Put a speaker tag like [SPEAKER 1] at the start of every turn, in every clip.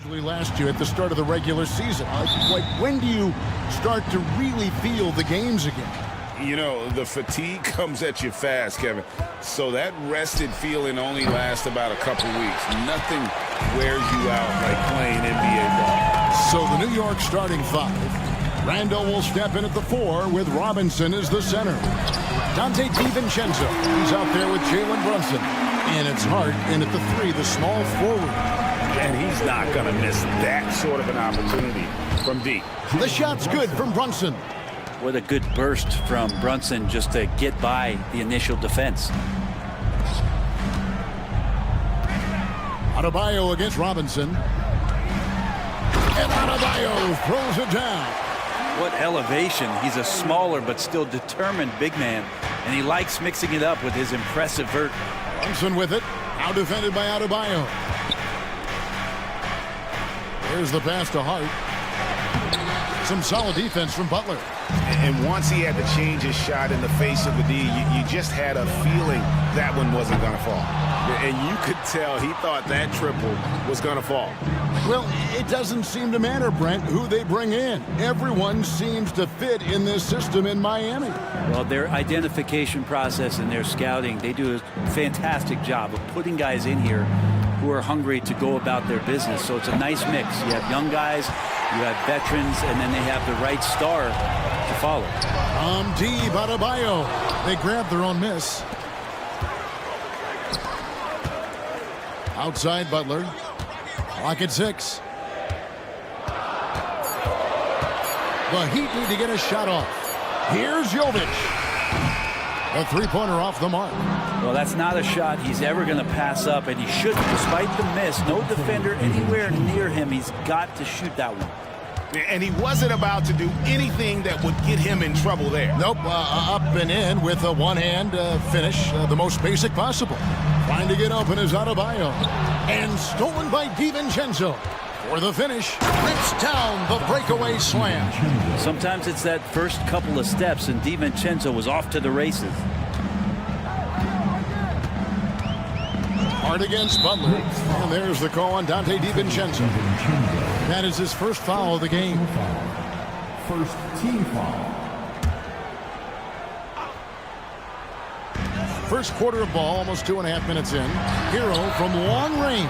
[SPEAKER 1] Last year at the start of the regular season. Like, when do you start to really feel the games again?
[SPEAKER 2] You know, the fatigue comes at you fast, Kevin. So that rested feeling only lasts about a couple weeks. Nothing wears you out like playing NBA ball.
[SPEAKER 1] So the New York starting five. Randall will step in at the 4 with Robinson as the center. Dante DiVincenzo, he's out there with Jalen Brunson. And it's Hart in at the 3, the small forward.
[SPEAKER 2] And he's not going to miss that sort of an opportunity from deep.
[SPEAKER 1] The shot's good from Brunson.
[SPEAKER 3] What a good burst from Brunson just to get by the initial defense.
[SPEAKER 1] Adebayo against Robinson. And Adebayo throws it down.
[SPEAKER 3] What elevation. He's a smaller but still determined big man. And he likes mixing it up with his impressive vert.
[SPEAKER 1] Brunson with it. Now defended by Adebayo. There's the pass to Hart. Some solid defense from Butler.
[SPEAKER 2] And once he had to change his shot in the face of the D, you just had a feeling that one wasn't going to fall. And you could tell he thought that triple was going to fall.
[SPEAKER 1] Well, it doesn't seem to matter, Brent, who they bring in. Everyone seems to fit in this system in Miami.
[SPEAKER 3] Well, their identification process and their scouting, they do a fantastic job of putting guys in here who are hungry to go about their business. So it's a nice mix. You have young guys, you have veterans, and then they have the right star to follow.
[SPEAKER 1] Deep Adebayo. They grab their own miss. Outside Butler. Clock at 6. The Heat need to get a shot off. Here's Jovic. A three-pointer off the mark.
[SPEAKER 3] Well, that's not a shot he's ever going to pass up, and he shouldn't. Despite the miss, no defender anywhere near him. He's got to shoot that one.
[SPEAKER 2] And he wasn't about to do anything that would get him in trouble there.
[SPEAKER 1] Nope, up and in with a one-hand finish, the most basic possible. Trying to get open is Adebayo. And stolen by DiVincenzo. For the finish, rips down the breakaway slam.
[SPEAKER 3] Sometimes it's that first couple of steps, and DiVincenzo was off to the races.
[SPEAKER 1] Hard against Butler. And there's the call on Dante DiVincenzo. That is his first foul of the game.
[SPEAKER 4] First team foul.
[SPEAKER 1] First quarter of ball, almost 2.5 minutes in. Hero from long range.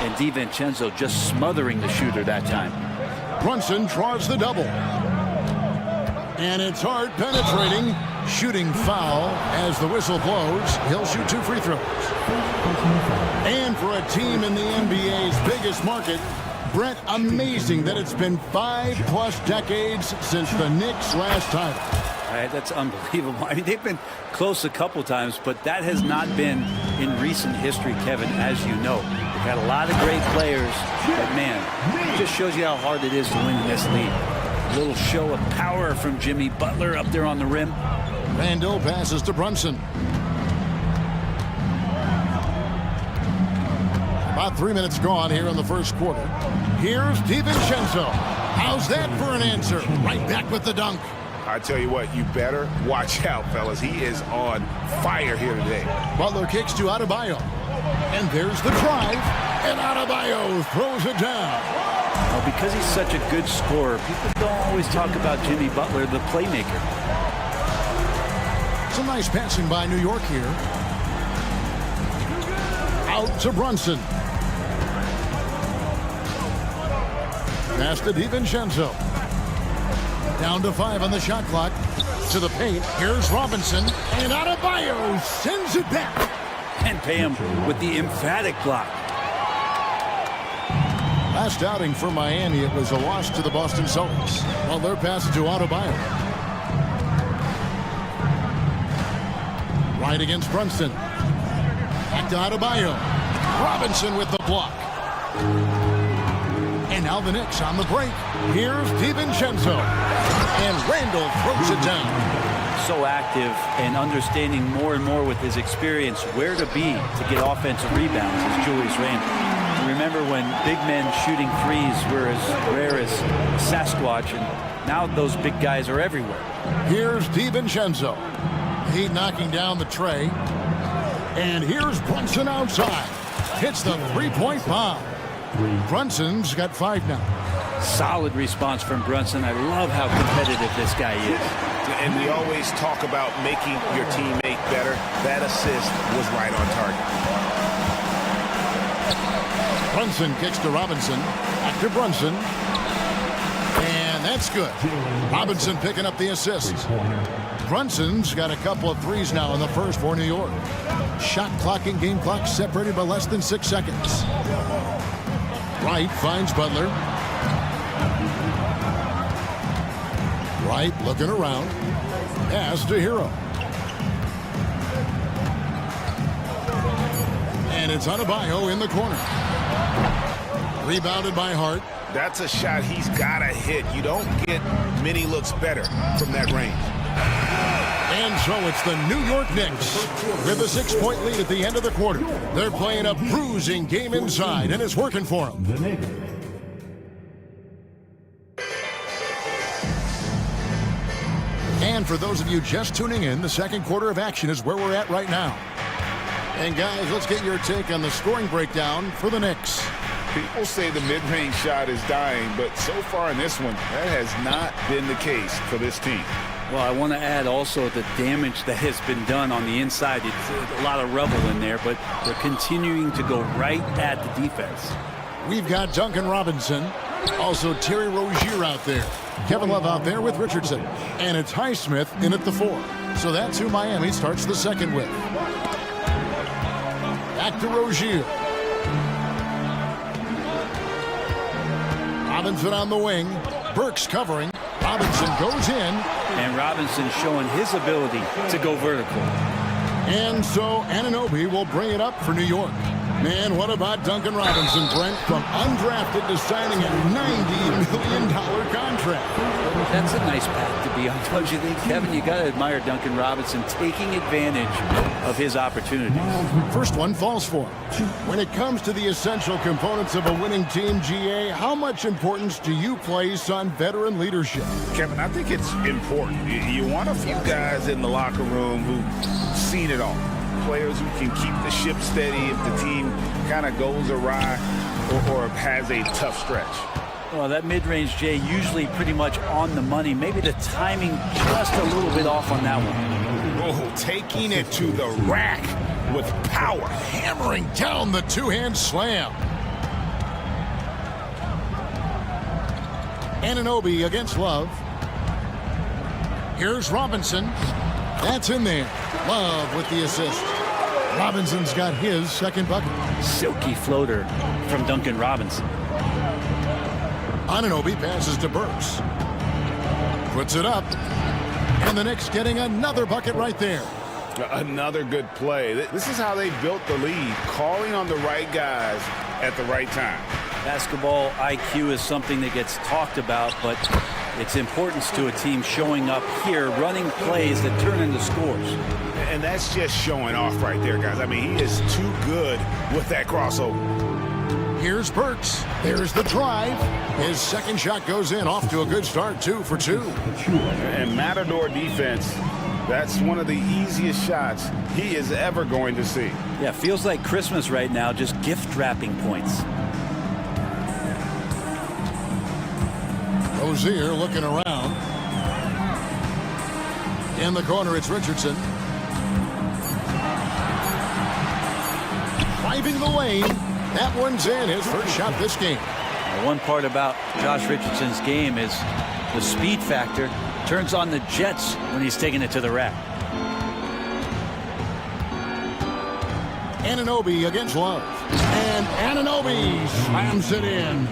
[SPEAKER 3] And DiVincenzo just smothering the shooter that time.
[SPEAKER 1] Brunson draws the double. And it's Hart penetrating. Shooting foul as the whistle blows. He'll shoot 2 free throws. And for a team in the NBA's biggest market, Brent, amazing that it's been 5+ decades since the Knicks' last title.
[SPEAKER 3] That's unbelievable. I mean, they've been close a couple times, but that has not been in recent history, Kevin, as you know. They've had a lot of great players, but man, it just shows you how hard it is to win in this league. A little show of power from Jimmy Butler up there on the rim.
[SPEAKER 1] Randall passes to Brunson. About 3 minutes gone here in the first quarter. Here's DiVincenzo. How's that for an answer? Right back with the dunk.
[SPEAKER 2] I tell you what, you better watch out, fellas. He is on fire here today.
[SPEAKER 1] Butler kicks to Adebayo. And there's the drive. And Adebayo throws it down.
[SPEAKER 3] Well, because he's such a good scorer, people don't always talk about Jimmy Butler, the playmaker.
[SPEAKER 1] Some nice passing by New York here. Out to Brunson. Pass to DiVincenzo. Down to 5 on the shot clock. To the paint. Here's Robinson. And Adebayo sends it back.
[SPEAKER 3] And pay him with the emphatic block.
[SPEAKER 1] Last outing for Miami, it was a loss to the Boston Celtics. Well, their pass to Adebayo. Right against Brunson. Back to Adebayo. Robinson with the block. And now the Knicks on the break. Here's DiVincenzo. And Randall throws it down.
[SPEAKER 3] So active and understanding more and more with his experience where to be to get offensive rebounds is Julius Randle. Remember when big men shooting threes were as rare as Sasquatch, and now those big guys are everywhere.
[SPEAKER 1] Here's DiVincenzo. He knocking down the tray. And here's Brunson outside. Hits the three-point bomb. Brunson's got 5 now.
[SPEAKER 3] Solid response from Brunson. I love how competitive this guy is.
[SPEAKER 2] And we always talk about making your teammate better. That assist was right on target.
[SPEAKER 1] Brunson kicks to Robinson. Back to Brunson. And that's good. Robinson picking up the assist. Brunson's got a couple of threes now in the first for New York. Shot clock and game clock separated by less than 6 seconds. Wright finds Butler. Wright looking around. Pass to Hero. And it's Adebayo in the corner. Rebounded by Hart.
[SPEAKER 2] That's a shot he's got to hit. You don't get many looks better from that range.
[SPEAKER 1] And so it's the New York Knicks with a 6-point lead at the end of the quarter. They're playing a bruising game inside, and it's working for them.
[SPEAKER 4] The Knicks.
[SPEAKER 1] And for those of you just tuning in, the second quarter of action is where we're at right now. And guys, let's get your take on the scoring breakdown for the Knicks.
[SPEAKER 2] People say the mid-range shot is dying, but so far in this one, that has not been the case for this team.
[SPEAKER 3] Well, I want to add also the damage that has been done on the inside. It's a lot of rubble in there, but they're continuing to go right at the defense.
[SPEAKER 1] We've got Duncan Robinson, also Terry Rozier out there. Kevin Love out there with Richardson. And it's Highsmith in at the 4. So that's who Miami starts the second with. Back to Rozier. Robinson on the wing. Burks covering. Robinson goes in.
[SPEAKER 3] And Robinson showing his ability to go vertical.
[SPEAKER 1] And so Anunoby will bring it up for New York. Man, what about Duncan Robinson, Brent, from undrafted to signing a $90 million contract?
[SPEAKER 3] That's a nice path to be on, don't you think, Kevin? You got to admire Duncan Robinson taking advantage of his opportunities.
[SPEAKER 1] First one falls for him. When it comes to the essential components of a winning team, GA, how much importance do you place on veteran leadership?
[SPEAKER 2] Kevin, I think it's important. You want a few guys in the locker room who've seen it all. Players who can keep the ship steady if the team kind of goes awry or has a tough stretch.
[SPEAKER 3] Well, that mid-range, Jay, usually pretty much on the money. Maybe the timing just a little bit off on that one.
[SPEAKER 2] Oh, taking it to the rack with power.
[SPEAKER 1] Hammering down the two-hand slam. Anunoby against Love. Here's Robinson. That's in there. Love with the assist. Robinson's got his second bucket.
[SPEAKER 3] Silky floater from Duncan Robinson.
[SPEAKER 1] Anunoby passes to Burks. Puts it up. And the Knicks getting another bucket right there.
[SPEAKER 2] Another good play. This is how they built the lead, calling on the right guys at the right time.
[SPEAKER 3] Basketball IQ is something that gets talked about, but its importance to a team showing up here, running plays that turn into scores.
[SPEAKER 2] And that's just showing off right there, guys. I mean, he is too good with that crossover.
[SPEAKER 1] Here's Burks. There's the drive. His second shot goes in. Off to a good start, 2 for 2.
[SPEAKER 2] And Matador defense, that's one of the easiest shots he is ever going to see.
[SPEAKER 3] Yeah, feels like Christmas right now, just gift wrapping points.
[SPEAKER 1] Rozier looking around. In the corner, it's Richardson. Driving the lane. That one's in. His first shot this game.
[SPEAKER 3] One part about Josh Richardson's game is the speed factor. Turns on the jets when he's taking it to the rack.
[SPEAKER 1] Anunoby against Love. And Anunoby slams it in.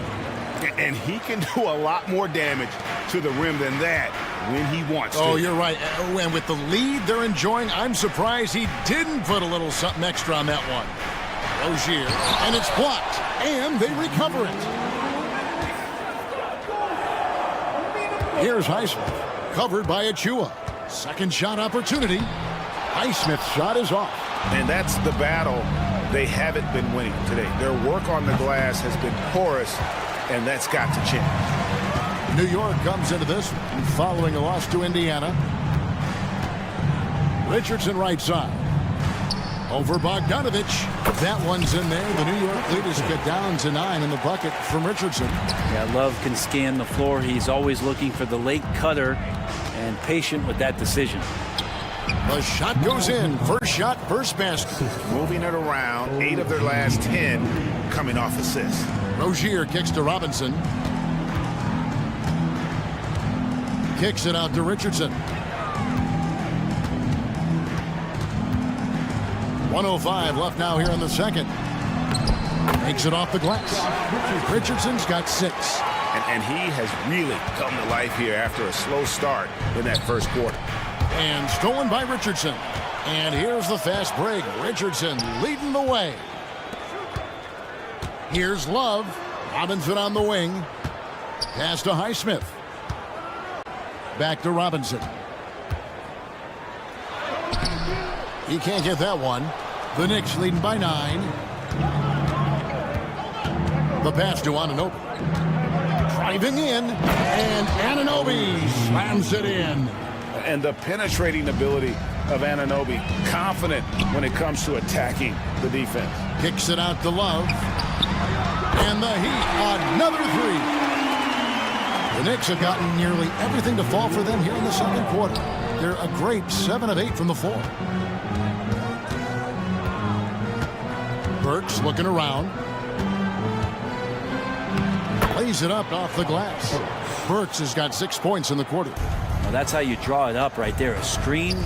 [SPEAKER 2] And he can do a lot more damage to the rim than that when he wants to.
[SPEAKER 1] Oh, you're right. And with the lead they're enjoying, I'm surprised he didn't put a little something extra on that one. Rozier, and it's blocked, and they recover it. Here's Highsmith, covered by Achua. Second shot opportunity. Highsmith's shot is off.
[SPEAKER 2] And that's the battle they haven't been winning today. Their work on the glass has been porous, and that's got to change.
[SPEAKER 1] New York comes into this one following a loss to Indiana. Richardson right side. Over Bogdanovich. That one's in there. The New York leaders get down to 9 in the bucket from Richardson.
[SPEAKER 3] Yeah, Love can scan the floor. He's always looking for the late cutter and patient with that decision.
[SPEAKER 1] The shot goes in. First shot, first basket.
[SPEAKER 2] Moving it around, 8 of their last 10 coming off assists.
[SPEAKER 1] Rozier kicks to Robinson. Kicks it out to Richardson. 1:05 left now here in the second. Takes it off the glass. Richardson's got 6.
[SPEAKER 2] And he has really come to life here after a slow start in that first quarter.
[SPEAKER 1] And stolen by Richardson. And here's the fast break. Richardson leading the way. Here's Love. Robinson on the wing. Pass to Highsmith. Back to Robinson. He can't get that one. The Knicks leading by 9. The pass to Anunoby. Driving in, and Anunoby slams it in.
[SPEAKER 2] And the penetrating ability of Anunoby, confident when it comes to attacking the defense.
[SPEAKER 1] Kicks it out to Love. And the Heat, another 3. The Knicks have gotten nearly everything to fall for them here in the second quarter. They're a great 7 of 8 from the floor. Burks looking around. Lays it up off the glass. Burks has got 6 points in the quarter.
[SPEAKER 3] Well, that's how you draw it up right there. A screen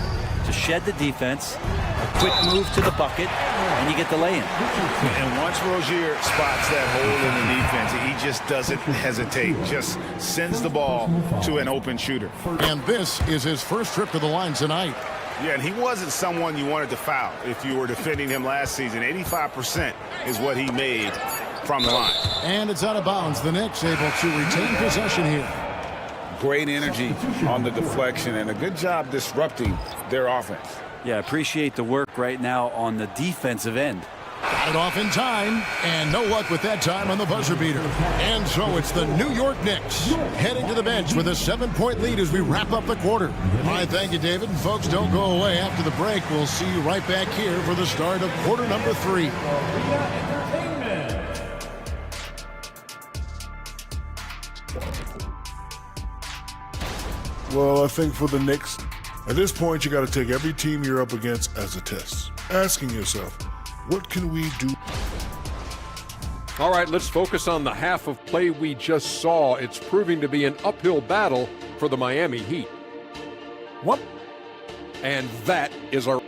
[SPEAKER 3] to shed the defense, a quick move to the bucket, and you get the lay-in.
[SPEAKER 2] And once Rozier spots that hole in the defense, he just doesn't hesitate. Just sends the ball to an open shooter.
[SPEAKER 1] And this is his first trip to the line tonight.
[SPEAKER 2] Yeah, and he wasn't someone you wanted to foul if you were defending him last season. 85% is what he made from the line.
[SPEAKER 1] And it's out of bounds. The Knicks able to retain possession here.
[SPEAKER 2] Great energy on the deflection and a good job disrupting their offense.
[SPEAKER 3] Yeah, appreciate the work right now on the defensive end.
[SPEAKER 1] Got it off in time, and no luck with that time on the buzzer beater. And so it's the New York Knicks heading to the bench with a 7-point lead as we wrap up the quarter. All right, thank you, David. And folks, don't go away. After the break, we'll see you right back here for the start of quarter number 3.
[SPEAKER 5] Well, I think for the Knicks, at this point, you got to take every team you're up against as a test. Asking yourself, what can we do?
[SPEAKER 6] All right, let's focus on the half of play we just saw. It's proving to be an uphill battle for the Miami Heat. What? And that is our...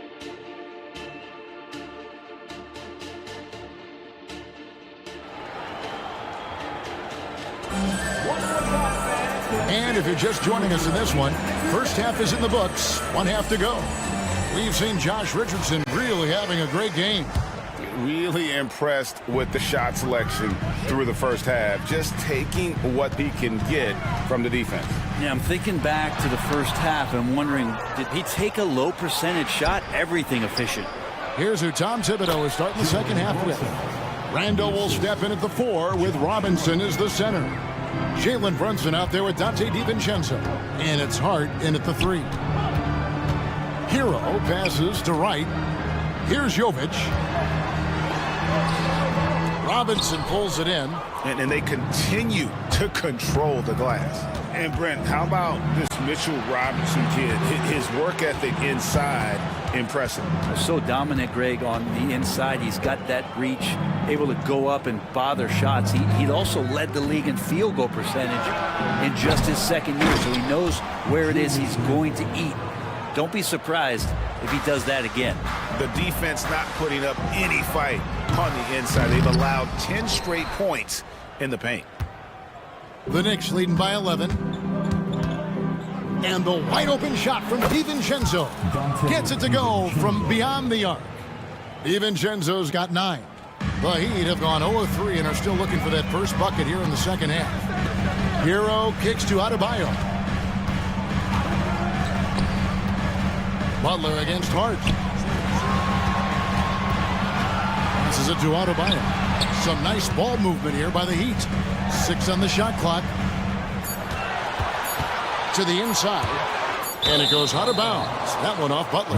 [SPEAKER 1] And if you're just joining us in this one, first half is in the books, 1 half to go. We've seen Josh Richardson really having a great game.
[SPEAKER 2] Really impressed with the shot selection through the first half, just taking what he can get from the defense.
[SPEAKER 3] Yeah, I'm thinking back to the first half and wondering, did he take a low percentage shot? Everything efficient.
[SPEAKER 1] Here's who Tom Thibodeau is starting the second half with. Randall will step in at the 4 with Robinson as the center. Jalen Brunson out there with Dante DiVincenzo. And it's Hart in at the 3. Hero passes to Wright. Here's Jovic. Robinson pulls it in.
[SPEAKER 2] And they continue to control the glass. And Brent, how about this Mitchell Robinson kid? His work ethic inside, impressive.
[SPEAKER 3] So dominant, Greg, on the inside. He's got that reach, able to go up and bother shots. He also led the league in field goal percentage in just his second year, so he knows where it is he's going to eat. Don't be surprised if he does that again.
[SPEAKER 2] The defense not putting up any fight on the inside. They've allowed 10 straight points in the paint.
[SPEAKER 1] The Knicks leading by 11. And the wide open shot from DiVincenzo gets it to go from beyond the arc. DiVincenzo's got 9. The Heat have gone 0-3 and are still looking for that first bucket here in the second half. Hero kicks to Adebayo. Butler against Hart. Passes it to Adebayo. Some nice ball movement here by the Heat. 6 on the shot clock. To the inside. And it goes out of bounds. That one off Butler.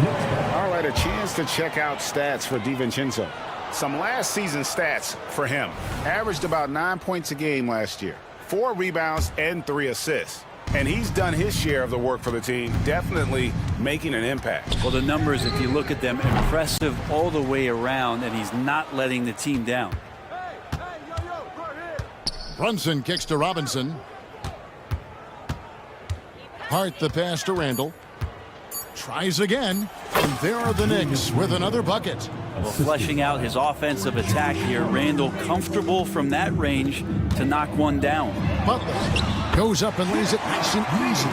[SPEAKER 2] All right, a chance to check out stats for DiVincenzo. Some last season stats for him. Averaged about 9 points a game last year. 4 rebounds and 3 assists. And he's done his share of the work for the team, definitely making an impact.
[SPEAKER 3] Well, the numbers, if you look at them, impressive all the way around, and he's not letting the team down.
[SPEAKER 1] Brunson kicks to Robinson. Hart the pass to Randall. Tries again, and there are the Knicks with another bucket.
[SPEAKER 3] Well, fleshing out his offensive attack here. Randall comfortable from that range to knock one down.
[SPEAKER 1] Butler goes up and lays it nice and easy.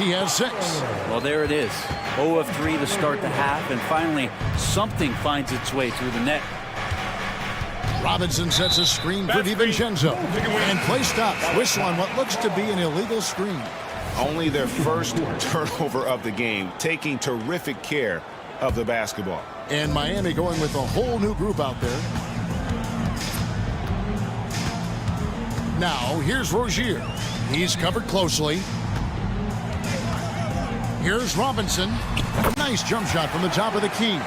[SPEAKER 1] He has 6.
[SPEAKER 3] Well, there it is. 0 of 3 to start the half, and finally something finds its way through the net.
[SPEAKER 1] Robinson sets a screen for DiVincenzo. And play stops. Whistle on what looks to be an illegal screen.
[SPEAKER 2] Only their first turnover of the game, taking terrific care of the basketball.
[SPEAKER 1] And Miami going with a whole new group out there. Now, here's Rozier. He's covered closely. Here's Robinson. Nice jump shot from the top of the key.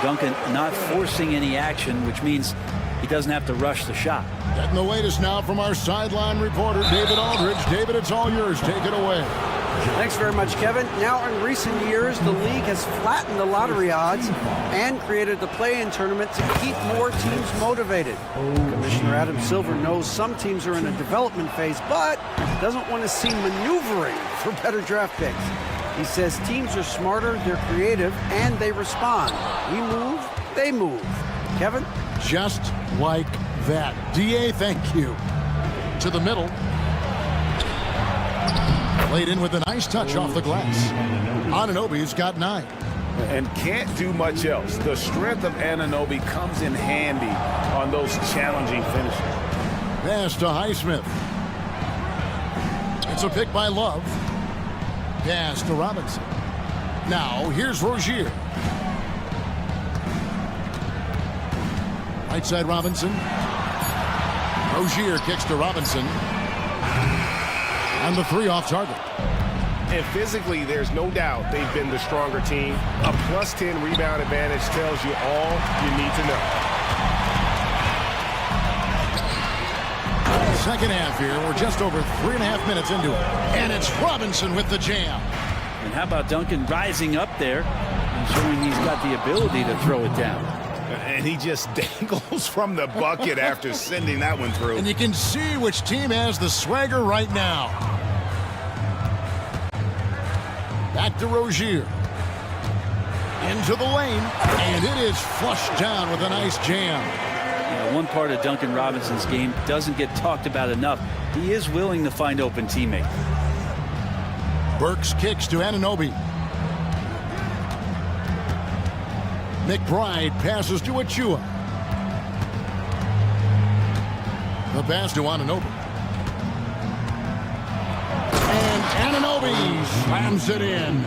[SPEAKER 3] Duncan not forcing any action, which means he doesn't have to rush the shot.
[SPEAKER 1] Getting the latest now from our sideline reporter, David Aldridge. David, it's all yours. Take it away.
[SPEAKER 7] Thanks very much, Kevin. Now, in recent years, the league has flattened the lottery odds and created the play-in tournament to keep more teams motivated. Commissioner Adam Silver knows some teams are in a development phase, but doesn't want to see maneuvering for better draft picks. He says teams are smarter, they're creative, and they respond. We move, they move. Kevin?
[SPEAKER 1] Just like that. DA, thank you. To the middle. Played in with a nice touch off the glass. Anunoby's got 9.
[SPEAKER 2] And can't do much else. The strength of Anunoby comes in handy on those challenging finishes.
[SPEAKER 1] Pass to Highsmith. It's a pick by Love. Pass to Robinson. Now, here's Rozier. Right side Robinson. Rozier kicks to Robinson. And the 3 off target.
[SPEAKER 2] And physically, there's no doubt they've been the stronger team. A +10 rebound advantage tells you all you need to know.
[SPEAKER 1] Second half here. We're just over 3.5 minutes into it. And it's Robinson with the jam.
[SPEAKER 3] And how about Duncan rising up there and showing he's got the ability to throw it down.
[SPEAKER 2] And he just dangles from the bucket after sending that one through.
[SPEAKER 1] And you can see which team has the swagger right now. Back to Rozier. Into the lane. And it is flushed down with a nice jam.
[SPEAKER 3] One part of Duncan Robinson's game doesn't get talked about enough. He is willing to find open teammates.
[SPEAKER 1] Burks kicks to Anunoby. McBride passes to Achua. The pass to Anunoby. And Anunoby slams it in.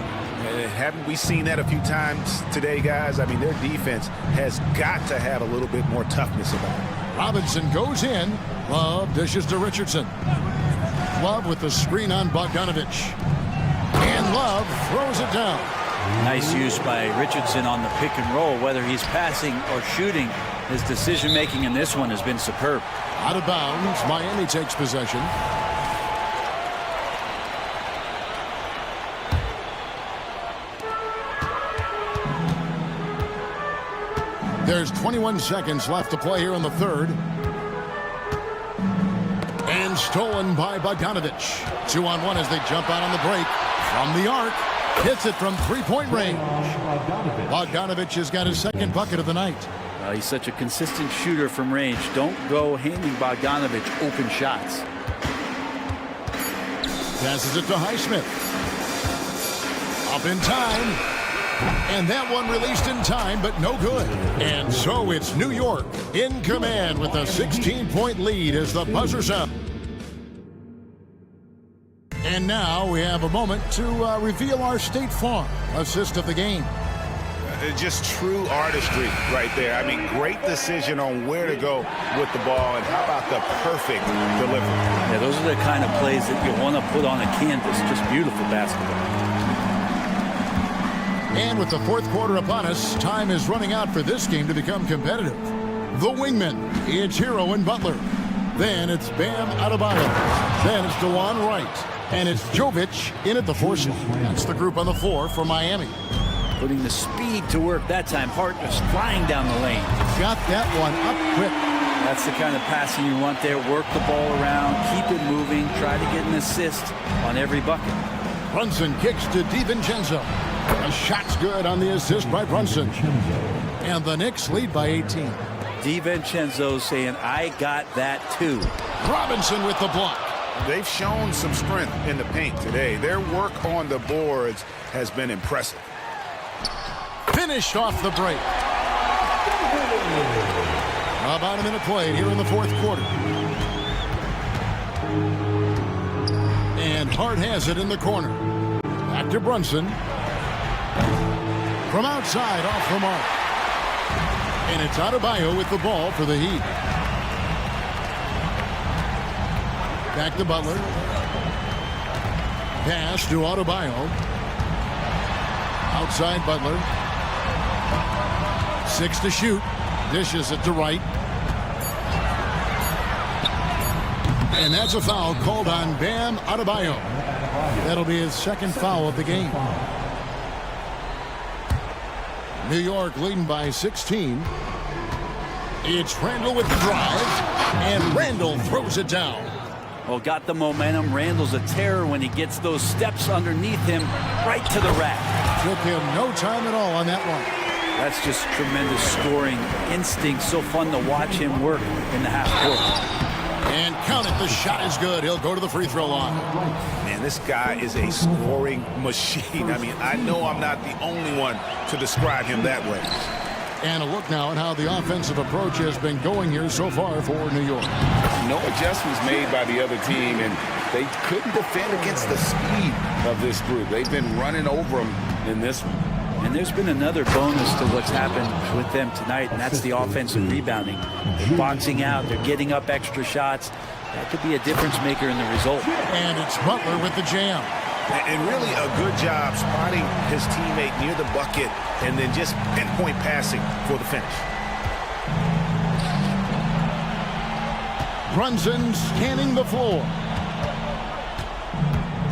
[SPEAKER 2] Haven't we seen that a few times today, guys? I mean, their defense has got to have a little bit more toughness about it.
[SPEAKER 1] Robinson goes in. Love dishes to Richardson. Love with the screen on Bogdanovich. And Love throws it down.
[SPEAKER 3] Nice use by Richardson on the pick and roll. Whether he's passing or shooting, his decision-making in this one has been superb.
[SPEAKER 1] Out of bounds, Miami takes possession. There's 21 seconds left to play here in the third. And stolen by Bogdanovich. 2-on-1 as they jump out on the break. From the arc. Hits it from three-point range. Bogdanovich has got his second bucket of the night.
[SPEAKER 3] He's such a consistent shooter from range. Don't go handing Bogdanovich open shots.
[SPEAKER 1] Passes it to Highsmith. Up in time. And that one released in time, but no good. And so it's New York in command with a 16-point lead as the buzzer sounds. And now we have a moment to reveal our State Farm assist of the game.
[SPEAKER 2] Just true artistry right there. I mean, great decision on where to go with the ball, and how about the perfect delivery?
[SPEAKER 3] Yeah, those are the kind of plays that you want to put on a canvas. Just beautiful basketball.
[SPEAKER 1] And with the fourth quarter upon us, time is running out for this game to become competitive. The wingmen, it's Hero and Butler. Then it's Bam Adebayo. Then it's DeJuan Wright. And it's Jovic in at the four slot. That's the group on the floor for Miami.
[SPEAKER 3] Putting the speed to work that time. Hart just flying down the lane.
[SPEAKER 1] Got that one up quick.
[SPEAKER 3] That's the kind of passing you want there. Work the ball around, keep it moving, try to get an assist on every bucket.
[SPEAKER 1] Brunson kicks to DiVincenzo. A shot's good on the assist by Brunson. And the Knicks lead by 18.
[SPEAKER 3] DiVincenzo saying, I got that too.
[SPEAKER 1] Robinson with the block.
[SPEAKER 2] They've shown some strength in the paint today. Their work on the boards has been impressive.
[SPEAKER 1] Finished off the break. About a minute played here in the fourth quarter. And Hart has it in the corner. Back to Brunson. From outside, off the mark. And it's Adebayo with the ball for the Heat. Back to Butler. Pass to Adebayo. Outside Butler. 6 to shoot. Dishes it to Wright. And that's a foul called on Bam Adebayo. That'll be his second foul of the game. New York leading by 16. It's Randall with the drive. And Randall throws it down.
[SPEAKER 3] Well, got the momentum. Randall's a terror when he gets those steps underneath him right to the rack.
[SPEAKER 1] Took him no time at all on that one.
[SPEAKER 3] That's just tremendous scoring instinct. So fun to watch him work in the half court.
[SPEAKER 1] And count it, the shot is good. He'll go to the free throw line.
[SPEAKER 2] Man, this guy is a scoring machine. I mean, I know I'm not the only one to describe him that way.
[SPEAKER 1] And a look now at how the offensive approach has been going here so far for New York.
[SPEAKER 2] No adjustments made by the other team, and they couldn't defend against the speed of this group. They've been running over them in this one.
[SPEAKER 3] And there's been another bonus to what's happened with them tonight, and that's the offensive rebounding. They're boxing out, they're getting up extra shots. That could be a difference maker in the result.
[SPEAKER 1] And it's Butler with the jam.
[SPEAKER 2] And really a good job spotting his teammate near the bucket and then just pinpoint passing for the finish.
[SPEAKER 1] Brunson scanning the floor.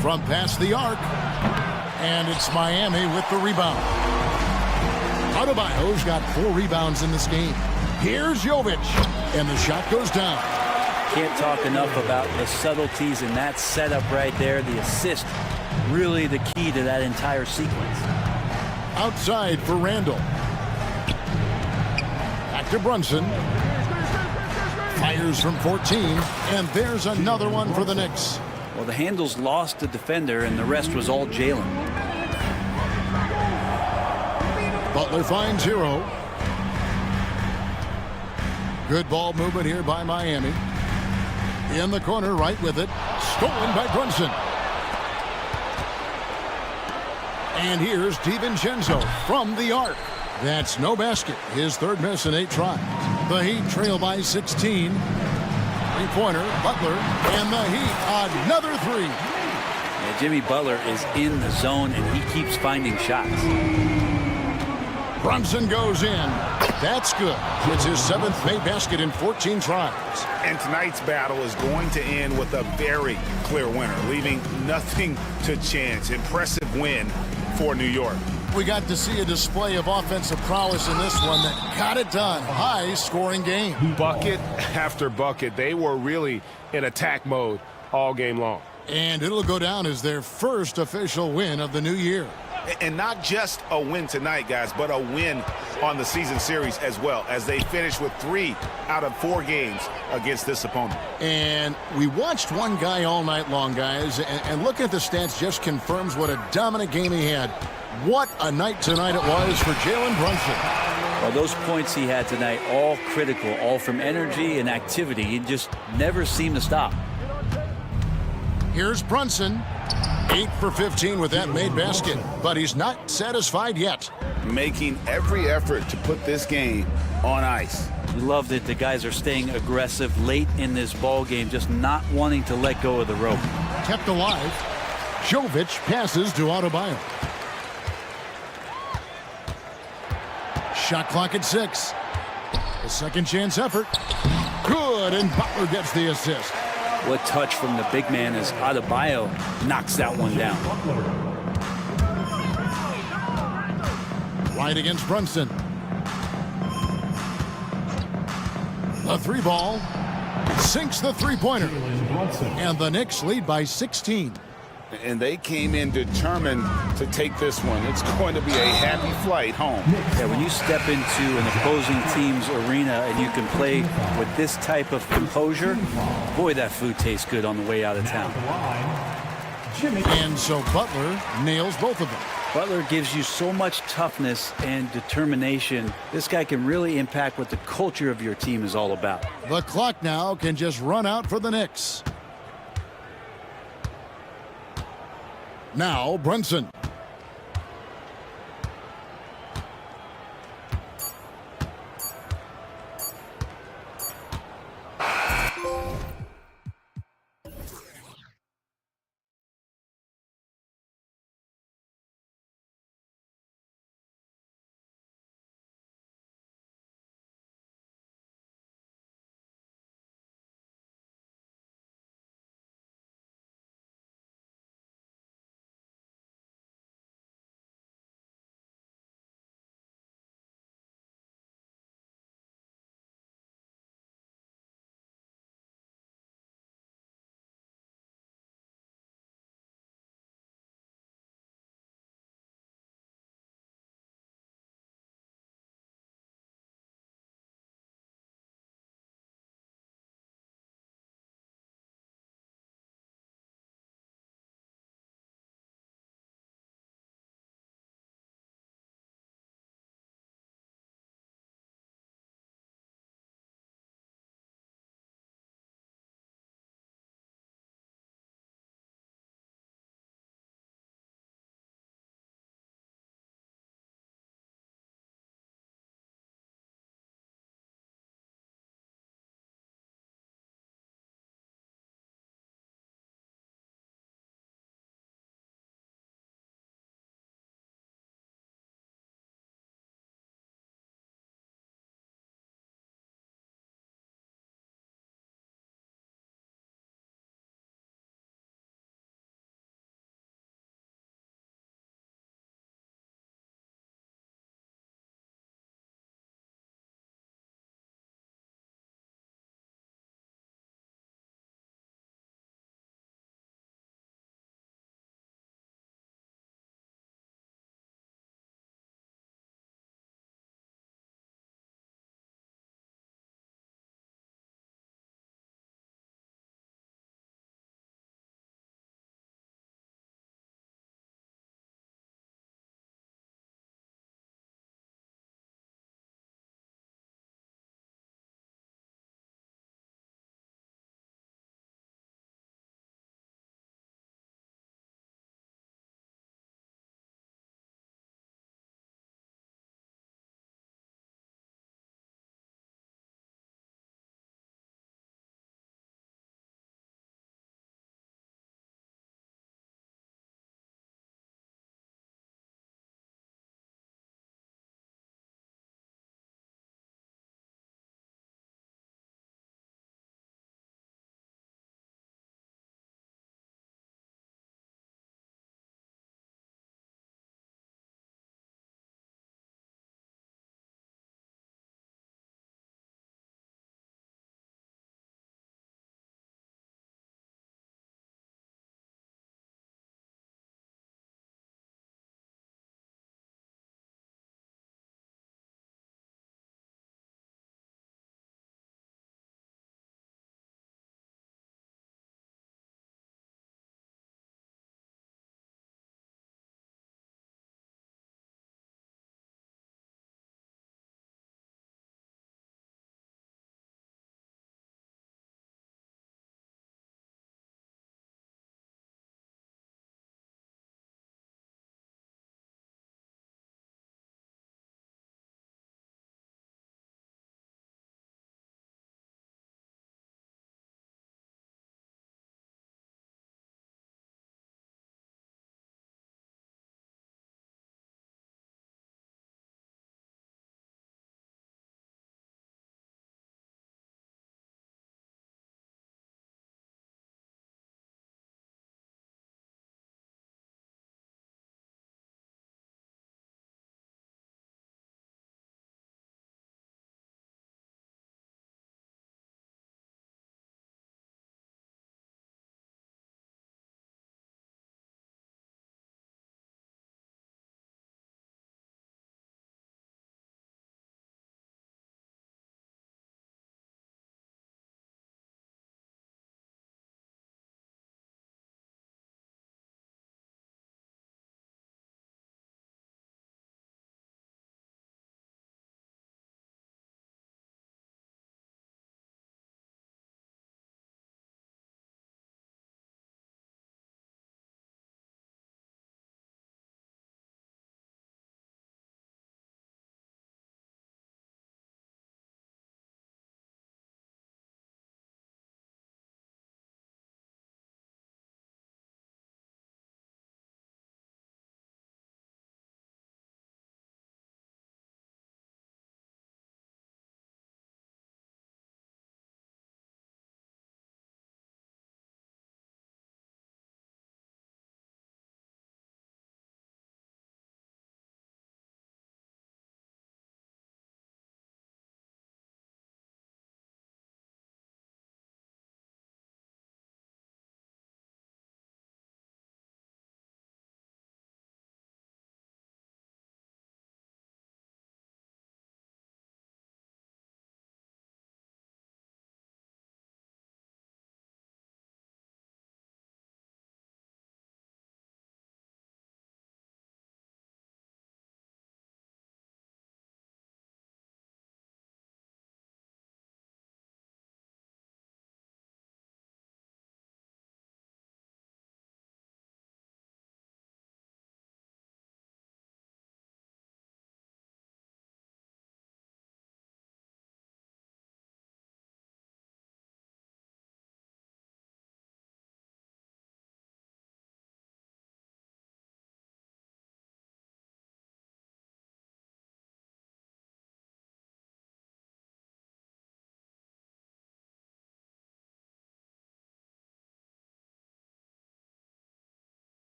[SPEAKER 1] From past the arc. And it's Miami with the rebound. Adebayo's got 4 rebounds in this game. Here's Jovic. And the shot goes down.
[SPEAKER 3] Can't talk enough about the subtleties in that setup right there. The assist, really the key to that entire sequence.
[SPEAKER 1] Outside for Randall. Back to Brunson. Fires from 14. And there's another one for the Knicks.
[SPEAKER 3] Well, the handles lost the defender, and the rest was all Jalen.
[SPEAKER 1] Butler finds Hero. Good ball movement here by Miami. In the corner, right with it. Stolen by Brunson. And here's DiVincenzo from the arc. That's no basket. His third miss in 8 tries. The Heat trail by 16. Three-pointer, Butler, and the Heat, another 3.
[SPEAKER 3] Yeah, Jimmy Butler is in the zone, and he keeps finding shots.
[SPEAKER 1] Brunson goes in. That's good. It's his 7th made basket in 14 tries.
[SPEAKER 2] And tonight's battle is going to end with a very clear winner, leaving nothing to chance. Impressive win for New York.
[SPEAKER 1] We got to see a display of offensive prowess in this one that got it done. High-scoring game.
[SPEAKER 8] Bucket after bucket. They were really in attack mode all game long.
[SPEAKER 1] And it'll go down as their first official win of the new year.
[SPEAKER 2] And not just a win tonight, guys, but a win on the season series as well, as they finish with 3 out of 4 games against this opponent.
[SPEAKER 1] And we watched one guy all night long, guys, and looking at the stats just confirms what a dominant game he had. What a night tonight it was for Jalen Brunson.
[SPEAKER 3] Well, those points he had tonight, all critical, all from energy and activity. He just never seemed to stop.
[SPEAKER 1] Here's Brunson. 8 for 15 with that made basket, but he's not satisfied yet.
[SPEAKER 2] Making every effort to put this game on ice.
[SPEAKER 3] Love that the guys are staying aggressive late in this ball game, just not wanting to let go of the rope.
[SPEAKER 1] Kept alive. Jovic passes to Adebayo. Shot clock at 6. A second chance effort. Good, and Butler gets the assist.
[SPEAKER 3] What touch from the big man as Adebayo knocks that one down.
[SPEAKER 1] White against Brunson. The three ball sinks the three-pointer. And the Knicks lead by 16.
[SPEAKER 2] And they came in determined to take this one. It's going to be a happy flight home.
[SPEAKER 3] Yeah, when you step into an opposing team's arena and you can play with this type of composure, boy, that food tastes good on the way out of town.
[SPEAKER 1] And so Butler nails both of them.
[SPEAKER 3] Butler gives you so much toughness and determination. This guy can really impact what the culture of your team is all about.
[SPEAKER 1] The clock now can just run out for the Knicks. Now Brunson.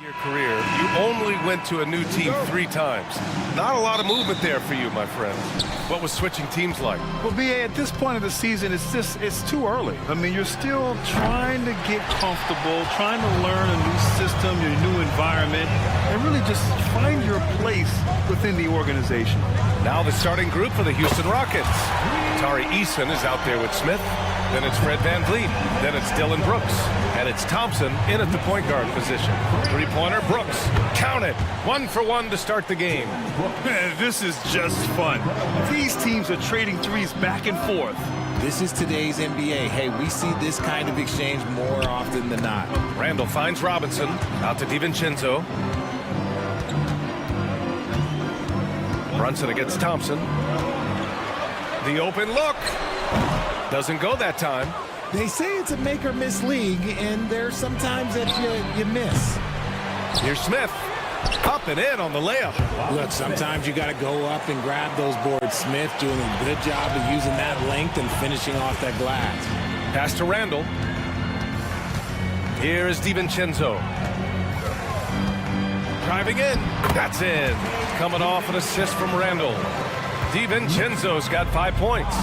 [SPEAKER 8] Your career, you only went to a new team 3 times. Not a lot of movement there for you, my friend. What was switching teams like?
[SPEAKER 9] Well, BA, at this point of the season, it's too early. I mean, you're still trying to get comfortable, trying to learn a new system, your new environment, and really just find your place within the organization.
[SPEAKER 8] Now the starting group for the Houston Rockets. Tari Eason is out there with Smith. Then it's Fred VanVleet. Then it's Dylan Brooks. And it's Thompson in at the point guard position. 3-pointer Brooks. Count it. 1 for 1 to start the game.
[SPEAKER 9] Man, this is just fun. These teams are trading threes back and forth.
[SPEAKER 10] This is today's NBA. Hey, we see this kind of exchange more often than not.
[SPEAKER 8] Randall finds Robinson. Out to DiVincenzo. Brunson against Thompson. The open look. Doesn't go that time.
[SPEAKER 10] They say it's a make or miss league, and there's sometimes that you miss.
[SPEAKER 8] Here's Smith. Up and in on the layup.
[SPEAKER 10] Look, sometimes you got to go up and grab those boards. Smith doing a good job of using that length and finishing off that glass.
[SPEAKER 8] Pass to Randall. Here is DiVincenzo. Driving in. That's in. Coming off an assist from Randall. DiVincenzo's got 5 points.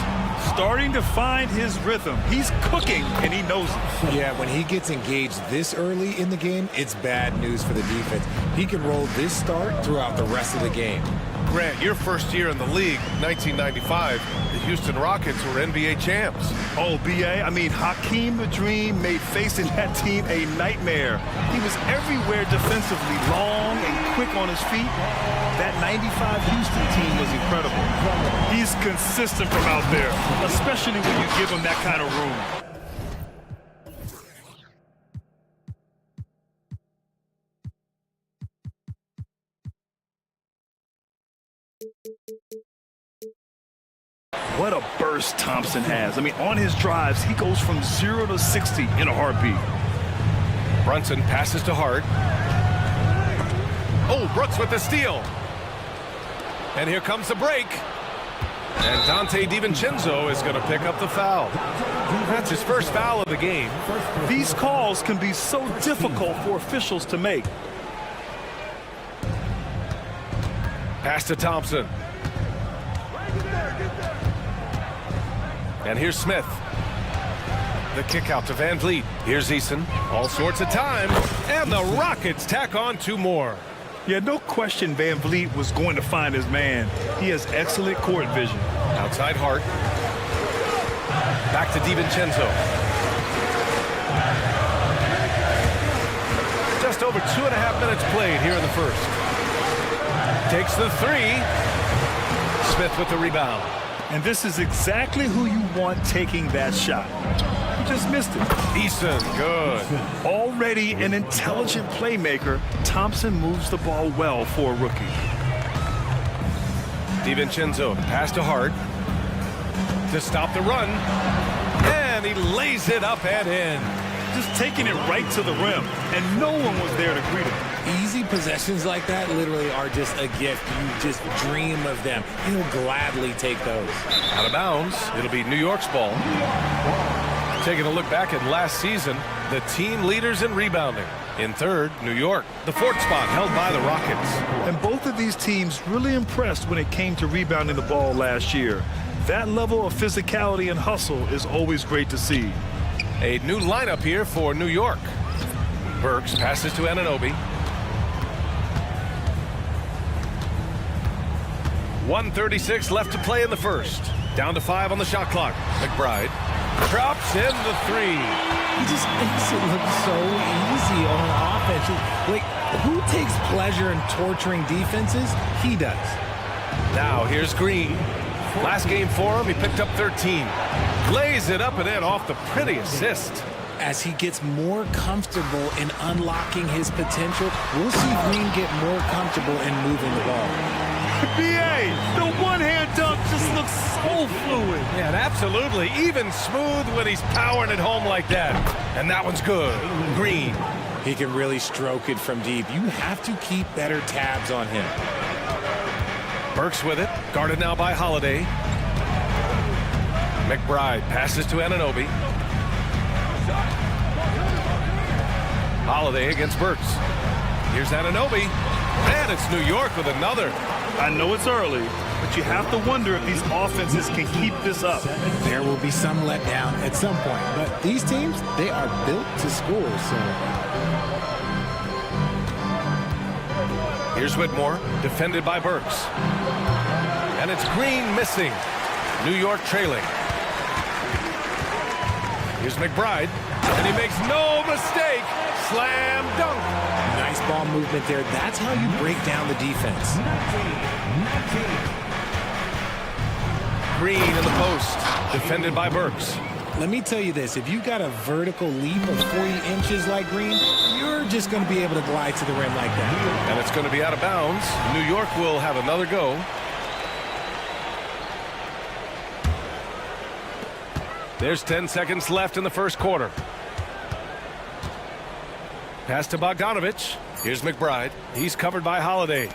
[SPEAKER 9] Starting to find his rhythm. He's cooking, and he knows it.
[SPEAKER 10] Yeah, when he gets engaged this early in the game, it's bad news for the defense. He can roll this start throughout the rest of the game.
[SPEAKER 8] Grant, your first year in the league, 1995, the Houston Rockets were NBA champs.
[SPEAKER 9] Oh, BA, I mean, Hakeem the Dream made facing that team a nightmare. He was everywhere defensively, long and quick on his feet. That 95 Houston team was incredible. He's consistent from out there, especially when you give him that kind of room. What a burst Thompson has. I mean, on his drives, he goes from 0 to 60 in a heartbeat.
[SPEAKER 8] Brunson passes to Hart. Oh, Brooks with the steal. And here comes the break. And Dante DiVincenzo is going to pick up the foul. That's his first foul of the game.
[SPEAKER 9] These calls can be so difficult for officials to make.
[SPEAKER 8] Pass to Thompson. And here's Smith. The kick out to VanVleet. Here's Eason. All sorts of time. And the Rockets tack on 2 more.
[SPEAKER 9] Yeah, no question VanVleet was going to find his man. He has excellent court vision.
[SPEAKER 8] Outside Hart. Back to DiVincenzo. Just over 2.5 minutes played here in the first. Takes the 3. Smith with the rebound.
[SPEAKER 9] And this is exactly who you want taking that shot. He just missed it.
[SPEAKER 8] Eason, good.
[SPEAKER 9] Already an intelligent playmaker, Thompson moves the ball well for a rookie.
[SPEAKER 8] DiVincenzo, pass to Hart. To stop the run. And he lays it up and in.
[SPEAKER 9] Just taking it right to the rim, and no one was there to greet him.
[SPEAKER 10] Easy possessions like that literally are just a gift. You just dream of them. He'll gladly take those.
[SPEAKER 8] Out of bounds. It'll be New York's ball. Taking a look back at last season, the team leaders in rebounding. In third, New York. The 4th spot held by the Rockets.
[SPEAKER 9] And both of these teams really impressed when it came to rebounding the ball last year. That level of physicality and hustle is always great to see.
[SPEAKER 8] A new lineup here for New York. Burks passes to Anunoby. 1:36 left to play in the first. Down to 5 on the shot clock. McBride drops in the 3.
[SPEAKER 10] He just makes it look so easy on offense. Like, who takes pleasure in torturing defenses? He does.
[SPEAKER 8] Now here's Green. Last game for him, he picked up 13. Lays it up and in off the pretty assist.
[SPEAKER 10] As he gets more comfortable in unlocking his potential, we'll see Green get more comfortable in moving the ball.
[SPEAKER 9] BA, the one-hand dunk just looks so fluid.
[SPEAKER 8] Yeah, and absolutely. Even smooth when he's powering it home like that. And that one's good. Green.
[SPEAKER 10] He can really stroke it from deep. You have to keep better tabs on him.
[SPEAKER 8] Burks with it. Guarded now by Holiday. McBride passes to Anunoby. Holiday against Burks. Here's Anunoby. And it's New York with another.
[SPEAKER 9] I know it's early, but you have to wonder if these offenses can keep this up.
[SPEAKER 10] There will be some letdown at some point, but these teams, they are built to score, so...
[SPEAKER 8] Here's Whitmore, defended by Burks. And it's Green missing. New York trailing. Here's McBride, and he makes no mistake. Slam dunk.
[SPEAKER 10] Nice ball movement there. That's how you break down the defense.
[SPEAKER 8] Green in the post, defended by Burks.
[SPEAKER 10] Let me tell you this, if you got a vertical leap of 40 inches like Green, you're just going to be able to glide to the rim like that.
[SPEAKER 8] And it's going to be out of bounds. New York will have another go. There's 10 seconds left in the first quarter. Pass to Bogdanovich. Here's McBride. He's covered by Holiday.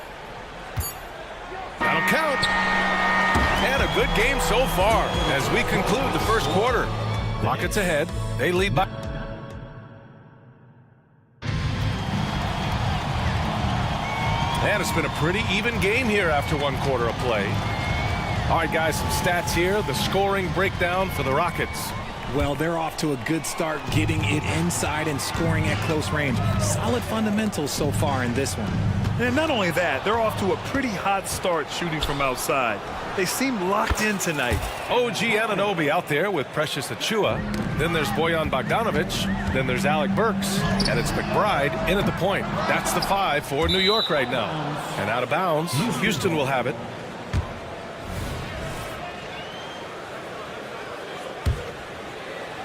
[SPEAKER 8] That'll count. And a good game so far as we conclude the first quarter. Rockets ahead. They lead by... And it's been a pretty even game here after one quarter of play. All right, guys, some stats here. The scoring breakdown for the Rockets.
[SPEAKER 10] Well, they're off to a good start getting it inside and scoring at close range. Solid fundamentals so far in this one.
[SPEAKER 9] And not only that, they're off to a pretty hot start shooting from outside. They seem locked in tonight.
[SPEAKER 8] OG Anunoby out there with Precious Achua. Then there's Bojan Bogdanovich. Then there's Alec Burks. And it's McBride in at the point. That's the 5 for New York right now. And out of bounds, Houston will have it.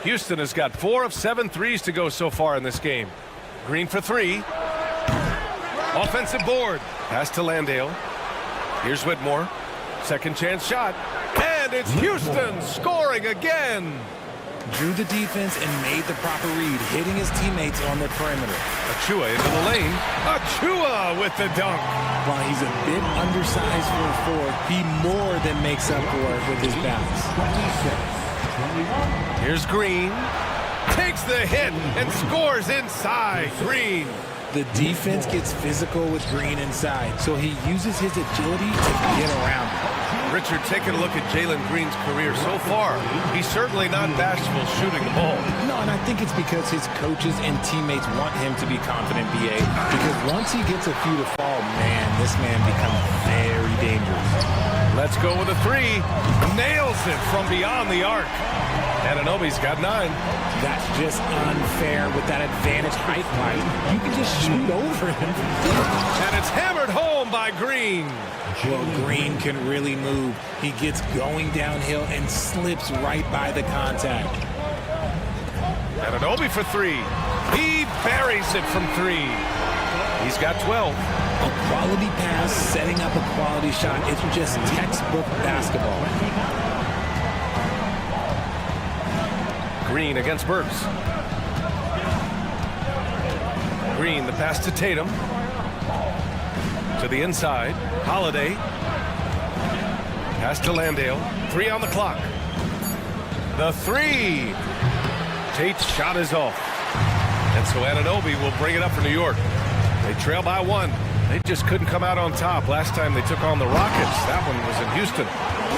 [SPEAKER 8] Houston has got 4 of 7 threes to go so far in this game. Green for 3. Offensive board. Pass to Landale. Here's Whitmore. Second chance shot. And it's Houston scoring again.
[SPEAKER 10] Drew the defense and made the proper read, hitting his teammates on the perimeter.
[SPEAKER 8] Achua into the lane. Achua with the dunk.
[SPEAKER 10] While he's a bit undersized for a forward, he more than makes up for it with his bounce.
[SPEAKER 8] Here's Green. Takes the hit and scores inside. Green.
[SPEAKER 10] The defense gets physical with Green inside, so he uses his agility to get around it.
[SPEAKER 8] Richard, taking a look at Jalen Green's career so far, he's certainly not bashful shooting the ball.
[SPEAKER 10] No, and I think it's because his coaches and teammates want him to be confident, BA, because once he gets a few to fall, man, this man becomes very dangerous.
[SPEAKER 8] Let's go with a 3. Nails it from beyond the arc. Anunoby's got 9.
[SPEAKER 10] That's just unfair with that advantage height-wise. You can just shoot over him.
[SPEAKER 8] And it's hammered home by Green.
[SPEAKER 10] Well, Green can really move. He gets going downhill and slips right by the contact.
[SPEAKER 8] Anunoby for 3. He buries it from 3. He's got 12.
[SPEAKER 10] A quality pass, setting up a quality shot. It's just textbook basketball.
[SPEAKER 8] Green against Burks. Green, the pass to Tatum. To the inside. Holiday. Pass to Landale. 3 on the clock. The 3. Tate's shot is off. And so Anunoby will bring it up for New York. They trail by 1. They just couldn't come out on top last time they took on the Rockets. That one was in Houston.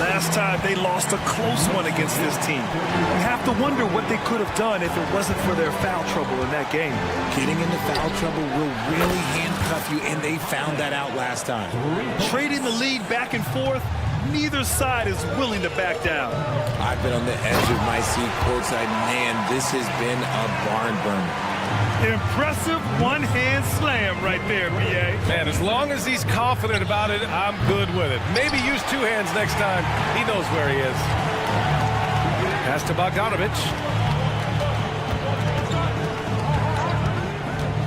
[SPEAKER 9] Last time they lost a close one against this team. You have to wonder what they could have done if it wasn't for their foul trouble in that game.
[SPEAKER 10] Getting into foul trouble will really handcuff you, and they found that out last time.
[SPEAKER 9] Trading the lead back and forth, neither side is willing to back down.
[SPEAKER 10] I've been on the edge of my seat courtside. Man, this has been a barn burner.
[SPEAKER 9] Impressive one-hand slam right there, BA.
[SPEAKER 8] Man, as long as he's confident about it, I'm good with it. Maybe use 2 hands next time. He knows where he is. Pass to Bogdanovich.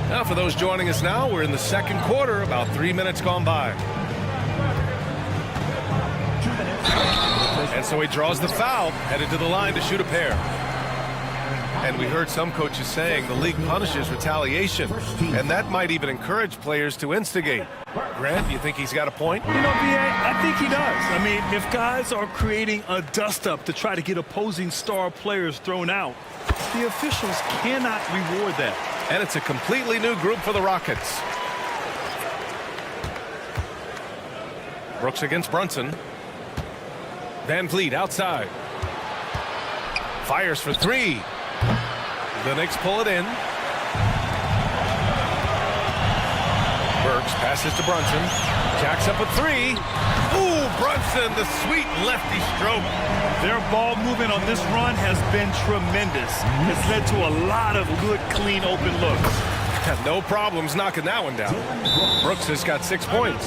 [SPEAKER 8] Now, for those joining us now, we're in the second quarter, about 3 minutes gone by. And so he draws the foul, headed to the line to shoot a pair. And we heard some coaches saying the league punishes retaliation, and that might even encourage players to instigate. Grant, you think he's got a point?
[SPEAKER 9] You know, BA, I think he does. I mean, if guys are creating a dust-up to try to get opposing star players thrown out, the officials cannot reward that.
[SPEAKER 8] And it's a completely new group for the Rockets. Brooks against Brunson. Van Vliet outside. Fires for three. The Knicks pull it in. Burks passes to Brunson. Jacks up a three. Ooh, Brunson, the sweet lefty stroke.
[SPEAKER 9] Their ball movement on this run has been tremendous. It's led to a lot of good, clean, open looks.
[SPEAKER 8] Had no problems knocking that one down. Brooks has got 6 points.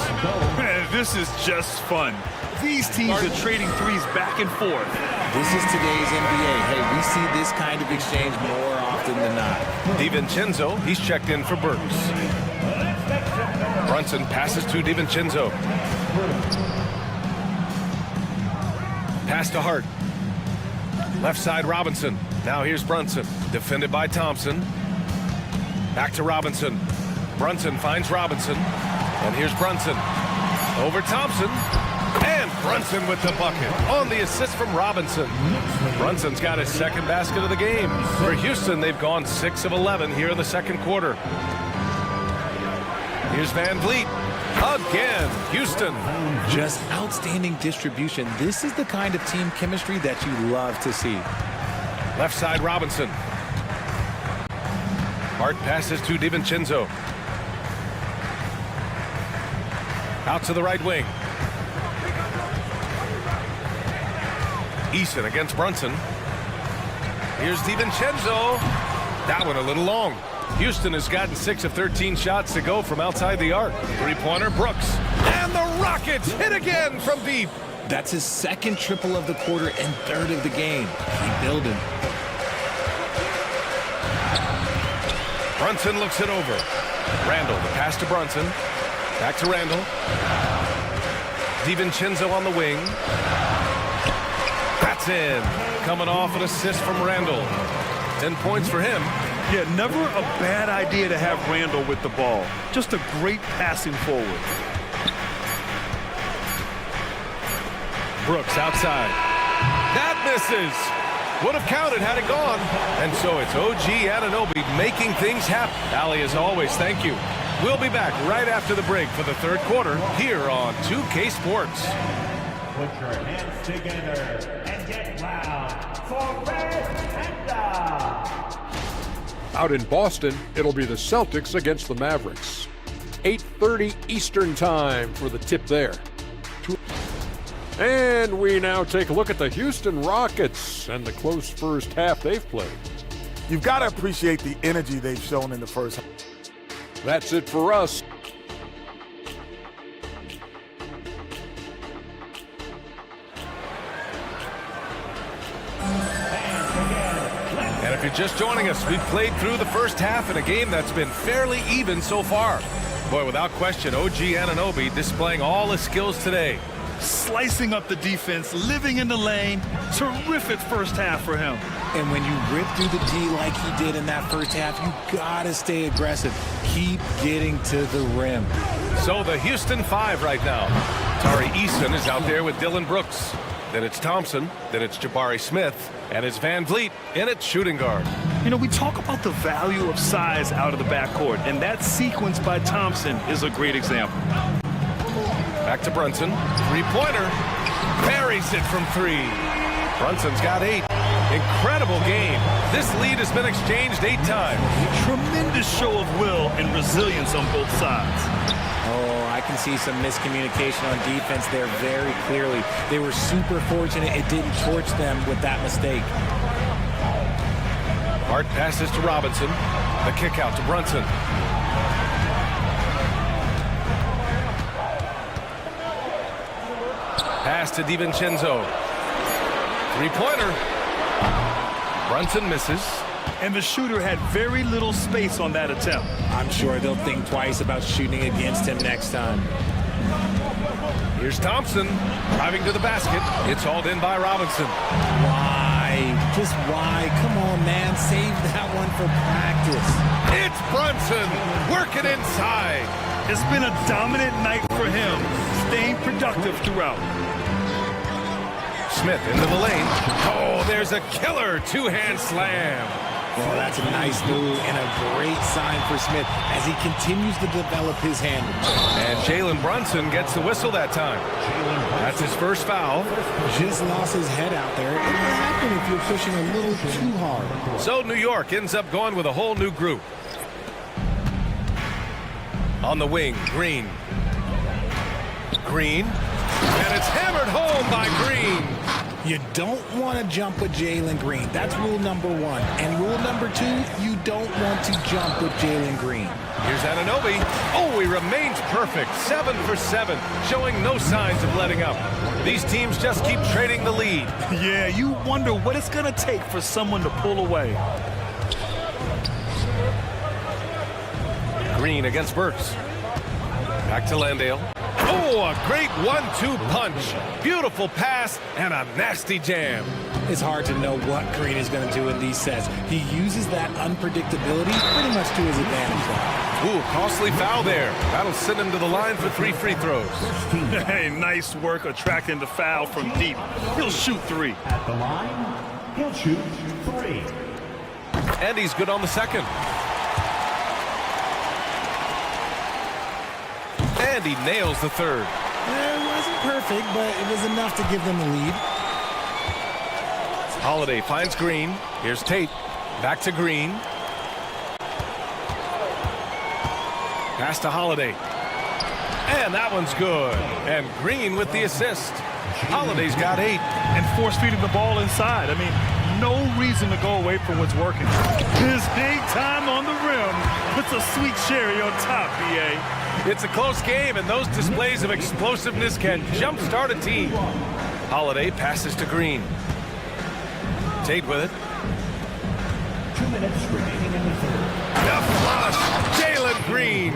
[SPEAKER 9] Man, this is just fun. These teams are trading threes back and forth.
[SPEAKER 10] This is today's NBA. Hey, we see this kind of exchange more often than not.
[SPEAKER 8] DiVincenzo, he's checked in for Burks. Brunson passes to DiVincenzo. Pass to Hart. Left side Robinson. Now here's Brunson. Defended by Thompson. Back to Robinson. Brunson finds Robinson. And here's Brunson. Over Thompson. And Brunson with the bucket on the assist from Robinson. Brunson's got his second basket of the game. For Houston, they've gone 6 of 11 here in the second quarter. Here's Van Vliet. Again, Houston.
[SPEAKER 10] Just outstanding distribution. This is the kind of team chemistry that you love to see.
[SPEAKER 8] Left side Robinson. Hart passes to DiVincenzo. Out to the right wing. Eason against Brunson. Here's DiVincenzo. That one a little long. Houston has gotten 6 of 13 shots to go from outside the arc. Three-pointer, Brooks. And the Rockets hit again from deep.
[SPEAKER 10] That's his second triple of the quarter and third of the game. Keep building.
[SPEAKER 8] Brunson looks it over. Randall, the pass to Brunson. Back to Randall. DiVincenzo on the wing. That's in. Coming off an assist from Randall. 10 points for him.
[SPEAKER 9] Yeah, never a bad idea to have Randall with the ball. Just a great passing forward.
[SPEAKER 8] Brooks outside. That misses. Would have counted had it gone. And so it's OG Anunoby making things happen. Allie, as always, thank you. We'll be back right after the break for the third quarter here on 2K Sports.
[SPEAKER 4] Put your hands together and get loud for Red Panda.
[SPEAKER 6] Out in Boston, it'll be the Celtics against the Mavericks. 8:30 Eastern Time for the tip there. And we now take a look at the Houston Rockets and the close first half they've played.
[SPEAKER 11] You've got to appreciate the energy they've shown in the first half.
[SPEAKER 6] That's it for us.
[SPEAKER 8] And if you're just joining us, we've played through the first half in a game that's been fairly even so far. Boy, without question, OG Anunoby displaying all his skills today.
[SPEAKER 9] Slicing up the defense, living in the lane. Terrific first half for him.
[SPEAKER 10] And when you rip through the D like he did in that first half, you gotta stay aggressive. Keep getting to the rim.
[SPEAKER 8] So the Houston 5 right now. Tari Eason is out there with Dylan Brooks. Then it's Thompson. Then it's Jabari Smith. And it's Van Vliet in at shooting guard.
[SPEAKER 9] You know, we talk about the value of size out of the backcourt, and that sequence by Thompson is a great example.
[SPEAKER 8] Back to Brunson. Three-pointer. Buries it from 3. Brunson's got 8. Incredible game. This lead has been exchanged 8 times.
[SPEAKER 9] Tremendous show of will and resilience on both sides.
[SPEAKER 10] Oh, I can see some miscommunication on defense there very clearly. They were super fortunate it didn't torch them with that mistake.
[SPEAKER 8] Hart passes to Robinson. The kick out to Brunson. Pass to DiVincenzo. Three-pointer. Brunson misses.
[SPEAKER 9] And the shooter had very little space on that attempt.
[SPEAKER 10] I'm sure they'll think twice about shooting against him next time.
[SPEAKER 8] Here's Thompson driving to the basket. It's hauled in by Robinson.
[SPEAKER 10] Why? Just why? Come on, man. Save that one for practice.
[SPEAKER 8] It's Brunson working inside.
[SPEAKER 9] It's been a dominant night for him, staying productive throughout.
[SPEAKER 8] Smith into the lane. Oh, there's a killer two-hand slam.
[SPEAKER 10] Well, that's a nice move and a great sign for Smith as he continues to develop his handle.
[SPEAKER 8] And Jalen Brunson gets the whistle that time. That's his first foul.
[SPEAKER 10] Just lost his head out there. It will happen if you're pushing a little too hard.
[SPEAKER 8] So New York ends up going with a whole new group. On the wing, Green. Green. And it's hammered home by Green.
[SPEAKER 10] You don't want to jump with Jalen Green. That's rule number 1. And rule number 2, you don't want to jump with Jalen Green.
[SPEAKER 8] Here's Anunoby. Oh, he remains perfect. 7 for 7, showing no signs of letting up. These teams just keep trading the lead.
[SPEAKER 9] Yeah, you wonder what it's going to take for someone to pull away.
[SPEAKER 8] Green against Burks. Back to Landale. Oh, a great 1-2 punch. Beautiful pass and a nasty jam.
[SPEAKER 10] It's hard to know what Green is going to do in these sets. He uses that unpredictability pretty much to his advantage.
[SPEAKER 8] Ooh, costly foul there. That'll send him to the line for 3 free throws.
[SPEAKER 9] Hey, nice work attracting the foul from deep. He'll shoot 3.
[SPEAKER 4] At the line, he'll shoot 3.
[SPEAKER 8] And he's good on the second. And he nails the third.
[SPEAKER 10] It wasn't perfect, but it was enough to give them the lead.
[SPEAKER 8] Holiday finds Green. Here's Tate. Back to Green. Pass to Holiday. And that one's good. And Green with the assist. Holiday's got 8.
[SPEAKER 9] And force feeding the ball inside. I mean, no reason to go away from what's working. His hang time on the rim puts a sweet cherry on top, BA.
[SPEAKER 8] It's a close game, and those displays of explosiveness can jumpstart a team. Holiday passes to Green. Tate with it.
[SPEAKER 4] 2 minutes remaining in the third.
[SPEAKER 8] The flush! Jalen Green!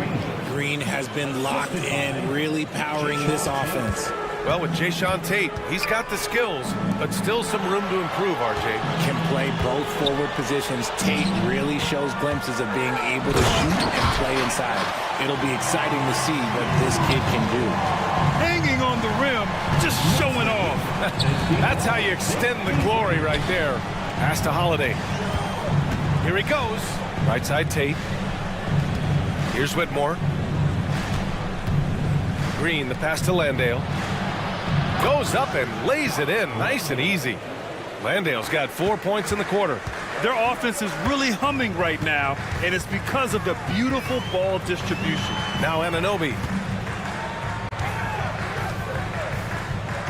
[SPEAKER 10] Green has been locked in, really powering this offense.
[SPEAKER 8] Well, with Jayshawn Tate, he's got the skills, but still some room to improve, RJ.
[SPEAKER 10] Can play both forward positions. Tate really shows glimpses of being able to shoot and play inside. It'll be exciting to see what this kid can do.
[SPEAKER 9] Hanging on the rim, just showing off.
[SPEAKER 8] That's how you extend the glory right there. Pass to Holiday. Here he goes. Right side Tate. Here's Whitmore. Green, the pass to Landale. Goes up and lays it in nice and easy. Landale's got 4 points in the quarter.
[SPEAKER 9] Their offense is really humming right now, and it's because of the beautiful ball distribution.
[SPEAKER 8] Now Anunoby.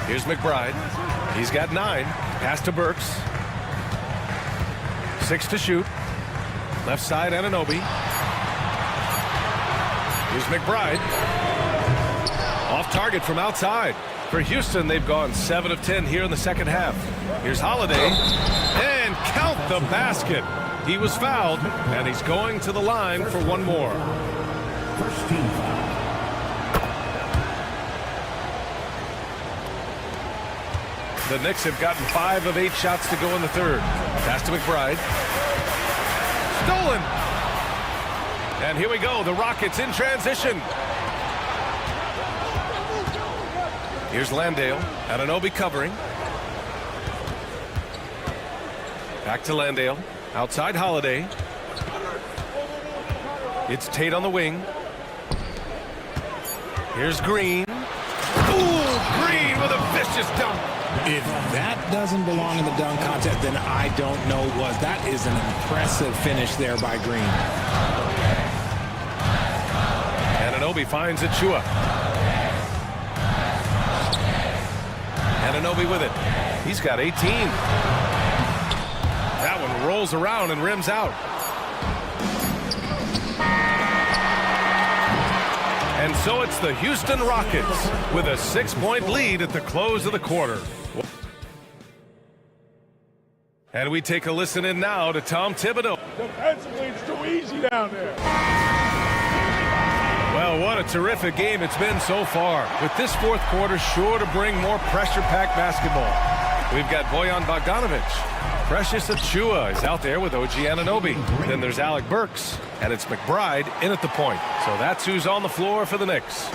[SPEAKER 8] Here's McBride. He's got 9. Pass to Burks. 6 to shoot. Left side Anunoby. Here's McBride. Off target from outside. For Houston, they've gone 7 of 10 here in the second half. Here's Holiday. And count the basket. He was fouled, and he's going to the line for one more.
[SPEAKER 4] First team foul.
[SPEAKER 8] The Knicks have gotten 5 of 8 shots to go in the third. Pass to McBride. Stolen. And here we go. The Rockets in transition. Here's Landale. Anunoby covering. Back to Landale. Outside Holiday. It's Tate on the wing. Here's Green. Ooh, Green with a vicious dunk.
[SPEAKER 10] If that doesn't belong in the dunk contest, then I don't know what. That is an impressive finish there by Green.
[SPEAKER 8] Anunoby finds Achua. Anunoby with it. He's got 18. That one rolls around and rims out. And so it's the Houston Rockets with a 6-point lead at the close of the quarter. And we take a listen in now to Tom Thibodeau.
[SPEAKER 5] Defensively, it's too easy down there.
[SPEAKER 8] Well, what a terrific game it's been so far. With this fourth quarter sure to bring more pressure-packed basketball. We've got Bojan Bogdanovic. Precious Achua is out there with OG Anunoby. Then there's Alec Burks, and it's McBride in at the point. So that's who's on the floor for the Knicks.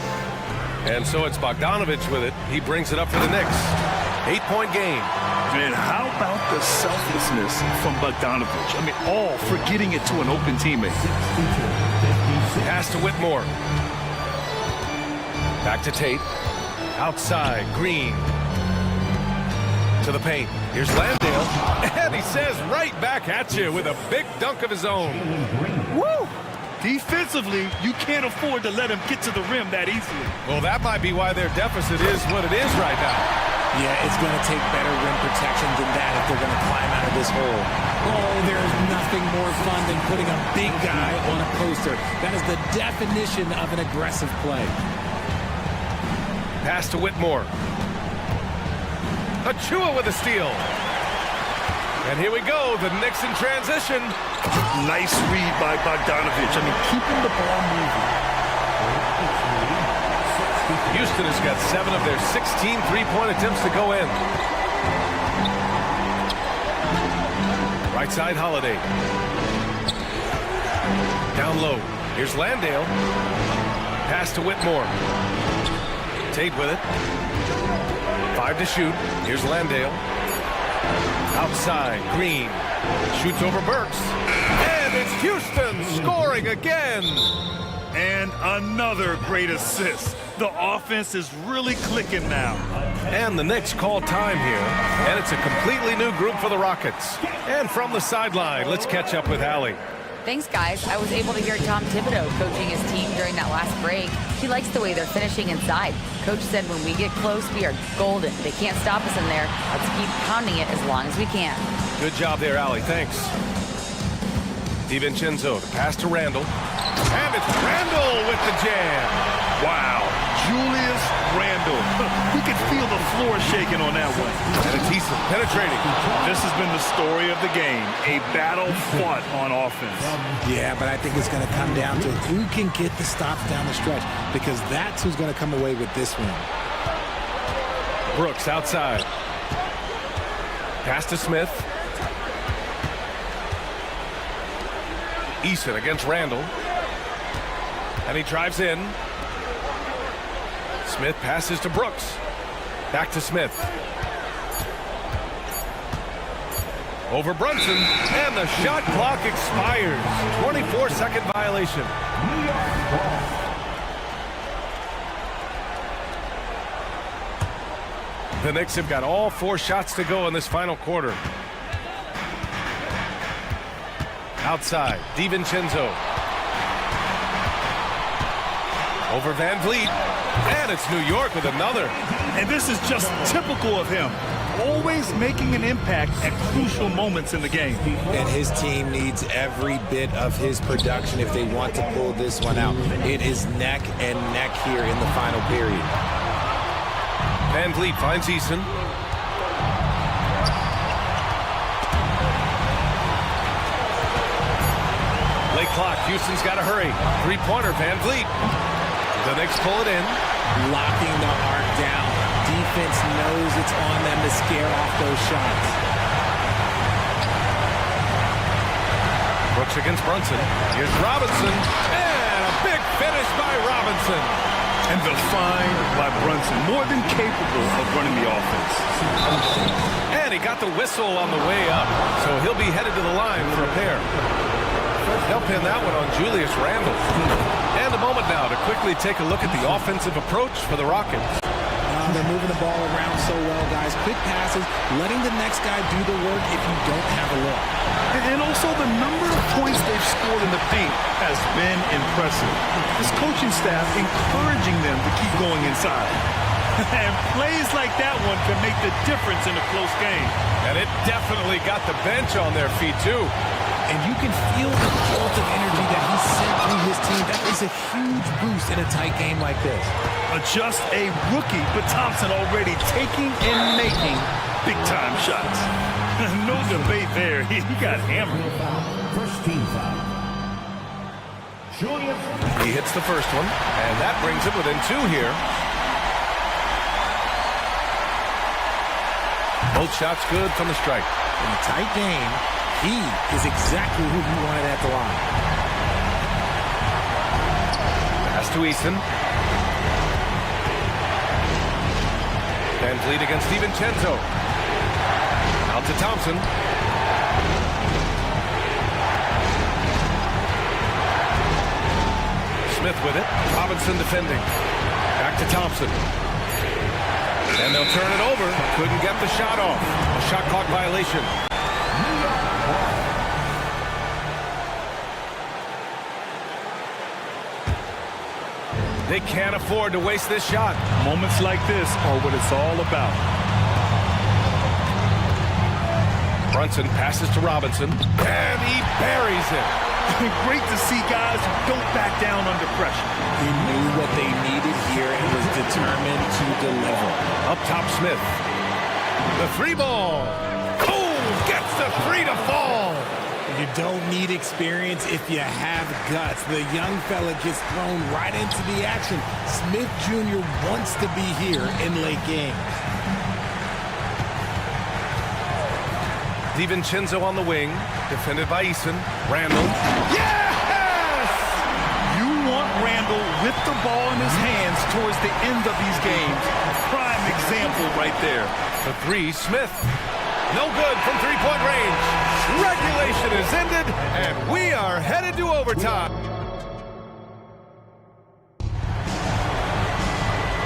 [SPEAKER 8] And so it's Bogdanovic with it. He brings it up for the Knicks. 8-point game.
[SPEAKER 9] And how about the selflessness from Bogdanovich? I mean, all forgetting it to an open teammate.
[SPEAKER 8] Pass to Whitmore. Back to Tate. Outside, Green. To the paint. Here's Landale. And he says right back at you with a big dunk of his own.
[SPEAKER 9] Woo! Defensively, you can't afford to let him get to the rim that easily.
[SPEAKER 8] Well, that might be why their deficit is what it is right now.
[SPEAKER 10] Yeah, it's going to take better rim protection than that if they're going to climb out of this hole. Oh, there's nothing more fun than putting a big guy on a poster. That is the definition of an aggressive play.
[SPEAKER 8] Pass to Whitmore. Achua with a steal. And here we go, the Knicks in transition.
[SPEAKER 9] Nice read by Bogdanovich. I mean, keeping the ball moving.
[SPEAKER 8] Houston has got 7 of their 16 three-point attempts to go in. Right side, Holiday. Down low. Here's Landale. Pass to Whitmore. Tate with it. 5 to shoot. Here's Landale. Outside, Green. Shoots over Burks. And it's Houston scoring again.
[SPEAKER 9] And another great assist. The offense is really clicking now.
[SPEAKER 8] And the Knicks call time here. And it's a completely new group for the Rockets. And from the sideline, let's catch up with Allie.
[SPEAKER 12] Thanks, guys. I was able to hear Tom Thibodeau coaching his team during that last break. He likes the way they're finishing inside. Coach said when we get close, we are golden. They can't stop us in there. Let's keep pounding it as long as we can.
[SPEAKER 8] Good job there, Allie. Thanks. DiVincenzo to pass to Randall. And it's Randall with the jam.
[SPEAKER 9] Wow. Julius Randle. You could feel the floor shaking on that one.
[SPEAKER 8] And it's Eason penetrating.
[SPEAKER 9] This has been the story of the game. A battle fought on offense.
[SPEAKER 10] Yeah, but I think it's going to come down to who can get the stops down the stretch, because that's who's going to come away with this one.
[SPEAKER 8] Brooks outside. Pass to Smith. Eason against Randall. And he drives in. Smith passes to Brooks. Back to Smith. Over Brunson. And the shot clock expires. 24-second violation. The Knicks have got all 4 shots to go in this final quarter. Outside, DiVincenzo. Over Van Vliet. And it's New York with another.
[SPEAKER 9] And this is just typical of him. Always making an impact at crucial moments in the game.
[SPEAKER 10] And his team needs every bit of his production if they want to pull this one out. It is neck and neck here in the final period.
[SPEAKER 8] Van Vliet finds Eason. Late clock. Houston's got to hurry. Three-pointer, Van Vliet. The Knicks pull it in.
[SPEAKER 10] Locking the arc down. Defense knows it's on them to scare off those shots.
[SPEAKER 8] Brooks against Brunson. Here's Robinson. And a big finish by Robinson.
[SPEAKER 9] And the find by Brunson. More than capable of running the offense.
[SPEAKER 8] And he got the whistle on the way up. So he'll be headed to the line for a pair. They'll pin that one on Julius Randle. And a moment now to quickly take a look at the offensive approach for the Rockets.
[SPEAKER 10] They're moving the ball around so well, guys. Quick passes, letting the next guy do the work if you don't have a look.
[SPEAKER 9] And also the number of points they've scored in the paint has been impressive. This coaching staff encouraging them to keep going inside. And plays like that one can make the difference in a close game.
[SPEAKER 8] And it definitely got the bench on their feet, too.
[SPEAKER 10] And you can feel the jolt of energy that he sent through his team. That is a huge boost in a tight game like this.
[SPEAKER 9] Just a rookie, but Thompson already taking and making big-time shots. No debate there. He got hammered.
[SPEAKER 4] First team foul.
[SPEAKER 8] He hits the first one, and that brings him within 2 here. Both shots good from the strike.
[SPEAKER 10] In a tight game, he is exactly who he wanted at the line.
[SPEAKER 8] Pass to Eason. Van Vliet against DiVincenzo. Out to Thompson. Smith with it. Robinson defending. Back to Thompson. And they'll turn it over. Couldn't get the shot off. A shot clock violation. They can't afford to waste this shot.
[SPEAKER 9] Moments like this are what it's all about.
[SPEAKER 8] Brunson passes to Robinson, and he buries it.
[SPEAKER 9] Great to see guys who don't back down under pressure.
[SPEAKER 10] He knew what they needed here and was determined to deliver.
[SPEAKER 8] Up top, Smith. The three ball. Oh, gets the three to fall.
[SPEAKER 10] You don't need experience if you have guts. The young fella gets thrown right into the action. Smith Jr. wants to be here in late games.
[SPEAKER 8] DiVincenzo on the wing, defended by Eason. Randall.
[SPEAKER 9] Yes! You want Randall with the ball in his hands towards the end of these games. Prime example right there.
[SPEAKER 8] The three, Smith. No good from three-point range. Regulation is ended, and we are headed to overtime.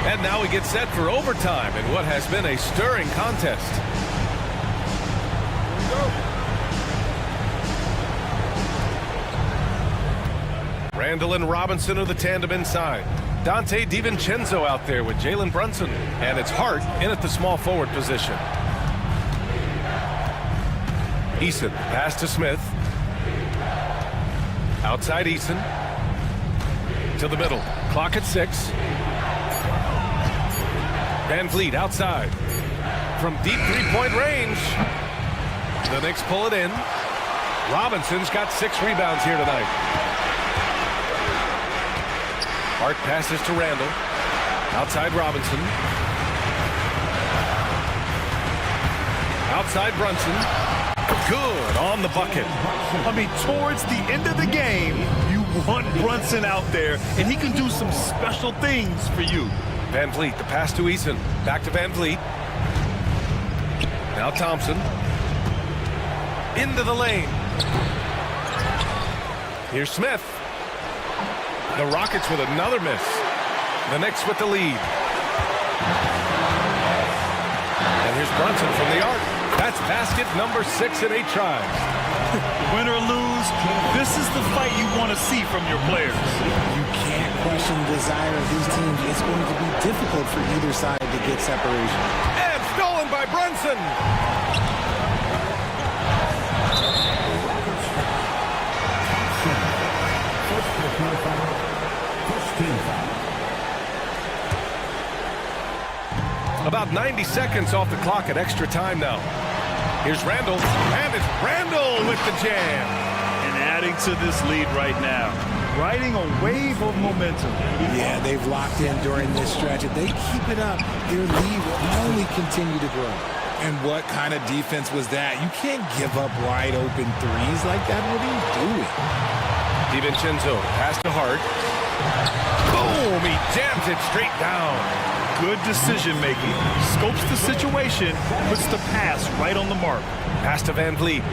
[SPEAKER 8] And now we get set for overtime in what has been a stirring contest. Randall and Robinson are the tandem inside. Dante DiVincenzo out there with Jalen Brunson. And it's Hart in at the small forward position. Eason, pass to Smith. Outside Eason. To the middle. Clock at 6. Van Vliet outside. From deep three-point range. The Knicks pull it in. Robinson's got 6 rebounds here tonight. Hart passes to Randall. Outside Robinson. Outside Brunson. Good on the bucket.
[SPEAKER 9] I mean, towards the end of the game, you want Brunson out there, and he can do some special things for you.
[SPEAKER 8] Van Vliet, the pass to Eason. Back to Van Vliet. Now Thompson. Into the lane. Here's Smith. The Rockets with another miss. The Knicks with the lead. And here's Brunson from the arc. That's basket number 6 in 8 tries.
[SPEAKER 9] Win or lose, this is the fight you want to see from your players.
[SPEAKER 10] You can't question the desire of these teams. It's going to be difficult for either side to get separation.
[SPEAKER 8] And stolen by Brunson. About 90 seconds off the clock at extra time now. Here's Randall, and it's Randall with the jam.
[SPEAKER 9] And adding to this lead right now, riding a wave of momentum.
[SPEAKER 10] Yeah, they've locked in during this stretch. If they keep it up, their lead will only continue to grow. And what kind of defense was that? You can't give up wide open threes like that. What are you doing?
[SPEAKER 8] DiVincenzo, pass to Hart. Boom, he jams it straight down.
[SPEAKER 9] Good decision making. Scopes the situation, puts the pass right on the mark.
[SPEAKER 8] Pass to Van Vliet.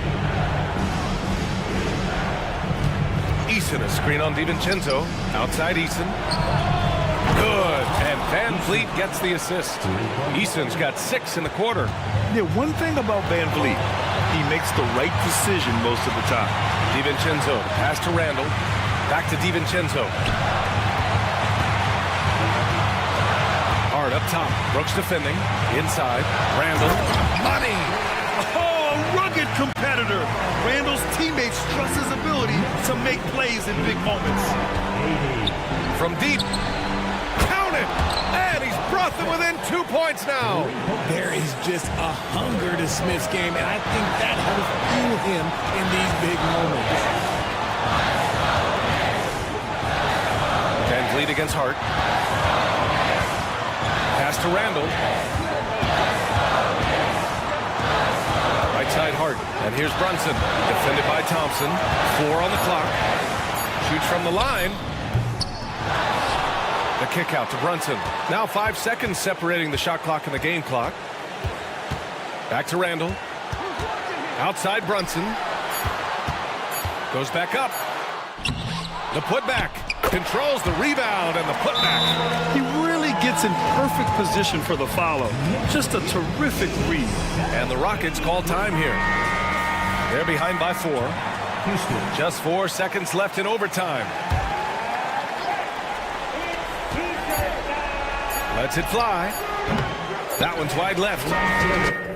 [SPEAKER 8] Eason, a screen on DiVincenzo. Outside Eason. Good, and Van Vliet gets the assist. Eason's got 6 in the quarter.
[SPEAKER 9] Yeah, one thing about Van Vliet, he makes the right decision most of the time.
[SPEAKER 8] DiVincenzo, pass to Randall. Back to DiVincenzo. Hard up top. Brooks defending. Inside. Randall. Money!
[SPEAKER 9] Oh, rugged competitor. Randall's teammates trust his ability to make plays in big moments.
[SPEAKER 8] From deep. Count it! And he's brought them within 2 points now.
[SPEAKER 10] There is just a hunger to Smith's game, and I think that helps fuel him in these big moments.
[SPEAKER 8] Van Vliet against Hart. Pass to Randall. Right side Hart. And here's Brunson. Defended by Thompson. 4 on the clock. Shoots from the line. The kick out to Brunson. Now 5 seconds separating the shot clock and the game clock. Back to Randall. Outside Brunson. Goes back up. The putback. Controls the rebound and the putback.
[SPEAKER 9] He really gets in perfect position for the follow. Just a terrific read.
[SPEAKER 8] And the Rockets call time here. They're behind by 4. Just 4 seconds left in overtime. Lets it fly. That one's wide left.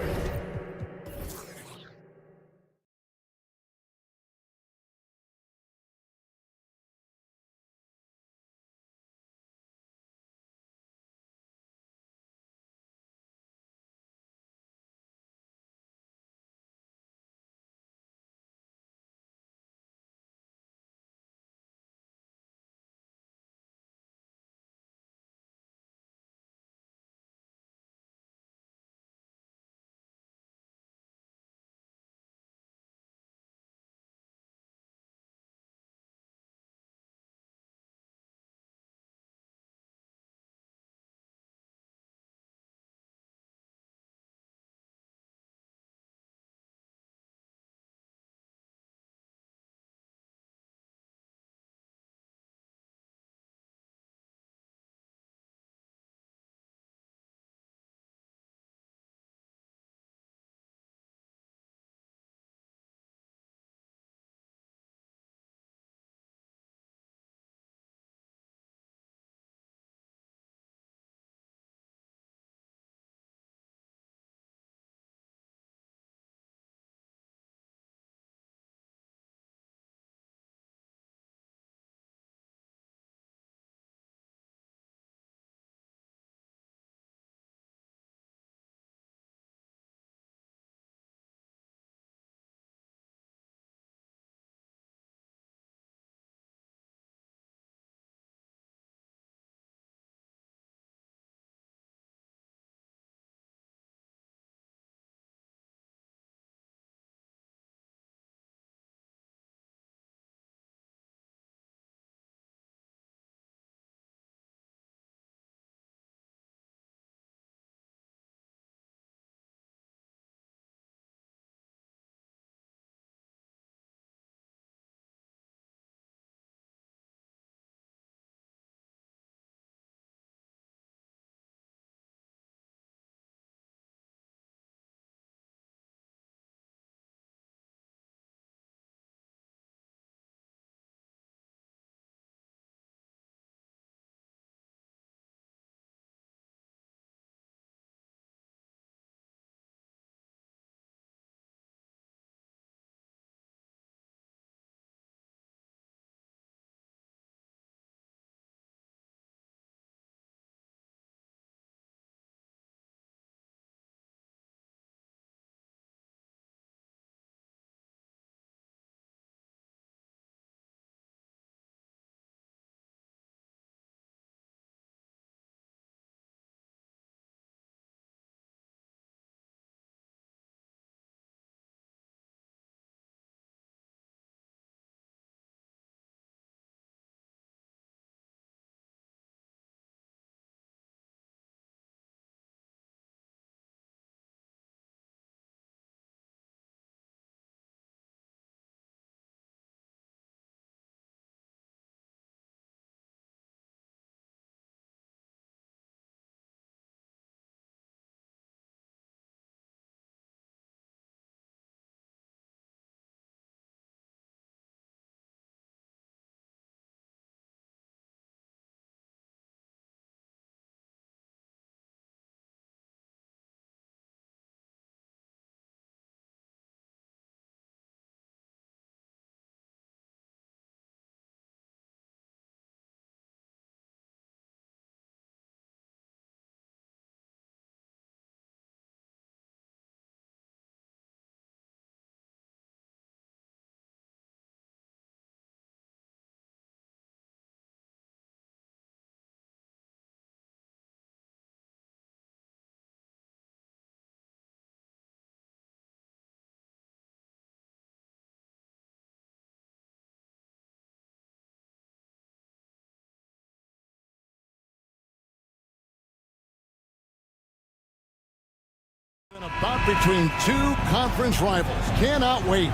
[SPEAKER 1] A bout between two conference rivals. Cannot wait.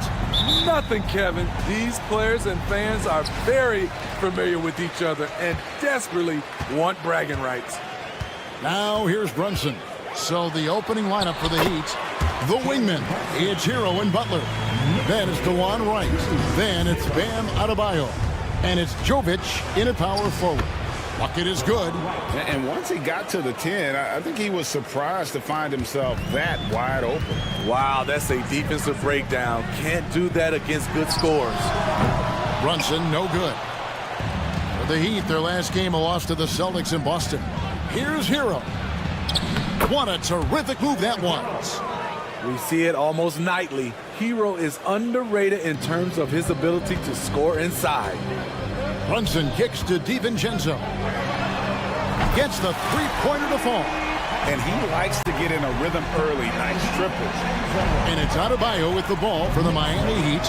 [SPEAKER 13] Nothing, Kevin. These players and fans are very familiar with each other and desperately want bragging rights.
[SPEAKER 1] Now here's Brunson. So the opening lineup for the Heat. The wingmen. It's Hero and Butler. Then it's DeJuan Wright. Then it's Bam Adebayo. And it's Jovic in at power forward. Bucket is good.
[SPEAKER 2] And once he got to the 10, I think he was surprised to find himself that wide open.
[SPEAKER 13] Wow, that's a defensive breakdown. Can't do that against good scores.
[SPEAKER 1] Brunson, no good. For the Heat, their last game, a loss to the Celtics in Boston. Here's Hero. What a terrific move that was.
[SPEAKER 13] We see it almost nightly. Hero is underrated in terms of his ability to score inside.
[SPEAKER 1] Brunson kicks to DiVincenzo. Gets the three-pointer to fall.
[SPEAKER 2] And he likes to get in a rhythm early. Nice triple.
[SPEAKER 1] And it's Adebayo with the ball for the Miami Heat.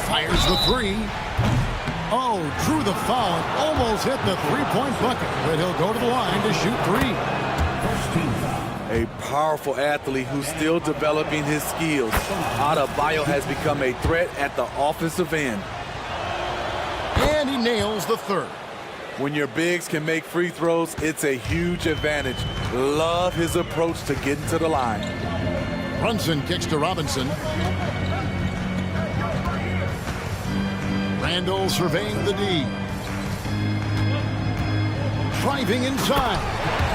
[SPEAKER 1] Fires the three. Oh, drew the foul. Almost hit the three-point bucket. But he'll go to the line to shoot three.
[SPEAKER 13] A powerful athlete who's still developing his skills. Adebayo has become a threat at the offensive end.
[SPEAKER 1] And he nails the third.
[SPEAKER 13] When your bigs can make free throws, it's a huge advantage. Love his approach to getting to the line.
[SPEAKER 1] Brunson kicks to Robinson. Randall surveying the D. Driving inside.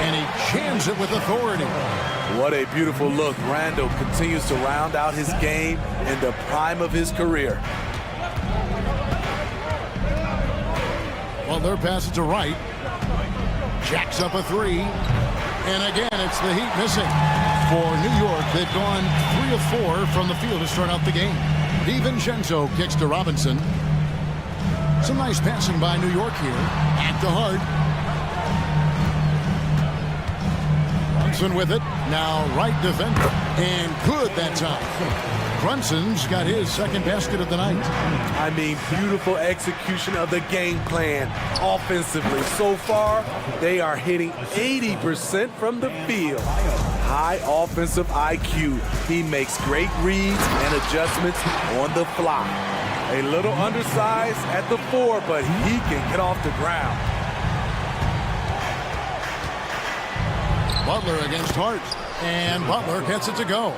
[SPEAKER 1] And he jams it with authority.
[SPEAKER 13] What a beautiful look. Randall continues to round out his game in the prime of his career.
[SPEAKER 1] Well, their pass it to Wright. Jacks up a three. And again, it's the Heat missing. For New York, they've gone 3 of 4 from the field to start out the game. DiVincenzo kicks to Robinson. Some nice passing by New York here. At the heart. Brunson with it. Now Wright defender. And good that time. Brunson's got his second basket of the night.
[SPEAKER 13] I mean, beautiful execution of the game plan offensively. So far, they are hitting 80% from the field. High offensive IQ. He makes great reads and adjustments on the fly. A little undersized at the 4, but he can get off the ground.
[SPEAKER 1] Butler against Hart. And Butler gets it to go.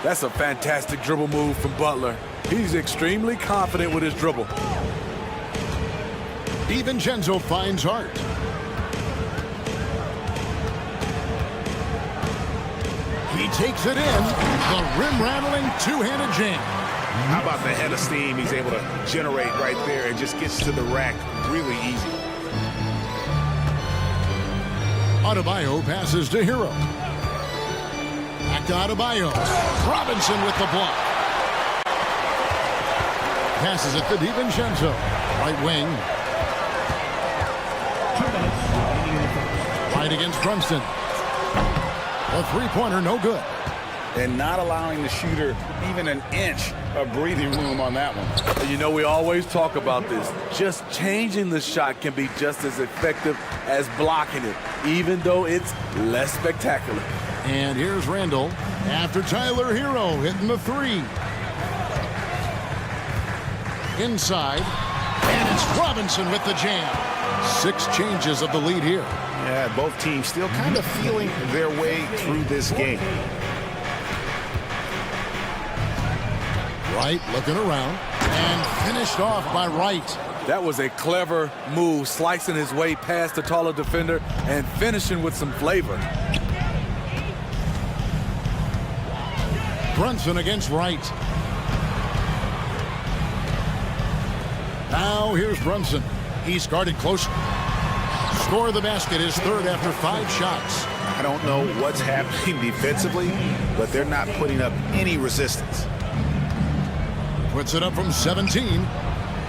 [SPEAKER 13] That's a fantastic dribble move from Butler. He's extremely confident with his dribble.
[SPEAKER 1] DiVincenzo finds Hart. He takes it in. The rim-rattling two-handed jam.
[SPEAKER 2] How about the head of steam he's able to generate right there and just gets to the rack really easy.
[SPEAKER 1] Adebayo passes to Hero. Back to Adebayo. Robinson with the block. Passes it to DiVincenzo. Right wing. Right against Brunson. A three-pointer, no good.
[SPEAKER 2] And not allowing the shooter even an inch of breathing room on that one.
[SPEAKER 13] You know, we always talk about this. Just changing the shot can be just as effective as blocking it, even though it's less spectacular.
[SPEAKER 1] And here's Randall after Tyler Hero hitting the three. Inside. And it's Robinson with the jam. 6 changes of the lead here.
[SPEAKER 2] Yeah, both teams still kind of feeling their way through this game.
[SPEAKER 1] Wright looking around and finished off by Wright.
[SPEAKER 13] That was a clever move, slicing his way past the taller defender and finishing with some flavor.
[SPEAKER 1] Brunson against Wright. Now here's Brunson. He's guarded close. Score of the basket is third after 5 shots.
[SPEAKER 2] I don't know what's happening defensively, but they're not putting up any resistance.
[SPEAKER 1] Puts it up from 17.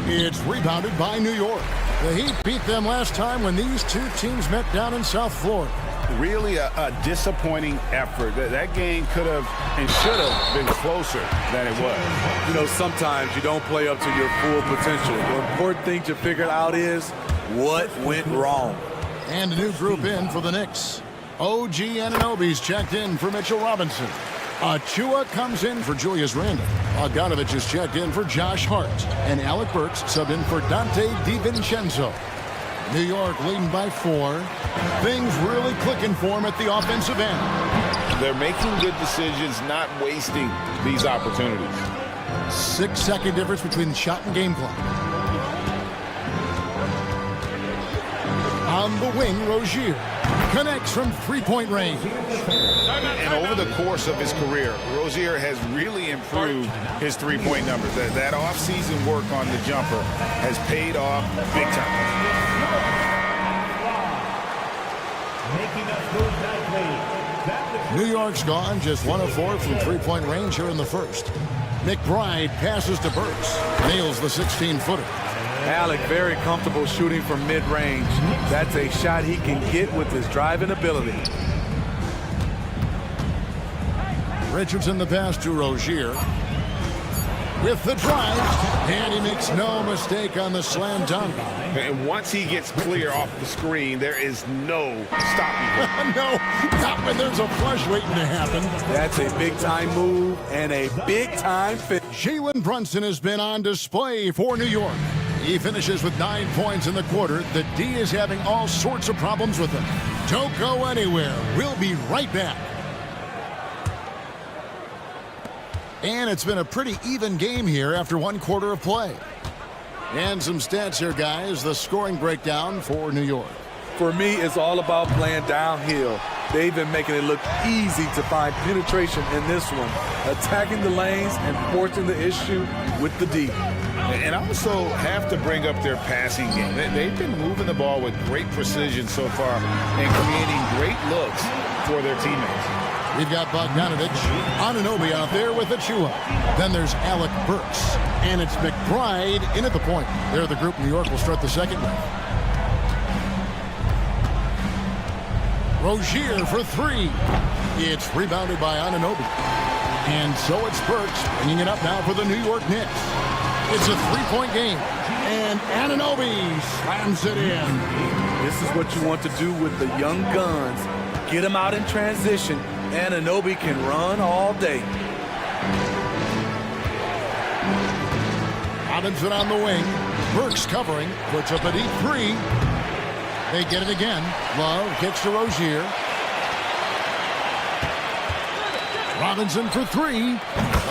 [SPEAKER 1] It's rebounded by New York. The Heat beat them last time when these two teams met down in South Florida.
[SPEAKER 2] Really a disappointing effort. That game could have and should have been closer than it was.
[SPEAKER 13] You know, sometimes you don't play up to your full potential. The important thing to figure out is what went wrong.
[SPEAKER 1] And a new group in for the Knicks. OG Anunoby's checked in for Mitchell Robinson. Achua comes in for Julius Randle. Bogdanovich is checked in for Josh Hart. And Alec Burks subbed in for Dante DiVincenzo. New York leading by 4. Things really clicking for him at the offensive end.
[SPEAKER 2] They're making good decisions, not wasting these opportunities.
[SPEAKER 1] 6-second difference between the shot and game clock. On the wing, Rozier connects from three-point range.
[SPEAKER 2] And over the course of his career, Rozier has really improved his three-point numbers. That off-season work on the jumper has paid off big time.
[SPEAKER 1] New York's gone just 1 of 4 from three-point range here in the first. McBride passes to Burks, nails the 16-footer.
[SPEAKER 13] Alec very comfortable shooting from mid-range. That's a shot he can get with his driving ability.
[SPEAKER 1] Richardson the pass to Rozier. With the drive, and he makes no mistake on the slam dunk.
[SPEAKER 2] And once he gets clear off the screen, there is no stopping him.
[SPEAKER 1] No, not when there's a flush waiting to happen.
[SPEAKER 13] That's a big-time move and a big-time fit.
[SPEAKER 1] Jalen Brunson has been on display for New York. He finishes with 9 points in the quarter. The D is having all sorts of problems with him. Don't go anywhere. We'll be right back. And it's been a pretty even game here after 1 quarter of play. And some stats here, guys. The scoring breakdown for New York.
[SPEAKER 13] For me, it's all about playing downhill. They've been making it look easy to find penetration in this one, attacking the lanes and forcing the issue with the D.
[SPEAKER 2] And I also have to bring up their passing game. They've been moving the ball with great precision so far and creating great looks for their teammates.
[SPEAKER 1] We've got Bogdanovich, Anunoby out there with Achua. Then there's Alec Burks. And it's McBride in at the point. They're the group New York will start the second with. Rozier for 3. It's rebounded by Anunoby. And so it's Burks bringing it up now for the New York Knicks. It's a 3-point game. And Anunoby slams it in.
[SPEAKER 13] This is what you want to do with the young guns. Get them out in transition. Anunoby can run all day.
[SPEAKER 1] Robinson on the wing. Burks covering. Puts up a deep 3. They get it again. Love gets to Rozier. Robinson for 3.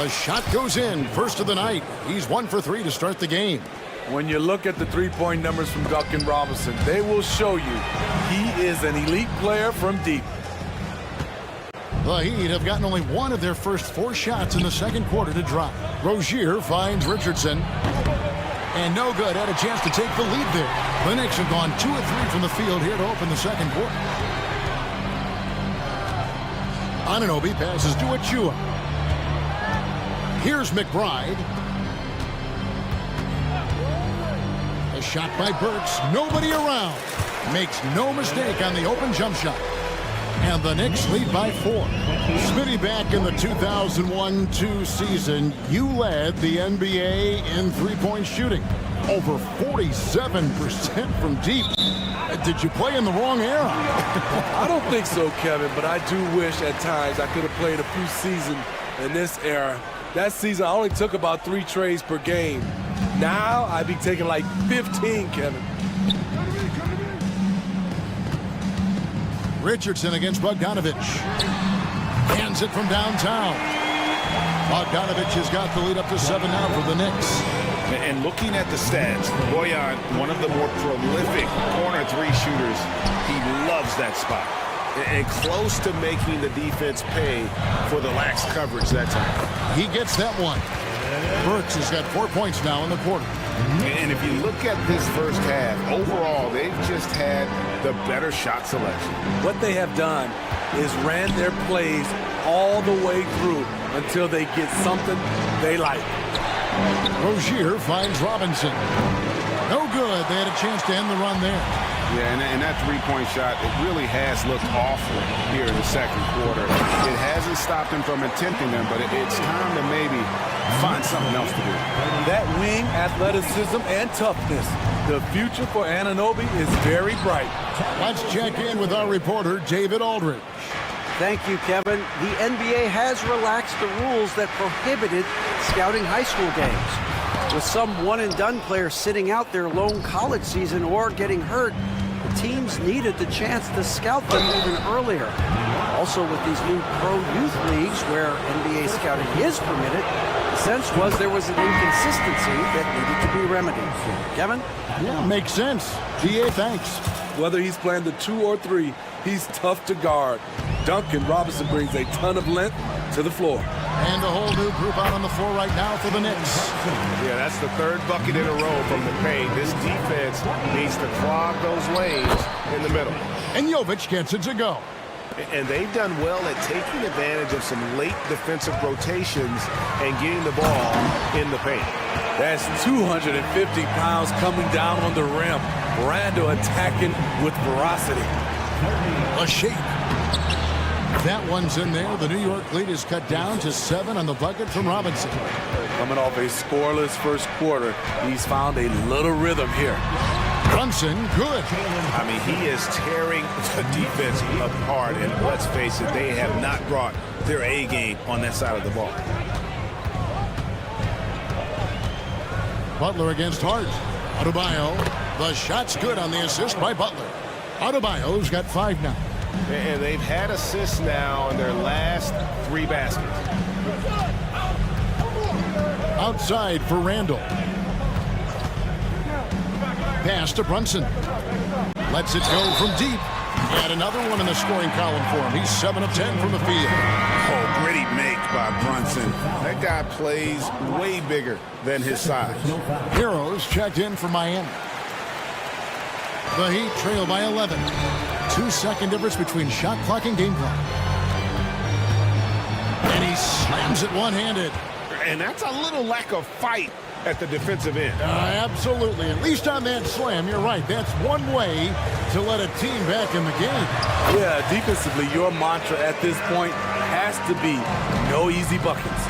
[SPEAKER 1] A shot goes in. First of the night. He's 1 for 3 to start the game.
[SPEAKER 13] When you look at the three-point numbers from Duncan Robinson, they will show you he is an elite player from deep.
[SPEAKER 1] The Heat have gotten only 1 of their first 4 shots in the second quarter to drop. Rozier finds Richardson. And no good. Had a chance to take the lead there. The Knicks have gone 2 of 3 from the field here to open the second quarter. Anunoby passes to Achua. Here's McBride. A shot by Burks. Nobody around. Makes no mistake on the open jump shot. And the Knicks lead by 4. Smitty, back in the 2001-2 season, you led the NBA in three-point shooting. Over 47% from deep. Did you play in the wrong era?
[SPEAKER 13] I don't think so, Kevin, but I do wish at times I could have played a few seasons in this era. That season, I only took about 3 trades per game. Now, I'd be taking like 15, Kevin.
[SPEAKER 1] Richardson against Bogdanovich. Hands it from downtown. Bogdanovich has got the lead up to 7 now for the Knicks.
[SPEAKER 2] And looking at the stats, Bojan, one of the more prolific corner 3 shooters, he loves that spot. And close to making the defense pay for the lax coverage that time.
[SPEAKER 1] He gets that one. Burks has got 4 points now in the quarter.
[SPEAKER 2] And if you look at this first half, overall, they've just had the better shot selection.
[SPEAKER 13] What they have done is ran their plays all the way through until they get something they like.
[SPEAKER 1] Rozier finds Robinson. No good. They had a chance to end the run there.
[SPEAKER 2] Yeah, and that three-point shot, it really has looked awful here in the second quarter. It hasn't stopped him from attempting them, but it's time to maybe find
[SPEAKER 8] something else to do.
[SPEAKER 13] That wing athleticism and toughness. The future for Anunoby is very bright.
[SPEAKER 1] Let's check in with our reporter, David Aldridge.
[SPEAKER 7] Thank you, Kevin. The NBA has relaxed the rules that prohibited scouting high school games. With some one-and-done players sitting out their lone college season or getting hurt, the teams needed the chance to scout them even earlier. Also, with these new pro youth leagues where NBA scouting is permitted, the sense was there was an inconsistency that needed to be remedied. Kevin?
[SPEAKER 1] Yeah, makes sense. DA, thanks.
[SPEAKER 13] Whether he's playing the 2 or 3, he's tough to guard. Duncan Robinson brings a ton of length to the floor.
[SPEAKER 1] And a whole new group out on the floor right now for the Knicks.
[SPEAKER 2] Yeah, that's the third bucket in a row from the paint. This defense needs to clog those lanes in the middle.
[SPEAKER 1] And Jovic gets it to go.
[SPEAKER 2] And they've done well at taking advantage of some late defensive rotations and getting the ball in the paint.
[SPEAKER 13] That's 250 pounds coming down on the rim. Randle attacking with ferocity.
[SPEAKER 1] A shape. That one's in there. The New York lead is cut down to 7 on the bucket from Robinson.
[SPEAKER 13] Coming off a scoreless first quarter, he's found a little rhythm here.
[SPEAKER 1] Brunson, good.
[SPEAKER 2] I mean, he is tearing the defense apart, and let's face it, they have not brought their A game on that side of the ball.
[SPEAKER 1] Butler against Hart. Adebayo, the shot's good on the assist by Butler. Adebayo's got 5 now.
[SPEAKER 2] And they've had assists now in their last 3 baskets.
[SPEAKER 1] Outside for Randle. Pass to Brunson. Lets it go from deep. And another one in the scoring column for him. He's 7 of 10 from the field.
[SPEAKER 2] Oh, gritty make by Brunson. That guy plays way bigger than his size.
[SPEAKER 1] Heroes checked in for Miami. The Heat trail by 11. 2-second difference between shot clock and game clock. And he slams it one-handed.
[SPEAKER 2] And that's a little lack of fight at the defensive end.
[SPEAKER 1] Absolutely. At least on that slam, you're right. That's one way to let a team back in the game.
[SPEAKER 13] Yeah, defensively, your mantra at this point has to be no easy buckets.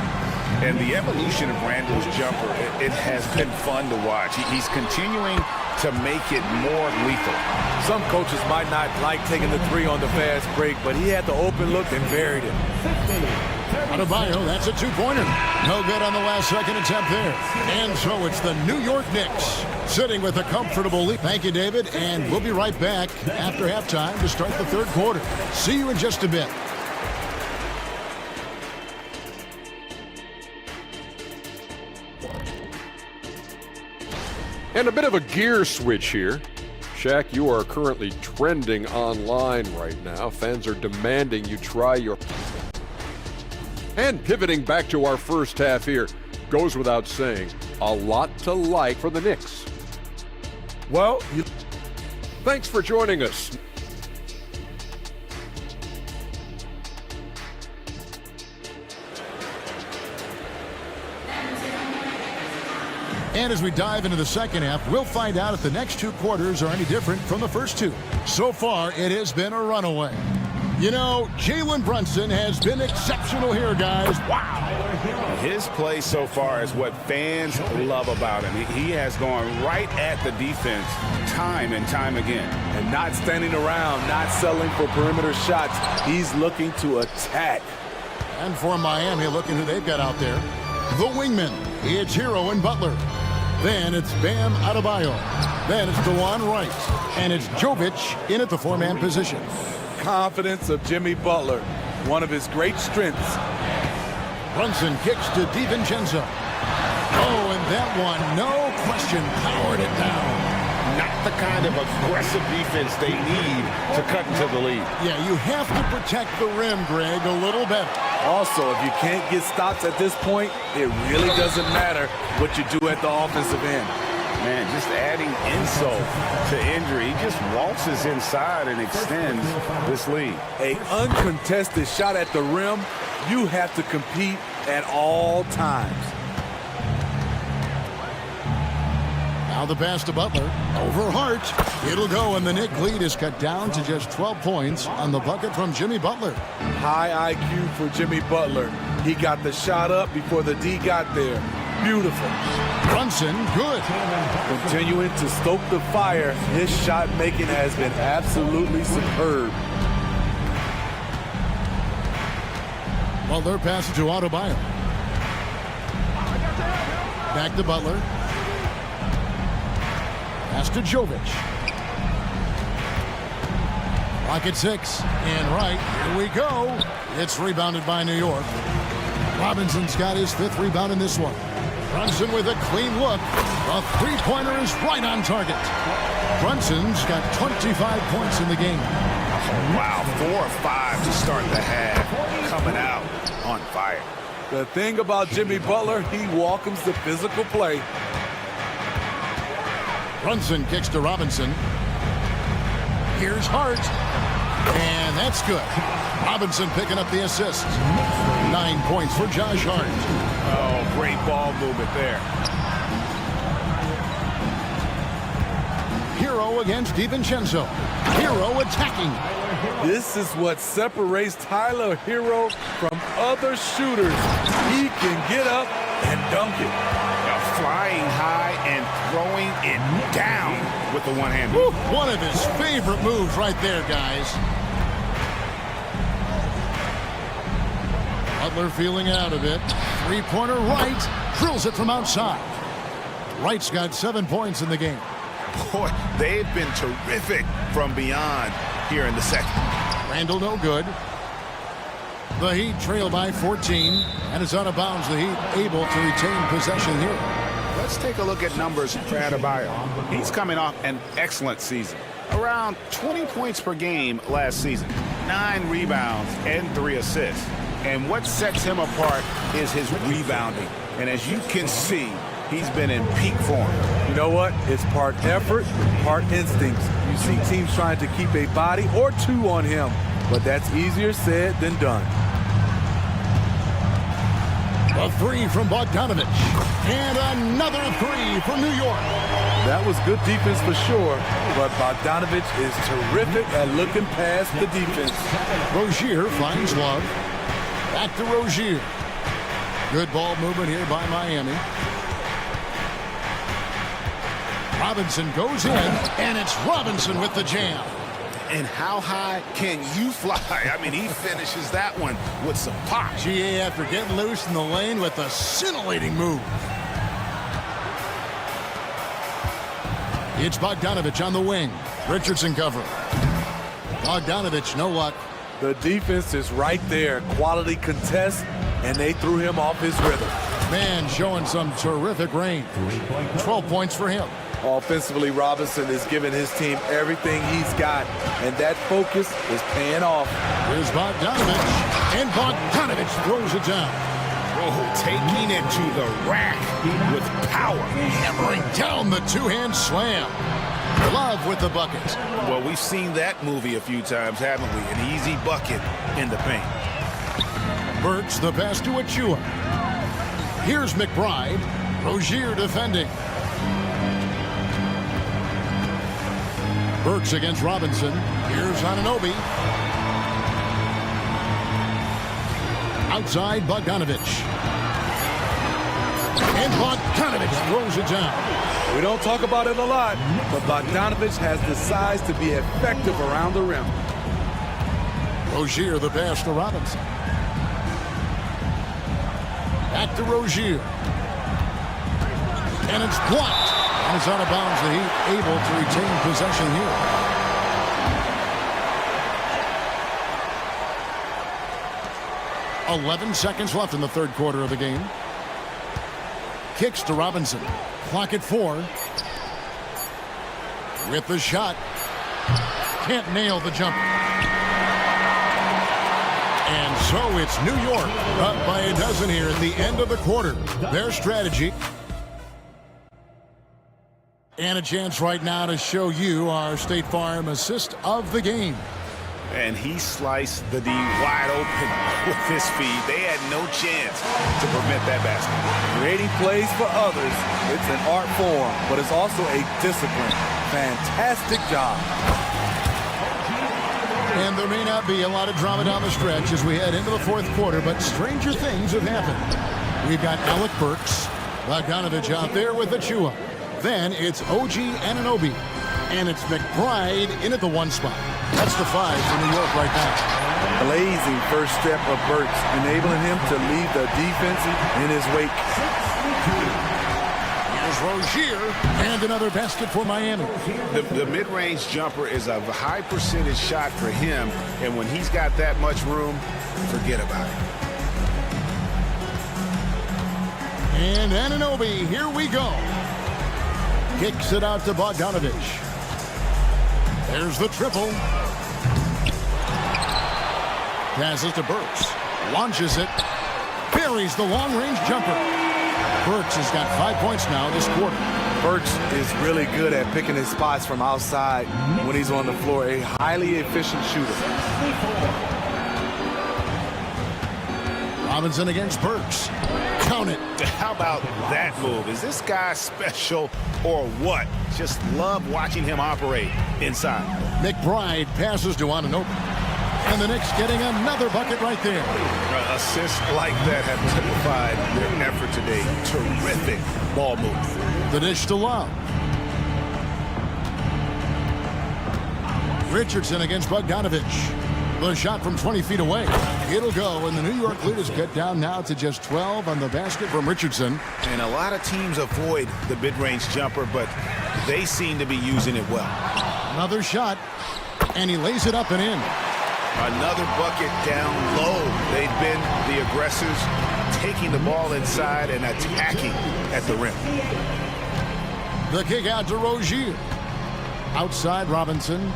[SPEAKER 2] And the evolution of Randle's jumper, it has been fun to watch. He's continuing to make it more lethal.
[SPEAKER 13] Some coaches might not like taking the 3 on the fast break, but he had the open look and buried it.
[SPEAKER 1] Adebayo, that's a 2-pointer. No good on the last second attempt there. And so it's the New York Knicks sitting with a comfortable lead. Thank you, David. And we'll be right back after halftime to start the third quarter. See you in just a bit.
[SPEAKER 6] And a bit of a gear switch here. Shaq, you are currently trending online right now. Fans are demanding you try your... And pivoting back to our first half here, goes without saying, a lot to like for the Knicks.
[SPEAKER 13] Well,
[SPEAKER 6] thanks for joining us.
[SPEAKER 1] And as we dive into the second half, we'll find out if the next 2 quarters are any different from the first 2. So far, it has been a runaway. You know, Jalen Brunson has been exceptional here, guys. Wow.
[SPEAKER 2] His play so far is what fans love about him. He has gone right at the defense time and time again.
[SPEAKER 13] And not standing around, not settling for perimeter shots. He's looking to attack.
[SPEAKER 1] And for Miami, looking who they've got out there. The wingman. It's Hero and Butler. Then it's Bam Adebayo. Then it's DeJuan Wright. And it's Jovic in at the 4-man position.
[SPEAKER 13] Confidence of Jimmy Butler, one of his great strengths.
[SPEAKER 1] Brunson kicks to DiVincenzo. Oh, and that one, no question, powered it down.
[SPEAKER 2] Not the kind of aggressive defense they need to cut into the lead.
[SPEAKER 1] Yeah, you have to protect the rim, Greg, a little better.
[SPEAKER 13] Also, if you can't get stops at this point, it really doesn't matter what you do at the offensive end.
[SPEAKER 2] Man, just adding insult to injury. He just waltzes inside and extends this lead.
[SPEAKER 13] An uncontested shot at the rim, you have to compete at all times.
[SPEAKER 1] Now the pass to Butler. Over Hart. It'll go, and the Knicks lead is cut down to just 12 points on the bucket from Jimmy Butler.
[SPEAKER 13] High IQ for Jimmy Butler. He got the shot up before the D got there. beautiful.
[SPEAKER 1] Brunson, good.
[SPEAKER 13] Continuing to stoke the fire, his shot making has been absolutely superb.
[SPEAKER 1] Butler passes to Adebayo. Back to Butler. Pass to Jovic. Rocket 6 and right. Here we go. It's rebounded by New York. Robinson's got his 5th rebound in this one. Brunson with a clean look. A three-pointer is right on target. Brunson's got 25 points in the game.
[SPEAKER 2] Oh, wow, 4 or 5 to start the half. Coming out on fire.
[SPEAKER 13] The thing about Jimmy Butler, he welcomes the physical play.
[SPEAKER 1] Brunson kicks to Robinson. Here's Hart. And that's good. Robinson picking up the assist. 9 points for Josh Hart.
[SPEAKER 2] Oh, great ball movement there.
[SPEAKER 1] Hero against DiVincenzo. Hero attacking.
[SPEAKER 13] This is what separates Tyler Hero from other shooters. He can get up and dunk it.
[SPEAKER 2] Now flying high and throwing it down with the one-hand.
[SPEAKER 1] One of his favorite moves right there, guys. Butler feeling out of it. Three-pointer right. Drills it from outside. Wright's got 7 points in the game.
[SPEAKER 2] Boy, they've been terrific from beyond here in the second.
[SPEAKER 1] Randall no good. The Heat trail by 14, and it's out of bounds. The Heat able to retain possession here.
[SPEAKER 2] Let's take a look at numbers for Adebayo. He's coming off an excellent season. Around 20 points per game last season. 9 rebounds and 3 assists. And what sets him apart is his rebounding. And as you can see, he's been in peak form.
[SPEAKER 13] You know what? It's part effort, part instincts. You see teams trying to keep a body or two on him, but that's easier said than done.
[SPEAKER 1] A 3 from Bogdanovich. And another 3 from New York.
[SPEAKER 13] That was good defense for sure, but Bogdanovich is terrific at looking past the defense.
[SPEAKER 1] Rozier finds Love. Back to Rozier. Good ball movement here by Miami. Robinson goes in, and it's Robinson with the jam.
[SPEAKER 2] And how high can you fly? I mean, he finishes that one with some pop.
[SPEAKER 1] GA after getting loose in the lane with a scintillating move. It's Bogdanovich on the wing. Richardson covering. Bogdanovich, no luck.
[SPEAKER 13] The defense is right there. Quality contest, and they threw him off his rhythm.
[SPEAKER 1] Man showing some terrific range. 12 points for him.
[SPEAKER 13] Offensively, Robinson is giving his team everything he's got, and that focus is paying off.
[SPEAKER 1] Here's Bogdanovich, and Bogdanovich throws it down.
[SPEAKER 2] Oh, taking it to the rack with power.
[SPEAKER 1] Hammering down the two-hand slam. Love with the bucket.
[SPEAKER 2] Well, we've seen that movie a few times, haven't we? An easy bucket in the paint.
[SPEAKER 1] Burks the pass to Achua. Here's McBride. Rozier defending. Burks against Robinson. Here's Anunoby. Outside Bogdanovich. And Bogdanovich throws it down.
[SPEAKER 13] We don't talk about it a lot, but Bogdanovich has the size to be effective around the rim.
[SPEAKER 1] Rozier the pass to Robinson. Back to Rozier. And it's blocked. And it's out of bounds. The Heat able to retain possession here. .11 seconds left in the third quarter of the game. Kicks to Robinson. Clock at 4. With the shot. Can't nail the jumper. And so it's New York up by a dozen here at the end of the quarter. Their strategy. And a chance right now to show you our State Farm assist of the game.
[SPEAKER 2] And he sliced the D wide open with his feed. They had no chance to prevent that basket.
[SPEAKER 13] Creating plays for others, it's an art form, but it's also a discipline. Fantastic job.
[SPEAKER 1] And there may not be a lot of drama down the stretch as we head into the fourth quarter, but stranger things have happened. We've got Alec Burks Bogdanovich out there with the chew-up. Then it's OG Anunoby. And it's McBride in at the 1 spot. That's the 5 for New York right now.
[SPEAKER 13] Blazing first step of Burks, enabling him to leave the defense in his wake.
[SPEAKER 1] Here's Rozier, and another basket for Miami.
[SPEAKER 2] The mid-range jumper is a high percentage shot for him, and when he's got that much room, forget about it.
[SPEAKER 1] And Anunoby, here we go. Kicks it out to Bogdanovich. There's the triple. Passes to Burks. Launches it. Buries the long-range jumper. Burks has got 5 points now this quarter.
[SPEAKER 13] Burks is really good at picking his spots from outside when he's on the floor. A highly efficient shooter.
[SPEAKER 1] Robinson against Burks. Count it.
[SPEAKER 2] How about that move? Is this guy special or what? Just love watching him operate inside.
[SPEAKER 1] McBride passes to Anunoby. And the Knicks getting another bucket right there.
[SPEAKER 2] Assists like that have typified their effort today. Terrific ball move.
[SPEAKER 1] The dish to Love. Richardson against Bogdanovich. The shot from 20 feet away. It'll go, and the New York lead is cut down now to just 12 on the basket from Richardson.
[SPEAKER 2] And a lot of teams avoid the mid-range jumper, but they seem to be using it well.
[SPEAKER 1] Another shot, and he lays it up and in.
[SPEAKER 2] Another bucket down low. They've been the aggressors, taking the ball inside and attacking at the rim.
[SPEAKER 1] The kick out to Rozier. Outside Robinson.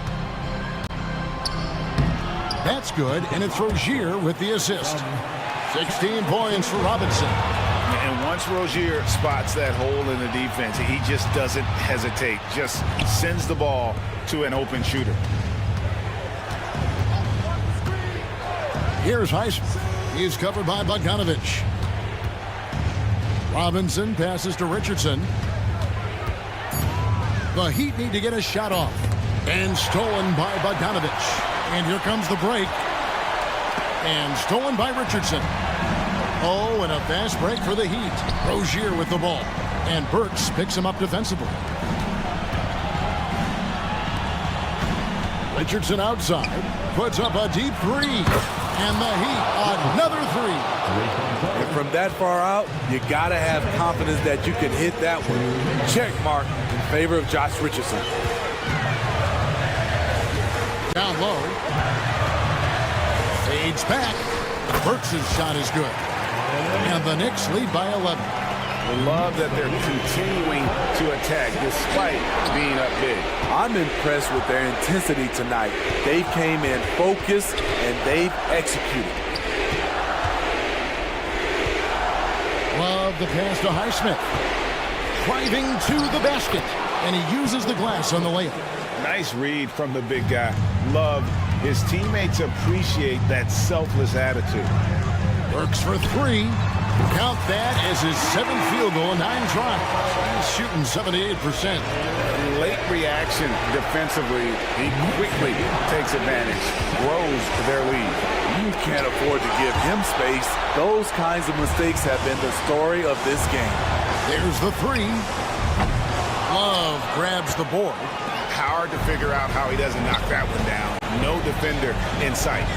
[SPEAKER 1] That's good, and it's Rozier with the assist. 16 points for Robinson.
[SPEAKER 2] And once Rozier spots that hole in the defense, he just doesn't hesitate. Just sends the ball to an open shooter.
[SPEAKER 1] Here's Highsmith. He's covered by Bogdanovich. Robinson passes to Richardson. The Heat need to get a shot off. And stolen by Bogdanovich. And here comes the break. And stolen by Richardson. Oh, and a fast break for the Heat. Rozier with the ball. And Burks picks him up defensively. Richardson outside. Puts up a deep three. And the Heat, another three.
[SPEAKER 13] And from that far out, you got to have confidence that you can hit that one. Check mark in favor of Josh Richardson.
[SPEAKER 1] Down low. Fades back. Burks' shot is good. And the Knicks lead by 11.
[SPEAKER 2] Love that they're continuing to attack despite being up big.
[SPEAKER 13] I'm impressed with their intensity tonight. They came in focused and they've executed.
[SPEAKER 1] Love the pass to Highsmith. Driving to the basket. And he uses the glass on the layup.
[SPEAKER 2] Nice read from the big guy. Love his teammates appreciate that selfless attitude.
[SPEAKER 1] Burks for three. Count that as his 7th field goal in 9 tries. He's shooting 78%.
[SPEAKER 2] Late reaction defensively. He quickly takes advantage. Grows their lead.
[SPEAKER 13] You can't afford to give him space. Those kinds of mistakes have been the story of this game.
[SPEAKER 1] There's the three. Love grabs the board.
[SPEAKER 2] Hard to figure out how he doesn't knock that one down. No defender in sight.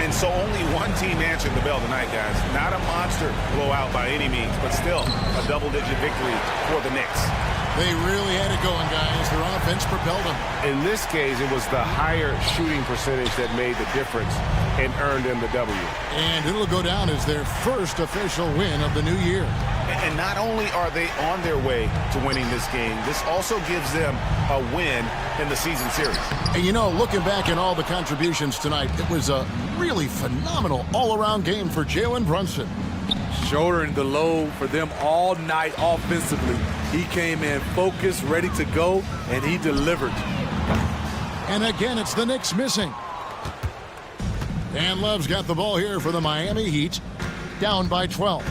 [SPEAKER 2] And so only one team answered the bell tonight, guys. Not a monster blowout by any means, but still a double-digit victory for the Knicks.
[SPEAKER 1] They really had it going, guys. Their offense propelled them.
[SPEAKER 2] In this case, it was the higher shooting percentage that made the difference and earned them the W.
[SPEAKER 1] And it'll go down as their first official win of the new year.
[SPEAKER 2] And not only are they on their way to winning this game, this also gives them a win in the season series.
[SPEAKER 1] And you know, looking back at all the contributions tonight, it was a really phenomenal all-around game for Jalen Brunson.
[SPEAKER 13] Shouldering the load for them all night offensively. He came in focused, ready to go, and he delivered.
[SPEAKER 1] And again, it's the Knicks missing. Dan Love's got the ball here for the Miami Heat, down by 12.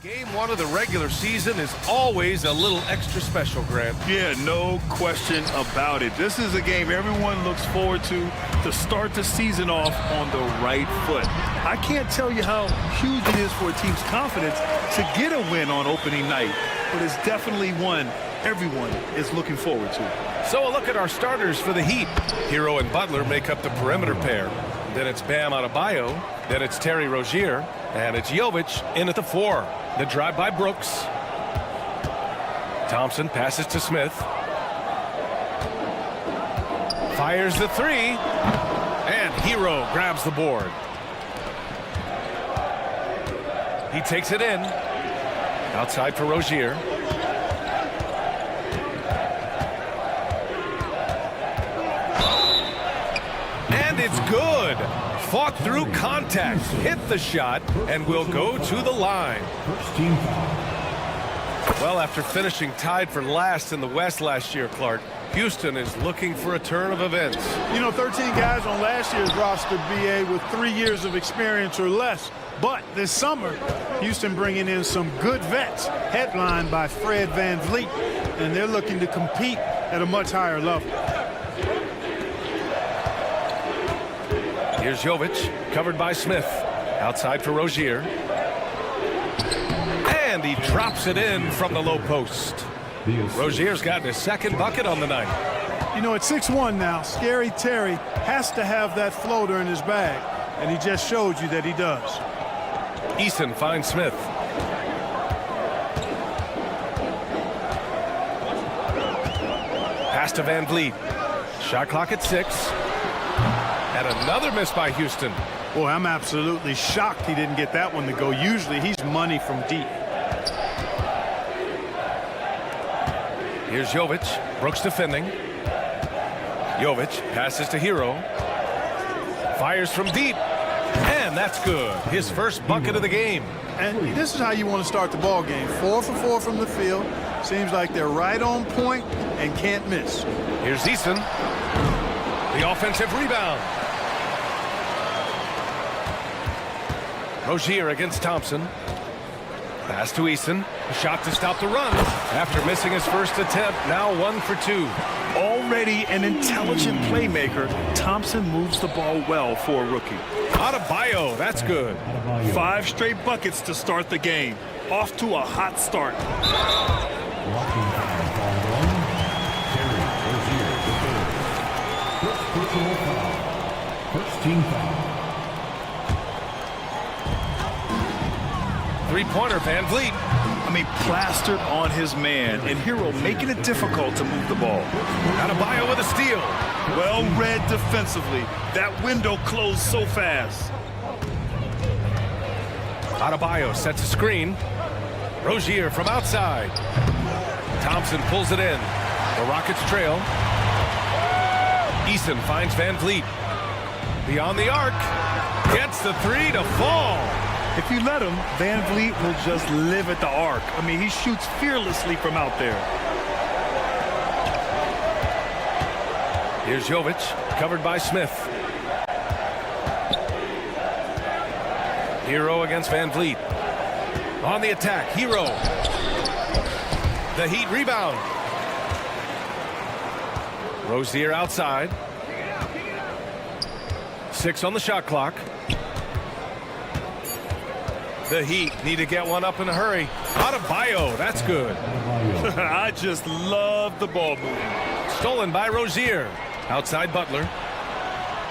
[SPEAKER 8] Game one of the regular season is always a little extra special, Grant.
[SPEAKER 9] Yeah, no question about it. This is a game everyone looks forward to start the season off on the right foot. I can't tell you how huge it is for a team's confidence to get a win on opening night, but it's definitely one everyone is looking forward to.
[SPEAKER 8] So a look at our starters for the Heat. Hero and Butler make up the perimeter pair. Then it's Bam Adebayo. Then it's Terry Rozier. And it's Jovic in at the 4. The drive by Brooks. Thompson passes to Smith. Fires the 3. And Hero grabs the board. He takes it in. Outside for Rozier. And it's good. Fought through contact, hit the shot, and will go to the line. Well, after finishing tied for last in the West last year, Clark, Houston is looking for a turn of events.
[SPEAKER 11] You know, 13 guys on last year's roster, BA, with 3 years of experience or less. But this summer, Houston bringing in some good vets, headlined by Fred VanVleet, and they're looking to compete at a much higher level.
[SPEAKER 8] Here's Jovic, covered by Smith. Outside for Rozier. And he drops it in from the low post. Rozier's gotten his second bucket on the night.
[SPEAKER 11] You know, at 6'1" now, Scary Terry has to have that floater in his bag, and he just showed you that he does.
[SPEAKER 8] Eason finds Smith. Pass to VanVleet. Shot clock at 6. And another miss by Houston.
[SPEAKER 11] Boy, I'm absolutely shocked he didn't get that one to go. Usually he's money from deep.
[SPEAKER 8] Here's Jovic. Brooks defending. Jovic passes to Hero. Fires from deep. And that's good. His first bucket of the game.
[SPEAKER 11] And this is how you want to start the ball game. 4 for 4 from the field. Seems like they're right on point and can't miss.
[SPEAKER 8] Here's Eason. The offensive rebound. Rozier against Thompson. Pass to Eason. A shot to stop the run. After missing his first attempt, now 1 for 2.
[SPEAKER 9] Already an intelligent playmaker, Thompson moves the ball well for a rookie.
[SPEAKER 8] Adebayo, that's good.
[SPEAKER 9] 5 straight buckets to start the game. Off to a hot start.
[SPEAKER 4] First team foul.
[SPEAKER 8] Three-pointer, VanVleet.
[SPEAKER 9] I mean, plastered on his man, and Hero making it difficult to move the ball.
[SPEAKER 8] Adebayo with a steal.
[SPEAKER 9] Well read defensively. That window closed so fast.
[SPEAKER 8] Adebayo sets a screen. Rozier from outside. Thompson pulls it in. The Rockets trail. Eason finds VanVleet. Beyond the arc. Gets the 3 to fall.
[SPEAKER 9] If you let him, VanVleet will just live at the arc. I mean, he shoots fearlessly from out there.
[SPEAKER 8] Here's Jovic, covered by Smith. Hero against VanVleet. On the attack, Hero. The Heat rebound. Rozier outside. 6 on the shot clock. The Heat need to get one up in a hurry. Adebayo, that's good.
[SPEAKER 9] I just love the ball movement.
[SPEAKER 8] Stolen by Rozier. Outside Butler.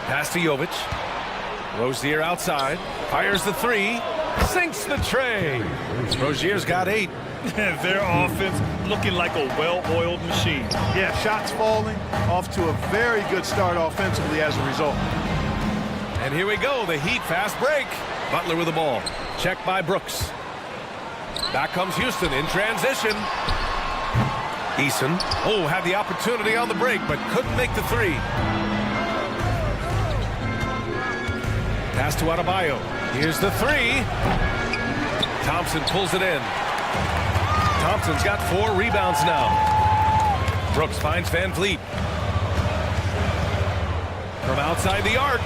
[SPEAKER 8] Pass to Jovic. Rozier outside. Fires the 3. Sinks the tray. Rozier's got 8.
[SPEAKER 9] Their offense looking like a well-oiled machine.
[SPEAKER 11] Yeah, shots falling. Off to a very good start offensively as a result.
[SPEAKER 8] And here we go, the Heat fast break. Butler with the ball. Checked by Brooks. Back comes Houston in transition. Eason. Oh, had the opportunity on the break, but couldn't make the 3. Pass to Adebayo. Here's the 3. Thompson pulls it in. Thompson's got 4 rebounds now. Brooks finds VanVleet. From outside the arc.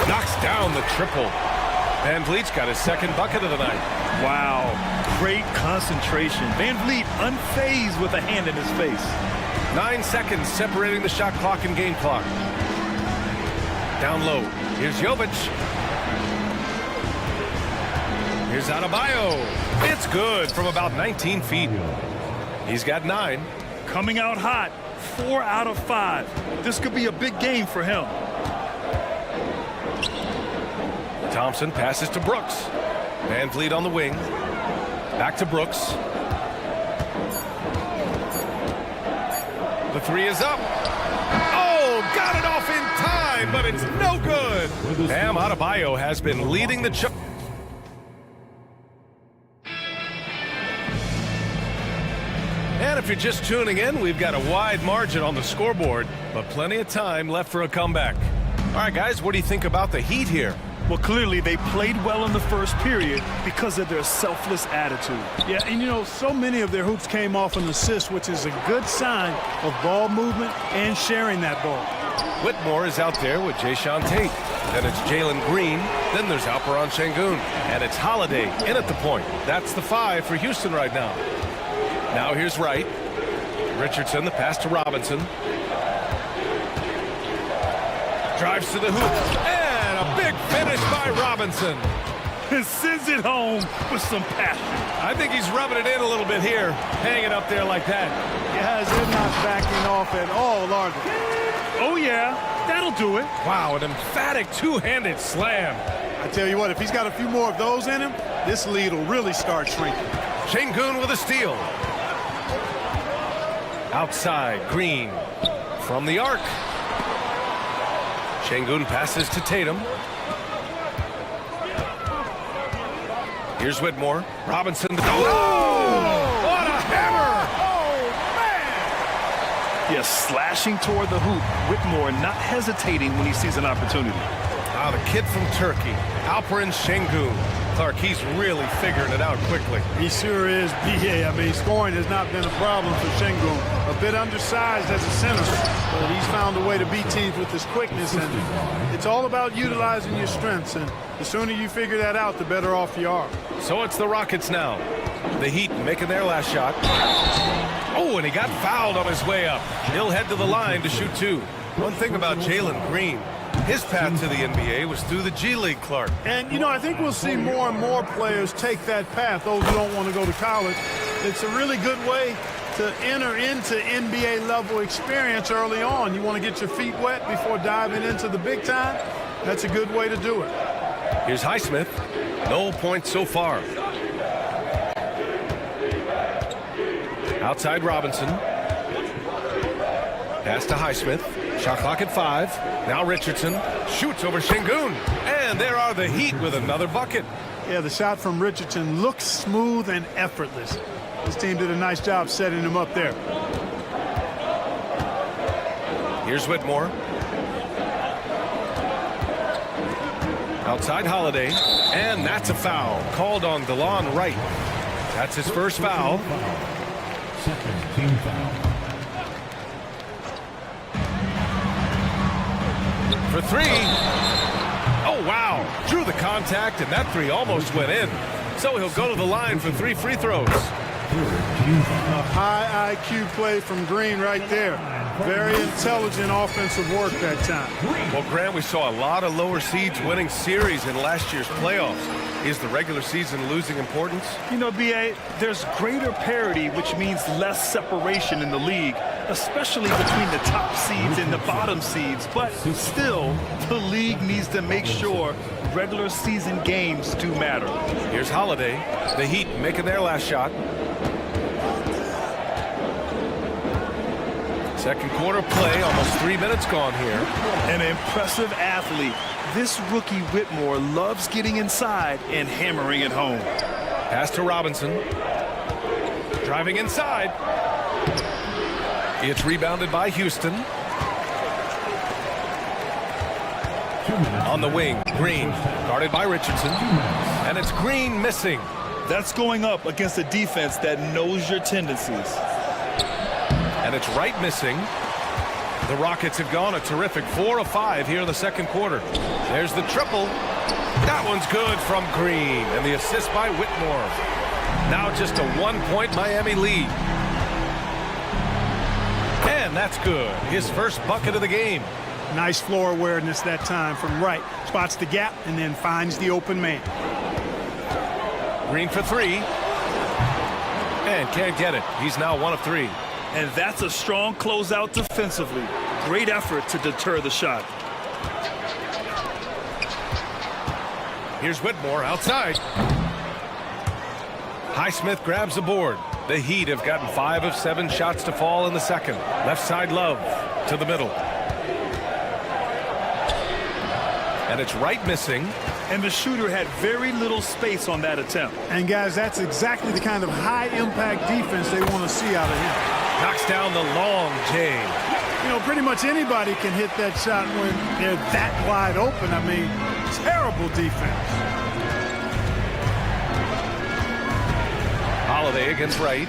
[SPEAKER 8] Knocks down the triple. VanVleet's got his second bucket of the night.
[SPEAKER 9] Wow, great concentration. Van Vliet unfazed with a hand in his face.
[SPEAKER 8] 9 seconds separating the shot clock and game clock. Down low. Here's Jovic. Here's Adebayo. It's good from about 19 feet. He's got 9.
[SPEAKER 9] Coming out hot, 4 out of 5. This could be a big game for him.
[SPEAKER 8] Thompson passes to Brooks. Van Vliet on the wing. Back to Brooks. The 3 is up. Oh, got it off in time, but it's no good. Bam Adebayo has been leading the charge. And if you're just tuning in, we've got a wide margin on the scoreboard, but plenty of time left for a comeback. All right, guys, what do you think about the Heat here?
[SPEAKER 9] Well, clearly they played well in the first period because of their selfless attitude.
[SPEAKER 11] Yeah, and you know, so many of their hoops came off an assist, which is a good sign of ball movement and sharing that ball.
[SPEAKER 8] Whitmore is out there with Jayshawn Tate. Then it's Jalen Green. Then there's Alperon Şengün. And it's Holiday in at the point. That's the 5 for Houston right now. Now here's Wright. Richardson, the pass to Robinson. Drives to the hoop. And a big finish by Robinson.
[SPEAKER 9] Sends it home with some passion.
[SPEAKER 8] I think he's rubbing it in a little bit here, hanging up there like that.
[SPEAKER 11] Guys, they're not backing off at all, are they?
[SPEAKER 9] Oh, yeah, that'll do it.
[SPEAKER 8] Wow, an emphatic two-handed slam.
[SPEAKER 11] I tell you what, if he's got a few more of those in him, this lead will really start shrinking.
[SPEAKER 8] Şengün with a steal. Outside, Green from the arc. Şengün passes to Tatum. Here's Whitmore. Robinson. Oh! What a hammer!
[SPEAKER 11] Oh, man!
[SPEAKER 9] Yes, slashing toward the hoop. Whitmore not hesitating when he sees an opportunity.
[SPEAKER 8] Ah, the kid from Turkey, Alperon Şengün. Clark, he's really figuring it out quickly.
[SPEAKER 11] He sure is, B.A. I mean, scoring has not been a problem for Şengün. A bit undersized as a center, but he's found a way to beat teams with his quickness, and it's all about utilizing your strengths, and the sooner you figure that out, the better off you are.
[SPEAKER 8] So it's the Rockets now. The Heat making their last shot. Oh, and he got fouled on his way up. He'll head to the line to shoot 2. One thing about Jalen Green, his path to the NBA was through the G League, Clark.
[SPEAKER 11] And, you know, I think we'll see more and more players take that path, those who don't want to go to college. It's a really good way to enter into NBA-level experience early on. You want to get your feet wet before diving into the big time? That's a good way to do it.
[SPEAKER 8] Here's Highsmith. No points so far. Outside Robinson. Pass to Highsmith. Shot clock at 5. Now Richardson shoots over Şengün. And there are the Heat with another bucket.
[SPEAKER 11] Yeah, the shot from Richardson looks smooth and effortless. This team did a nice job setting him up there.
[SPEAKER 8] Here's Whitmore. Outside Holiday. And that's a foul called on DeLon Wright. That's his first foul.
[SPEAKER 4] Second team foul.
[SPEAKER 8] For 3. Oh, wow. Drew the contact, and that 3 almost went in. So he'll go to the line for 3 free throws.
[SPEAKER 11] A high IQ play from Green right there. Very intelligent offensive work that time.
[SPEAKER 8] Well, Grant, we saw a lot of lower seeds winning series in last year's playoffs. Is the regular season losing importance?
[SPEAKER 9] You know, B.A., there's greater parity, which means less separation in the league, especially between the top seeds and the bottom seeds. But still, the league needs to make sure regular season games do matter.
[SPEAKER 8] Here's Holiday. The Heat making their last shot. Second quarter play, almost 3 minutes gone here.
[SPEAKER 9] An impressive athlete. This rookie Whitmore loves getting inside and hammering it home.
[SPEAKER 8] Pass to Robinson. Driving inside. It's rebounded by Houston. On the wing, Green, guarded by Richardson. And it's Green missing.
[SPEAKER 9] That's going up against a defense that knows your tendencies.
[SPEAKER 8] And it's Wright missing. The Rockets have gone a terrific 4 of 5 here in the second quarter. There's the triple. That one's good from Green, and the assist by Whitmore. Now just a 1-point Miami lead. And that's good. His first bucket of the game.
[SPEAKER 11] Nice floor awareness that time from right. Spots the gap and then finds the open man.
[SPEAKER 8] Green for three. And can't get it. He's now 1 of 3.
[SPEAKER 9] And that's a strong closeout defensively. Great effort to deter the shot.
[SPEAKER 8] Here's Whitmore outside. Highsmith grabs the board. The Heat have gotten 5 of 7 shots to fall in the second. Left side Love to the middle. And it's right missing.
[SPEAKER 9] And the shooter had very little space on that attempt.
[SPEAKER 11] And guys, that's exactly the kind of high-impact defense they want to see out of him.
[SPEAKER 8] Knocks down the long J.
[SPEAKER 11] You know, pretty much anybody can hit that shot when they're that wide open. I mean, terrible defense.
[SPEAKER 8] Holiday against Wright.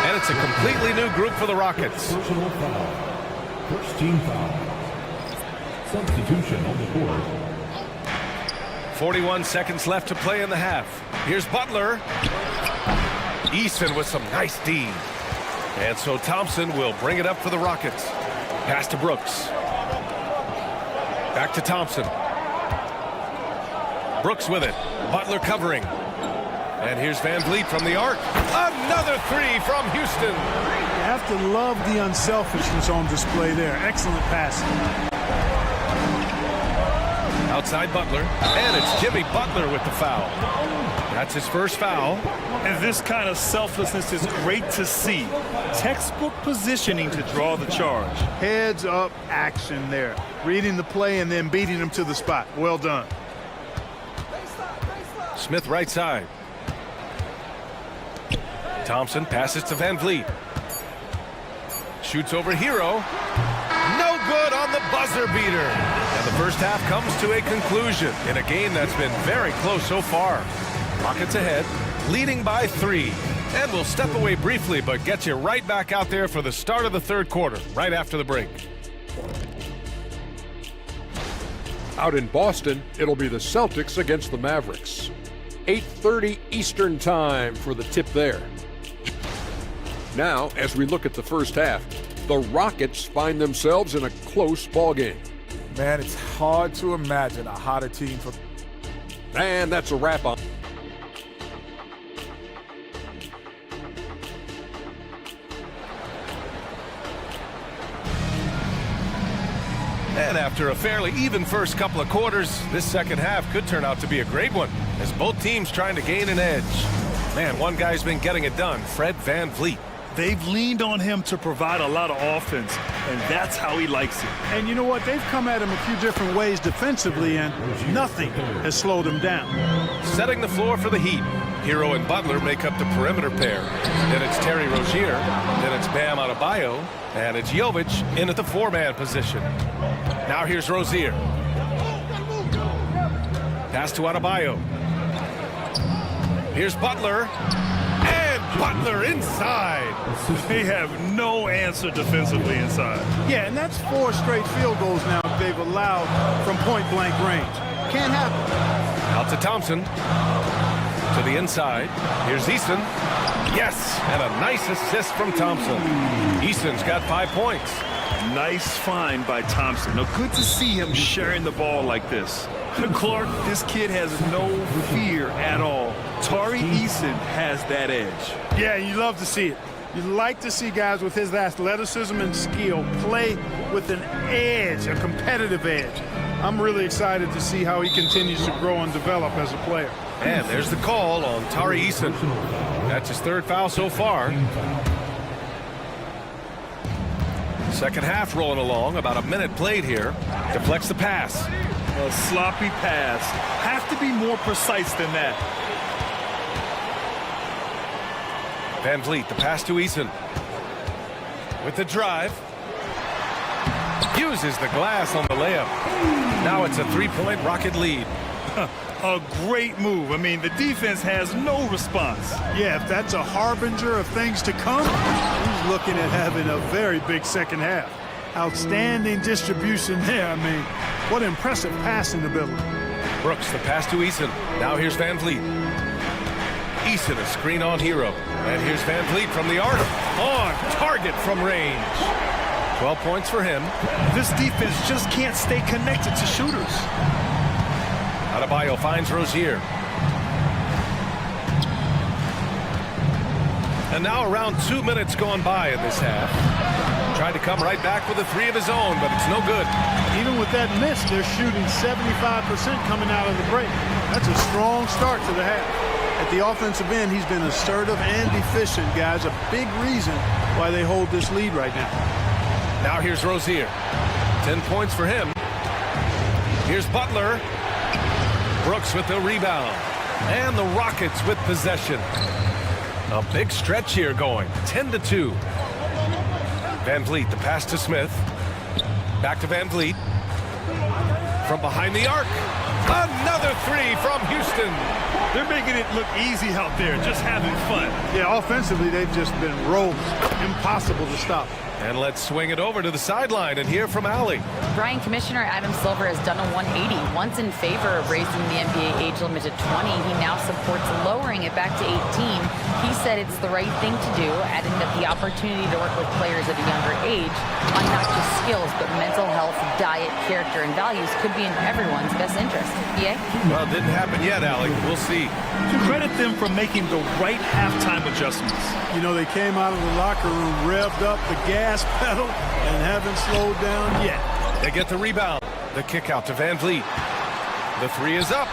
[SPEAKER 8] And it's a completely new group for the Rockets.
[SPEAKER 4] First team foul. Substitution on the board.
[SPEAKER 8] 41 seconds left to play in the half. Here's Butler. Easton with some nice D. And so Thompson will bring it up for the Rockets. Pass to Brooks. Back to Thompson. Brooks with it. Butler covering. And here's Van Vliet from the arc. Another three from Houston.
[SPEAKER 11] You have to love the unselfishness on display there. Excellent passing.
[SPEAKER 8] Outside Butler. And it's Jimmy Butler with the foul. That's his first foul.
[SPEAKER 9] And this kind of selflessness is great to see. Textbook positioning to draw the charge.
[SPEAKER 11] Heads up action there. Reading the play and then beating him to the spot. Well done.
[SPEAKER 8] Smith right side. Thompson passes to Van Vliet. Shoots over Hero. No good on the buzzer beater. And the first half comes to a conclusion in a game that's been very close so far. Rockets ahead, leading by 3. And we'll step away briefly, but get you right back out there for the start of the third quarter, right after the break.
[SPEAKER 6] Out in Boston, it'll be the Celtics against the Mavericks. 8:30 Eastern time for the tip there. Now, as we look at the first half, the Rockets find themselves in a close ballgame.
[SPEAKER 14] Man, it's hard to imagine a hotter team for...
[SPEAKER 6] And that's a wrap on.
[SPEAKER 8] And after a fairly even first couple of quarters, this second half could turn out to be a great one, as both teams trying to gain an edge. Man, one guy's been getting it done, Fred Van Vliet.
[SPEAKER 9] They've leaned on him to provide a lot of offense, and that's how he likes it.
[SPEAKER 11] And you know what? They've come at him a few different ways defensively, and nothing has slowed him down.
[SPEAKER 8] Setting the floor for the Heat. Hero and Butler make up the perimeter pair. Then it's Terry Rozier. Then it's Bam Adebayo. And it's Jovic in at the 4-man position. Now here's Rozier. Pass to Adebayo. Here's Butler. And Butler inside.
[SPEAKER 9] They have no answer defensively inside.
[SPEAKER 11] Yeah, and that's 4 straight field goals now they've allowed from point-blank range. Can't happen.
[SPEAKER 8] Out to Thompson. To the inside. Here's Easton. Yes, and a nice assist from Thompson. Easton's got 5 points.
[SPEAKER 9] Nice find by Thompson. Now, good to see him sharing the ball like this. Clark, this kid has no fear at all. Tari Eason has that edge.
[SPEAKER 11] Yeah, you love to see it. You like to see guys with his athleticism and skill play with an edge, a competitive edge. I'm really excited to see how he continues to grow and develop as a player.
[SPEAKER 8] And there's the call on Tari Eason. That's his 3rd foul so far. Second half rolling along, about a minute played here. Deflects the pass.
[SPEAKER 9] A sloppy pass. Have to be more precise than that.
[SPEAKER 8] Van Vliet, the pass to Eason. With the drive. Uses the glass on the layup. Now it's a 3-point Rocket lead.
[SPEAKER 9] A great move. I mean, the defense has no response.
[SPEAKER 11] Yeah, if that's a harbinger of things to come, he's looking at having a very big second half. Outstanding distribution there. I mean, what impressive passing ability.
[SPEAKER 8] Brooks, the pass to Eason. Now here's Van Vliet. Eason, a screen on Hero. And here's Van Vliet from the arc. On target from range. 12 points for him.
[SPEAKER 9] This defense just can't stay connected to shooters.
[SPEAKER 8] Adebayo finds Rozier. And now around 2 minutes gone by in this half. Tried to come right back with a three of his own, but it's no good.
[SPEAKER 11] Even with that miss, they're shooting 75% coming out of the break. That's a strong start to the half. At the offensive end, he's been assertive and efficient, guys. A big reason why they hold this lead right now.
[SPEAKER 8] Now here's Rozier. 10 points for him. Here's Butler. Brooks with the rebound. And the Rockets with possession. A big stretch here going. 10-2. Van Vliet, the pass to Smith. Back to Van Vliet. From behind the arc. Another three from Houston.
[SPEAKER 9] They're making it look easy out there, just having fun.
[SPEAKER 11] Yeah, offensively, they've just been rolled. Impossible to stop.
[SPEAKER 8] And let's swing it over to the sideline and hear from Allie.
[SPEAKER 12] Brian, Commissioner Adam Silver has done a 180. Once in favor of raising the NBA age limit to 20, he now supports lowering it back to 18. He said it's the right thing to do, adding that the opportunity to work with players at a younger age on not just skills, but mental health, diet, character, and values could be in everyone's best interest. Yeah?
[SPEAKER 8] Well, it didn't happen yet, Allie. We'll see.
[SPEAKER 9] To credit them for making the right halftime adjustments.
[SPEAKER 11] You know, they came out of the locker room, revved up the gas pedal, and haven't slowed down yet.
[SPEAKER 8] They get the rebound. The kick out to Van Vliet. The three is up.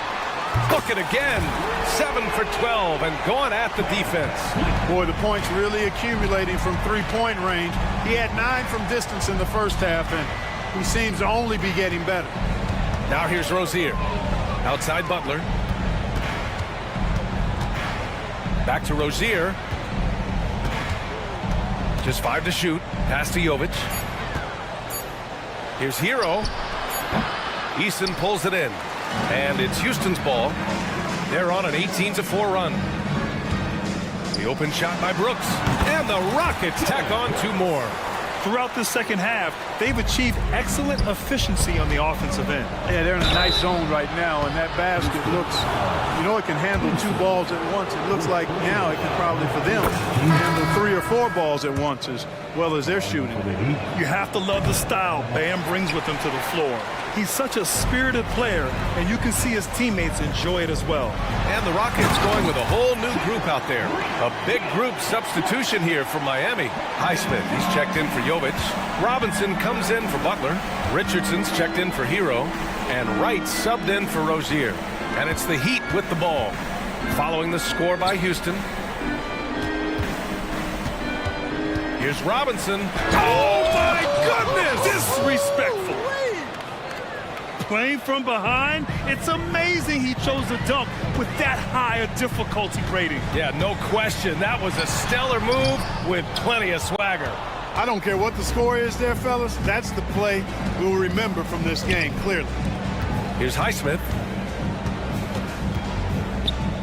[SPEAKER 8] Book it again. 7 for 12 and going at the defense.
[SPEAKER 11] Boy, the points really accumulating from three-point range. He had 9 from distance in the first half, and he seems to only be getting better.
[SPEAKER 8] Now here's Rozier. Outside Butler. Back to Rozier. Just 5 to shoot. Pass to Jovic. Here's Hero. Eason pulls it in. And it's Houston's ball. They're on an 18-4 run. The open shot by Brooks. And the Rockets tack on 2 more.
[SPEAKER 9] Throughout the second half, they've achieved excellent efficiency on the offensive end.
[SPEAKER 11] Yeah, they're in a nice zone right now, and that basket looks, you know, it can handle 2 balls at once. It looks like now it can probably, for them, handle 3 or 4 balls at once as well as they're shooting.
[SPEAKER 9] You have to love the style Bam brings with him to the floor. He's such a spirited player, and you can see his teammates enjoy it as well.
[SPEAKER 8] And the Rockets going with a whole new group out there. A big group substitution here for Miami. Highsmith, he's checked in for Jovic. Robinson comes in for Butler. Richardson's checked in for Hero. And Wright subbed in for Rozier. And it's the Heat with the ball. Following the score by Houston. Here's Robinson.
[SPEAKER 9] Oh my goodness! Disrespectful. Playing from behind, it's amazing he chose to dunk with that high a difficulty rating.
[SPEAKER 8] Yeah, no question. That was a stellar move with plenty of swagger.
[SPEAKER 11] I don't care what the score is there, fellas. That's the play we'll remember from this game, clearly.
[SPEAKER 8] Here's Highsmith.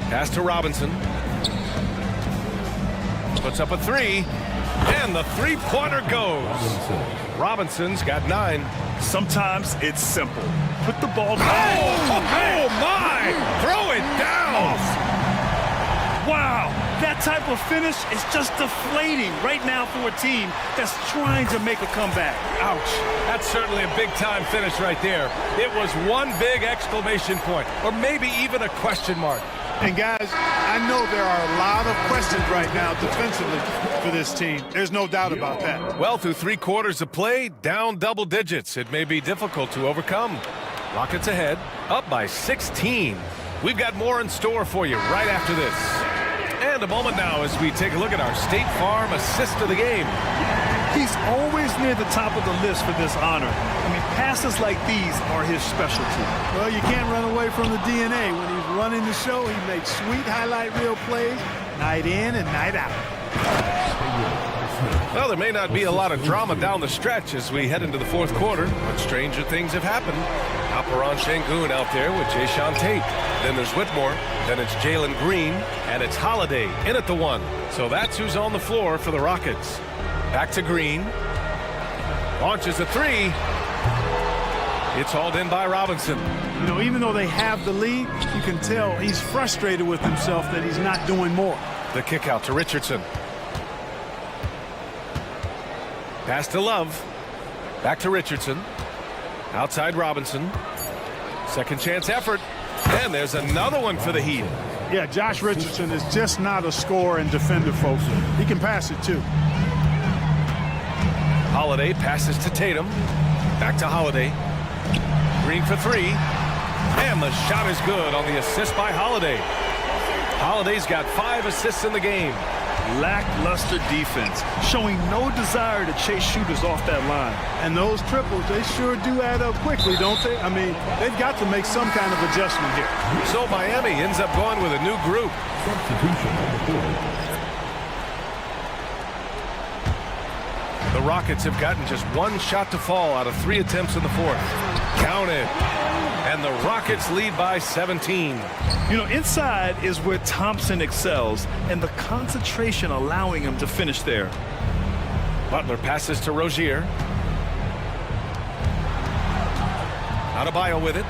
[SPEAKER 8] Pass to Robinson. Puts up a 3. And the three-pointer goes. Robinson's got 9.
[SPEAKER 9] Sometimes it's simple. Put the ball down.
[SPEAKER 8] Oh my! Throw it down!
[SPEAKER 9] Wow, that type of finish is just deflating right now for a team that's trying to make a comeback.
[SPEAKER 8] Ouch. That's certainly a big-time finish right there. It was one big exclamation point, or maybe even a question mark.
[SPEAKER 11] And guys, I know there are a lot of questions right now defensively for this team. There's no doubt about that.
[SPEAKER 8] Well, through 3 quarters of play, down double digits. It may be difficult to overcome. Rockets ahead, up by 16. We've got more in store for you right after this. And a moment now as we take a look at our State Farm assist of the game.
[SPEAKER 9] He's always near the top of the list for this honor. I mean, passes like these are his specialty.
[SPEAKER 11] Well, you can't run away from the DNA. When he's running the show, he makes sweet highlight reel plays, night in and night out.
[SPEAKER 8] Well, there may not be a lot of drama down the stretch as we head into the 4th quarter, but stranger things have happened. Alperon Şengün out there with Jayshawn Tate. Then there's Whitmore. Then it's Jalen Green. And it's Holiday in at the 1. So that's who's on the floor for the Rockets. Back to Green. Launches a three. It's hauled in by Robinson.
[SPEAKER 11] You know, even though they have the lead, you can tell he's frustrated with himself that he's not doing more.
[SPEAKER 8] The kick out to Richardson. Pass to Love. Back to Richardson. Outside Robinson. Second chance effort. And there's another one for the Heat.
[SPEAKER 11] Yeah, Josh Richardson is just not a scorer and defender, folks. He can pass it too.
[SPEAKER 8] Holiday passes to Tatum. Back to Holiday. Green for three. And the shot is good on the assist by Holiday. Holiday's got 5 assists in the game.
[SPEAKER 9] Lackluster defense, showing no desire to chase shooters off that line.
[SPEAKER 11] And those triples, they sure do add up quickly, don't they? I mean, they've got to make some kind of adjustment here.
[SPEAKER 8] So Miami ends up going with a new group. The Rockets have gotten just 1 shot to fall out of 3 attempts in the fourth. Counted. And the Rockets lead by 17.
[SPEAKER 9] You know, inside is where Thompson excels, and the concentration allowing him to finish there.
[SPEAKER 8] Butler passes to Rozier. Adebayo with it.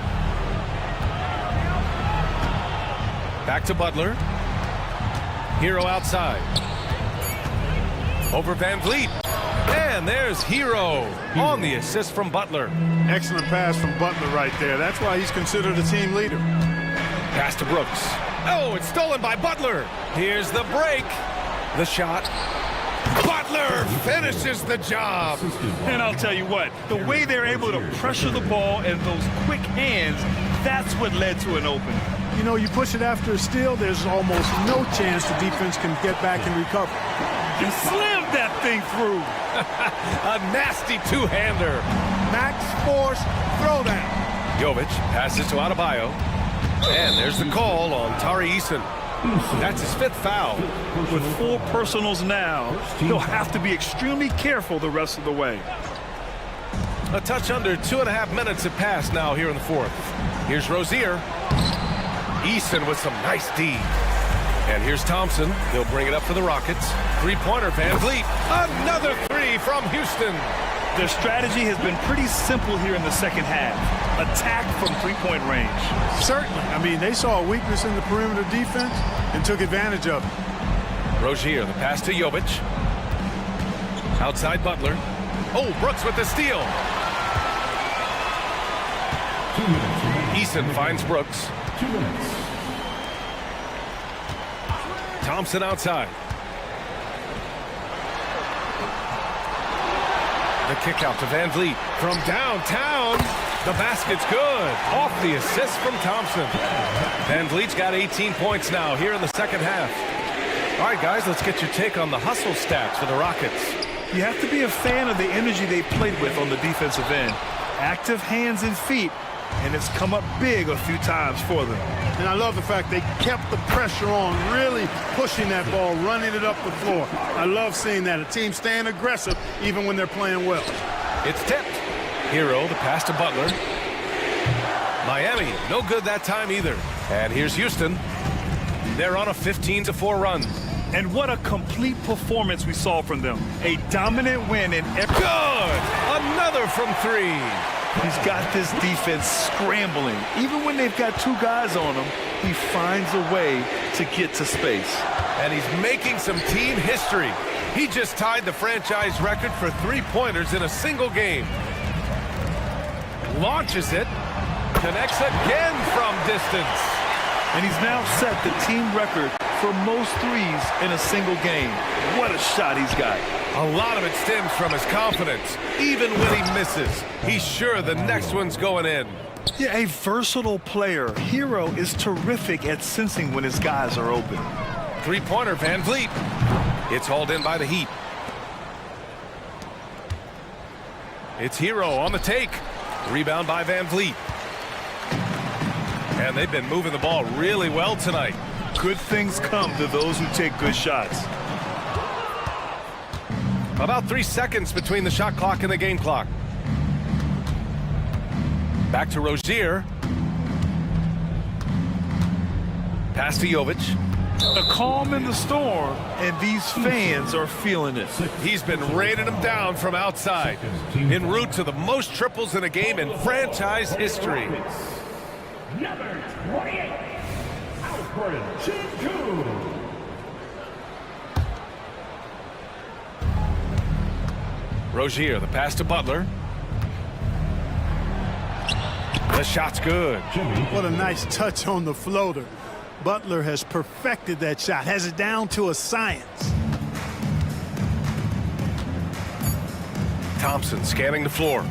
[SPEAKER 8] Back to Butler. Hero outside. Over Van Vliet. And there's Hero on the assist from Butler.
[SPEAKER 11] Excellent pass from Butler right there. That's why he's considered a team leader.
[SPEAKER 8] Pass to Brooks. Oh, it's stolen by Butler. Here's the break. The shot. Butler finishes the job.
[SPEAKER 9] And I'll tell you what, the way they're able to pressure the ball and those quick hands, that's what led to an open.
[SPEAKER 11] You know, you push it after a steal, there's almost no chance the defense can get back and recover.
[SPEAKER 9] You slammed that thing through.
[SPEAKER 8] A nasty two-hander.
[SPEAKER 11] Max Force throwdown.
[SPEAKER 8] Jovic passes to Adebayo. And there's the call on Tari Eason. That's his 5th foul.
[SPEAKER 9] With 4 personals now, he'll have to be extremely careful the rest of the way.
[SPEAKER 8] A touch under 2.5 minutes have passed now here in the fourth. Here's Rozier. Eason with some nice D. And here's Thompson. He'll bring it up for the Rockets. 3-pointer, Van Vliet. Another 3 from Houston.
[SPEAKER 9] Their strategy has been pretty simple here in the second half. Attack from 3-point range.
[SPEAKER 11] Certainly. I mean, they saw a weakness in the perimeter defense and took advantage of it.
[SPEAKER 8] Rozier, the pass to Jovic. Outside Butler. Oh, Brooks with the steal. Eason finds Brooks.
[SPEAKER 4] 2 minutes.
[SPEAKER 8] Thompson outside. The kick out to Van Vliet from downtown. The basket's good. Off the assist from Thompson. Van Vliet's got 18 points now here in the second half. All right, guys, let's get your take on the hustle stats for the Rockets.
[SPEAKER 9] You have to be a fan of the energy they played with on the defensive end. Active hands and feet, and it's come up big a few times for them.
[SPEAKER 11] And I love the fact they kept the pressure on, really pushing that ball, running it up the floor. I love seeing that, a team staying aggressive even when they're playing well.
[SPEAKER 8] It's tipped. Hero, the pass to Butler. Miami, no good that time either. And here's Houston. They're on a 15-4 run.
[SPEAKER 9] And what a complete performance we saw from them. A dominant win in every...
[SPEAKER 8] Good! Another from 3.
[SPEAKER 9] He's got this defense scrambling. Even when they've got 2 guys on him, he finds a way to get to space.
[SPEAKER 8] And he's making some team history. He just tied the franchise record for 3-pointers in a single game. Launches it. Connects again from distance.
[SPEAKER 9] And he's now set the team record for most threes in a single game. What a shot he's got.
[SPEAKER 8] A lot of it stems from his confidence. Even when he misses, he's sure the next one's going in.
[SPEAKER 9] Yeah, a versatile player. Hero is terrific at sensing when his guys are open.
[SPEAKER 8] 3-pointer, Van Vliet. It's hauled in by the Heat. It's Hero on the take. Rebound by Van Vliet. And they've been moving the ball really well tonight.
[SPEAKER 9] Good things come to those who take good shots.
[SPEAKER 8] About 3 seconds between the shot clock and the game clock. Back to Rozier. Pass to Jovic.
[SPEAKER 9] A calm in the storm, and these fans are feeling it.
[SPEAKER 8] He's been raining them down from outside. En route to the most triples in a game in franchise history.
[SPEAKER 4] Number 28, Alfred Chintu.
[SPEAKER 8] Rozier, the pass to Butler. The shot's good.
[SPEAKER 11] What a nice touch on the floater. Butler has perfected that shot, has it down to a science.
[SPEAKER 8] Thompson scanning the floor.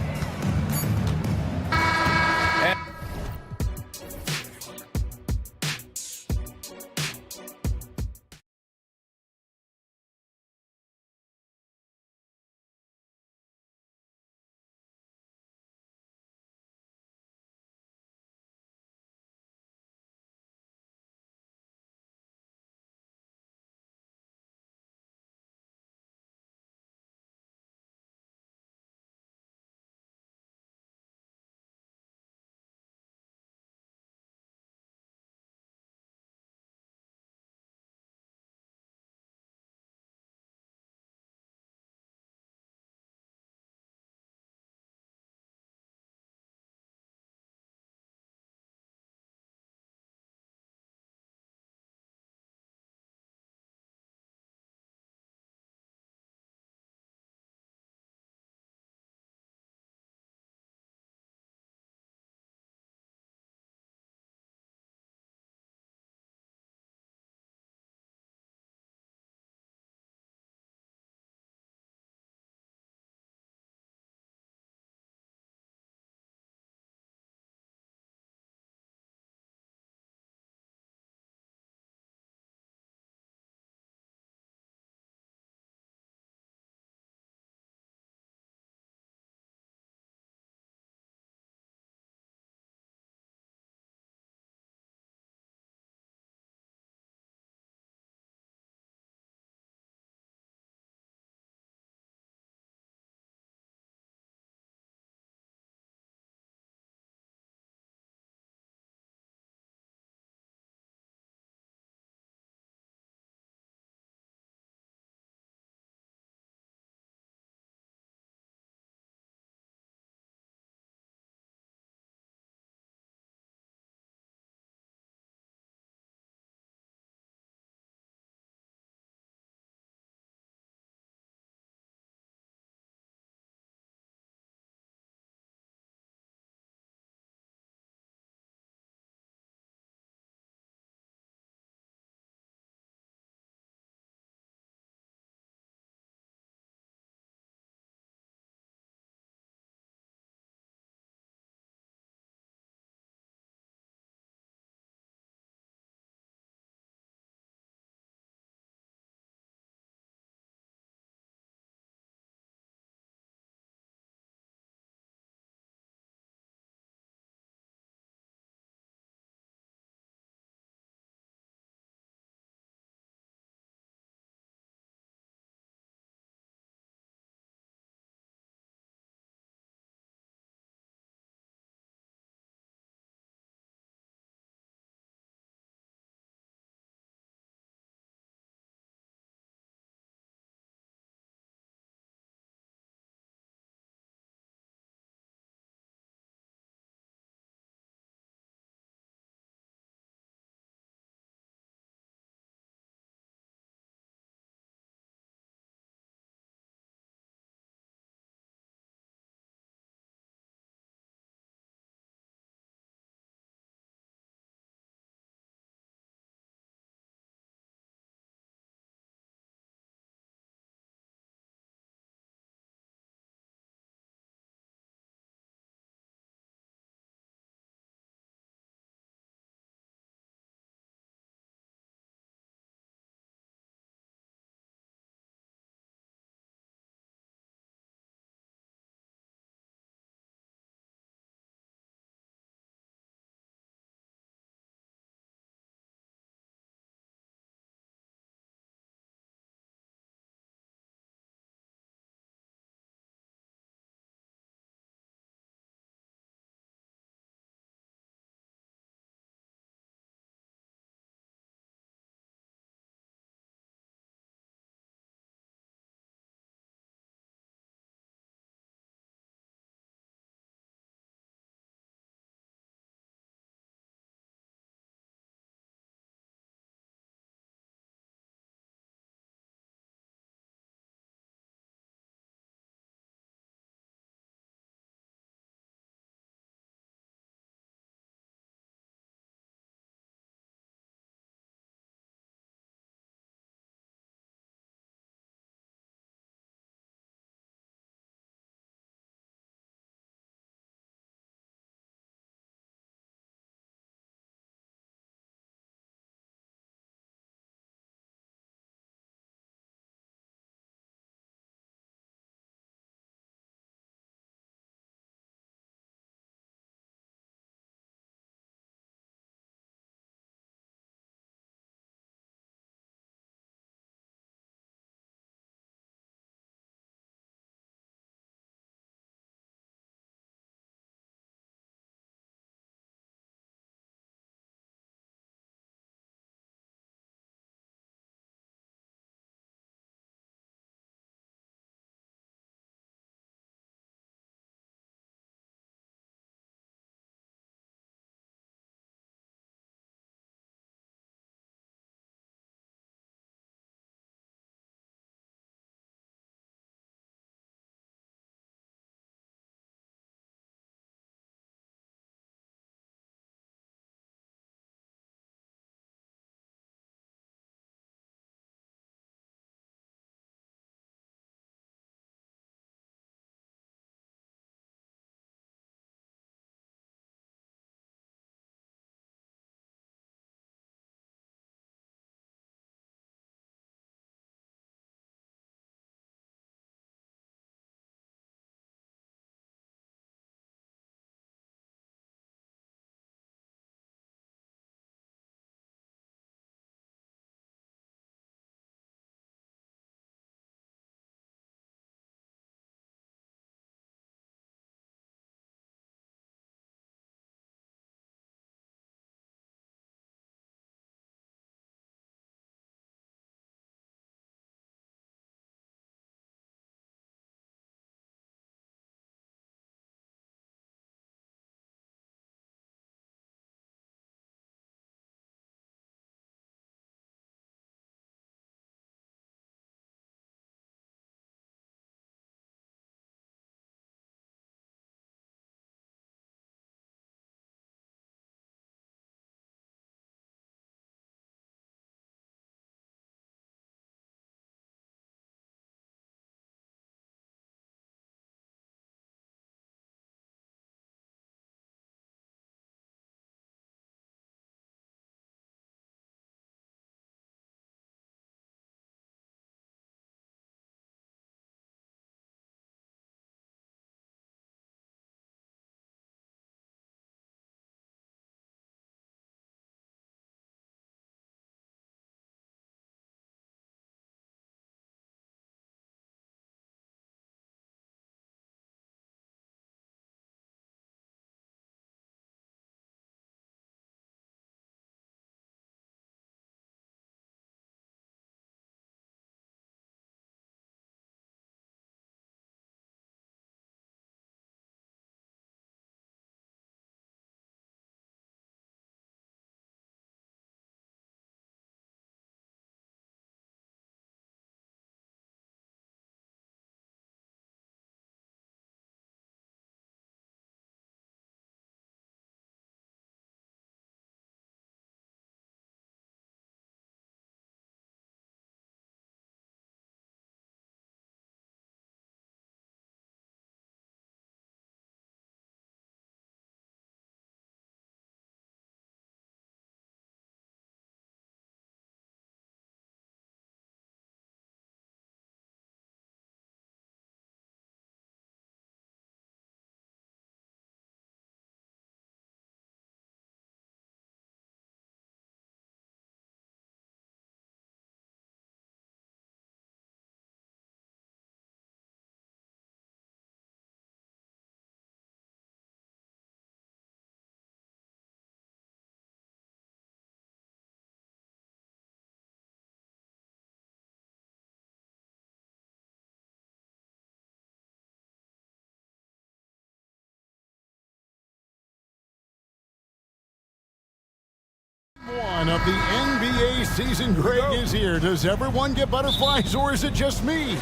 [SPEAKER 1] one of the NBA season, Greg, is here. Does everyone get butterflies, or is it just me?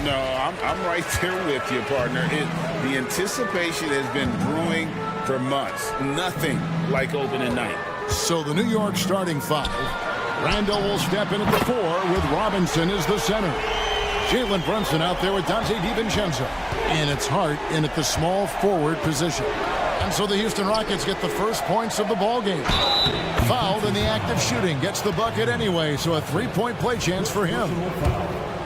[SPEAKER 2] No, I'm right there with you, partner. The anticipation has been brewing for months. Nothing like opening night.
[SPEAKER 1] So the New York starting five. Randall will step in at the 4 with Robinson as the center. Jalen Brunson out there with Dante DiVincenzo. And it's Hart in at the small forward position. And so the Houston Rockets get the first points of the ball game. Fouled in the act of shooting, gets the bucket anyway, so a three-point play chance for him.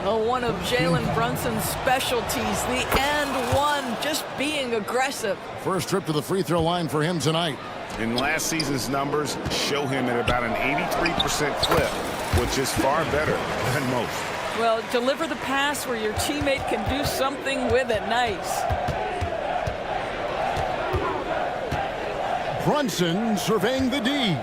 [SPEAKER 15] Oh, one of Jalen Brunson's specialties, the and one, just being aggressive.
[SPEAKER 1] First trip to the free throw line for him tonight.
[SPEAKER 2] In last season's numbers show him at about an 83% clip, which is far better than most.
[SPEAKER 15] Well, deliver the pass where your teammate can do something with it. Nice.
[SPEAKER 1] Brunson surveying the D.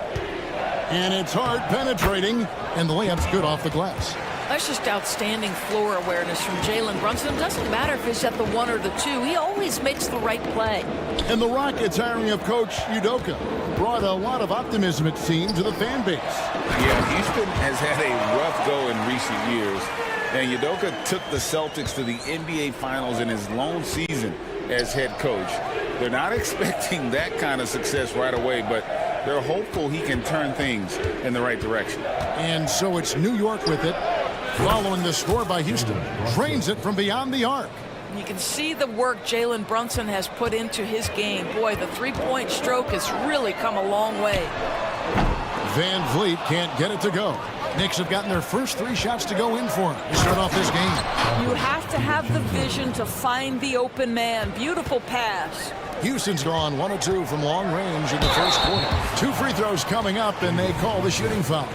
[SPEAKER 1] And it's Hart penetrating, and the layup's good off the glass.
[SPEAKER 15] That's just outstanding floor awareness from Jalen Brunson. It doesn't matter if he's at the 1 or the 2. He always makes the right play.
[SPEAKER 1] And the Rockets hiring of coach Udoka brought a lot of optimism, it seemed, to the fan base.
[SPEAKER 2] Yeah, Houston has had a rough go in recent years. And Udoka took the Celtics to the NBA Finals in his lone season as head coach. They're not expecting that kind of success right away, but they're hopeful he can turn things in the right direction.
[SPEAKER 1] And so it's New York with it, following the score by Houston. Drains it from beyond the arc.
[SPEAKER 15] You can see the work Jalen Brunson has put into his game. Boy, the three-point stroke has really come a long way.
[SPEAKER 1] Van Vliet can't get it to go. Knicks have gotten their first 3 shots to go in for him to start off this game.
[SPEAKER 15] You have to have the vision to find the open man. Beautiful pass.
[SPEAKER 1] Houston's gone 1 of 2 from long range in the first quarter. 2 free throws coming up, and they call the shooting foul.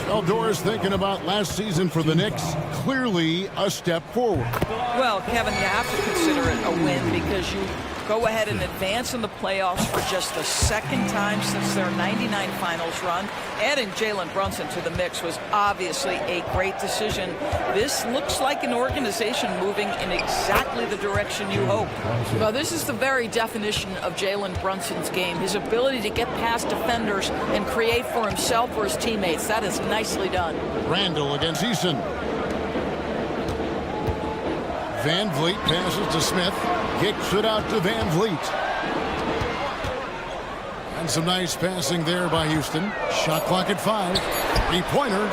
[SPEAKER 1] Eldor's thinking about last season for the Knicks. Clearly a step forward.
[SPEAKER 15] Well, Kevin, you have to consider it a win because you go ahead and advance in the playoffs for just the second time since their 99 finals run. Adding Jalen Brunson to the mix was obviously a great decision. This looks like an organization moving in exactly the direction you hope. Well, this is the very definition of Jalen Brunson's game. His ability to get past defenders and create for himself or his teammates. That is nicely done.
[SPEAKER 1] Randall against Eason. Van Vliet passes to Smith. Kicks it out to Van Vliet. And some nice passing there by Houston. Shot clock at 5. Three-pointer.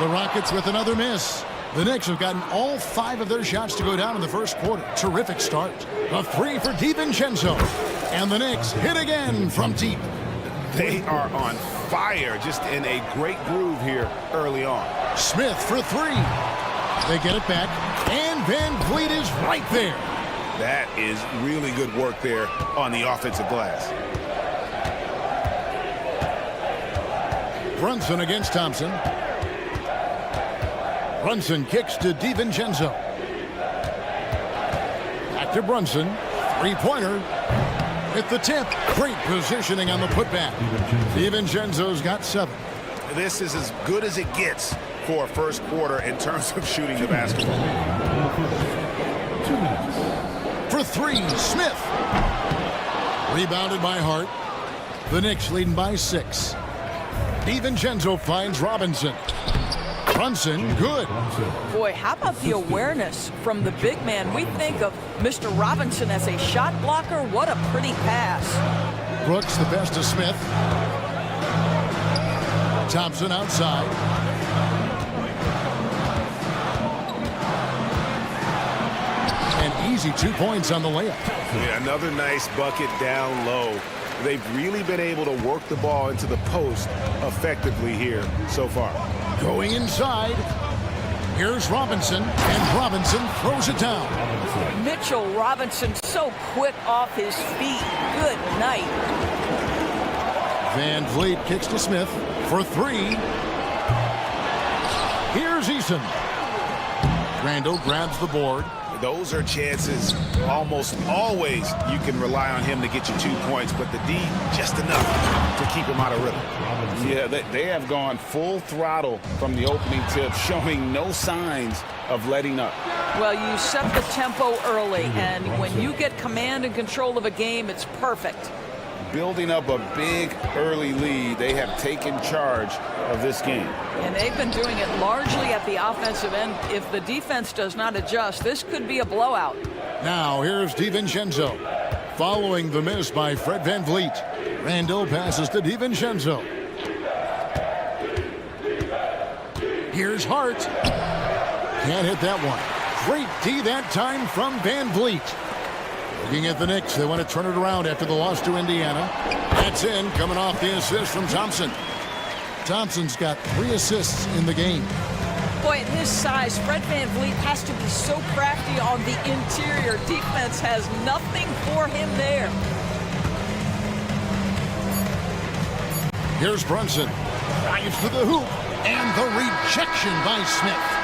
[SPEAKER 1] The Rockets with another miss. The Knicks have gotten all 5 of their shots to go down in the first quarter. Terrific start. A 3 for DiVincenzo. And the Knicks hit again from deep.
[SPEAKER 2] They are on fire, just in a great groove here early on.
[SPEAKER 1] Smith for 3. They get it back, and Van Vliet is right there.
[SPEAKER 2] That is really good work there on the offensive glass.
[SPEAKER 1] Brunson against Thompson. Brunson kicks to DiVincenzo. Back to Brunson. Three-pointer. At the tip. Great positioning on the putback. DiVincenzo's got 7.
[SPEAKER 2] This is as good as it gets for a first quarter in terms of shooting the basketball.
[SPEAKER 1] For 3, Smith. Rebounded by Hart. The Knicks leading by 6. DiVincenzo finds Robinson. Brunson, good.
[SPEAKER 15] Boy, how about the awareness from the big man? We think of Mr. Robinson as a shot blocker. What a pretty pass.
[SPEAKER 1] Brooks, the best of Smith. Thompson outside. An easy 2 points on the layup.
[SPEAKER 2] Yeah, another nice bucket down low. They've really been able to work the ball into the post effectively here so far.
[SPEAKER 1] Going inside. Here's Robinson, and Robinson throws it down.
[SPEAKER 15] Mitchell Robinson so quick off his feet. Good night.
[SPEAKER 1] Van Vliet kicks to Smith for 3. Here's Eason. Randall grabs the board.
[SPEAKER 2] Those are chances almost always you can rely on him to get you 2 points, but the D just enough to keep him out of rhythm. Yeah, they have gone full throttle from the opening tip, showing no signs of letting up.
[SPEAKER 15] Well, you set the tempo early, and when you get command and control of a game, it's perfect.
[SPEAKER 2] building up a big early lead. They have taken charge of this game.
[SPEAKER 15] And they've been doing it largely at the offensive end. If the defense does not adjust, this could be a blowout.
[SPEAKER 1] Now here's DiVincenzo. Following the miss by Fred VanVleet. Randall passes to DiVincenzo. Here's Hart. Can't hit that one. Great D that time from VanVleet. Looking at the Knicks, they want to turn it around after the loss to Indiana. That's in, coming off the assist from Thompson. Thompson's got 3 assists in the game.
[SPEAKER 15] Boy, at his size, Fred VanVleet has to be so crafty on the interior. Defense has nothing for him there.
[SPEAKER 1] Here's Brunson. Drives to the hoop. And the rejection by Smith.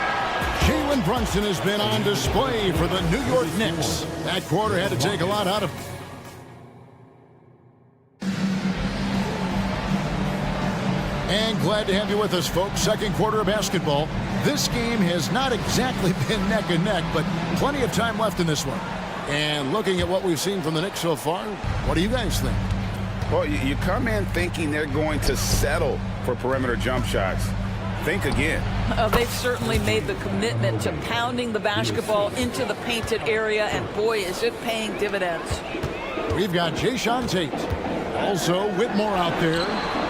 [SPEAKER 1] Jalen Brunson has been on display for the New York Knicks. That quarter had to take a lot out of him. And glad to have you with us, folks. Second quarter of basketball. This game has not exactly been neck and neck, but plenty of time left in this one. And looking at what we've seen from the Knicks so far, what do you guys think?
[SPEAKER 2] Well, you come in thinking they're going to settle for perimeter jump shots. Think again.
[SPEAKER 15] They've certainly made the commitment to pounding the basketball into the painted area, and boy, is it paying dividends.
[SPEAKER 1] We've got Jayshawn Tate. Also Whitmore out there.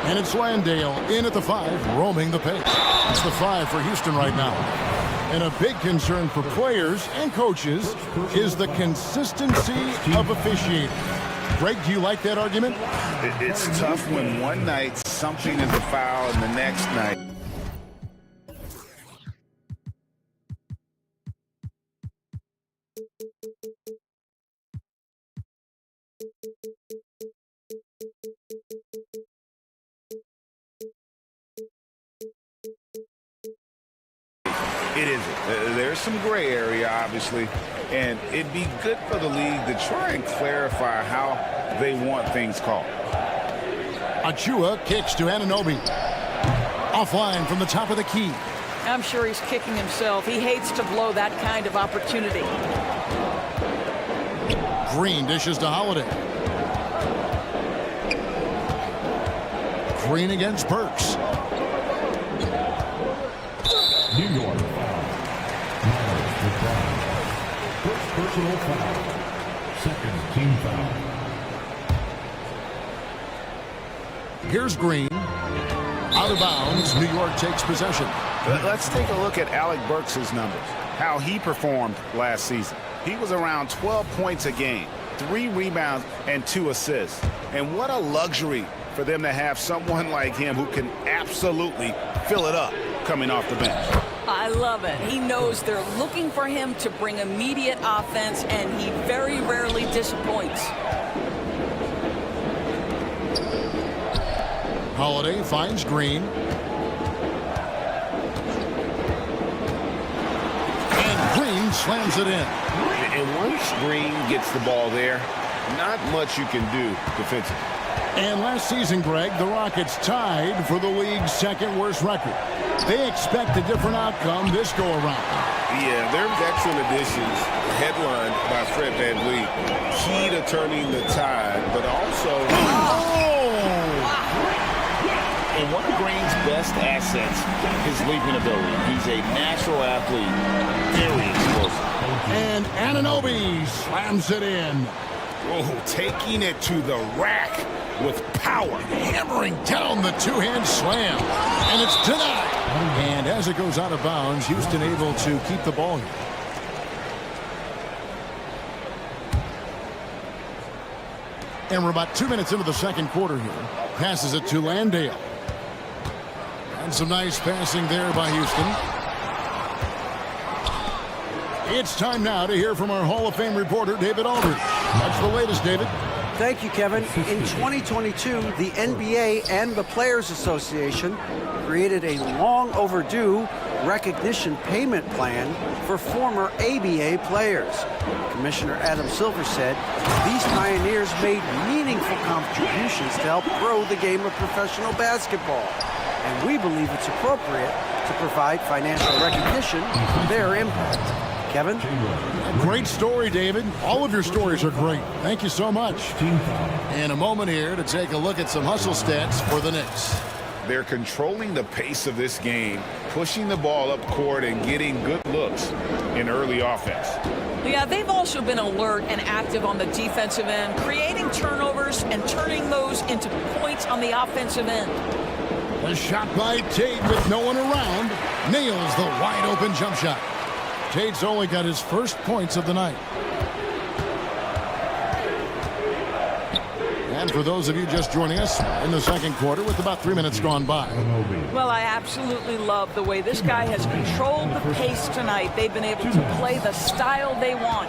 [SPEAKER 1] And it's Landale in at the 5, roaming the pace. It's the 5 for Houston right now. And a big concern for players and coaches is the consistency of officiating. Greg, do you like that argument?
[SPEAKER 2] It's tough when one night something is a foul and the next night. It isn't. There's some gray area, obviously, and it'd be good for the league to try and clarify how they want things called.
[SPEAKER 1] Achua kicks to Anunoby. Offline from the top of the key.
[SPEAKER 15] I'm sure he's kicking himself. He hates to blow that kind of opportunity.
[SPEAKER 1] Green dishes to Holiday. Green against Burks.
[SPEAKER 4] New York foul. First personal foul. Second team foul.
[SPEAKER 1] Here's Green. Out of bounds. New York takes possession.
[SPEAKER 2] Let's take a look at Alec Burks' numbers. How he performed last season. He was around 12 points a game, 3 rebounds, and 2 assists. And what a luxury for them to have someone like him who can absolutely fill it up coming off the bench.
[SPEAKER 15] I love it. He knows they're looking for him to bring immediate offense, and he very rarely disappoints.
[SPEAKER 1] Holiday finds Green. And Green slams it in.
[SPEAKER 2] And once Green gets the ball there, not much you can do defensively.
[SPEAKER 1] And last season, Greg, the Rockets tied for the league's second worst record. They expect a different outcome this go-around.
[SPEAKER 2] Yeah, their veteran additions, headlined by Fred VanVleet, key to turning the tide, but also... And one of Green's best assets, his leaping ability. He's a natural athlete, very explosive.
[SPEAKER 1] And Anunoby slams it in.
[SPEAKER 2] Oh, taking it to the rack with power.
[SPEAKER 1] Hammering down the two-hand slam. And it's denied. And as it goes out of bounds, Houston able to keep the ball here. And we're about 2 minutes into the second quarter here. Passes it to Landale. And some nice passing there by Houston. It's time now to hear from our Hall of Fame reporter, David Aldridge. That's the latest, David.
[SPEAKER 7] Thank you, Kevin. In 2022, the NBA and the Players Association created a long overdue recognition payment plan for former ABA players. Commissioner Adam Silver said these pioneers made meaningful contributions to help grow the game of professional basketball. And we believe it's appropriate to provide financial recognition for their impact. Kevin?
[SPEAKER 1] Great story, David. All of your stories are great. Thank you so much. In a moment here to take a look at some hustle stats for the Knicks.
[SPEAKER 2] They're controlling the pace of this game, pushing the ball up court and getting good looks in early offense.
[SPEAKER 15] Yeah, they've also been alert and active on the defensive end, creating turnovers and turning those into points on the offensive end.
[SPEAKER 1] A shot by Tate with no one around. Nails the wide open jump shot. Tate's only got his first points of the night. And for those of you just joining us in the second quarter with about 3 minutes gone by.
[SPEAKER 15] Well, I absolutely love the way this guy has controlled the pace tonight. They've been able to play the style they want.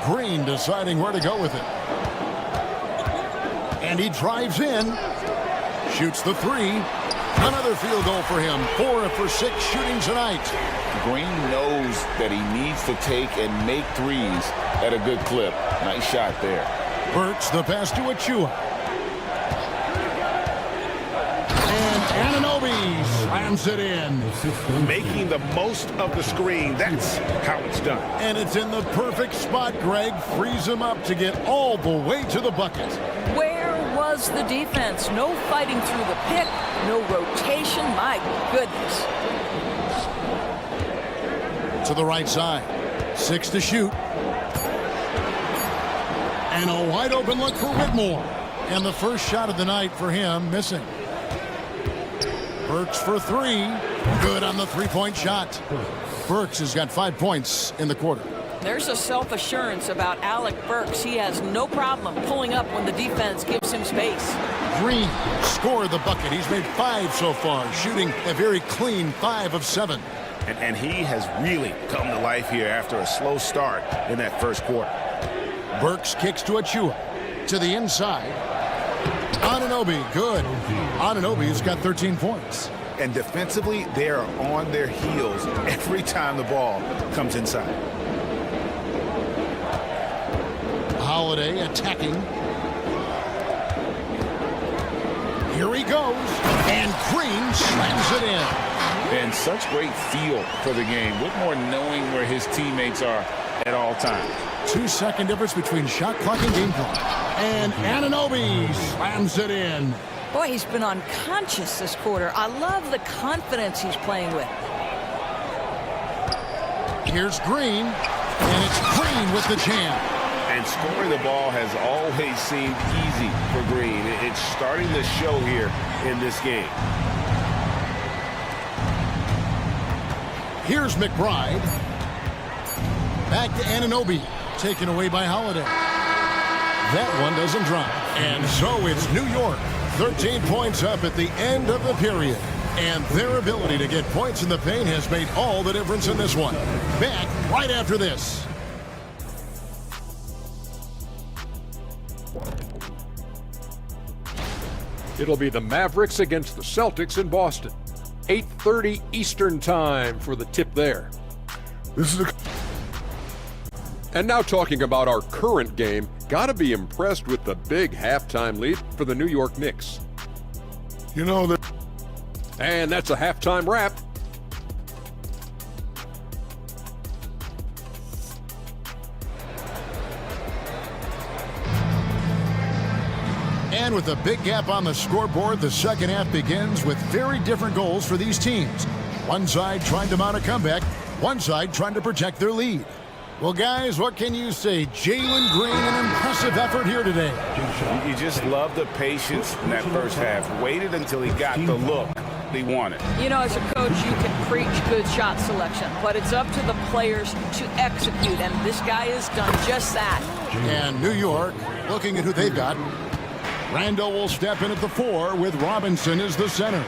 [SPEAKER 1] Green deciding where to go with it. And he drives in. Shoots the three. Another field goal for him. 4 for 6 shooting tonight.
[SPEAKER 2] Green knows that he needs to take and make threes at a good clip. Nice shot there.
[SPEAKER 1] Burks the pass to Achua. And Anunoby slams it in.
[SPEAKER 2] Making the most of the screen. That's how it's done.
[SPEAKER 1] And it's in the perfect spot, Greg. Frees him up to get all the way to the bucket.
[SPEAKER 15] Where was the defense? No fighting through the pick, no rotation. My goodness.
[SPEAKER 1] To the right side. 6 to shoot. And a wide open look for Whitmore. And the first shot of the night for him missing. Burks for 3. Good on the three-point shot. Burks has got 5 points in the quarter.
[SPEAKER 15] There's a self-assurance about Alec Burks. He has no problem pulling up when the defense gives him space.
[SPEAKER 1] Green scored the bucket. He's made 5 so far, shooting a very clean 5 of 7.
[SPEAKER 2] And he has really come to life here after a slow start in that first quarter.
[SPEAKER 1] Burks kicks to Achua. To the inside. Anunoby, good. Anunoby's got 13 points.
[SPEAKER 2] And defensively, they are on their heels every time the ball comes inside.
[SPEAKER 1] Holiday attacking. Here he goes. And Green slams it in.
[SPEAKER 2] And such great feel for the game. Whitmore knowing where his teammates are at all times.
[SPEAKER 1] 2-second difference between shot clock and game clock. And Anunoby slams it in.
[SPEAKER 15] Boy, he's been unconscious this quarter. I love the confidence he's playing with.
[SPEAKER 1] Here's Green. And it's Green with the jam.
[SPEAKER 2] And scoring the ball has always seemed easy for Green. It's starting to show here in this game.
[SPEAKER 1] Here's McBride. Back to Anunoby. Taken away by Holiday. That one doesn't drop. And so it's New York. 13 points up at the end of the period. And their ability to get points in the paint has made all the difference in this one. Back right after this.
[SPEAKER 6] It'll be the Mavericks against the Celtics in Boston. 8:30 Eastern time for the tip there.
[SPEAKER 5] This is
[SPEAKER 6] And now talking about our current game, gotta be impressed with the big halftime lead for the New York Knicks.
[SPEAKER 5] You know that.
[SPEAKER 6] And that's a halftime wrap.
[SPEAKER 1] And with a big gap on the scoreboard, the second half begins with very different goals for these teams. One side trying to mount a comeback, one side trying to protect their lead. Well, guys, what can you say? Jalen Green, an impressive effort here today.
[SPEAKER 2] You just love the patience in that first half. Waited until he got the look he wanted.
[SPEAKER 15] You know, as a coach, you can preach good shot selection, but it's up to the players to execute, and this guy has done just that.
[SPEAKER 1] And New York, looking at who they've got. Randall will step in at the 4 with Robinson as the center.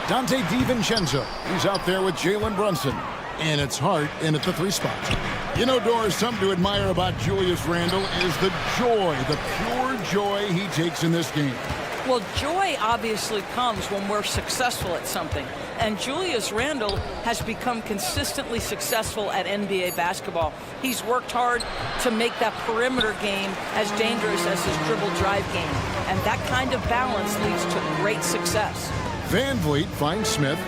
[SPEAKER 1] Dante DiVincenzo, he's out there with Jalen Brunson. And it's Hart in at the 3 spot. You know, Doris, something to admire about Julius Randle is the joy, the pure joy he takes in this game.
[SPEAKER 15] Well, joy obviously comes when we're successful at something. And Julius Randle has become consistently successful at NBA basketball. He's worked hard to make that perimeter game as dangerous as his dribble drive game. And that kind of balance leads to great success.
[SPEAKER 1] Van Vliet finds Smith.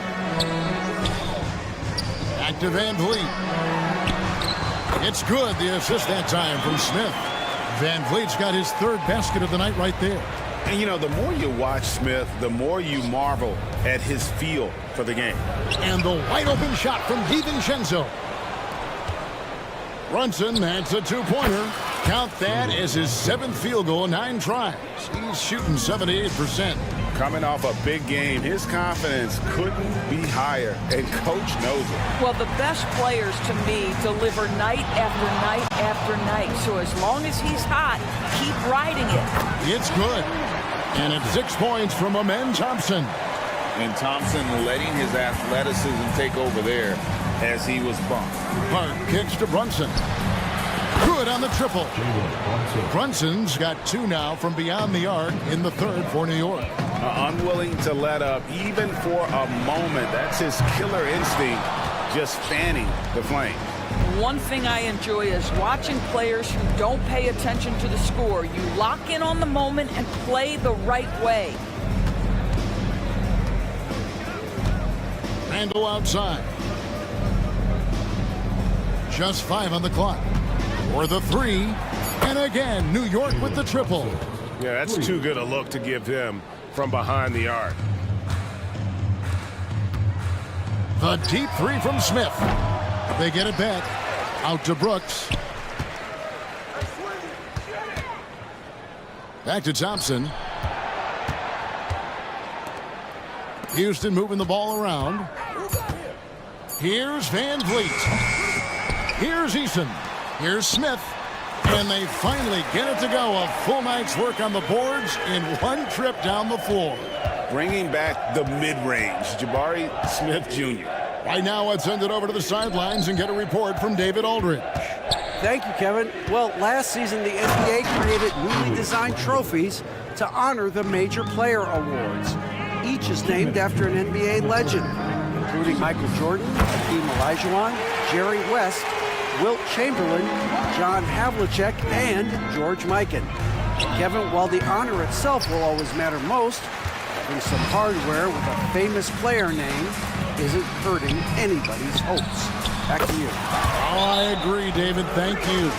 [SPEAKER 1] Back to Van Vliet. It's good. The assist that time from Smith. Van Vliet's got his third basket of the night right there.
[SPEAKER 2] And, you know, the more you watch Smith, the more you marvel at his feel for the game.
[SPEAKER 1] And the wide-open shot from DiVincenzo. Brunson, that's a two-pointer. Count that as his 7th field goal in 9 tries. He's shooting 78%.
[SPEAKER 2] Coming off a big game, his confidence couldn't be higher, and Coach knows it.
[SPEAKER 15] Well, the best players, to me, deliver night after night after night. So as long as he's hot, keep riding it.
[SPEAKER 1] It's good. And it's 6 points from Amen Thompson.
[SPEAKER 2] And Thompson letting his athleticism take over there as he was bumped.
[SPEAKER 1] Hart kicks to Brunson. Good on the triple. Brunson's got 2 now from beyond the arc in the 3rd for New York.
[SPEAKER 2] Unwilling to let up even for a moment. That's his killer instinct, just fanning the flame.
[SPEAKER 15] One thing I enjoy is watching players who don't pay attention to the score. You lock in on the moment and play the right way.
[SPEAKER 1] Randall outside. Just 5 on the clock. For the 3. And again, New York with the triple.
[SPEAKER 8] Yeah, that's too good a look to give him from behind the arc.
[SPEAKER 1] The deep 3 from Smith. They get it back. Out to Brooks. Back to Thompson. Houston moving the ball around. Here's Van Vliet. Here's Eason. Here's Smith. And they finally get it to go. A full night's work on the boards in one trip down the floor.
[SPEAKER 2] Bringing back the mid-range, Jabari Smith Jr.
[SPEAKER 1] Right now, let's send it over to the sidelines and get a report from David Aldridge.
[SPEAKER 7] Thank you, Kevin. Well, last season, the NBA created newly designed trophies to honor the major player awards. Each is named after an NBA legend, including Michael Jordan, Hakeem Olajuwon, Jerry West, Wilt Chamberlain, John Havlicek, and George Mikan. Kevin, while the honor itself will always matter most, having some hardware with a famous player name isn't hurting anybody's hopes. Back to you.
[SPEAKER 1] Oh, I agree, David. Thank you.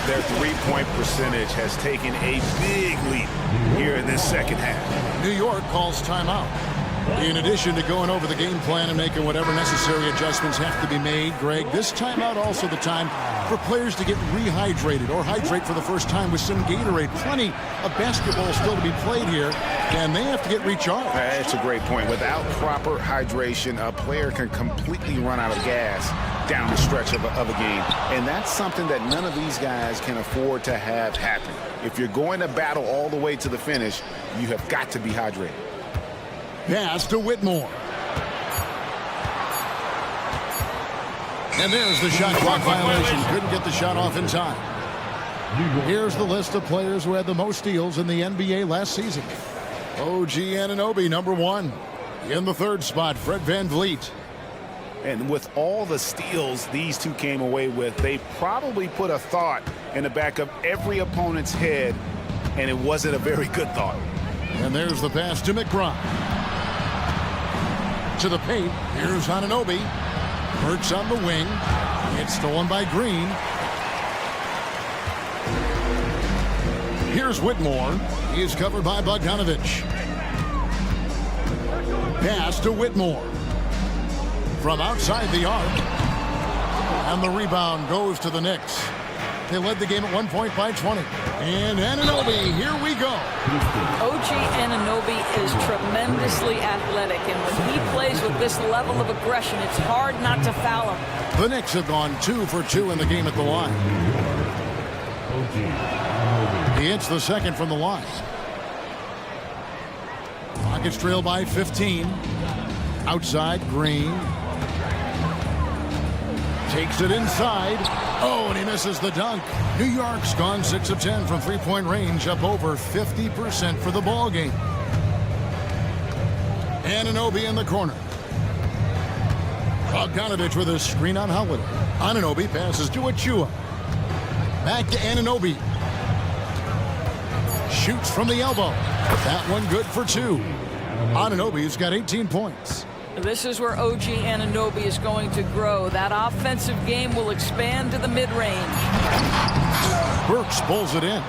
[SPEAKER 2] Their three-point percentage has taken a big leap here in this second half.
[SPEAKER 1] New York calls timeout. In addition to going over the game plan and making whatever necessary adjustments have to be made, Greg, this timeout also the time for players to get rehydrated or hydrate for the first time with some Gatorade. Plenty of basketball still to be played here, and they have to get recharged.
[SPEAKER 2] That's a great point. Without proper hydration, a player can completely run out of gas down the stretch of a game. And that's something that none of these guys can afford to have happen. If you're going to battle all the way to the finish, you have got to be hydrated.
[SPEAKER 1] Pass to Whitmore. And there's the shot clock violation. Couldn't get the shot off in time. Here's the list of players who had the most steals in the NBA last season. OG Anunoby, number 1. In the 3rd spot, Fred Van Vliet.
[SPEAKER 2] And with all the steals these two came away with, they probably put a thought in the back of every opponent's head, and it wasn't a very good thought.
[SPEAKER 1] And there's the pass to McBride. To the paint. Here's Anunoby. Hurts on the wing. It's stolen by Green. Here's Whitmore. He's covered by Bogdanovich. Pass to Whitmore. From outside the arc. And the rebound goes to the Knicks. They led the game at 1 point by 20. And Anunoby, here we go.
[SPEAKER 15] OG Anunoby is tremendously athletic, and when he plays with this level of aggression, it's hard not to foul him.
[SPEAKER 1] The Knicks have gone 2 for 2 in the game at the line. He hits the second from the line. Rockets trail by 15. Outside, Green. Takes it inside. Oh, and he misses the dunk. New York's gone 6 of 10 from three-point range, up over 50% for the ball game. Anunoby in the corner. Bogdanovich with a screen on Holiday. Anunoby passes to Achua. Back to Anunoby. Shoots from the elbow. That one good for 2. Anunoby's got 18 points.
[SPEAKER 15] This is where OG Anunoby is going to grow. That offensive game will expand to the mid-range.
[SPEAKER 1] Burks pulls it in.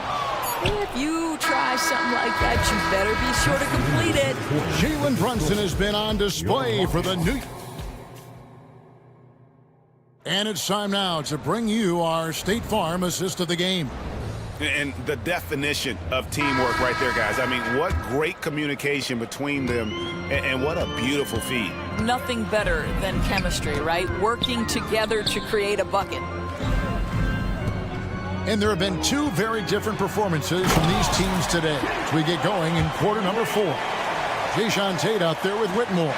[SPEAKER 15] If you try something like that, you better be sure to complete it.
[SPEAKER 1] Jalen Brunson has been on display for the New. And it's time now to bring you our State Farm assist of the game.
[SPEAKER 2] And the definition of teamwork right there, guys. I mean, what great communication between them, and what a beautiful feed.
[SPEAKER 15] Nothing better than chemistry, right? Working together to create a bucket.
[SPEAKER 1] And there have been two very different performances from these teams today as we get going in quarter number 4. Jayshawn Tate out there with Whitmore.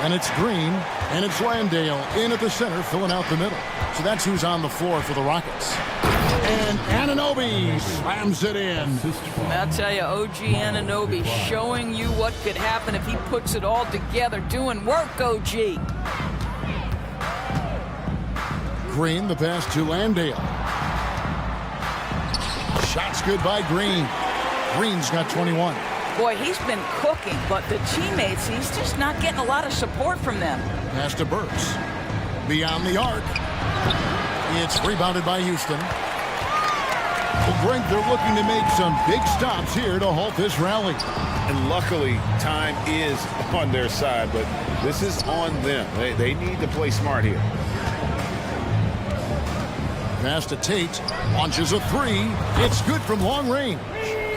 [SPEAKER 1] And it's Green, and it's Landale in at the center, filling out the middle. So that's who's on the floor for the Rockets. And Anunoby slams it in.
[SPEAKER 15] I'll tell you, OG Anunoby showing you what could happen if he puts it all together. Doing work, OG.
[SPEAKER 1] Green, the pass to Landale. Shots good by Green. Green's got 21.
[SPEAKER 15] Boy, he's been cooking, but the teammates, he's just not getting a lot of support from them.
[SPEAKER 1] Pass to Burks. Beyond the arc. It's rebounded by Houston. Well, Greg, they're looking to make some big stops here to halt this rally.
[SPEAKER 2] And luckily, time is on their side, but this is on them. They need to play smart here.
[SPEAKER 1] Pass to Tate. Launches a three. It's good from long range.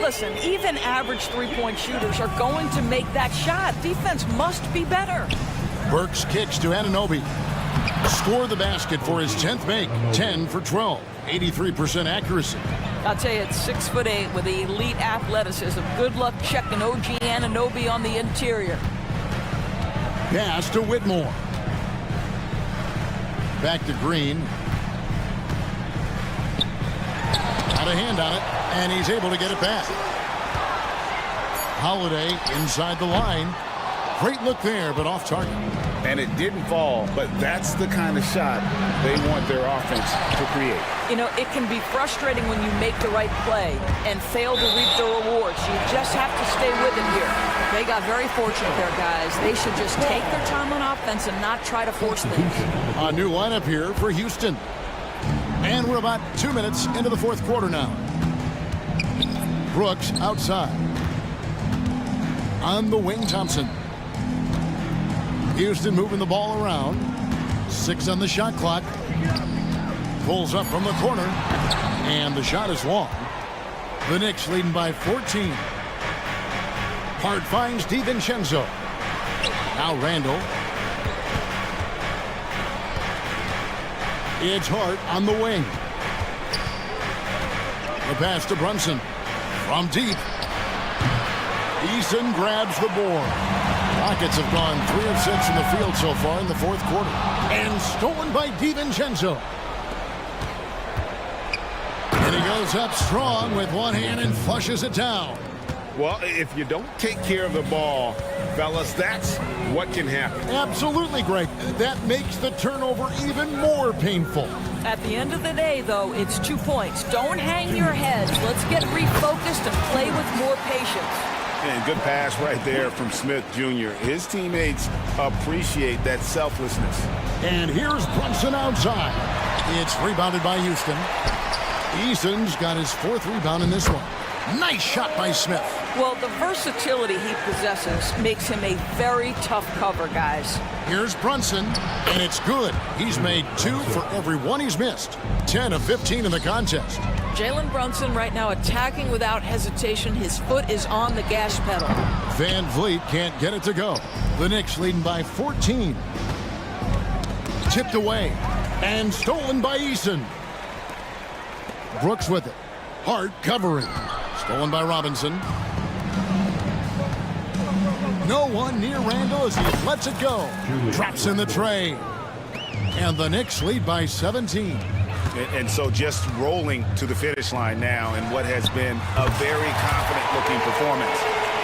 [SPEAKER 15] Listen, even average three-point shooters are going to make that shot. Defense must be better.
[SPEAKER 1] Burks kicks to Anunoby. Score the basket for his 10th make. 10 for 12. 83% accuracy.
[SPEAKER 15] I'll tell you, it's 6'8" with elite athleticism. Good luck checking OG Anunoby on the interior.
[SPEAKER 1] Pass to Whitmore. Back to Green. Got a hand on it, and he's able to get it back. Holiday inside the line. Great look there, but off target.
[SPEAKER 2] And it didn't fall, but that's the kind of shot they want their offense to create.
[SPEAKER 15] You know, it can be frustrating when you make the right play and fail to reap the rewards. You just have to stay with it here. They got very fortunate there, guys. They should just take their time on offense and not try to force things.
[SPEAKER 1] A new lineup here for Houston. And we're about 2 minutes into the fourth quarter now. Brooks outside. On the wing, Thompson. Houston moving the ball around. 6 on the shot clock. Pulls up from the corner. And the shot is long. The Knicks leading by 14. Hart finds DiVincenzo. Now Randall. It's Hart on the wing. The pass to Brunson. From deep. Eason grabs the board. Rockets have gone 3 of 6 from the field so far in the fourth quarter. And stolen by DiVincenzo. And he goes up strong with one hand and flushes it down.
[SPEAKER 2] Well, if you don't take care of the ball, fellas, that's what can happen.
[SPEAKER 1] Absolutely, Greg. That makes the turnover even more painful.
[SPEAKER 15] At the end of the day, though, it's 2 points. Don't hang your heads. Let's get refocused and play with more patience.
[SPEAKER 2] And good pass right there from Smith Jr. His teammates appreciate that selflessness.
[SPEAKER 1] And here's Brunson outside. It's rebounded by Houston. Eason's got his 4th rebound in this one. Nice shot by Smith.
[SPEAKER 15] Well, the versatility he possesses makes him a very tough cover, guys.
[SPEAKER 1] Here's Brunson, and it's good. He's made 2 for every one he's missed. 10 of 15 in the contest.
[SPEAKER 15] Jalen Brunson right now attacking without hesitation. His foot is on the gas pedal.
[SPEAKER 1] Van Vliet can't get it to go. The Knicks leading by 14. Tipped away and stolen by Eason. Brooks with it. Hart covering. Stolen by Robinson. No one near Randall as he lets it go. Drops in the tray. And the Knicks lead by 17.
[SPEAKER 2] And so just rolling to the finish line now in what has been a very confident-looking performance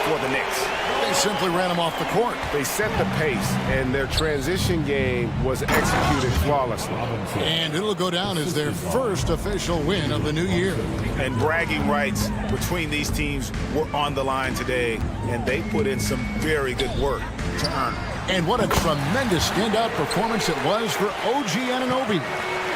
[SPEAKER 2] for the Knicks.
[SPEAKER 1] They simply ran him off the court.
[SPEAKER 2] They set the pace, and their transition game was executed flawlessly.
[SPEAKER 1] And it'll go down as their first official win of the new year.
[SPEAKER 2] And bragging rights between these teams were on the line today, and they put in some very good work to earn it.
[SPEAKER 1] And what a tremendous standout performance it was for OG Anunoby.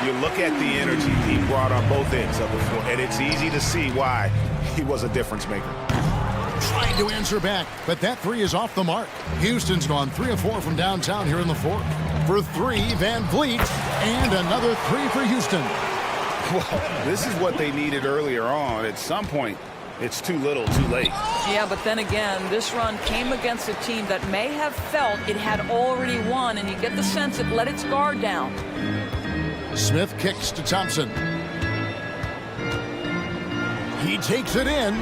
[SPEAKER 2] You look at the energy he brought on both ends of the floor, and it's easy to see why he was a difference maker.
[SPEAKER 1] Trying to answer back, but that three is off the mark. Houston's gone 3 of 4 from downtown here in the fourth. For three, Van Vliet, and another three for Houston.
[SPEAKER 2] Well, this is what they needed earlier on. At some point, it's too little, too late.
[SPEAKER 15] Yeah, but then again, this run came against a team that may have felt it had already won, and you get the sense it let its guard down.
[SPEAKER 1] Smith kicks to Thompson. He takes it in.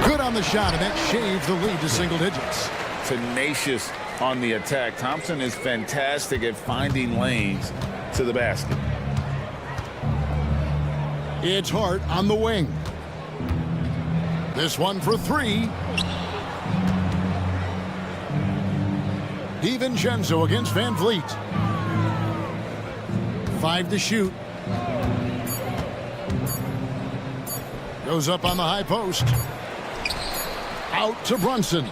[SPEAKER 1] Good on the shot, and that shaves the lead to single digits.
[SPEAKER 2] Tenacious on the attack. Thompson is fantastic at finding lanes to the basket.
[SPEAKER 1] It's Hart on the wing. This one for three. DiVincenzo against Van Vliet. 5 to shoot. Goes up on the high post. Out to Brunson.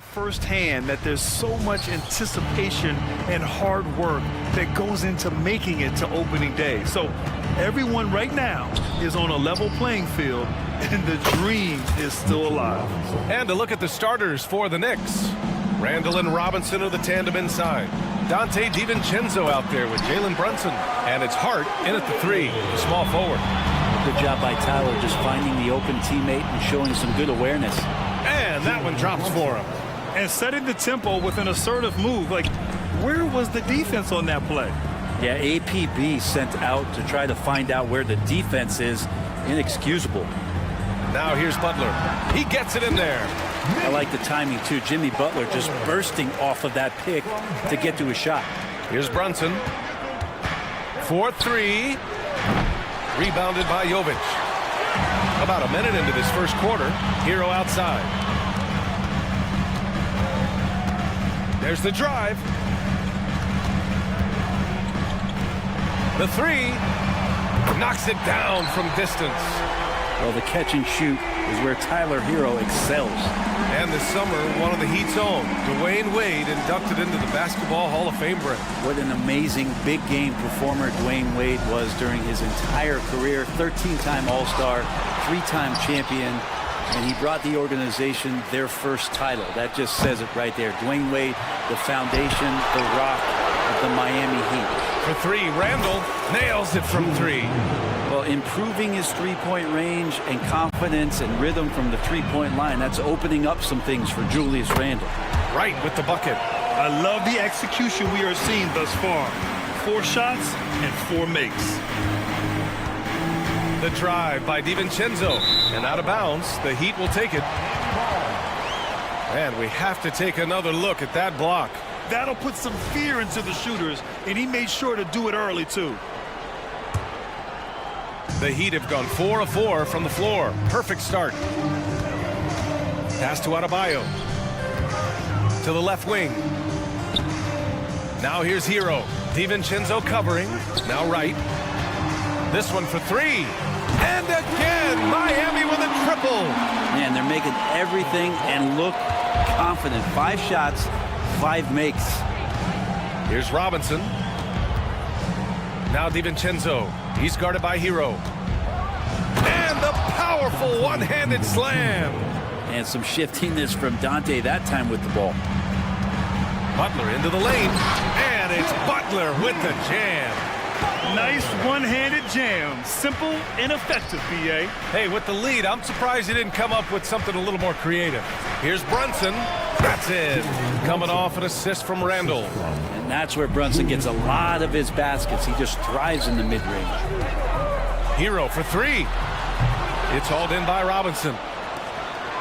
[SPEAKER 9] Firsthand that there's so much anticipation and hard work that goes into making it to opening day. So everyone right now is on a level playing field, and the dream is still alive.
[SPEAKER 8] And a look at the starters for the Knicks. Randall and Robinson are the tandem inside. Dante DiVincenzo out there with Jalen Brunson. And it's Hart in at the 3, the small forward.
[SPEAKER 3] Good job by Tyler just finding the open teammate and showing some good awareness.
[SPEAKER 8] And that one drops for him.
[SPEAKER 9] And setting the tempo with an assertive move. Like, where was the defense on that play?
[SPEAKER 3] Yeah, APB sent out to try to find out where the defense is. Inexcusable.
[SPEAKER 8] Now here's Butler. He gets it in there.
[SPEAKER 3] I like the timing, too. Jimmy Butler just bursting off of that pick to get to a shot.
[SPEAKER 8] Here's Brunson. 4-3. Rebounded by Jovic. About a minute into this first quarter. Hero outside. There's the drive. The 3. Knocks it down from distance.
[SPEAKER 3] Well, the catch and shoot is where Tyler Hero excels.
[SPEAKER 8] And this summer, one of the Heat's own, Dwayne Wade, inducted into the Basketball Hall of Fame break.
[SPEAKER 3] What an amazing big game performer Dwayne Wade was during his entire career. 13-time All-Star, 3-time champion, and he brought the organization their first title. That just says it right there. Dwayne Wade, the foundation, the rock of the Miami Heat.
[SPEAKER 8] For 3, Randall nails it from 3.
[SPEAKER 3] Well, improving his three-point range and confidence and rhythm from the three-point line, that's opening up some things for Julius Randle.
[SPEAKER 8] Right with the bucket.
[SPEAKER 9] I love the execution we are seeing thus far. 4 shots and 4 makes.
[SPEAKER 8] The drive by DiVincenzo. And out of bounds, the Heat will take it. And we have to take another look at that block.
[SPEAKER 9] That'll put some fear into the shooters, and he made sure to do it early, too.
[SPEAKER 8] The Heat have gone 4 of 4 from the floor. Perfect start. Pass to Adebayo. To the left wing. Now here's Hero. DiVincenzo covering. Now right. This one for 3. And again, Miami with a triple.
[SPEAKER 3] Man, they're making everything and look confident. 5 shots, 5 makes.
[SPEAKER 8] Here's Robinson. Now DiVincenzo. He's guarded by Hero. And the powerful one-handed slam.
[SPEAKER 3] And some shiftiness from Dante that time with the ball.
[SPEAKER 8] Butler into the lane. And it's Butler with the jam.
[SPEAKER 9] Nice one-handed jam. Simple and effective, B.A.
[SPEAKER 8] Hey, with the lead, I'm surprised he didn't come up with something a little more creative. Here's Brunson. That's it. Coming off an assist from Randall.
[SPEAKER 3] And that's where Brunson gets a lot of his baskets. He just thrives in the mid-range.
[SPEAKER 8] Hero for 3. It's hauled in by Robinson.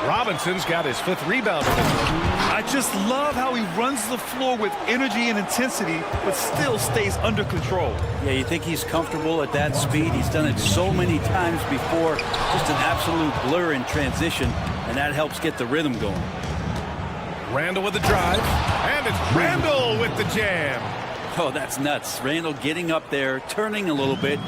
[SPEAKER 8] Robinson's got his 5th rebound.
[SPEAKER 9] I just love how he runs the floor with energy and intensity, but still stays under control.
[SPEAKER 3] Yeah, you think he's comfortable at that speed. He's done it so many times before. Just an absolute blur in transition, and that helps get the rhythm going.
[SPEAKER 8] Randall with the drive, and it's Randall with the jam.
[SPEAKER 3] Oh, that's nuts. Randall getting up there, turning a little bit,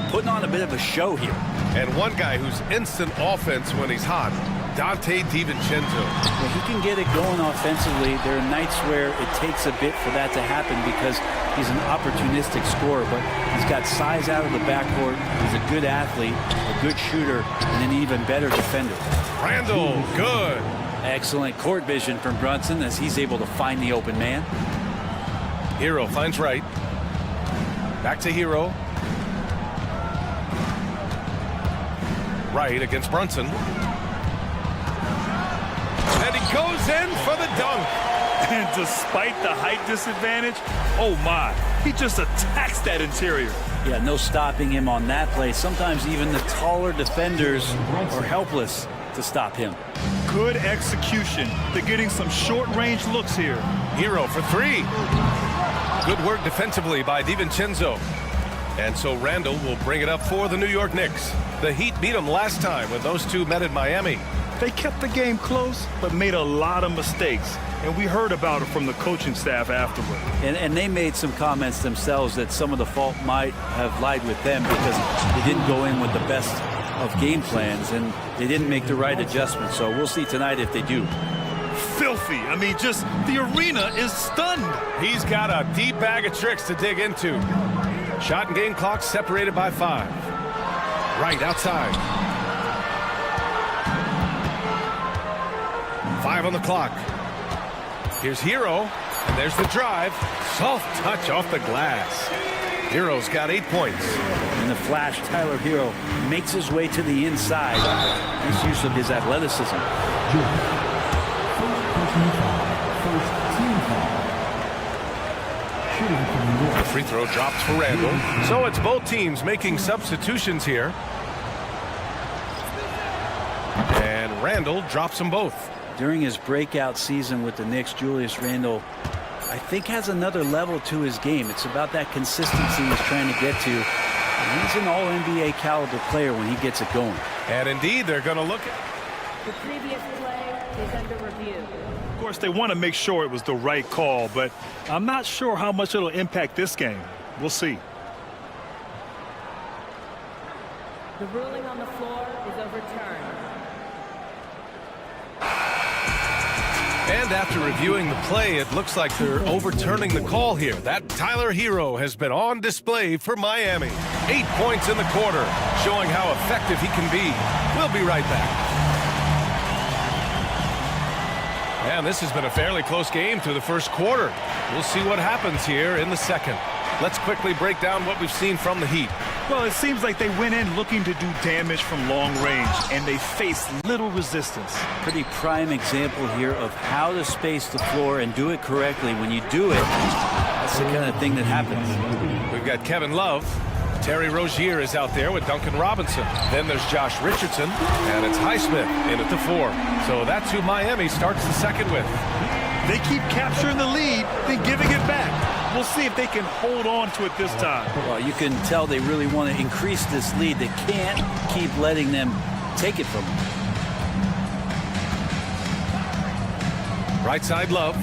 [SPEAKER 3] putting on a bit of a show here.
[SPEAKER 8] And one guy who's instant offense when he's hot, Dante DiVincenzo.
[SPEAKER 3] Well, he can get it going offensively. There are nights where it takes a bit for that to happen because he's an opportunistic scorer, but he's got size out of the backcourt. He's a good athlete, a good shooter, and an even better defender.
[SPEAKER 8] Randall, good.
[SPEAKER 3] Excellent court vision from Brunson as he's able to find the open man.
[SPEAKER 8] Hero finds right. Back to Hero. Right against Brunson. And he goes in for the dunk.
[SPEAKER 9] And despite the height disadvantage, oh my, he just attacks that interior.
[SPEAKER 3] Yeah, no stopping him on that play. Sometimes even the taller defenders are helpless to stop him.
[SPEAKER 9] Good execution. They're getting some short-range looks here.
[SPEAKER 8] Hero for 3. Good work defensively by DiVincenzo. And so Randall will bring it up for the New York Knicks. The Heat beat them last time when those two met in Miami.
[SPEAKER 9] They kept the game close, but made a lot of mistakes. And we heard about it from the coaching staff afterward.
[SPEAKER 3] And they made some comments themselves that some of the fault might have lied with them because they didn't go in with the best of game plans and they didn't make the right adjustments. So we'll see tonight if they do.
[SPEAKER 9] filthy. I mean, just the arena is stunned.
[SPEAKER 8] He's got a deep bag of tricks to dig into. Shot and game clock separated by 5. Right outside. 5 on the clock. Here's Hero, and there's the drive. Soft touch off the glass. Hero's got 8 points.
[SPEAKER 3] In the flash, Tyler Hero makes his way to the inside. Nice use of his athleticism.
[SPEAKER 8] The free throw drops for Randall. So it's both teams making substitutions here. And Randall drops them both.
[SPEAKER 3] During his breakout season with the Knicks, Julius Randle, I think, has another level to his game. It's about that consistency he's trying to get to. And he's an all-NBA caliber player when he gets it going.
[SPEAKER 8] And indeed, they're going to look at...
[SPEAKER 16] The previous play is under review.
[SPEAKER 9] Of course, they want to make sure it was the right call, but I'm not sure how much it'll impact this game. We'll see.
[SPEAKER 16] The ruling on the floor is overturned.
[SPEAKER 8] And after reviewing the play, it looks like they're overturning the call here. That Tyler Hero has been on display for Miami. 8 points in the quarter, showing how effective he can be. We'll be right back. And this has been a fairly close game through the first quarter. We'll see what happens here in the second. Let's quickly break down what we've seen from the Heat.
[SPEAKER 9] Well, it seems like they went in looking to do damage from long range, and they faced little resistance.
[SPEAKER 3] Pretty prime example here of how to space the floor and do it correctly. When you do it, that's the kind of thing that happens.
[SPEAKER 8] We've got Kevin Love. Terry Rozier is out there with Duncan Robinson. Then there's Josh Richardson, and it's Highsmith in at the 4. So that's who Miami starts the second with.
[SPEAKER 9] They keep capturing the lead, then giving it back. We'll see if they can hold on to it this time.
[SPEAKER 3] Well, you can tell they really want to increase this lead. They can't keep letting them take it from them.
[SPEAKER 8] Right side, Love.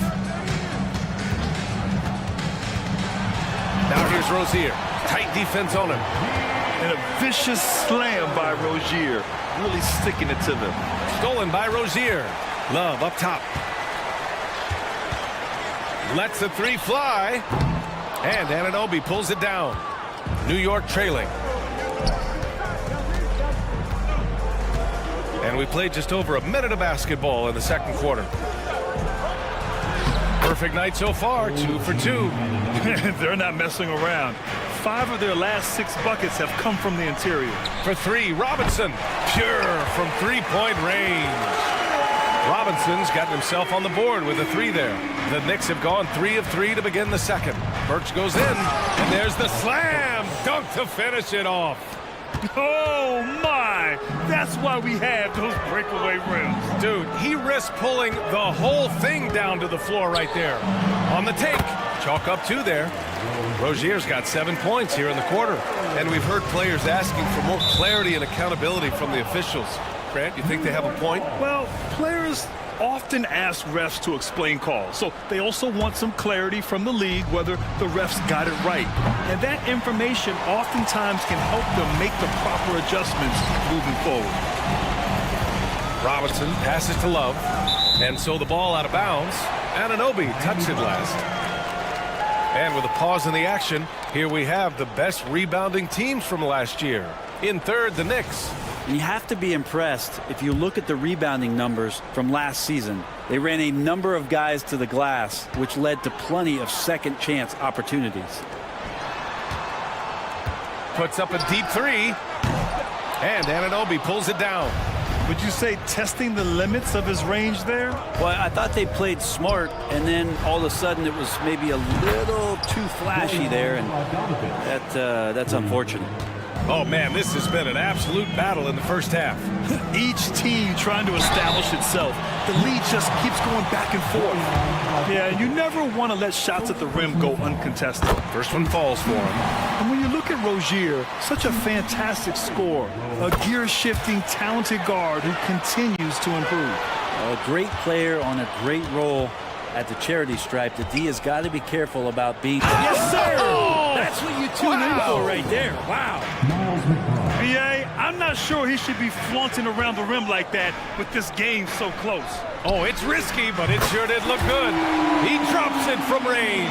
[SPEAKER 8] Now here's Rozier. Tight defense on him.
[SPEAKER 9] And a vicious slam by Rozier. Really sticking it to them.
[SPEAKER 8] Stolen by Rozier. Love up top. Lets the 3 fly. And Anunoby pulls it down. New York trailing. And we played just over a minute of basketball in the second quarter. Perfect night so far, 2 for 2.
[SPEAKER 9] They're not messing around. 5 of their last 6 buckets have come from the interior.
[SPEAKER 8] For 3, Robinson. Pure from three-point range. Robinson's gotten himself on the board with a 3 there. The Knicks have gone 3 of 3 to begin the second. Birch goes in, and there's the slam dunk to finish it off.
[SPEAKER 9] Oh, my! That's why we have those breakaway rims.
[SPEAKER 8] Dude, he risked pulling the whole thing down to the floor right there. On the take, chalk up 2 there. Rozier's got 7 points here in the quarter. And we've heard players asking for more clarity and accountability from the officials. Grant, you think they have a point?
[SPEAKER 9] Well, players often ask refs to explain calls, so they also want some clarity from the league whether the refs got it right. And that information oftentimes can help them make the proper adjustments moving forward.
[SPEAKER 8] Robinson passes to Love, and so the ball out of bounds. Anunoby touched it last. And with a pause in the action, here we have the best rebounding teams from last year. In third, the Knicks.
[SPEAKER 3] And you have to be impressed if you look at the rebounding numbers from last season. They ran a number of guys to the glass, which led to plenty of second chance opportunities.
[SPEAKER 8] Puts up a deep 3, and Anunoby pulls it down.
[SPEAKER 9] Would you say testing the limits of his range there?
[SPEAKER 3] Well, I thought they played smart, and then all of a sudden it was maybe a little too flashy there, and that's unfortunate.
[SPEAKER 8] Oh, man, this has been an absolute battle in the first half.
[SPEAKER 9] Each team trying to establish itself. The lead just keeps going back and forth. Yeah, and you never want to let shots at the rim go uncontested.
[SPEAKER 8] First one falls for him.
[SPEAKER 9] And when you look at Rozier, such a fantastic scorer, a gear-shifting, talented guard who continues to improve.
[SPEAKER 3] A great player on a great role at the charity stripe. The D has got to be careful about being...
[SPEAKER 9] Yes, sir!
[SPEAKER 3] That's what you tune in for right there. Wow.
[SPEAKER 9] BA, I'm I'm not sure he should be flaunting around the rim like that with this game so close.
[SPEAKER 8] Oh, it's risky, but it sure did look good. He drops it from range.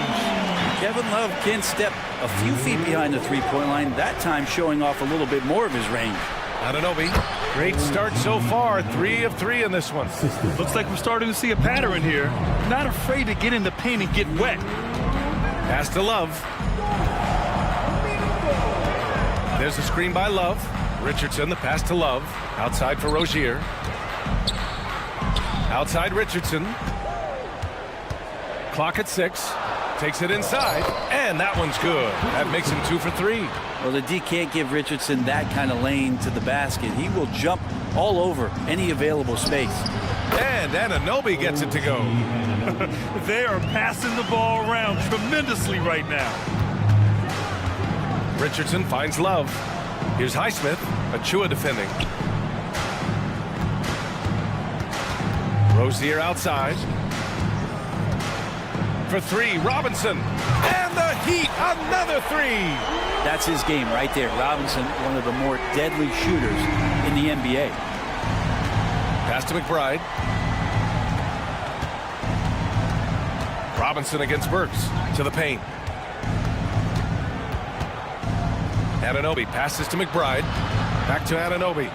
[SPEAKER 3] Kevin Love can step a few feet behind the three-point line, that time showing off a little bit more of his range.
[SPEAKER 8] Anunoby, great start so far. 3 of 3 in this one.
[SPEAKER 9] Looks like we're starting to see a pattern here. Not afraid to get in the paint and get wet.
[SPEAKER 8] Pass to Love. There's a screen by Love. Richardson, the pass to Love. Outside for Rozier. Outside Richardson. Clock at 6. Takes it inside, and that one's good. That makes him 2 for 3.
[SPEAKER 3] Well, the D can't give Richardson that kind of lane to the basket. He will jump all over any available space.
[SPEAKER 8] And Anunoby gets it to go.
[SPEAKER 9] They are passing the ball around tremendously right now.
[SPEAKER 8] Richardson finds Love. Here's Highsmith. Achua defending. Rozier outside. For 3, Robinson. And the Heat, another 3.
[SPEAKER 3] That's his game right there. Robinson, one of the more deadly shooters in the NBA.
[SPEAKER 8] Pass to McBride. Robinson against Burks. To the paint. Anunoby passes to McBride. Back to Anunoby.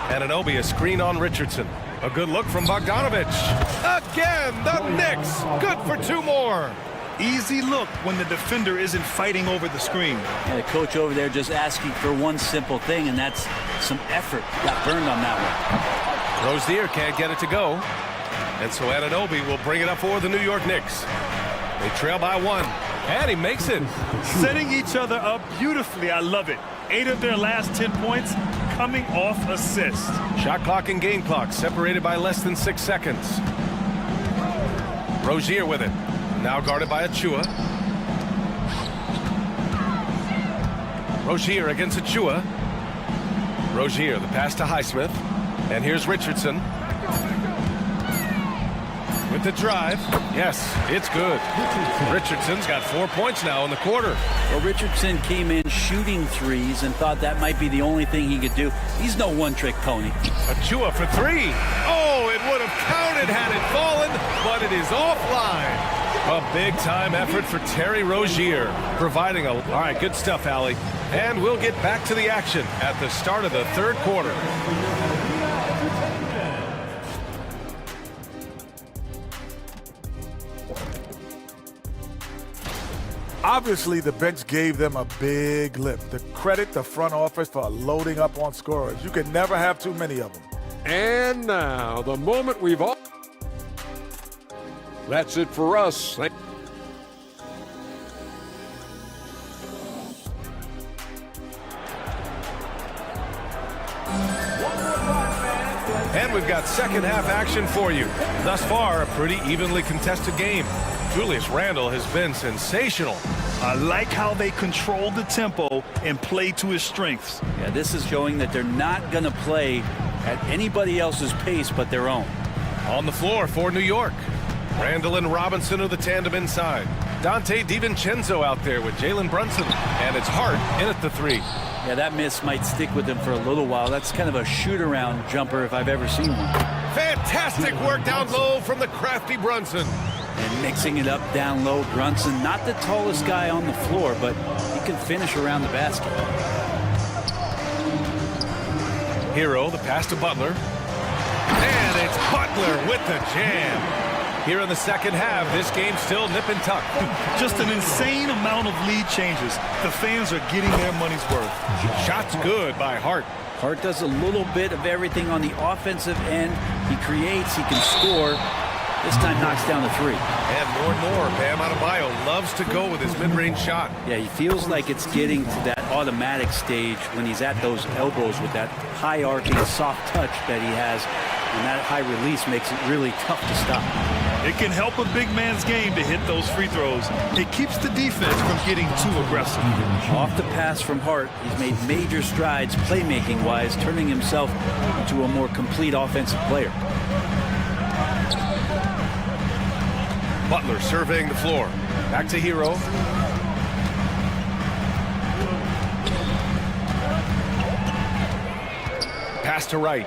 [SPEAKER 8] Anunoby, a screen on Richardson. A good look from Bogdanovich. Again, the Knicks. Good for 2 more.
[SPEAKER 9] Easy look when the defender isn't fighting over the screen.
[SPEAKER 3] And the coach over there just asking for one simple thing, and that's some effort. Got burned on that one.
[SPEAKER 8] Rozier can't get it to go. And so Anunoby will bring it up for the New York Knicks. They trail by 1. And he makes it.
[SPEAKER 9] Setting each other up beautifully. I love it. 8 of their last 10 points coming off assists.
[SPEAKER 8] Shot clock and game clock separated by less than 6 seconds. Rozier with it. Now guarded by Achua. Rozier against Achua. Rozier, the pass to Highsmith. And here's Richardson. With the drive. Yes, it's good. Richardson's got 4 points now in the quarter.
[SPEAKER 3] Well, Richardson came in shooting threes and thought that might be the only thing he could do. He's no one-trick pony.
[SPEAKER 8] Achua for 3. Oh, it would have counted had it fallen, but it is offline. A big-time effort for Terry Rozier, providing a... All right, good stuff, Allie. And we'll get back to the action at the start of the 3rd quarter.
[SPEAKER 14] Obviously, the bench gave them a big lift. To credit the front office for loading up on scorers. You can never have too many of them.
[SPEAKER 6] And now, the moment we've all... That's it for us.
[SPEAKER 8] And we've got second half action for you. Thus far, a pretty evenly contested game. Julius Randle has been sensational.
[SPEAKER 9] I like how they control the tempo and play to his strengths.
[SPEAKER 3] Yeah, this is showing that they're not going to play at anybody else's pace but their own.
[SPEAKER 8] On the floor for New York. Randle and Robinson are the tandem inside. Dante DiVincenzo out there with Jalen Brunson. And it's Hart in at the 3.
[SPEAKER 3] Yeah, that miss might stick with him for a little while. That's kind of a shoot-around jumper if I've ever seen one.
[SPEAKER 8] Fantastic work down low from the crafty Brunson.
[SPEAKER 3] And mixing it up down low, Brunson, not the tallest guy on the floor, but he can finish around the basket.
[SPEAKER 8] Hero, the pass to Butler. And it's Butler with the jam. Here in the second half, this game's still nip and tuck.
[SPEAKER 9] Just an insane amount of lead changes. The fans are getting their money's worth.
[SPEAKER 8] Shots good by Hart.
[SPEAKER 3] Hart does a little bit of everything on the offensive end. He creates, he can score. This time knocks down the 3.
[SPEAKER 8] And more, Bam Adebayo loves to go with his mid-range shot.
[SPEAKER 3] Yeah, he feels like it's getting to that automatic stage when he's at those elbows with that high arcing soft touch that he has. And that high release makes it really tough to stop.
[SPEAKER 9] It can help a big man's game to hit those free throws. It keeps the defense from getting too aggressive.
[SPEAKER 3] Off the pass from Hart, he's made major strides playmaking-wise, turning himself into a more complete offensive player.
[SPEAKER 8] Butler surveying the floor. Back to Hero. Pass to right.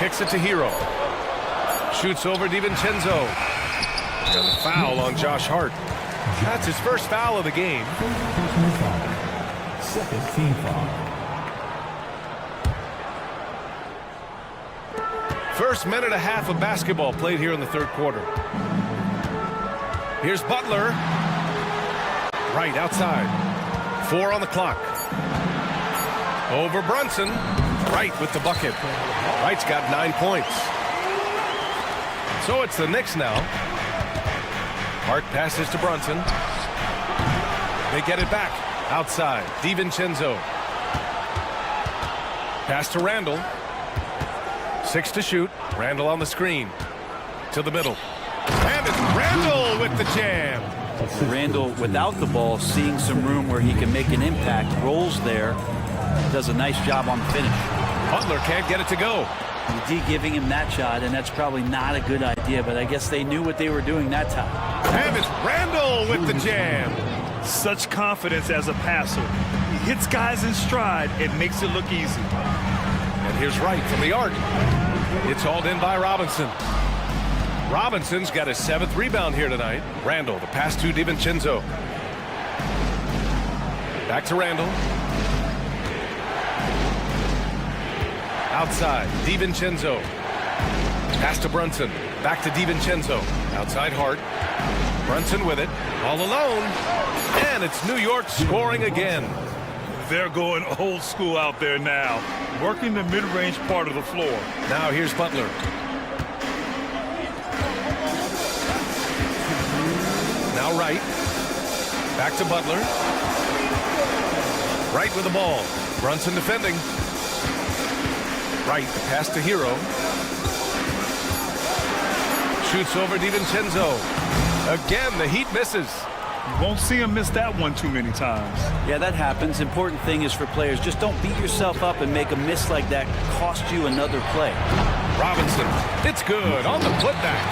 [SPEAKER 8] Kicks it to Hero. Shoots over DiVincenzo. And a foul on Josh Hart. That's his first foul of the game.
[SPEAKER 4] Second team foul.
[SPEAKER 8] First minute and a half of basketball played here in the third quarter. Here's Butler. Right outside. 4 on the clock. Over Brunson. Wright with the bucket. Wright's got 9 points. So it's the Knicks now. Hart passes to Brunson. They get it back. Outside. DiVincenzo. Pass to Randall. 6 to shoot. Randall on the screen. To the middle. And it's Randall with the jam.
[SPEAKER 3] Randall, without the ball, seeing some room where he can make an impact, rolls there, does a nice job on the finish.
[SPEAKER 8] Butler can't get it to go.
[SPEAKER 3] D giving him that shot, and that's probably not a good idea, but I guess they knew what they were doing that time.
[SPEAKER 8] And it's Randall with the jam.
[SPEAKER 9] Such confidence as a passer. He hits guys in stride and makes it look easy.
[SPEAKER 8] And here's Wright from the arc. It's hauled in by Robinson. Robinson's got his 7th rebound here tonight. Randall, the pass to DiVincenzo. Back to Randall. Outside, DiVincenzo. Pass to Brunson. Back to DiVincenzo. Outside Hart. Brunson with it. All alone. And it's New York scoring again.
[SPEAKER 9] They're going old school out there now. Working the mid-range part of the floor.
[SPEAKER 8] Now here's Butler. Now Wright. Back to Butler. Wright with the ball. Brunson defending. Wright, the pass to Hero. Shoots over DiVincenzo. Again, the Heat misses.
[SPEAKER 9] You won't see him miss that one too many times.
[SPEAKER 3] Yeah, that happens. Important thing is for players, just don't beat yourself up and make a miss like that cost you another play.
[SPEAKER 8] Robinson, it's good on the putback.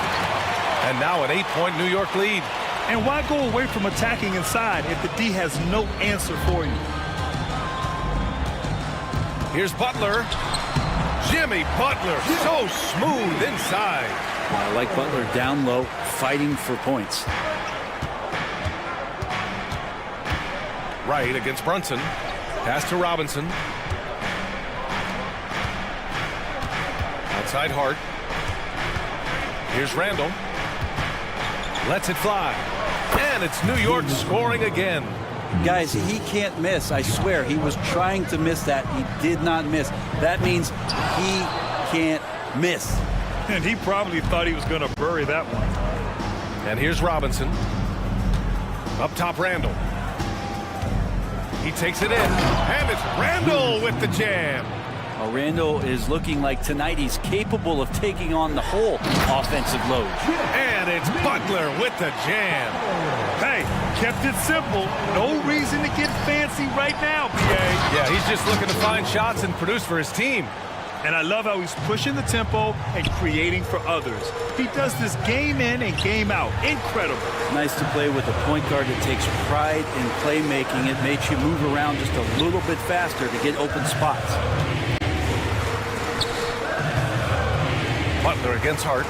[SPEAKER 8] And now an 8-point New York lead.
[SPEAKER 9] And why go away from attacking inside if the D has no answer for you?
[SPEAKER 8] Here's Butler. Jimmy Butler, so smooth inside.
[SPEAKER 3] I like Butler down low, fighting for points.
[SPEAKER 8] Wright against Brunson. Pass to Robinson. Outside Hart. Here's Randall. Lets it fly. And it's New York scoring again.
[SPEAKER 3] Guys, he can't miss. I swear, he was trying to miss that. He did not miss. That means he can't miss.
[SPEAKER 9] And he probably thought he was going to bury that one.
[SPEAKER 8] And here's Robinson. Up top, Randall. He takes it in. And it's Randall with the jam.
[SPEAKER 3] Well, Randall is looking like tonight he's capable of taking on the whole offensive load.
[SPEAKER 8] And it's Butler with the jam.
[SPEAKER 9] Hey, kept it simple. No reason to get fancy right now, B.A.
[SPEAKER 8] Yeah, he's just looking to find shots and produce for his team.
[SPEAKER 9] And I love how he's pushing the tempo and creating for others. He does this game in and game out. Incredible.
[SPEAKER 3] Nice to play with a point guard that takes pride in playmaking. It makes you move around just a little bit faster to get open spots.
[SPEAKER 8] Butler against Hart.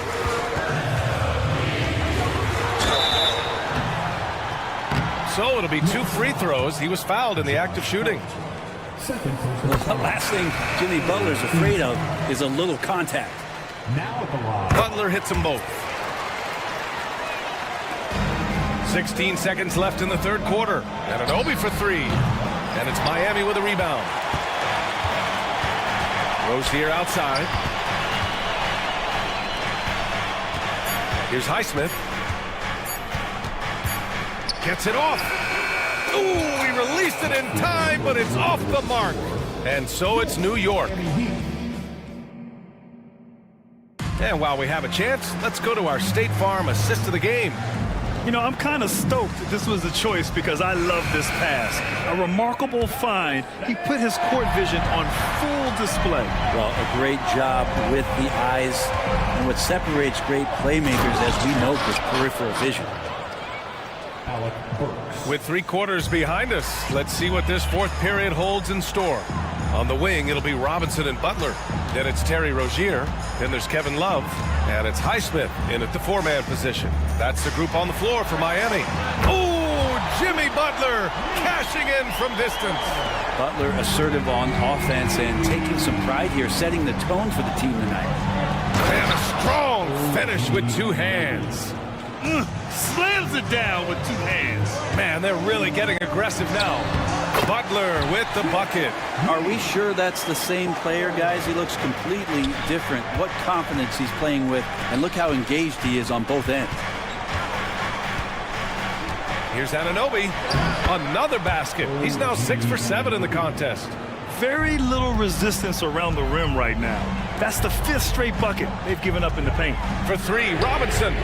[SPEAKER 8] So it'll be 2 free throws. He was fouled in the act of shooting.
[SPEAKER 3] The last thing Jimmy Butler's afraid of is a little contact.
[SPEAKER 4] Now at the line.
[SPEAKER 8] Butler hits them both. 16 seconds left in the third quarter. And an Obi for 3. And it's Miami with a rebound. Rose here outside. Here's Highsmith. Gets it off. Ooh, he released it in time, but it's off the mark. And so it's New York. And while we have a chance, let's go to our State Farm assist of the game.
[SPEAKER 9] You know, I'm kind of stoked this was a choice because I love this pass. A remarkable find. He put his court vision on full display.
[SPEAKER 3] Well, a great job with the eyes. And what separates great playmakers, as we know, is peripheral vision.
[SPEAKER 8] With 3 quarters behind us, let's see what this fourth period holds in store. On the wing, it'll be Robinson and Butler. Then it's Terry Rozier. Then there's Kevin Love. And it's Highsmith in at the 4-man position. That's the group on the floor for Miami. Oh, Jimmy Butler cashing in from distance.
[SPEAKER 3] Butler assertive on offense and taking some pride here, setting the tone for the team tonight.
[SPEAKER 8] And a strong finish with 2 hands.
[SPEAKER 9] Slams it down with 2 hands.
[SPEAKER 8] Man, they're really getting aggressive now. Butler with the bucket.
[SPEAKER 3] Are we sure that's the same player, guys? He looks completely different. What confidence he's playing with, and look how engaged he is on both ends.
[SPEAKER 8] Here's Anunoby. Another basket. He's now 6 for 7 in the contest.
[SPEAKER 9] Very little resistance around the rim right now. That's the 5th straight bucket they've given up in the paint.
[SPEAKER 8] For 3, Robinson.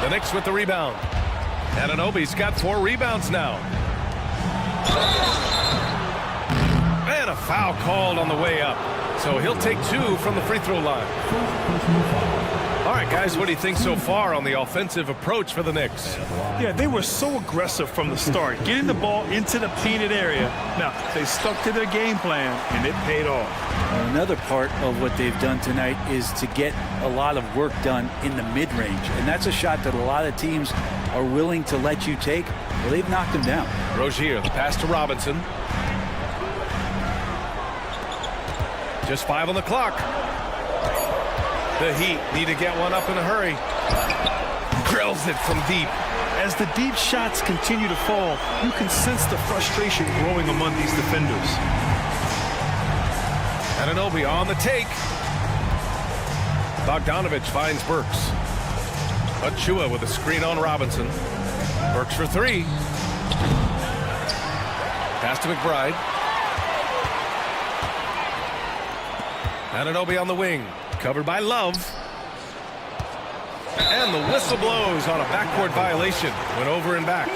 [SPEAKER 8] The Knicks with the rebound. Anunoby's got 4 rebounds now. And a foul called on the way up. So he'll take 2 from the free throw line. All right, guys, what do you think so far on the offensive approach for the Knicks?
[SPEAKER 9] Yeah, they were so aggressive from the start, getting the ball into the painted area. Now, they stuck to their game plan, and it paid off.
[SPEAKER 3] Another part of what they've done tonight is to get a lot of work done in the mid-range. And that's a shot that a lot of teams are willing to let you take. Well, they've knocked him down.
[SPEAKER 8] Rozier, the pass to Robinson. Just 5 on the clock. The Heat need to get one up in a hurry. Drills it from deep.
[SPEAKER 9] As the deep shots continue to fall, you can sense the frustration growing among these defenders.
[SPEAKER 8] Anunoby on the take. Bogdanovich finds Burks. Achua with a screen on Robinson. Burks for 3. Pass to McBride. Anunoby on the wing. Covered by Love. And the whistle blows on a backcourt violation. Went over and back.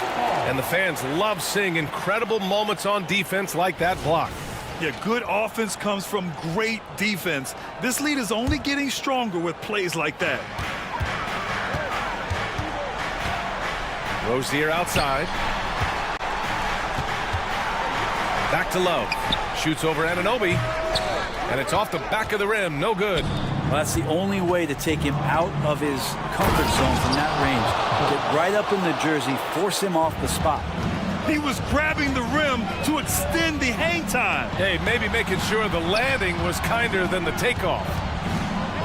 [SPEAKER 8] And the fans love seeing incredible moments on defense like that block.
[SPEAKER 9] Yeah, good offense comes from great defense. This lead is only getting stronger with plays like that.
[SPEAKER 8] Rozier outside. Back to Love. Shoots over Anunoby. And it's off the back of the rim. No good.
[SPEAKER 3] Well, that's the only way to take him out of his comfort zone from that range. Get right up in the jersey, force him off the spot.
[SPEAKER 9] He was grabbing the rim to extend the hang time.
[SPEAKER 8] Hey, maybe making sure the landing was kinder than the takeoff.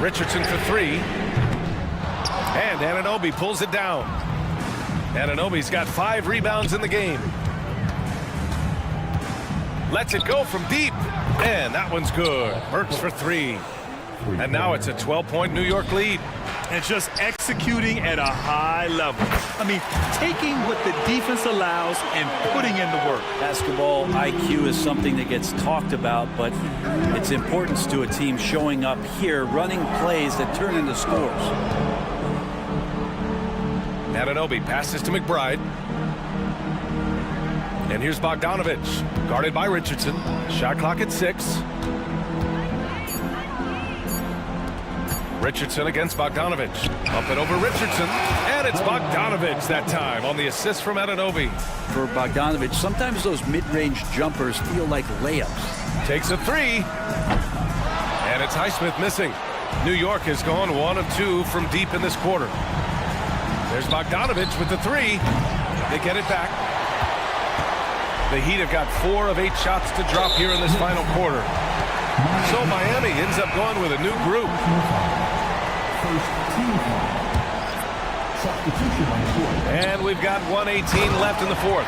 [SPEAKER 8] Richardson for 3. And Anunoby pulls it down. Anunoby's got 5 rebounds in the game. Lets it go from deep. And that one's good. Burks for 3. And now it's a 12-point New York lead.
[SPEAKER 9] And just executing at a high level. I mean, taking what the defense allows and putting in the work.
[SPEAKER 3] Basketball IQ is something that gets talked about, but its importance to a team showing up here, running plays that turn into scores.
[SPEAKER 8] Anunoby passes to McBride. And here's Bogdanovich, guarded by Richardson. Shot clock at 6. Richardson against Bogdanovich. Up and over Richardson. And it's Bogdanovich that time on the assist from Anunoby.
[SPEAKER 3] For Bogdanovich, sometimes those mid-range jumpers feel like layups.
[SPEAKER 8] Takes a 3. And it's Highsmith missing. New York has gone 1 of 2 from deep in this quarter. There's Bogdanovich with the 3. They get it back. The Heat have got 4 of 8 shots to drop here in this final quarter. So Miami ends up going with a new group. And we've got 1:18 left in the fourth.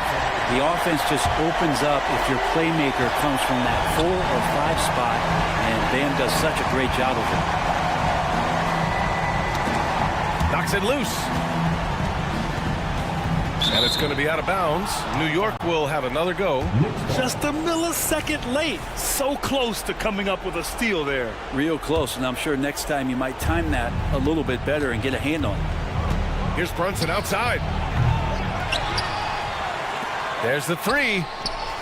[SPEAKER 3] The offense just opens up if your playmaker comes from that 4 or 5 spot, and Bam does such a great job of it.
[SPEAKER 8] Knocks it loose. And it's going to be out of bounds. New York will have another go.
[SPEAKER 9] Just a millisecond late. So close to coming up with a steal there.
[SPEAKER 3] Real close, and I'm sure next time you might time that a little bit better and get a hand on it.
[SPEAKER 8] Here's Brunson outside. There's the 3.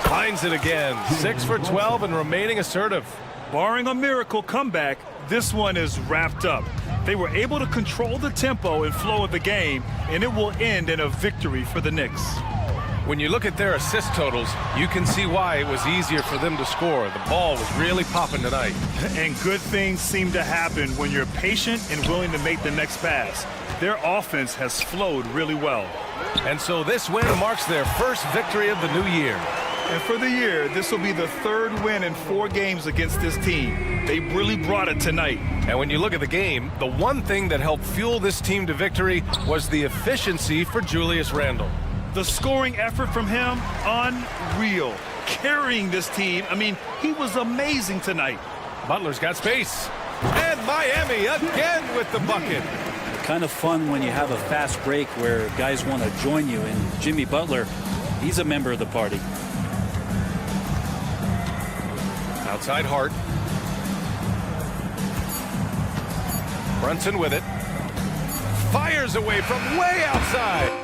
[SPEAKER 8] Finds it again. 6 for 12 and remaining assertive.
[SPEAKER 9] Barring a miracle comeback, this one is wrapped up. They were able to control the tempo and flow of the game, and it will end in a victory for the Knicks.
[SPEAKER 8] When you look at their assist totals, you can see why it was easier for them to score. The ball was really popping tonight.
[SPEAKER 9] And good things seem to happen when you're patient and willing to make the next pass. Their offense has flowed really well.
[SPEAKER 8] And so this win marks their first victory of the new year.
[SPEAKER 9] And for the year, this will be the third win in 4 games against this team. They really brought it tonight.
[SPEAKER 8] And when you look at the game, the one thing that helped fuel this team to victory was the efficiency for Julius Randle.
[SPEAKER 9] The scoring effort from him, unreal. Carrying this team, I mean, he was amazing tonight.
[SPEAKER 8] Butler's got space. And Miami again with the bucket.
[SPEAKER 3] Kind of fun when you have a fast break where guys want to join you. And Jimmy Butler, he's a member of the party.
[SPEAKER 8] Outside Hart. Brunson with it. Fires away from way outside.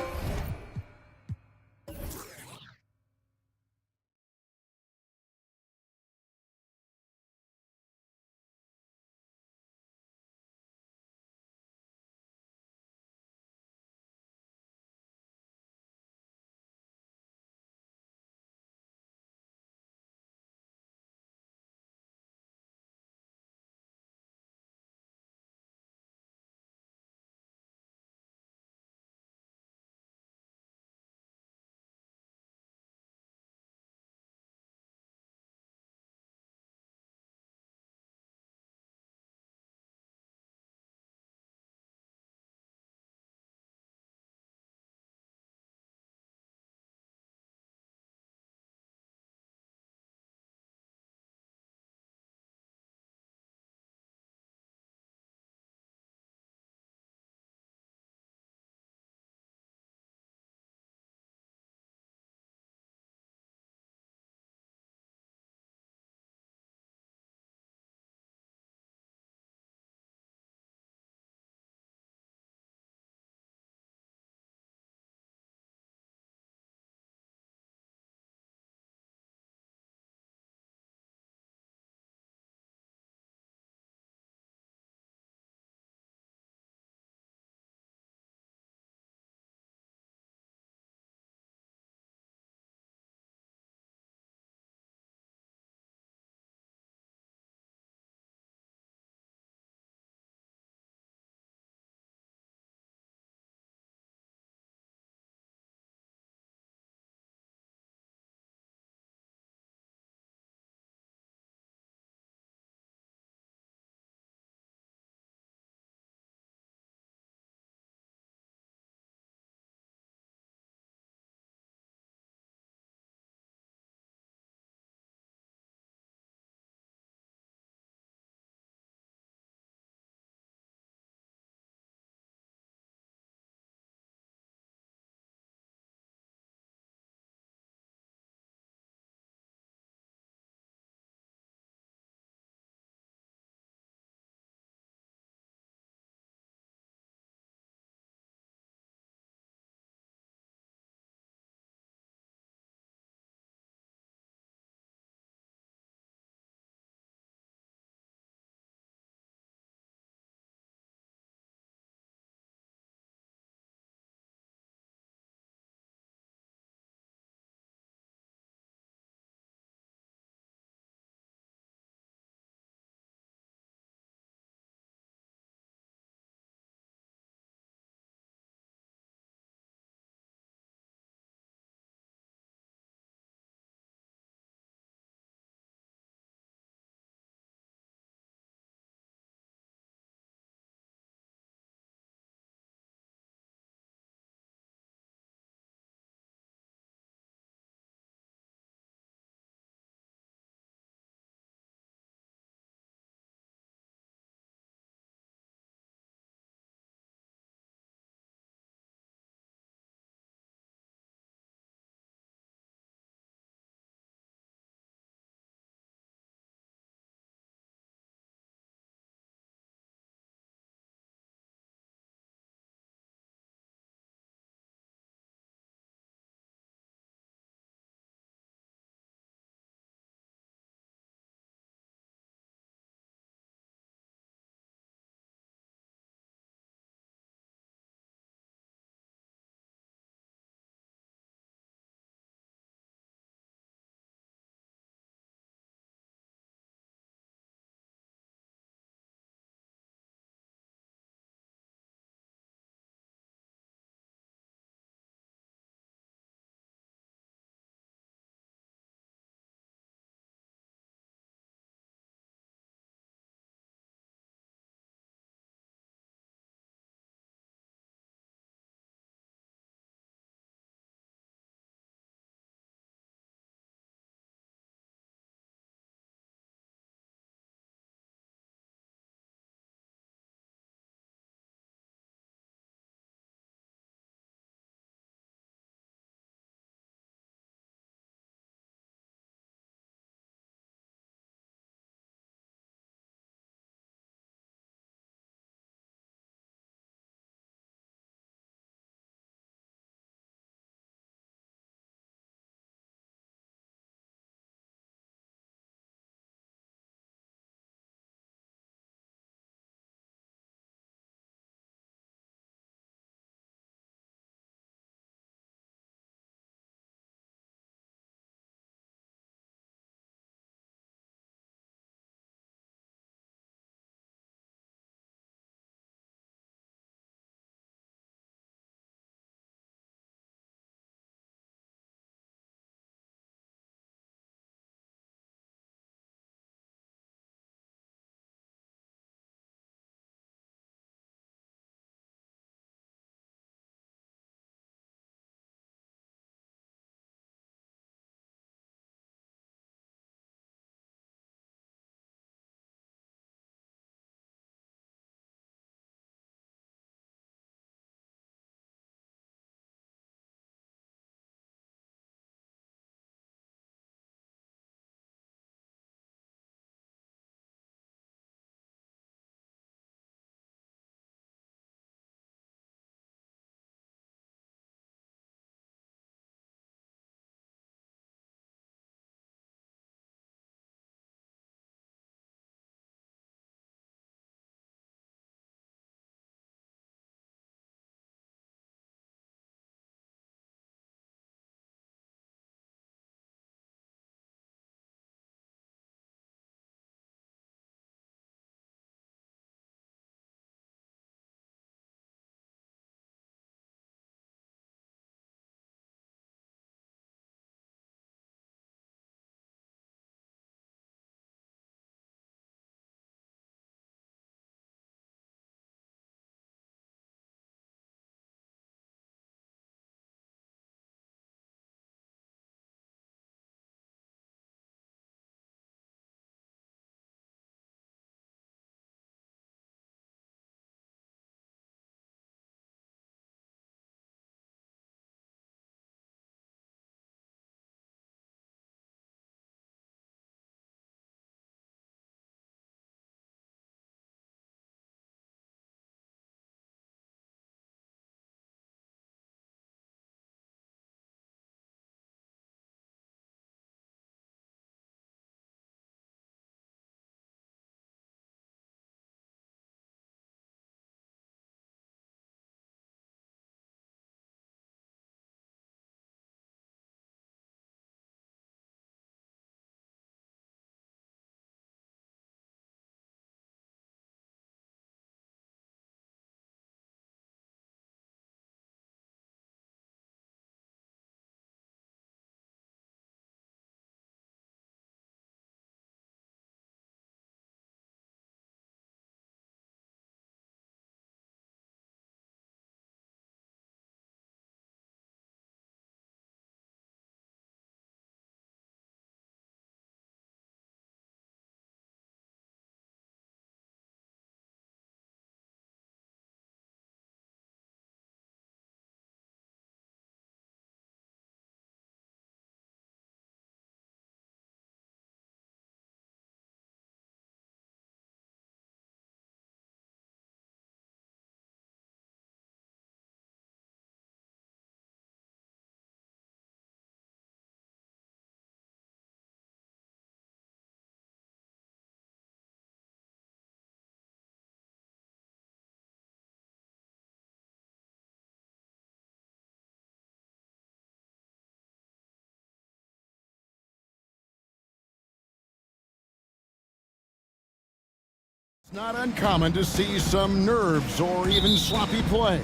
[SPEAKER 1] It's not uncommon to see some nerves or even sloppy play.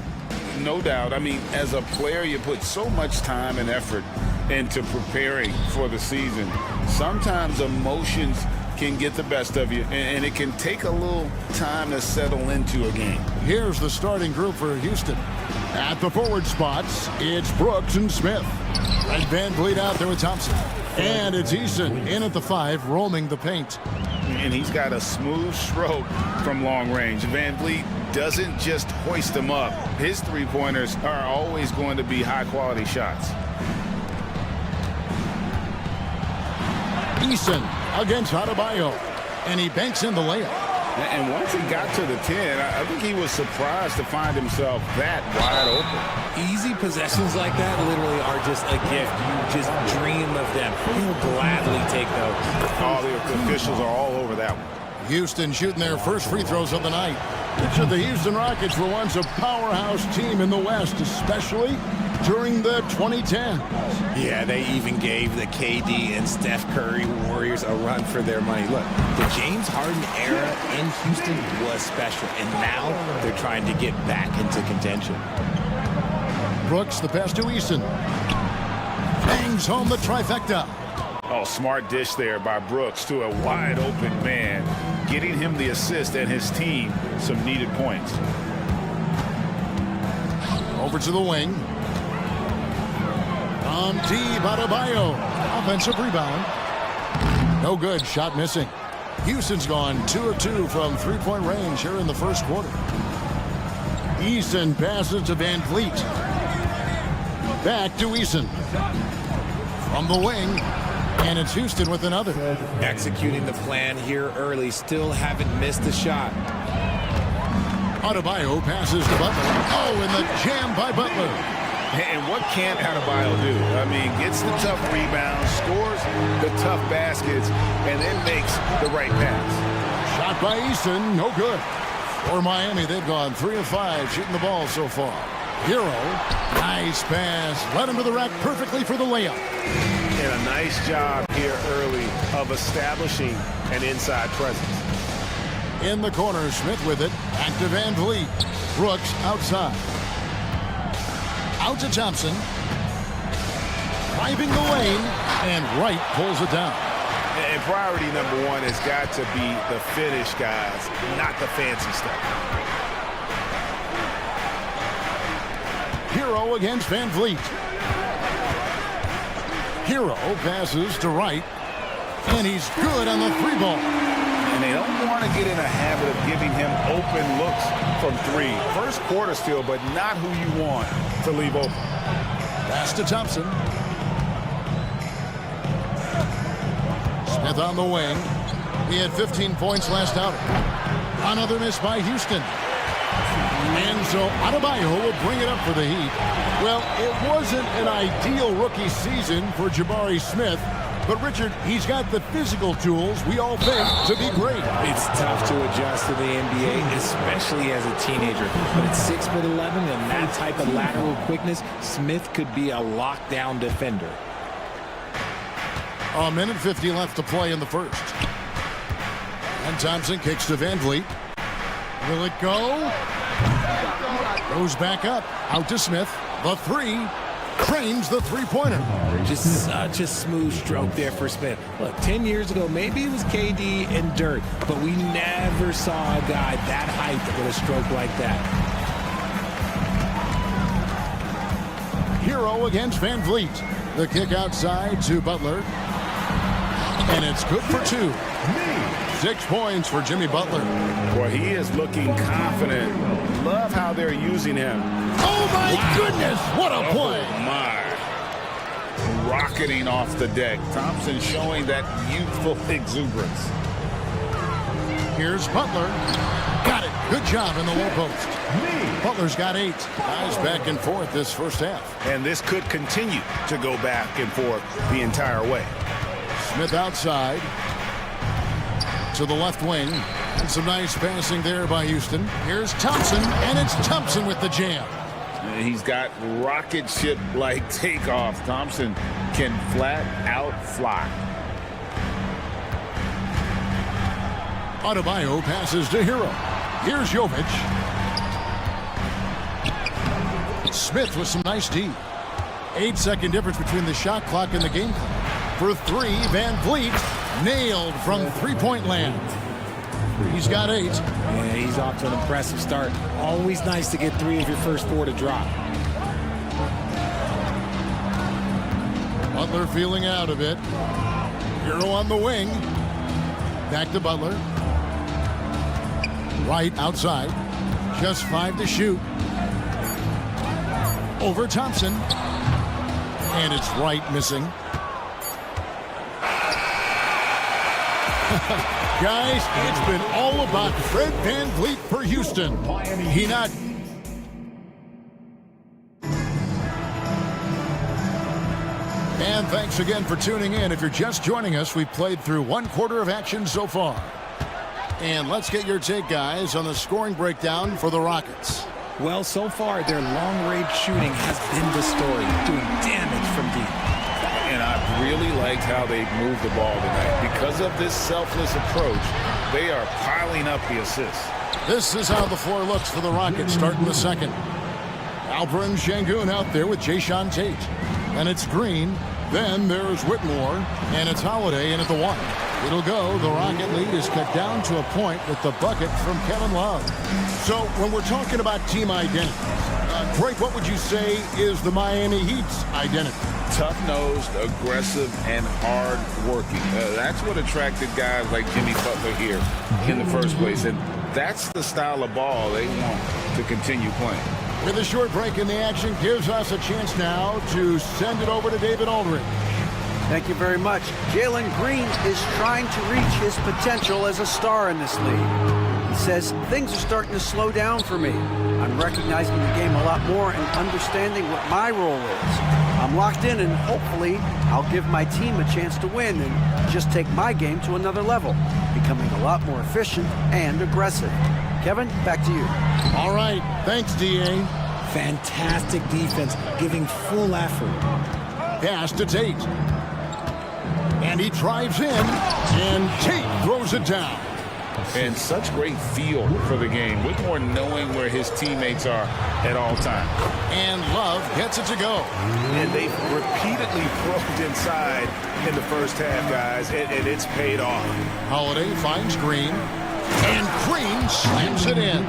[SPEAKER 2] No doubt. I mean, as a player, you put so much time and effort into preparing for the season. Sometimes emotions can get the best of you, and it can take a little time to settle into a game.
[SPEAKER 1] Here's the starting group for Houston. At the forward spots, it's Brooks and Smith. And Van Vliet out there with Thompson. And it's Eason in at the 5, roaming the paint.
[SPEAKER 2] And he's got a smooth stroke from long range. Van Vliet doesn't just hoist them up. His three-pointers are always going to be high-quality shots.
[SPEAKER 1] Eason against Adebayo, and he banks in the layup.
[SPEAKER 2] And once he got to the 10, I think he was surprised to find himself that wide open.
[SPEAKER 10] Easy possessions like that literally are just a gift. You just dream of them. He'll gladly take those.
[SPEAKER 2] All the officials are all over that one.
[SPEAKER 1] Houston shooting their first free throws of the night. The Houston Rockets were once a powerhouse team in the West, especially during the 2010s.
[SPEAKER 10] Yeah, they even gave the KD and Steph Curry Warriors a run for their money. Look, the James Harden era in Houston was special, and now they're trying to get back into contention.
[SPEAKER 1] Brooks, the pass to Eason. Bangs home the trifecta.
[SPEAKER 2] Oh, smart dish there by Brooks to a wide open man, getting him the assist and his team some needed points.
[SPEAKER 1] Over to the wing. On deep, Adebayo. Offensive rebound. No good, shot missing. Houston's gone 2 of 2 from three-point range here in the first quarter. Eason passes to Van Vliet. Back to Eason. From the wing. And it's Houston with another.
[SPEAKER 10] Executing the plan here early, still haven't missed a shot.
[SPEAKER 1] Adebayo passes to Butler. Oh, and the jam by Butler.
[SPEAKER 2] And what can't Adebayo do? I mean, gets the tough rebounds, scores the tough baskets, and then makes the right pass.
[SPEAKER 1] Shot by Eason, no good. For Miami, they've gone 3 of 5 shooting the ball so far. Hero, nice pass, led him to the rack perfectly for the layup.
[SPEAKER 8] And a nice job here early of establishing an inside presence.
[SPEAKER 1] In the corner, Smith with it. Back to Van Vliet. Brooks outside. Out to Thompson. Driving the lane, and Wright pulls it down.
[SPEAKER 2] And priority number one has got to be the finish, guys, not the fancy stuff.
[SPEAKER 1] Hero against Van Vliet. Hero passes to Wright, and he's good on the 3-ball.
[SPEAKER 2] And they don't want to get in a habit of giving him open looks from 3. First quarter still, but not who you want to leave open.
[SPEAKER 1] Pass to Thompson. Smith on the wing. He had 15 points last outing. Another miss by Houston. And so Adebayo will bring it up for the Heat. Well, it wasn't an ideal rookie season for Jabari Smith, but Richard, he's got the physical tools we all think to be great.
[SPEAKER 10] It's tough to adjust to the NBA, especially as a teenager. But at 6'11" and that type of lateral quickness, Smith could be a lockdown defender.
[SPEAKER 1] A minute 50 left to play in the first. And Thompson kicks to Van Vliet. Will it go? Goes back up. Out to Smith. The 3. Trains the 3-pointer.
[SPEAKER 10] Just such a smooth stroke there for Smith. Look, 10 years ago, maybe it was KD and Dirk, but we never saw a guy that height with a stroke like that.
[SPEAKER 1] Hero against Van Vliet. The kick outside to Butler. And it's good for 2. 6 points for Jimmy Butler.
[SPEAKER 2] Boy, he is looking confident. Love how they're using him.
[SPEAKER 1] Oh, my goodness. What a play.
[SPEAKER 2] Oh, my. Rocketing off the deck. Thompson showing that youthful exuberance.
[SPEAKER 1] Here's Butler. Got it. Good job in the low post. Butler's got 8. Guys back and forth this first half.
[SPEAKER 2] And this could continue to go back and forth the entire way.
[SPEAKER 1] Smith outside. To the left wing. And some nice passing there by Houston. Here's Thompson, and it's Thompson with the jam.
[SPEAKER 2] He's got rocket ship-like takeoff. Thompson can flat out fly.
[SPEAKER 1] Adebayo passes to Hero. Here's Jovic. Smith with some nice D. 8-second difference between the shot clock and the game clock. For three, Van Vliet nailed from three-point land. He's got 8.
[SPEAKER 10] Yeah, he's off to an impressive start. Always nice to get 3 of your first 4 to drop.
[SPEAKER 1] Butler feeling out a bit. Hero on the wing. Back to Butler. Right outside. Just 5 to shoot. Over Thompson. And it's Wright missing. Guys, it's been all about Fred Van Vliet for Houston. He not... And thanks again for tuning in. If you're just joining us, we've played through 1 quarter of action so far. And let's get your take, guys, on the scoring breakdown for the Rockets.
[SPEAKER 10] Well, so far, their long-range shooting has been the story, doing damage from deep.
[SPEAKER 2] And I really liked how they moved the ball tonight. Because of this selfless approach, they are piling up the assists.
[SPEAKER 1] This is how the floor looks for the Rockets starting the second. Alperen Şengün out there with Jayshawn Tate. And it's Green. Then there's Whitmore. And it's Holiday in at the 1. It'll go. The Rocket lead is cut down to a point with the bucket from Kevin Love. So when we're talking about team identity, Greg, what would you say is the Miami Heat's identity?
[SPEAKER 2] Tough-nosed, aggressive, and hard-working. That's what attracted guys like Jimmy Butler here in the first place. And that's the style of ball they want to continue playing.
[SPEAKER 1] With a short break in the action, gives us a chance now to send it over to David Aldridge.
[SPEAKER 7] Thank you very much. Jalen Green is trying to reach his potential as a star in this league. He says, things are starting to slow down for me. I'm recognizing the game a lot more and understanding what my role is. I'm locked in and hopefully I'll give my team a chance to win and just take my game to another level, becoming a lot more efficient and aggressive. Kevin, back to you.
[SPEAKER 1] All right. Thanks, D.A.
[SPEAKER 10] Fantastic defense, giving full effort.
[SPEAKER 1] Pass to Tate. And he drives in, and Tate throws it down.
[SPEAKER 2] And such great feel for the game. Whitmore knowing where his teammates are at all times.
[SPEAKER 1] And Love gets it to go.
[SPEAKER 9] And they've repeatedly probed inside in the first half, guys, and it's paid off.
[SPEAKER 1] Holiday finds Green, and Green slams it in.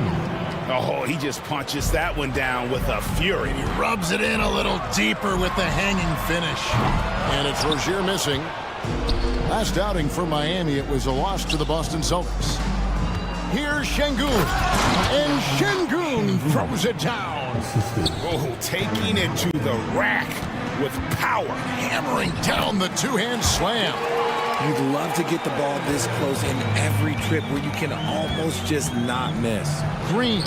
[SPEAKER 9] Oh, he just punches that one down with a fury.
[SPEAKER 1] He rubs it in a little deeper with the hanging finish. And it's Rozier missing. Last outing for Miami, it was a loss to the Boston Celtics. Here's Şengün, and Şengün throws it down.
[SPEAKER 9] Oh, taking it to the rack with power.
[SPEAKER 1] Hammering down the two-hand slam.
[SPEAKER 10] You'd love to get the ball this close in every trip where you can almost just not miss.
[SPEAKER 1] Green,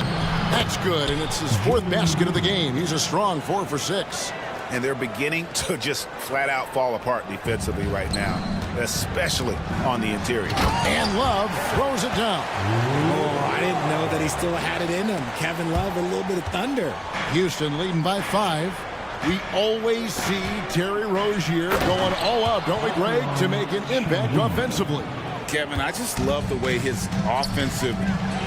[SPEAKER 1] that's good, and it's his 4th basket of the game. He's a strong 4 for 6.
[SPEAKER 9] And they're beginning to just flat out fall apart defensively right now, especially on the interior.
[SPEAKER 1] And Love throws it down.
[SPEAKER 10] Oh, I didn't know that he still had it in him. Kevin Love, a little bit of thunder.
[SPEAKER 1] Houston leading by 5. We always see Terry Rozier going all out, don't we, Greg, to make an impact offensively.
[SPEAKER 2] Kevin, I just love the way his offensive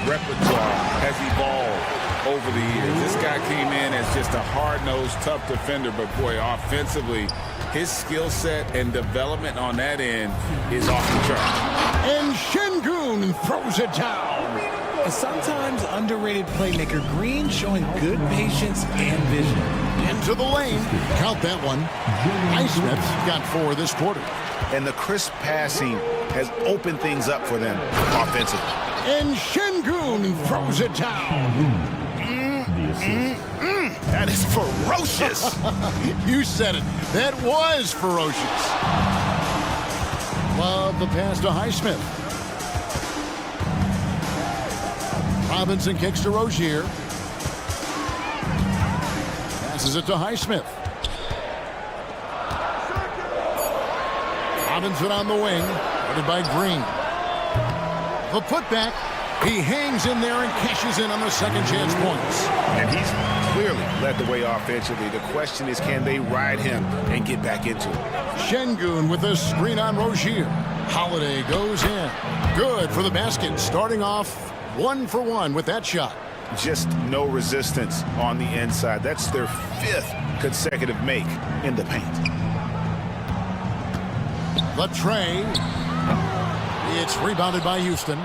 [SPEAKER 2] repertoire has evolved over the years. This guy came in as just a hard-nosed, tough defender, but boy, offensively, his skill set and development on that end is off the chart.
[SPEAKER 1] And Şengün throws it down.
[SPEAKER 10] A sometimes underrated playmaker, Green showing good patience and vision.
[SPEAKER 1] Into the lane. Count that one. Highsmith's got 4 this quarter.
[SPEAKER 9] And the crisp passing has opened things up for them offensively.
[SPEAKER 1] And Şengün throws it down.
[SPEAKER 9] That is ferocious.
[SPEAKER 1] You said it. That was ferocious. Love the pass to Highsmith. Robinson kicks to Rozier. Passes it to Highsmith. Robinson on the wing, guarded by Green. The putback. He hangs in there and cashes in on the second chance points.
[SPEAKER 9] And he's clearly led the way offensively. The question is, can they ride him and get back into it?
[SPEAKER 1] Şengün with a screen on Rozier. Holiday goes in. Good for the basket. Starting off 1 for 1 with that shot.
[SPEAKER 2] Just no resistance on the inside. That's their 5th consecutive make in the paint.
[SPEAKER 1] The tray. It's rebounded by Houston.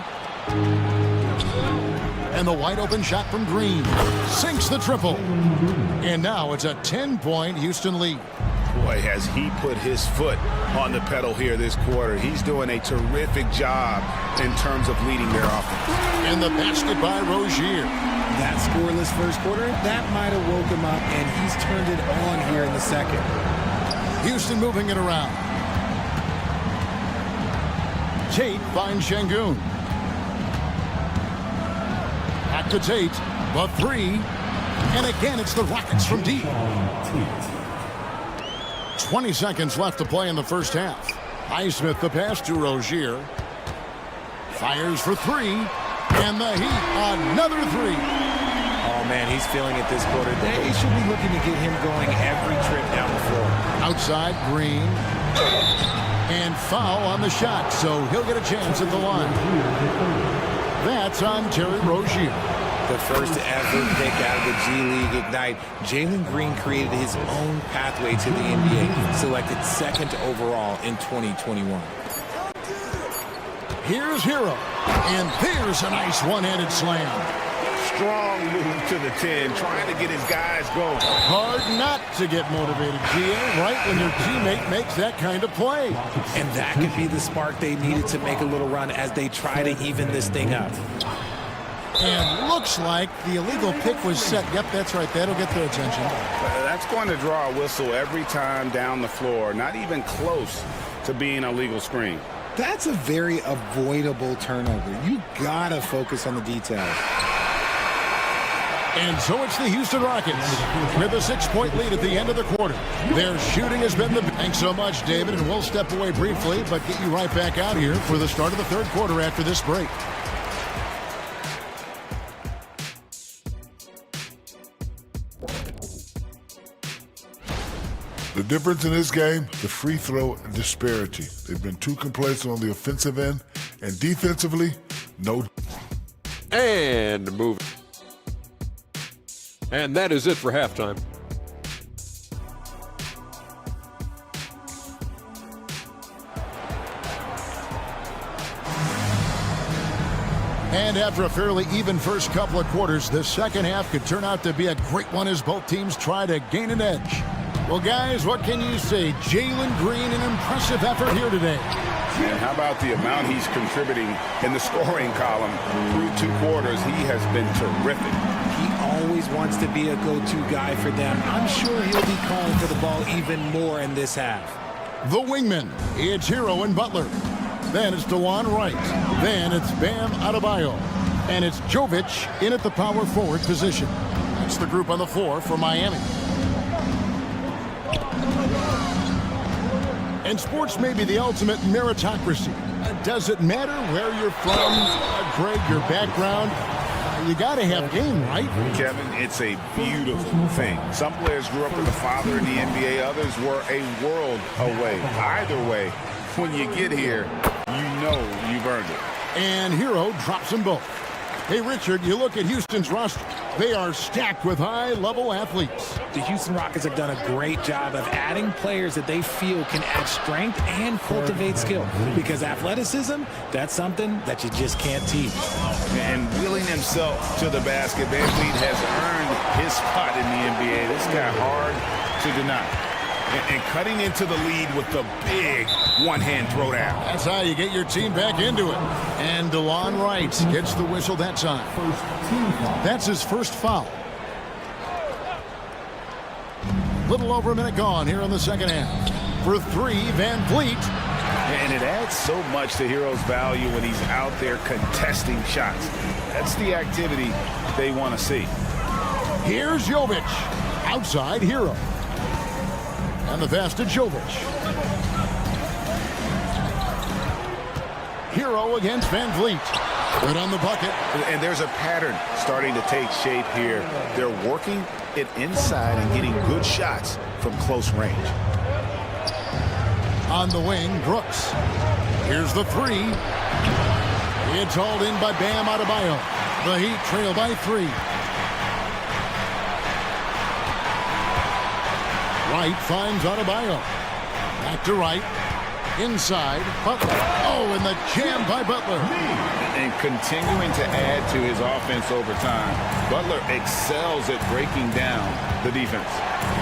[SPEAKER 1] And the wide open shot from Green. Sinks the triple. And now it's a 10-point Houston lead.
[SPEAKER 2] Boy, has he put his foot on the pedal here this quarter. He's doing a terrific job in terms of leading their offense.
[SPEAKER 1] And the basket by Rozier.
[SPEAKER 10] That scoreless first quarter, that might have woke him up, and he's turned it on here in the second.
[SPEAKER 1] Houston moving it around. Tate finds Şengün. Back to Tate. The 3. And again, it's the Rockets from deep. 20 seconds left to play in the first half. Highsmith the pass to Rozier. Fires for 3. And the Heat, another 3.
[SPEAKER 10] Oh, man, he's feeling it this quarter. They should be looking to get him going every trip down the floor.
[SPEAKER 1] Outside, Green. And foul on the shot, so he'll get a chance at the line. That's on Terry Rozier.
[SPEAKER 10] The first ever pick out of the G League Ignite, Jalen Green created his own pathway to the NBA, selected 2nd overall in 2021.
[SPEAKER 1] Here's Hero, and there's a nice one-handed slam.
[SPEAKER 2] Strong move to the 10, trying to get his guys going.
[SPEAKER 1] Hard not to get motivated, GA, right when your teammate makes that kind of play.
[SPEAKER 10] And that could be the spark they needed to make a little run as they try to even this thing up.
[SPEAKER 1] And looks like the illegal pick was set. Yep, that's right. That'll get their attention.
[SPEAKER 2] That's going to draw a whistle every time down the floor. Not even close to being a legal screen.
[SPEAKER 10] That's a very avoidable turnover. You gotta focus on the details.
[SPEAKER 1] And so it's the Houston Rockets with a 6-point lead at the end of the quarter. Their shooting has been the... Thanks so much, David, and we'll step away briefly, but get you right back out here for the start of the third quarter after this break.
[SPEAKER 5] The difference in this game, the free throw disparity. They've been too complacent on the offensive end, and defensively, no.
[SPEAKER 6] And move. And that is it for halftime.
[SPEAKER 1] And after a fairly even first couple of quarters, the second half could turn out to be a great one as both teams try to gain an edge. Well, guys, what can you say? Jalen Green, an impressive effort here today.
[SPEAKER 2] And how about the amount he's contributing in the scoring column through 2 quarters? He has been terrific.
[SPEAKER 10] He always wants to be a go-to guy for them. I'm sure he'll be calling for the ball even more in this half.
[SPEAKER 1] The wingman, it's Hero and Butler. Then it's DeLon Wright. Then it's Bam Adebayo. And it's Jovic in at the power forward position. That's the group on the floor for Miami. And sports may be the ultimate meritocracy. Does it matter where you're from, Greg, your background? You got to have game, right?
[SPEAKER 2] Kevin, it's a beautiful thing. Some players grew up with a father in the NBA. Others were a world away. Either way, when you get here, you know you've earned it.
[SPEAKER 1] And Hero drops them both. Hey, Richard, you look at Houston's roster. They are stacked with high-level athletes.
[SPEAKER 10] The Houston Rockets have done a great job of adding players that they feel can add strength and cultivate skill. Because athleticism, that's something that you just can't teach.
[SPEAKER 2] And wheeling himself to the basket, Van Vliet has earned his spot in the NBA. This guy hard to deny. And cutting into the lead with the big one-hand throwdown.
[SPEAKER 1] That's how you get your team back into it. And DeLon Wright gets the whistle that time. That's his first foul. Little over a minute gone here in the second half. For 3, Van Vliet.
[SPEAKER 2] And it adds so much to Hero's value when he's out there contesting shots. That's the activity they want to see.
[SPEAKER 1] Here's Jovic. Outside, Hero. And the pass to Jovic. Hero against Van Vliet. Good on the bucket.
[SPEAKER 2] And there's a pattern starting to take shape here. They're working it inside and getting good shots from close range.
[SPEAKER 1] On the wing, Brooks. Here's the three. It's hauled in by Bam Adebayo. The Heat trail by 3. Wright finds Adebayo. Back to Wright. Inside. Butler. Oh, and the jam by Butler.
[SPEAKER 2] And continuing to add to his offense over time, Butler excels at breaking down the defense.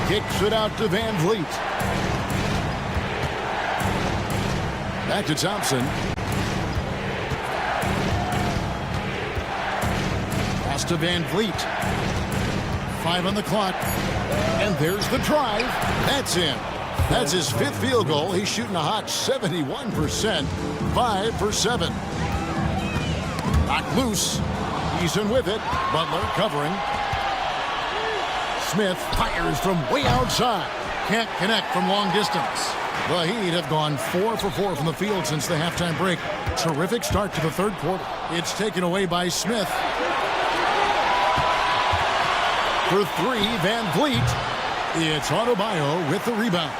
[SPEAKER 1] Kicks it out to Van Vliet. Back to Thompson. Pass to Van Vliet. 5 on the clock. And there's the drive. That's in. That's his 5th field goal. He's shooting a hot 71%. 5 for 7. Knocked loose. Eason with it. Butler covering. Smith fires from way outside. Can't connect from long distance. The Heat have gone 4 for 4 from the field since the halftime break. Terrific start to the 3rd quarter. It's taken away by Smith. For 3, Van Vliet. It's Adebayo with the rebound.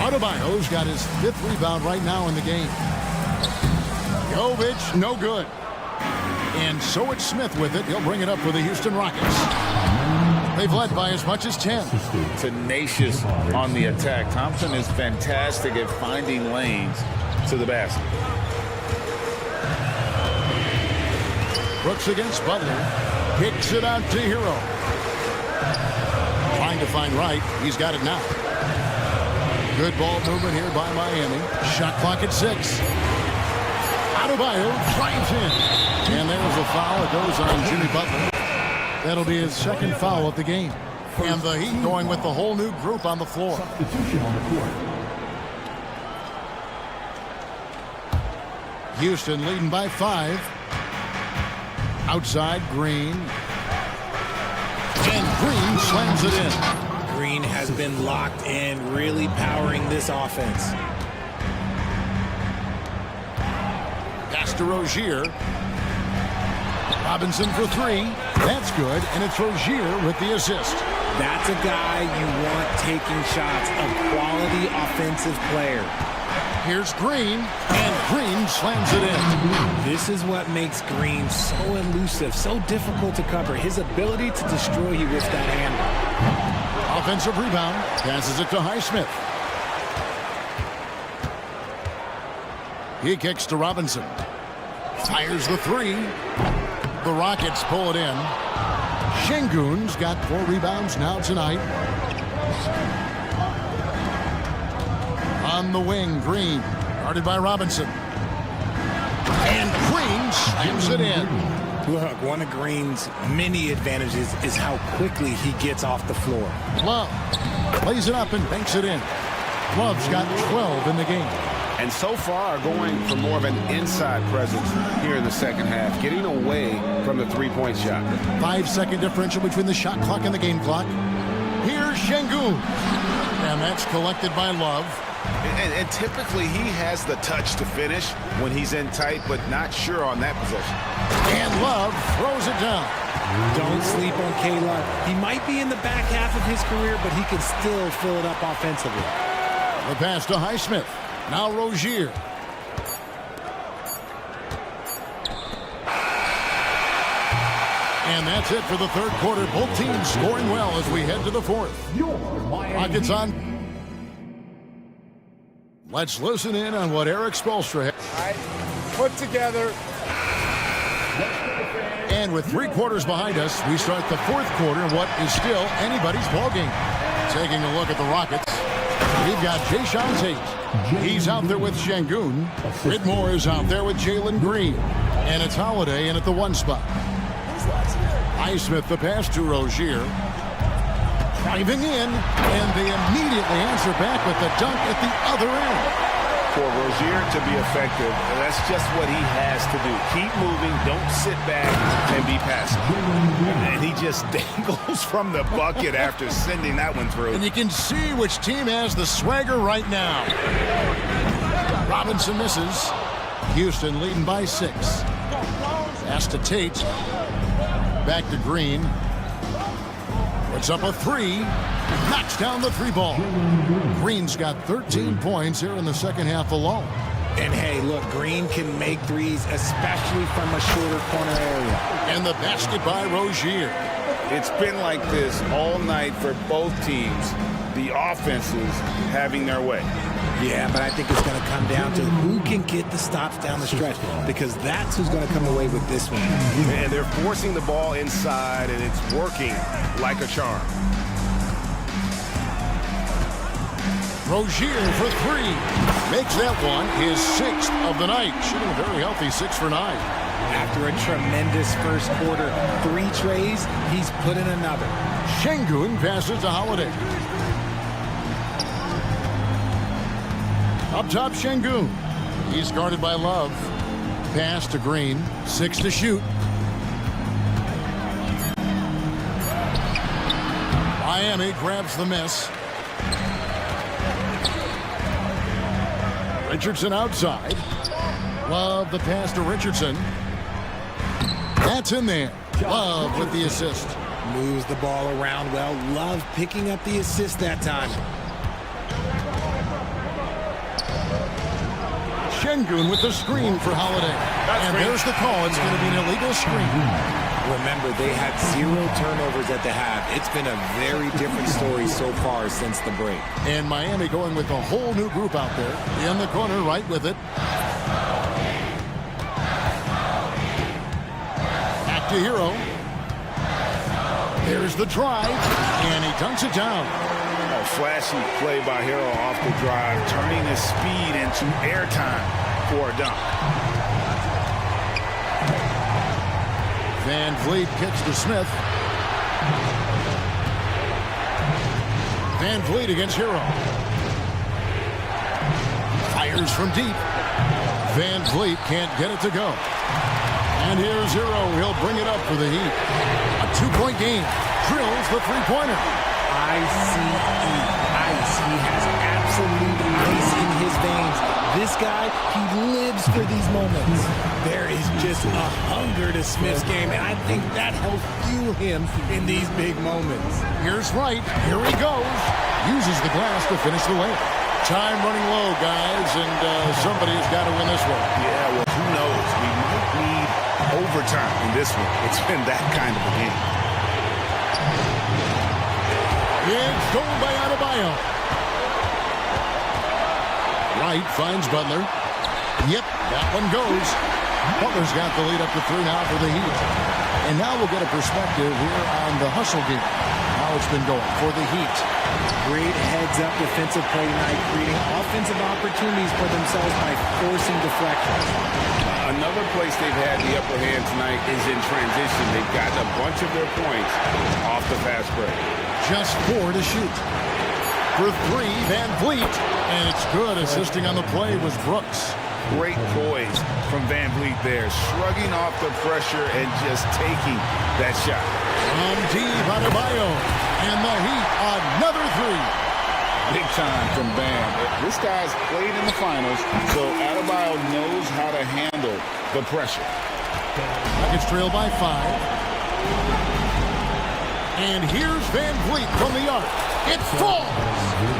[SPEAKER 1] Adebayo's got his 5th rebound right now in the game. Jovic, no good. And so it's Smith with it. He'll bring it up for the Houston Rockets. They've led by as much as 10.
[SPEAKER 2] Tenacious on the attack. Thompson is fantastic at finding lanes to the basket.
[SPEAKER 1] Brooks against Butler. Kicks it out to Hero. Trying to find Wright. He's got it now. Good ball movement here by Miami. Shot clock at 6. Adebayo drives in. And there's a foul. It goes on Jimmy Butler. That'll be his 2nd foul of the game. And the Heat going with the whole new group on the floor. Houston leading by 5. Outside, Green. And Green slams it in.
[SPEAKER 10] Green has been locked in, really powering this offense.
[SPEAKER 1] Pass to Rozier. Robinson for 3. That's good, and it's Rozier with the assist.
[SPEAKER 10] That's a guy you want taking shots, a quality offensive player.
[SPEAKER 1] Here's Green, and Green slams it in.
[SPEAKER 10] This is what makes Green so elusive, so difficult to cover. His ability to destroy you with that handle.
[SPEAKER 1] Offensive rebound, passes it to Highsmith. He kicks to Robinson. Fires the 3. The Rockets pull it in. Şengün's got 4 rebounds now tonight. On the wing, Green. Guarded by Robinson. And Green slams it in.
[SPEAKER 10] Look, one of Green's many advantages is how quickly he gets off the floor.
[SPEAKER 1] Love plays it up and banks it in. Love's got 12 in the game.
[SPEAKER 2] And so far going for more of an inside presence here in the 2nd half, getting away from the 3-point shot.
[SPEAKER 1] 5-second differential between the shot clock and the game clock. Here's Şengün. And that's collected by Love.
[SPEAKER 2] And typically he has the touch to finish when he's in tight, but not sure on that possession.
[SPEAKER 1] And Love throws it down.
[SPEAKER 10] Don't sleep on K-Love. He might be in the back half of his career, but he can still fill it up offensively.
[SPEAKER 1] The pass to Highsmith. Now Rozier. And that's it for the 3rd quarter. Both teams scoring well as we head to the 4th. Rockets on. Let's listen in on what Eric Spoelstra had.
[SPEAKER 17] All right, put together.
[SPEAKER 1] And with 3 quarters behind us, we start the 4th quarter in what is still anybody's ballgame. Taking a look at the Rockets, we've got Jayshawn Tate. He's out there with Şengün. Whitmore is out there with Jalen Green. And it's Holiday in at the 1 spot. Highsmith the pass to Rozier. Driving in, and they immediately answer back with the dunk at the other end.
[SPEAKER 2] For Rozier to be effective, that's just what he has to do. Keep moving, don't sit back and be passive. And he just dangles from the bucket after sending that one through.
[SPEAKER 1] And you can see which team has the swagger right now. Robinson misses. Houston leading by 6. Pass to Tate. Back to Green. Puts up a 3. Knocks down the 3 ball. Green's got 13 points here in the 2nd half alone.
[SPEAKER 10] And hey, look, Green can make threes, especially from a shorter corner area.
[SPEAKER 1] And the basket by Rozier.
[SPEAKER 2] It's been like this all night for both teams. The offenses having their way.
[SPEAKER 10] Yeah, but I think it's going to come down to who can get the stops down the stretch, because that's who's going to come away with this one.
[SPEAKER 8] And they're forcing the ball inside, and it's working like a charm.
[SPEAKER 1] Rozier for three. Makes that one his 6th of the night. Shooting a very healthy 6 for 9.
[SPEAKER 10] After a tremendous first quarter, 3 trays, he's put in another.
[SPEAKER 1] Şengün passes to Holiday. Up top, Şengün. He's guarded by Love. Pass to Green. 6 to shoot. Miami grabs the miss. Richardson outside. Love the pass to Richardson. That's in there. Love with the assist.
[SPEAKER 10] Moves the ball around well. Love picking up the assist that time.
[SPEAKER 1] Şengün with the screen for Holiday. And there's the call. It's going to be an illegal screen.
[SPEAKER 10] Remember, they had 0 turnovers at the half. It's been a very different story so far since the break.
[SPEAKER 1] And Miami going with a whole new group out there. In the corner, right with it. Back to Hero. There's the drive. And he dunks it down.
[SPEAKER 2] A flashy play by Hero off the drive, turning his speed into airtime for a dunk.
[SPEAKER 1] Van Vliet kicks to Smith. Van Vliet against Hero. Fires from deep. Van Vliet can't get it to go. And here's Hero. He'll bring it up for the Heat. A 2-point game. Drills the three-pointer.
[SPEAKER 10] I-C-E. Ice. He has absolute ice in his veins. This guy, he lives for these moments. There is just a hunger to Smith's game, and I think that helps fuel him in these big moments.
[SPEAKER 1] Here's Wright. Here he goes. Uses the glass to finish the layup. Time running low, guys, and somebody has got to win this one.
[SPEAKER 2] Yeah, well, who knows? We might need overtime in this one. It's been that kind of a game.
[SPEAKER 1] It's stolen by Adebayo. Wright finds Butler. Yep, that one goes. Butler's got the lead up to 3 now for the Heat. And now we'll get a perspective here on the hustle game. How it's been going for the Heat.
[SPEAKER 10] Great heads-up defensive play tonight, creating offensive opportunities for themselves by forcing deflections.
[SPEAKER 2] Another place they've had the upper hand tonight is in transition. They've gotten a bunch of their points off the fast break.
[SPEAKER 1] Just 4 to shoot. For 3, Van Vliet. And it's good. Assisting on the play was Brooks.
[SPEAKER 2] Great poise from Van Vliet there, shrugging off the pressure and just taking that shot.
[SPEAKER 1] From deep, Adebayo. And the Heat, another 3.
[SPEAKER 2] Big time from Van. This guy's played in the finals, so Adebayo knows how to handle the pressure.
[SPEAKER 1] Nuggets trail by 5. And here's Van Vliet from the arc. It falls!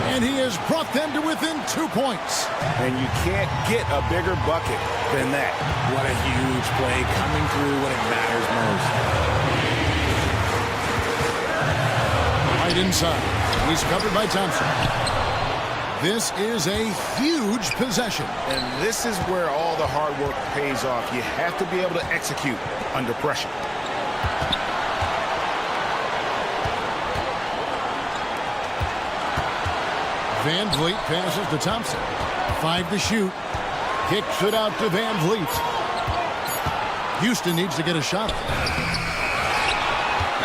[SPEAKER 1] And he has brought them to within 2 points.
[SPEAKER 2] And you can't get a bigger bucket than that.
[SPEAKER 10] What a huge play coming through when it matters most.
[SPEAKER 1] Right inside. He's covered by Thompson. This is a huge possession.
[SPEAKER 2] And this is where all the hard work pays off. You have to be able to execute under pressure.
[SPEAKER 1] Van Vliet passes to Thompson. 5 to shoot. Kicks it out to Van Vliet. Houston needs to get a shot.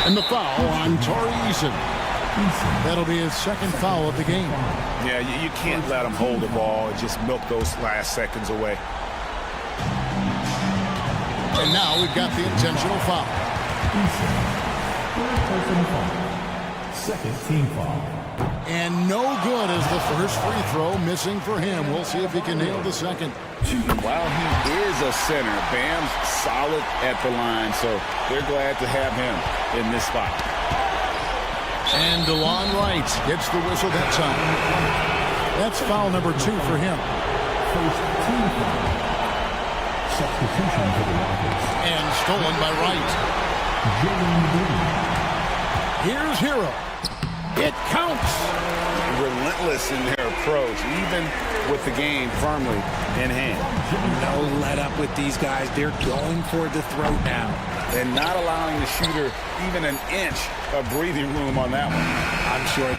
[SPEAKER 1] And the foul on Tari Eason. That'll be his 2nd foul of the game.
[SPEAKER 2] Yeah, you can't let him hold the ball and just milk those last seconds away.
[SPEAKER 1] And now we've got the intentional foul.
[SPEAKER 4] 2nd team foul.
[SPEAKER 1] And no good as the first free throw missing for him. We'll see if he can nail the second.
[SPEAKER 2] While he is a center, Bam's solid at the line, so they're glad to have him in this spot.
[SPEAKER 1] And DeLon Wright gets the whistle that time. That's foul number 2 for him. first team foul. Substitution for the Rockets. And stolen by Wright. Here's Hero. It counts.
[SPEAKER 2] Relentless in their approach, even with the game firmly in hand.
[SPEAKER 10] No let up with these guys. They're going for the throat now.
[SPEAKER 2] And not allowing the shooter even an inch of breathing room on that one.
[SPEAKER 10] I'm sure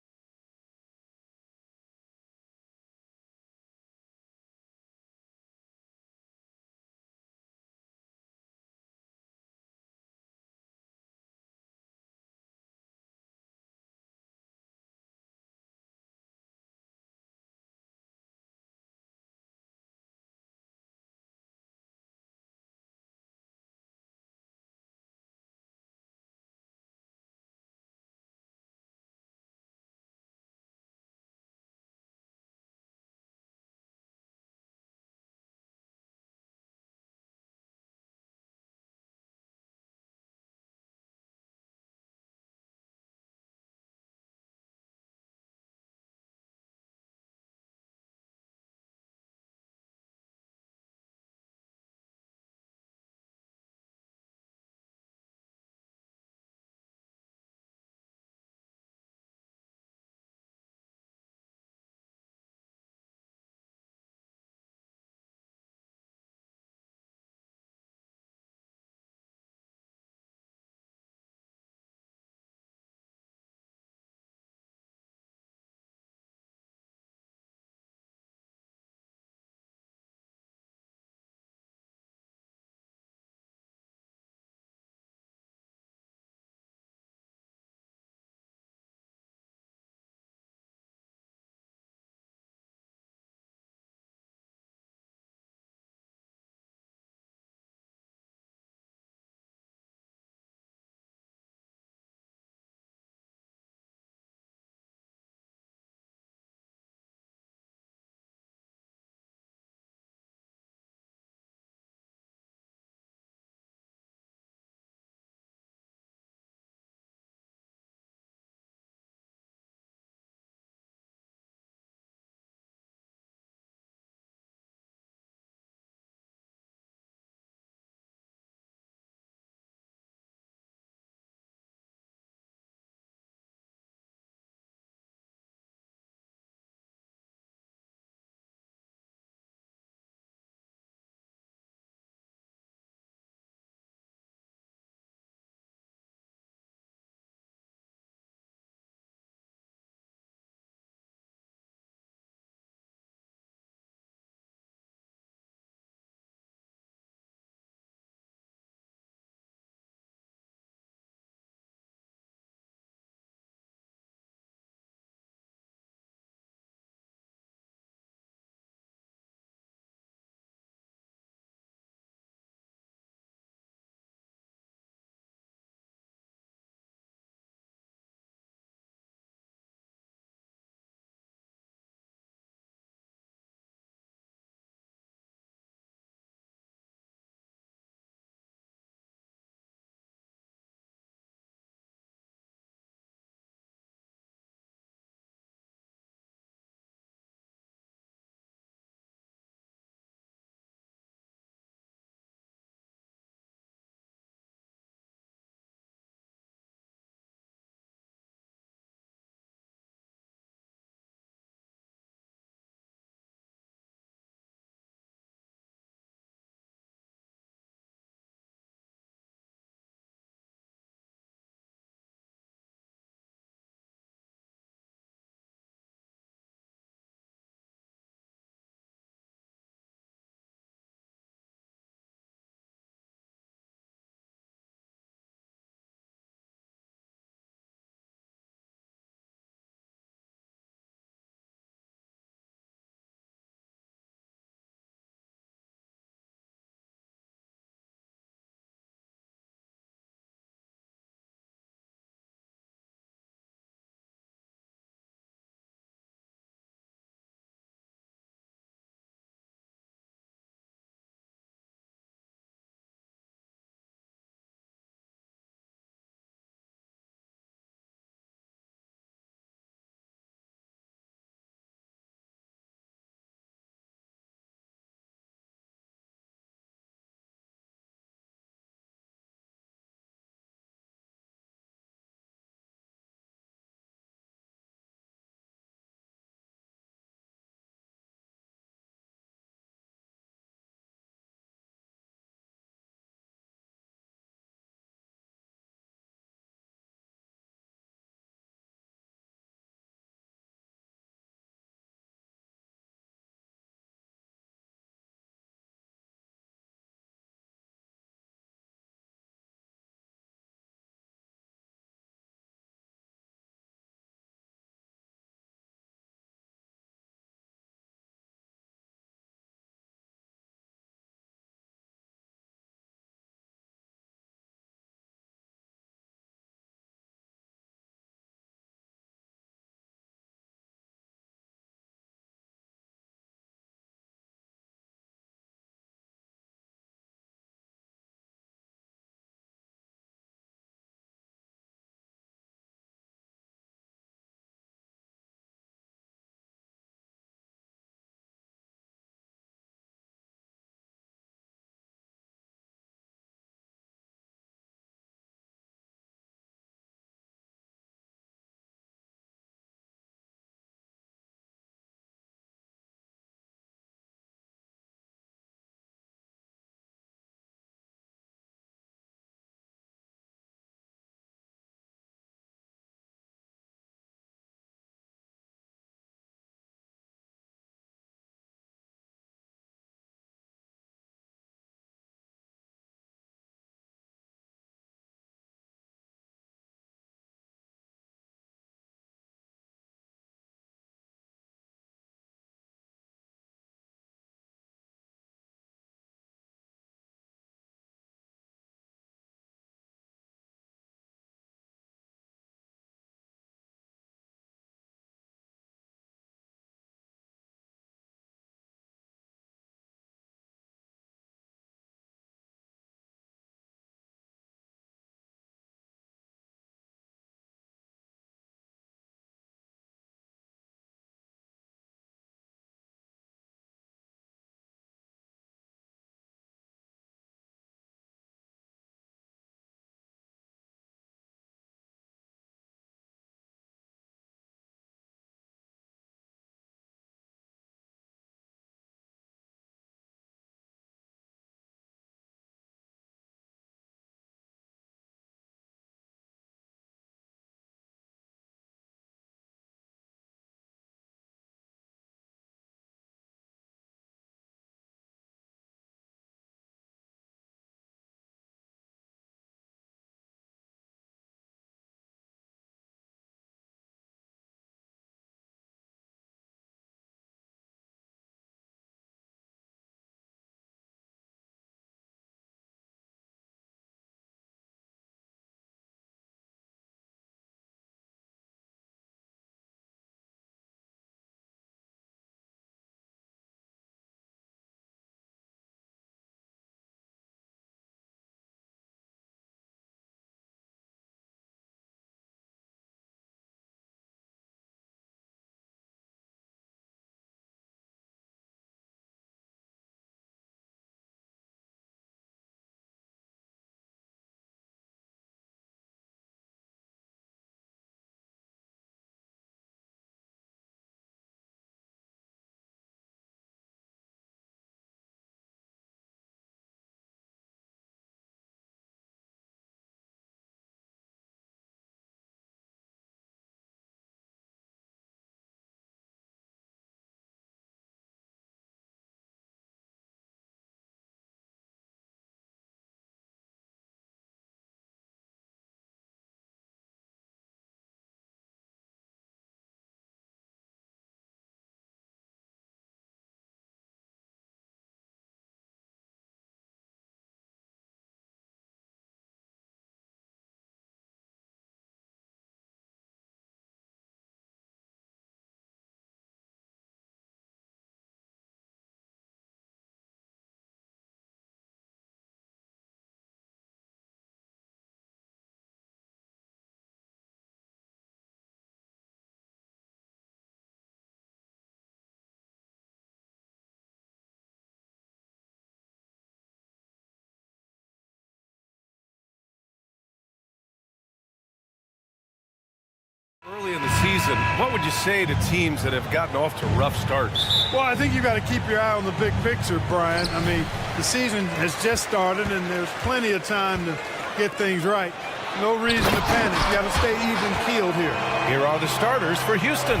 [SPEAKER 8] season, what would you say to teams that have gotten off to rough starts?
[SPEAKER 11] Well, I think you got to keep your eye on the big picture, Brian. I mean, the season has just started, and there's plenty of time to get things right. No reason to panic. You got to stay even-keeled here.
[SPEAKER 8] Here are the starters for Houston.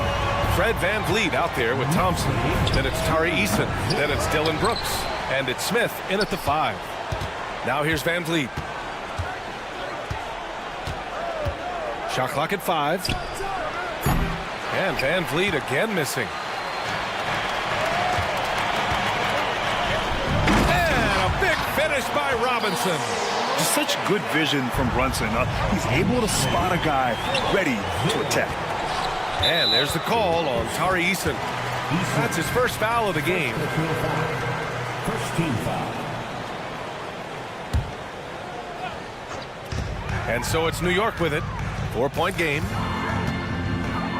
[SPEAKER 8] Fred VanVleet out there with Thompson. Then it's Tari Eason. Then it's Dylan Brooks. And it's Smith in at the 5. Now here's VanVleet. Shot clock at 5. And VanVleet again missing. And a big finish by Robinson.
[SPEAKER 9] Just such good vision from Brunson. He's able to spot a guy ready to attack.
[SPEAKER 8] And there's the call on Tari Eason. That's his first foul of the game.
[SPEAKER 4] First team foul.
[SPEAKER 8] And so it's New York with it. 4-point game.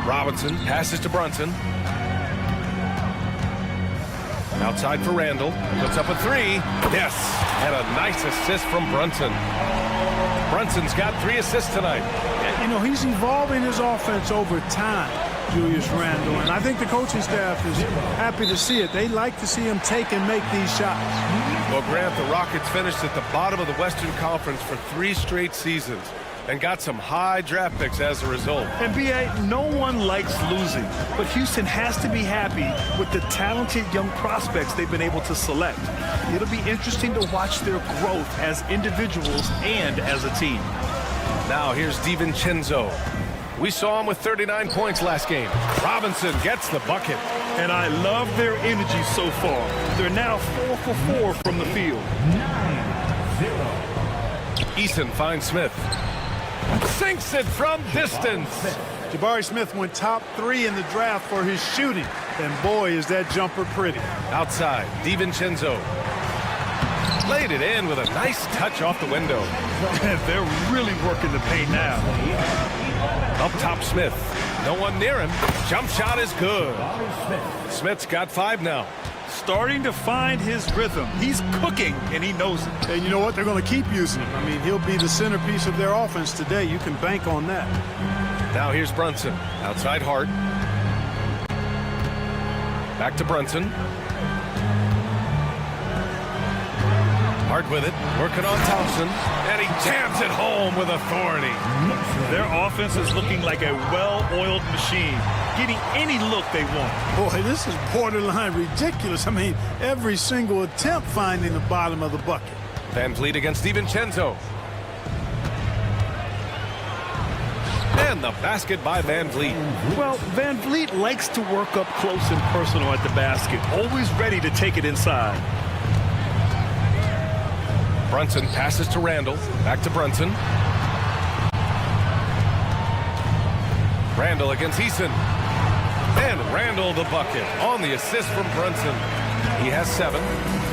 [SPEAKER 8] Robinson passes to Brunson. Outside for Randall. Puts up a 3. Yes. And a nice assist from Brunson. Brunson's got 3 assists tonight.
[SPEAKER 11] You know, he's evolving his offense over time, Julius Randle, and I think the coaching staff is happy to see it. They like to see him take and make these shots.
[SPEAKER 8] Well, Grant, the Rockets finished at the bottom of the Western Conference for 3 straight seasons and got some high draft picks as a result.
[SPEAKER 9] And B.A., no one likes losing, but Houston has to be happy with the talented young prospects they've been able to select. It'll be interesting to watch their growth as individuals and as a team.
[SPEAKER 8] Now here's DiVincenzo. We saw him with 39 points last game. Robinson gets the bucket.
[SPEAKER 9] And I love their energy so far. They're now 4 for 4 from the field.
[SPEAKER 4] 9-0.
[SPEAKER 8] Eason finds Smith. Sinks it from distance.
[SPEAKER 11] Jabari Smith went top 3 in the draft for his shooting. And boy, is that jumper pretty.
[SPEAKER 8] Outside, DiVincenzo. Laid it in with a nice touch off the window.
[SPEAKER 9] They're really working the paint now.
[SPEAKER 8] Up top, Smith. No one near him. Jump shot is good. Smith's got 5 now.
[SPEAKER 9] Starting to find his rhythm. He's cooking, and he knows it.
[SPEAKER 11] And you know what? They're going to keep using him. I mean, he'll be the centerpiece of their offense today. You can bank on that.
[SPEAKER 8] Now here's Brunson. Outside Hart. Back to Brunson. Hart with it. Working on Thompson. And he jams it home with authority.
[SPEAKER 9] Their offense is looking like a well-oiled machine, getting any look they want.
[SPEAKER 11] Boy, this is borderline ridiculous. I mean, every single attempt finding the bottom of the bucket.
[SPEAKER 8] VanVleet against DiVincenzo. And the basket by VanVleet.
[SPEAKER 9] Well, VanVleet likes to work up close and personal at the basket, always ready to take it inside.
[SPEAKER 8] Brunson passes to Randall. Back to Brunson. Randall against Eason. And Randall the bucket on the assist from Brunson. He has 7.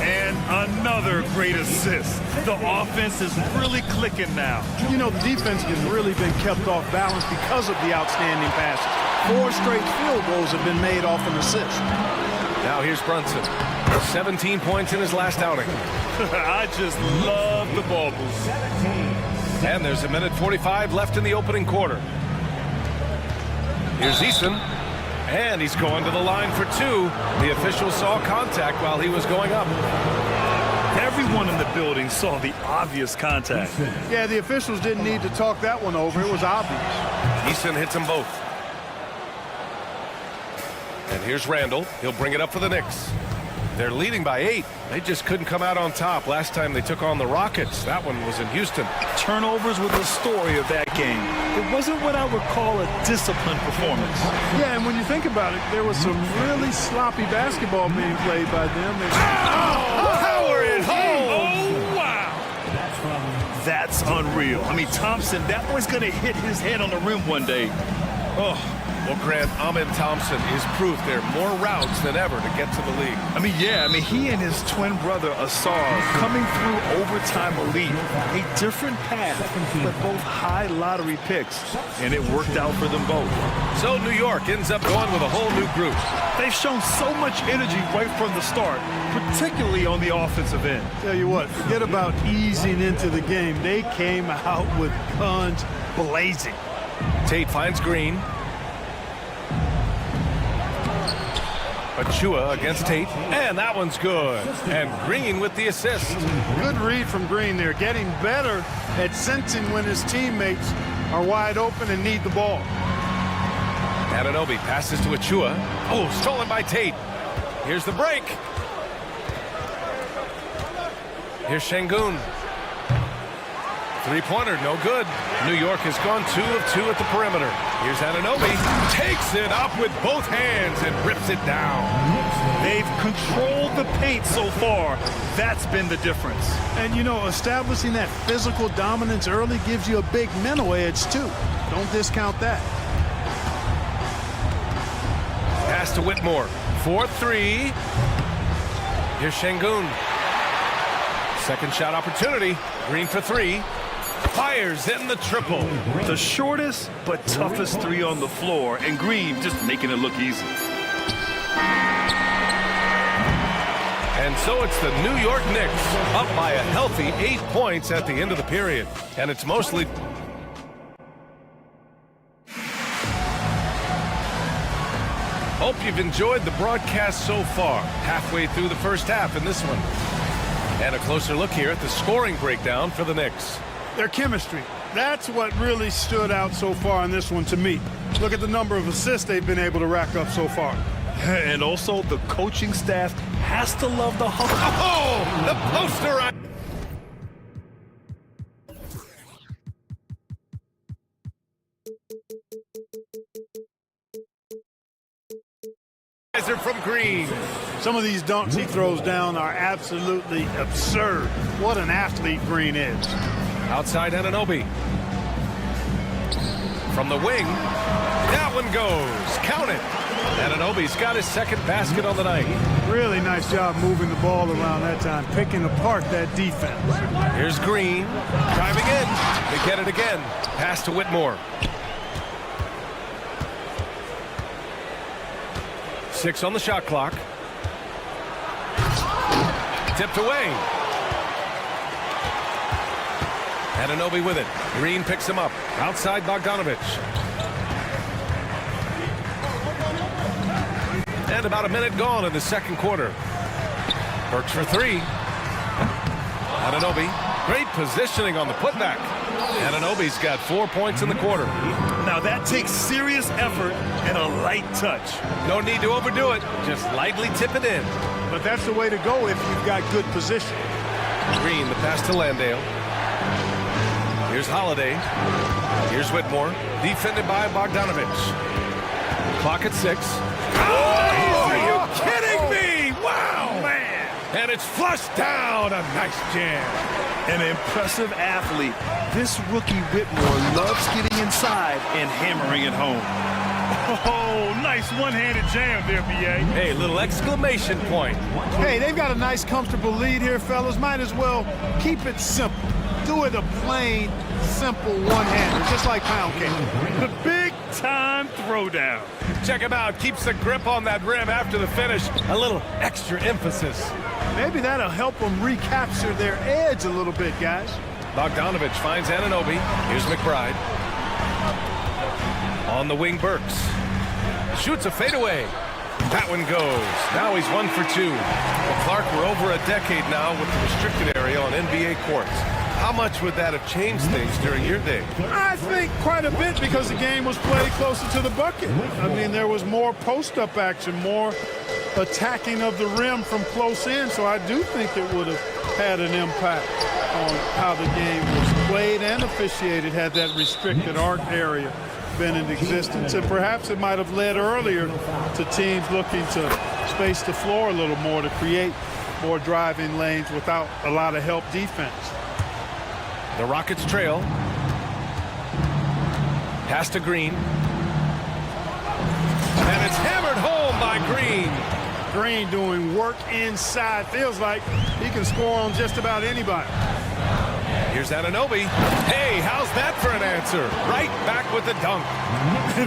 [SPEAKER 9] And another great assist. The offense is really clicking now.
[SPEAKER 11] You know, the defense has really been kept off balance because of the outstanding passes. 4 straight field goals have been made off an assist.
[SPEAKER 8] Now here's Brunson. 17 points in his last outing.
[SPEAKER 9] I just love the ball moves.
[SPEAKER 8] And there's 1:45 left in the opening quarter. Here's Eason. And he's going to the line for 2. The official saw contact while he was going up.
[SPEAKER 9] Everyone in the building saw the obvious contact.
[SPEAKER 11] Yeah, the officials didn't need to talk that one over. It was obvious.
[SPEAKER 8] Eason hits them both. And here's Randall. He'll bring it up for the Knicks. They're leading by 8. They just couldn't come out on top last time they took on the Rockets. That one was in Houston.
[SPEAKER 9] Turnovers were the story of that game. It wasn't what I would call a disciplined performance.
[SPEAKER 11] Yeah, and when you think about it, there was some really sloppy basketball being played by them.
[SPEAKER 8] Power it home!
[SPEAKER 9] Oh, wow! That's unreal. I mean, Thompson, that boy's going to hit his head on the rim one day. Oh.
[SPEAKER 8] Well, Grant, Amin Thompson is proof there are more routes than ever to get to the league.
[SPEAKER 9] He and his twin brother, Asar, coming through overtime elite. A different path, but both high lottery picks, and it worked out for them both.
[SPEAKER 8] So New York ends up going with a whole new group.
[SPEAKER 9] They've shown so much energy right from the start, particularly on the offensive end.
[SPEAKER 11] Tell you what, forget about easing into the game. They came out with guns blazing.
[SPEAKER 8] Tate finds Green. Achua against Tate, and that one's good. And Green with the assist.
[SPEAKER 11] Good read from Green there, getting better at sensing when his teammates are wide open and need the ball.
[SPEAKER 8] Anunoby passes to Achua. Oh, stolen by Tate. Here's the break. Here's Şengün. Three-pointer, no good. New York has gone 2 of 2 at the perimeter. Here's Anunoby. Takes it up with both hands and rips it down.
[SPEAKER 9] They've controlled the paint so far. That's been the difference.
[SPEAKER 11] And, you know, establishing that physical dominance early gives you a big mental edge, too. Don't discount that.
[SPEAKER 8] Pass to Whitmore. 4-3. Here's Şengün. Second shot opportunity. Green for 3. Fires in the triple.
[SPEAKER 9] The shortest but toughest 3 on the floor, and Green just making it look easy.
[SPEAKER 8] And so it's the New York Knicks up by a healthy 8 points at the end of the period. And it's mostly... Hope you've enjoyed the broadcast so far. Halfway through the first half in this one. And a closer look here at the scoring breakdown for the Knicks.
[SPEAKER 11] Their chemistry. That's what really stood out so far in this one to me. Look at the number of assists they've been able to rack up so far.
[SPEAKER 9] And also, the coaching staff has to love the hustle.
[SPEAKER 8] Oh, the poster. From Green.
[SPEAKER 11] Some of these dunks he throws down are absolutely absurd. What an athlete Green is.
[SPEAKER 8] Outside Anunoby. From the wing, that one goes. Count it. Anunoby's got his second basket on the night.
[SPEAKER 11] Really nice job moving the ball around that time, picking apart that defense.
[SPEAKER 8] Here's Green, driving in. They get it again. Pass to Whitmore. 6 on the shot clock. Tipped away. Anunoby with it. Green picks him up. Outside Bogdanović. And about a minute gone in the second quarter. Burks for 3. Anunoby. Great positioning on the putback. Anunoby's got 4 points in the quarter.
[SPEAKER 9] Now that takes serious effort and a light touch.
[SPEAKER 8] No need to overdo it. Just lightly tip it in.
[SPEAKER 11] But that's the way to go if you've got good position.
[SPEAKER 8] Green, the pass to Landale. Here's Holiday. Here's Whitmore. Defended by Bogdanović. Clock at 6. Oh, are you kidding me? Wow, man. And it's flushed down. A nice jam.
[SPEAKER 9] An impressive athlete. This rookie Whitmore loves getting inside and hammering it home. Oh, nice one-handed jam there, B.A.
[SPEAKER 8] Hey, little exclamation point.
[SPEAKER 11] Hey, they've got a nice, comfortable lead here, fellas. Might as well keep it simple. Do it a plain, simple one-hander, just like pound cake.
[SPEAKER 9] The big-time throwdown.
[SPEAKER 8] Check him out. Keeps the grip on that rim after the finish. A little extra emphasis.
[SPEAKER 11] Maybe that'll help them recapture their edge a little bit, guys.
[SPEAKER 8] Bogdanović finds Anunoby. Here's McBride. On the wing, Burks. Shoots a fadeaway. That one goes. Now he's 1 for 2. Well, Clark, we're over a decade now with the restricted area on NBA courts. How much would that have changed things during your day?
[SPEAKER 11] I think quite a bit because the game was played closer to the bucket. I mean, there was more post-up action, more attacking of the rim from close in, so I do think it would have had an impact on how the game was played and officiated had that restricted arc area been in existence. And perhaps it might have led earlier to teams looking to space the floor a little more to create more driving lanes without a lot of help defense.
[SPEAKER 8] The Rockets trail. Pass to Green. And it's hammered home by Green.
[SPEAKER 11] Green doing work inside. Feels like he can score on just about anybody.
[SPEAKER 8] Here's Anunoby. Hey, how's that for an answer? Right back with the dunk.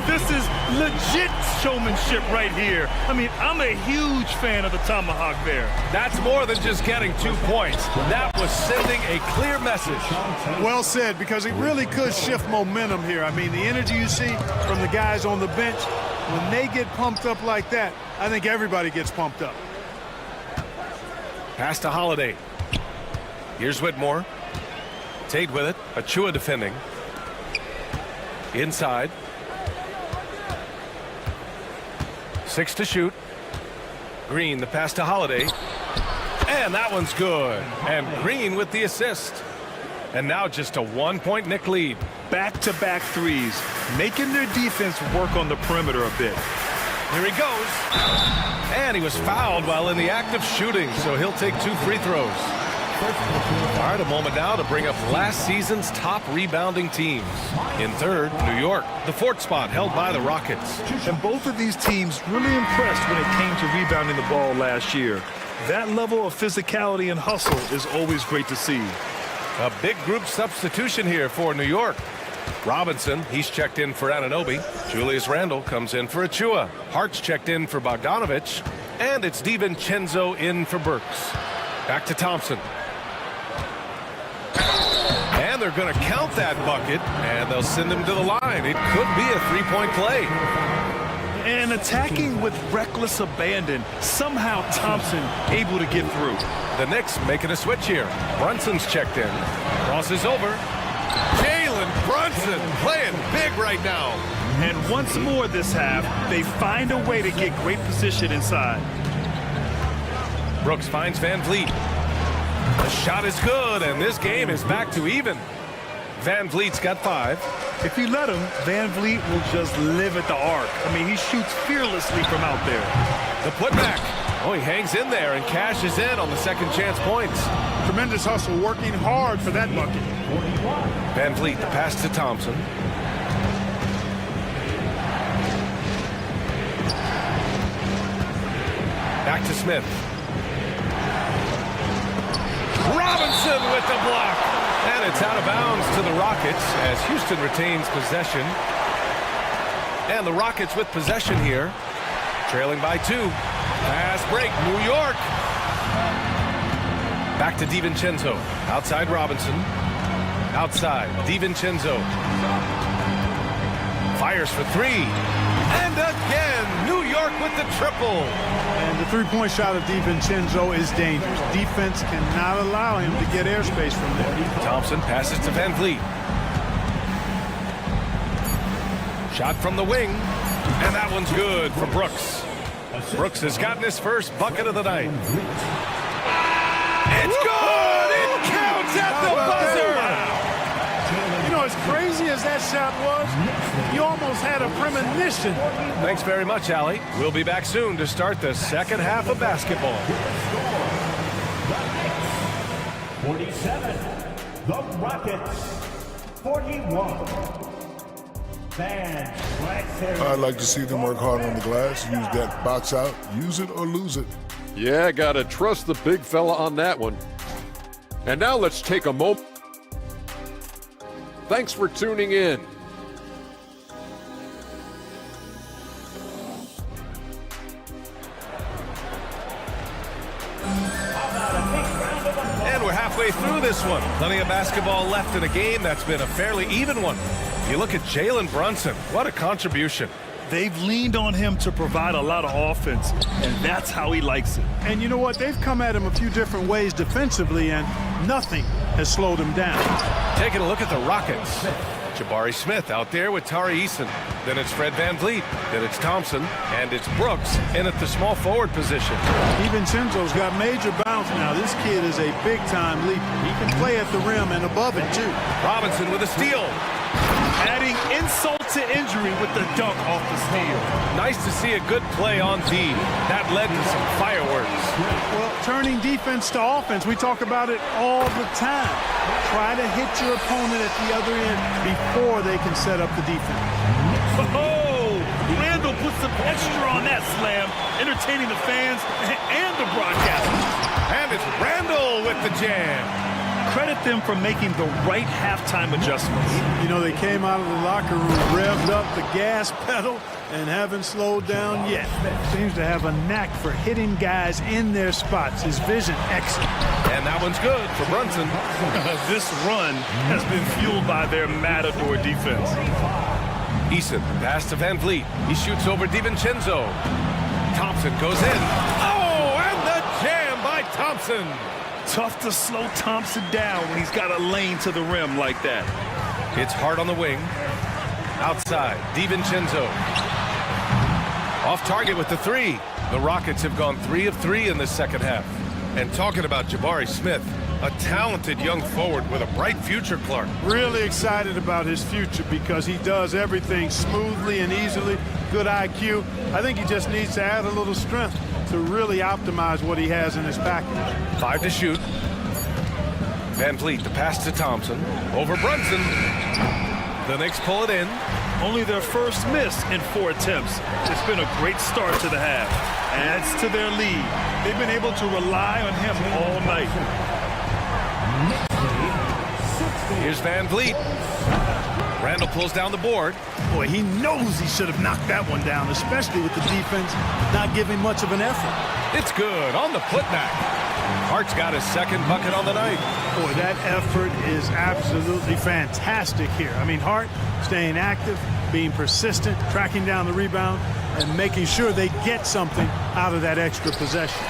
[SPEAKER 9] This is legit showmanship right here. I mean, I'm a huge fan of the tomahawk there.
[SPEAKER 8] That's more than just getting 2 points. That was sending a clear message.
[SPEAKER 11] Well said, because it really could shift momentum here. I mean, the energy you see from the guys on the bench When they get pumped up like that, I think everybody gets pumped up.
[SPEAKER 8] Pass to Holiday. Here's Whitmore. Tate with it. Achua defending. Inside. 6 to shoot. Green, the pass to Holiday. And that one's good. And Green with the assist. And now just a 1-point Knick lead.
[SPEAKER 9] Back-to-back threes, making their defense work on the perimeter a bit.
[SPEAKER 8] Here he goes. And he was fouled while in the act of shooting, so he'll take 2 free throws. All right, a moment now to bring up last season's top rebounding teams. In third, New York, the 4th spot held by the Rockets.
[SPEAKER 9] And both of these teams really impressed when it came to rebounding the ball last year. That level of physicality and hustle is always great to see.
[SPEAKER 8] A big group substitution here for New York. Robinson, he's checked in for Anunoby. Julius Randle comes in for Achua. Hart's checked in for Bogdanovich. And it's DiVincenzo in for Burks. Back to Thompson. And they're going to count that bucket, and they'll send him to the line. It could be a 3-point play.
[SPEAKER 9] And attacking with reckless abandon, somehow Thompson able to get through.
[SPEAKER 8] The Knicks making a switch here. Brunson's checked in. Crosses over. Jalen Brunson playing big right now.
[SPEAKER 9] And once more this half, they find a way to get great position inside.
[SPEAKER 8] Brooks finds Van Vliet. The shot is good, and this game is back to even. Van Vliet's got 5.
[SPEAKER 9] If you let him, Van Vliet will just live at the arc. I mean, he shoots fearlessly from out there.
[SPEAKER 8] The putback. Oh, he hangs in there and cashes in on the second chance points.
[SPEAKER 11] Tremendous hustle, working hard for that bucket.
[SPEAKER 8] Van Vliet, the pass to Thompson. Back to Smith. Robinson with the block. And it's out of bounds to the Rockets as Houston retains possession. And the Rockets with possession here. Trailing by 2. Fast break, New York. Back to DiVincenzo. Outside Robinson. Outside, DiVincenzo. Fires for 3. And again, New York with the triple.
[SPEAKER 11] And the three-point shot of DiVincenzo is dangerous. Defense cannot allow him to get airspace from there.
[SPEAKER 8] Thompson passes to Van Vliet. Shot from the wing. And that one's good for Brooks. Brooks has gotten his first bucket of the night. It's good! It counts at the buzzer!
[SPEAKER 11] You know, as crazy as that shot was, you almost had a premonition.
[SPEAKER 8] Thanks very much, Allie. We'll be back soon to start the second half of basketball.
[SPEAKER 4] 47, the Rockets. 41,
[SPEAKER 5] I'd like to see them work hard on the glass, use that box out, use it or lose it.
[SPEAKER 6] Yeah, gotta trust the big fella on that one. And now let's take a moment. Thanks for tuning in.
[SPEAKER 8] And we're halfway through this one. Plenty of basketball left in a game that's been a fairly even one. You look at Jalen Brunson. What a contribution.
[SPEAKER 9] They've leaned on him to provide a lot of offense, and that's how he likes it.
[SPEAKER 11] And you know what? They've come at him a few different ways defensively, and nothing has slowed him down.
[SPEAKER 8] Taking a look at the Rockets. Jabari Smith out there with Tari Eason. Then it's Fred Van Vliet. Then it's Thompson. And it's Brooks in at the small forward position.
[SPEAKER 11] DiVincenzo's got major bounce now. This kid is a big-time leaper. He can play at the rim and above it, too.
[SPEAKER 8] Robinson with a steal.
[SPEAKER 9] Adding insult to injury with the dunk off the steal.
[SPEAKER 8] Nice to see a good play on D. That led to some fireworks.
[SPEAKER 11] Well, turning defense to offense, we talk about it all the time. Try to hit your opponent at the other end before they can set up the defense.
[SPEAKER 9] Oh, Randall put some extra on that slam, entertaining the fans and the broadcasters.
[SPEAKER 8] And it's Randall with the jam.
[SPEAKER 9] Credit them for making the right halftime adjustments.
[SPEAKER 11] You know, they came out of the locker room, revved up the gas pedal, and haven't slowed down yet. Seems to have a knack for hitting guys in their spots. His vision, excellent.
[SPEAKER 8] And that one's good for Brunson.
[SPEAKER 9] This run has been fueled by their matador defense.
[SPEAKER 8] Eason, pass to Van Vliet. He shoots over DiVincenzo. Thompson goes in. Oh, and the jam by Thompson.
[SPEAKER 9] Tough to slow Thompson down when he's got a lane to the rim like that.
[SPEAKER 8] It's hard on the wing. Outside, DiVincenzo. Off target with the three. The Rockets have gone 3 of 3 in the second half. And talking about Jabari Smith, a talented young forward with a bright future, Clark.
[SPEAKER 11] Really excited about his future because he does everything smoothly and easily. Good IQ. I think he just needs to add a little strength to really optimize what he has in his package.
[SPEAKER 8] 5 to shoot. Van Vliet, the pass to Thompson. Over Brunson. The Knicks pull it in.
[SPEAKER 9] Only their first miss in 4 attempts. It's been a great start to the half. Adds to their lead. They've been able to rely on him all night.
[SPEAKER 8] Here's Van Vliet. Randall pulls down the board.
[SPEAKER 11] Boy, he knows he should have knocked that one down, especially with the defense not giving much of an effort.
[SPEAKER 8] It's good on the putback. Hart's got his second bucket on the night.
[SPEAKER 11] Boy, that effort is absolutely fantastic here. I mean, Hart staying active, being persistent, tracking down the rebound, and making sure they get something out of that extra possession.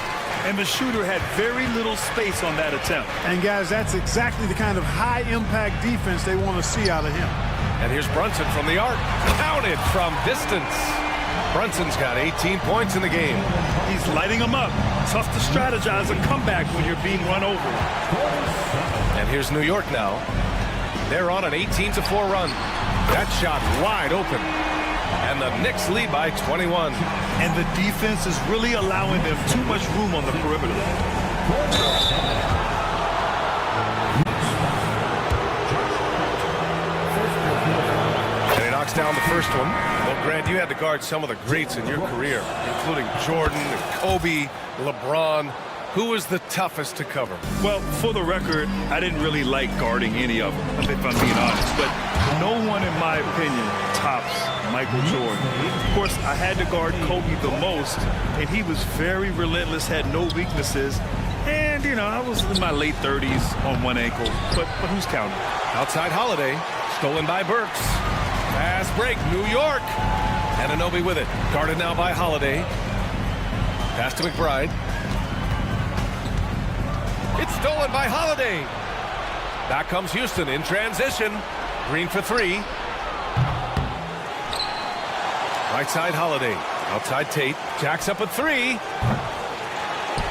[SPEAKER 9] And the shooter had very little space on that attempt.
[SPEAKER 11] And guys, that's exactly the kind of high-impact defense they want to see out of him.
[SPEAKER 8] And here's Brunson from the arc. Counted from distance. Brunson's got 18 points in the game.
[SPEAKER 9] He's lighting them up. Tough to strategize a comeback when you're being run over.
[SPEAKER 8] And here's New York now. They're on an 18-4 run. That shot wide open. And the Knicks lead by 21.
[SPEAKER 9] And the defense is really allowing them too much room on the perimeter.
[SPEAKER 8] And he knocks down the first one. Well, Grant, you had to guard some of the greats in your career, including Jordan, Kobe, LeBron. Who was the toughest to cover?
[SPEAKER 9] Well, for the record, I didn't really like guarding any of them, if I'm being honest. But no one, in my opinion, tops Michael Jordan. Of course, I had to guard Kobe the most, and he was very relentless, had no weaknesses. And, you know, I was in my late 30s on one ankle, but who's counting?
[SPEAKER 8] Outside Holiday, stolen by Burks. Fast break, New York. Anunoby with it. Guarded now by Holiday. Pass to McBride. It's stolen by Holiday. Back comes Houston in transition. Green for 3. Right side Holiday. Outside Tate. Jacks up a 3.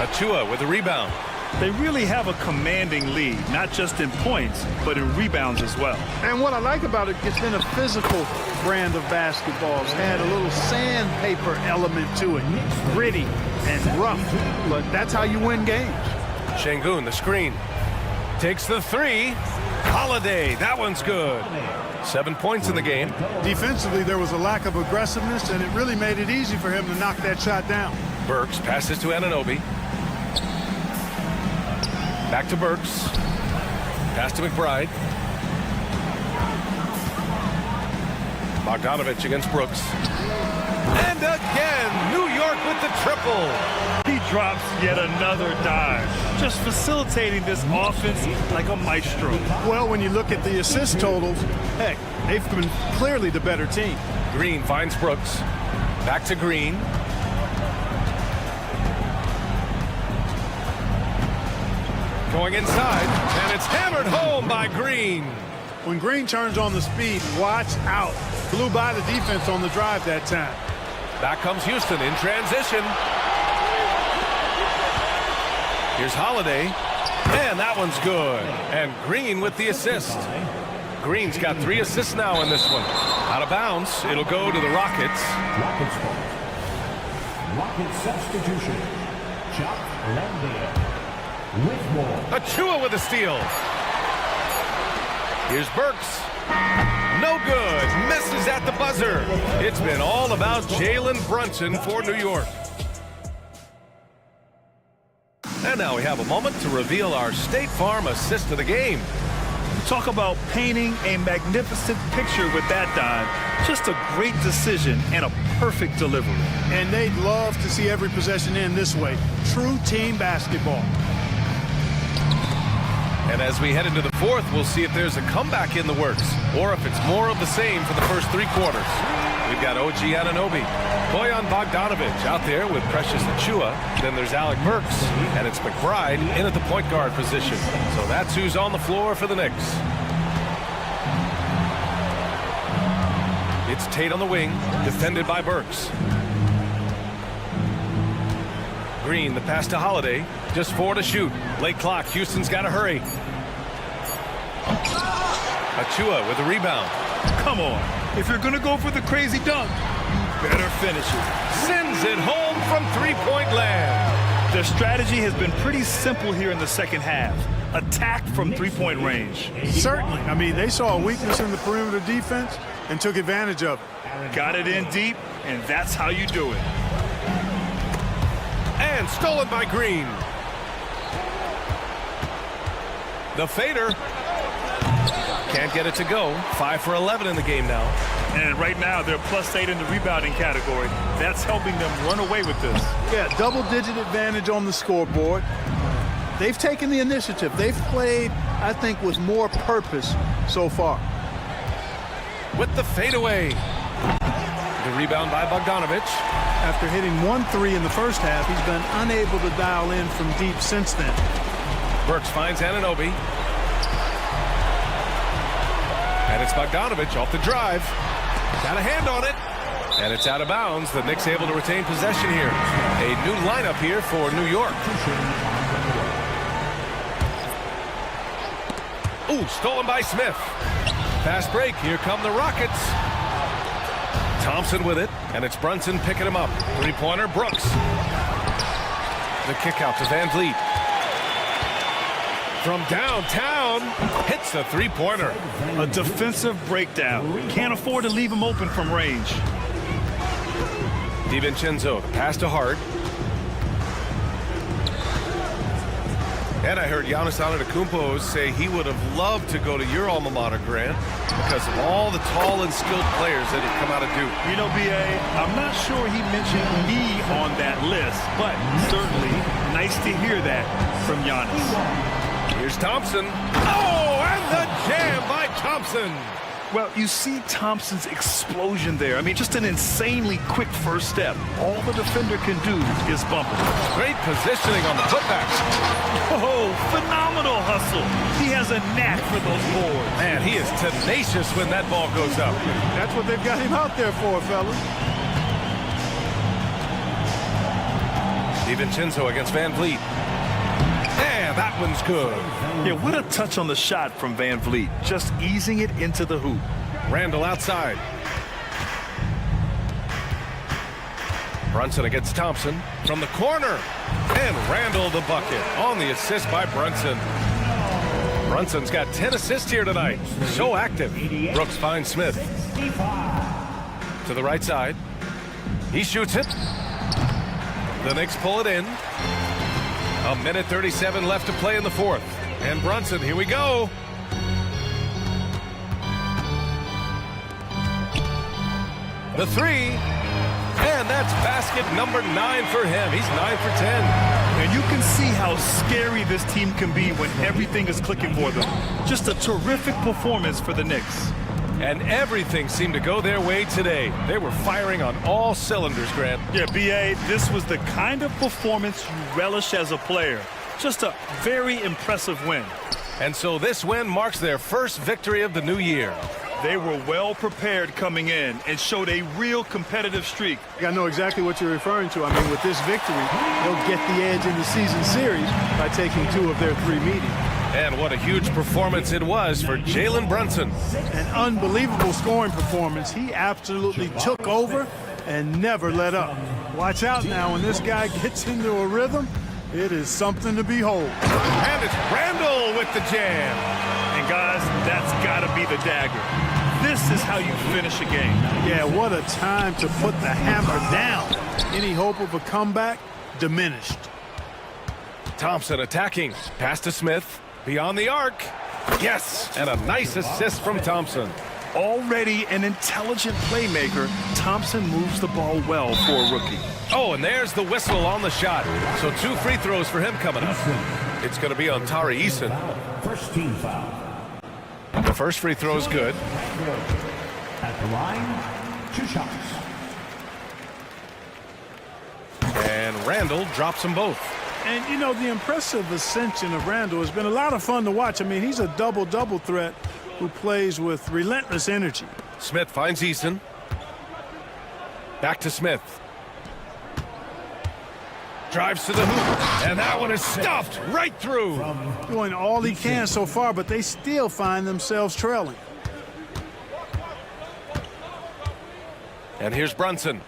[SPEAKER 8] Achua with the rebound.
[SPEAKER 9] They really have a commanding lead, not just in points, but in rebounds as well.
[SPEAKER 11] And what I like about it, it's been a physical brand of basketball. It's had a little sandpaper element to it. Gritty and rough, but that's how you win games.
[SPEAKER 8] Şengün, the screen. Takes the 3. Holiday, that one's good. 7 points in the game.
[SPEAKER 11] Defensively, there was a lack of aggressiveness, and it really made it easy for him to knock that shot down.
[SPEAKER 8] Burks passes to Anunoby. Back to Burks. Pass to McBride. Bogdanovich against Brooks. And again, New York with the triple.
[SPEAKER 9] He drops yet another dive, just facilitating this offense like a maestro.
[SPEAKER 11] Well, when you look at the assist totals, heck, they've been clearly the better team.
[SPEAKER 8] Green finds Brooks. Back to Green. Going inside, and it's hammered home by Green.
[SPEAKER 11] When Green turns on the speed, watch out. Blew by the defense on the drive that time.
[SPEAKER 8] Back comes Houston in transition. Here's Holiday, and that one's good. And Green with the assist. Green's got 3 assists now in this one. Out of bounds, it'll go to the Rockets.
[SPEAKER 4] Rockets substitution. Chuck Landier.
[SPEAKER 8] Achua with a steal. Here's Burks. No good. Misses at the buzzer. It's been all about Jalen Brunson for New York. And now we have a moment to reveal our State Farm assist of the game.
[SPEAKER 9] Talk about painting a magnificent picture with that dive. Just a great decision and a perfect delivery.
[SPEAKER 11] And they'd love to see every possession end this way. True team basketball.
[SPEAKER 8] And as we head into the fourth, we'll see if there's a comeback in the works or if it's more of the same for the first 3 quarters. We've got OG Anunoby, Bojan Bogdanovic out there with Precious Achua. Then there's Alec Burks, and it's McBride in at the point guard position. So that's who's on the floor for the Knicks. It's Tate on the wing, defended by Burks. Green, the pass to Holiday. Just 4 to shoot. Late clock. Houston's got to hurry. Achua with a rebound.
[SPEAKER 9] Come on. If you're going to go for the crazy dunk, you better finish it.
[SPEAKER 8] Sends it home from three-point land.
[SPEAKER 9] Their strategy has been pretty simple here in the second half. Attack from three-point range.
[SPEAKER 11] Certainly. I mean, they saw a weakness in the perimeter defense and took advantage of it.
[SPEAKER 9] Got it in deep, and that's how you do it.
[SPEAKER 8] And stolen by Green. The fader. Can't get it to go. 5 for 11 in the game now.
[SPEAKER 9] And right now, they're +8 in the rebounding category. That's helping them run away with this.
[SPEAKER 11] Yeah, double-digit advantage on the scoreboard. They've taken the initiative. They've played, I think, with more purpose so far.
[SPEAKER 8] With the fadeaway. The rebound by Bogdanovic.
[SPEAKER 11] After hitting 1-3 in the first half, he's been unable to dial in from deep since then.
[SPEAKER 8] Burks finds Anunoby. And it's Bogdanovic off the drive. Got a hand on it. And it's out of bounds. The Knicks able to retain possession here. A new lineup here for New York. Ooh, stolen by Smith. Fast break. Here come the Rockets. Thompson with it. And it's Brunson picking him up. Three-pointer, Brooks. The kick out to Van Vliet. From downtown, hits the three-pointer.
[SPEAKER 9] A defensive breakdown. Can't afford to leave him open from range.
[SPEAKER 8] DiVincenzo, the pass to Hart. And I heard Giannis Antetokounmpo say he would have loved to go to your alma mater, Grant, because of all the tall and skilled players that have come out of Duke.
[SPEAKER 9] You know, B.A., I'm not sure he mentioned me on that list, but certainly nice to hear that from Giannis.
[SPEAKER 8] Here's Thompson. Oh, and the jam by Thompson.
[SPEAKER 9] Well, you see Thompson's explosion there. I mean, just an insanely quick first step. All the defender can do is bump it.
[SPEAKER 8] Great positioning on the putback.
[SPEAKER 9] Oh, phenomenal hustle. He has a knack for those boards.
[SPEAKER 8] Man, he is tenacious when that ball goes up.
[SPEAKER 11] That's what they've got him out there for, fellas.
[SPEAKER 8] DiVincenzo against Van Vliet. And that one's good.
[SPEAKER 9] Yeah, what a touch on the shot from Van Vliet. Just easing it into the hoop.
[SPEAKER 8] Randall outside. Brunson against Thompson from the corner. And Randall the bucket on the assist by Brunson. Brunson's got 10 assists here tonight. So active. Brooks finds Smith. To the right side. He shoots it. The Knicks pull it in. 1:37 left to play in the fourth. And Brunson, here we go. The three. And that's basket number 9 for him. He's 9 for 10.
[SPEAKER 9] And you can see how scary this team can be when everything is clicking for them. Just a terrific performance for the Knicks.
[SPEAKER 8] And everything seemed to go their way today. They were firing on all cylinders, Grant.
[SPEAKER 9] Yeah, B.A., this was the kind of performance you relish as a player. Just a very impressive win.
[SPEAKER 8] And so this win marks their first victory of the new year.
[SPEAKER 9] They were well prepared coming in and showed a real competitive streak.
[SPEAKER 11] I know exactly what you're referring to. I mean, with this victory, they'll get the edge in the season series by taking 2 of their 3 meetings.
[SPEAKER 8] And what a huge performance it was for Jalen Brunson.
[SPEAKER 11] An unbelievable scoring performance. He absolutely took over and never let up. Watch out now, when this guy gets into a rhythm, it is something to behold.
[SPEAKER 8] And it's Randall with the jam.
[SPEAKER 9] And guys, that's got to be the dagger. This is how you finish a game.
[SPEAKER 11] Yeah, what a time to put the hammer down. Any hope of a comeback diminished.
[SPEAKER 8] Thompson attacking. Pass to Smith. Beyond the arc. Yes, and a nice assist from Thompson.
[SPEAKER 9] Already an intelligent playmaker, Thompson moves the ball well for a rookie.
[SPEAKER 8] Oh, and there's the whistle on the shot. So 2 free throws for him coming up. It's going to be on Tari Eason.
[SPEAKER 4] First team foul.
[SPEAKER 8] The first free throw is good.
[SPEAKER 4] At the line, 2 shots.
[SPEAKER 8] And Randall drops them both.
[SPEAKER 11] And, you know, the impressive ascension of Randall has been a lot of fun to watch. I mean, he's a double-double threat who plays with relentless energy.
[SPEAKER 8] Smith finds Eason. Back to Smith. Drives to the hoop, and that one is stuffed right through.
[SPEAKER 11] Doing all he can so far, but they still find themselves trailing.
[SPEAKER 8] And here's Brunson.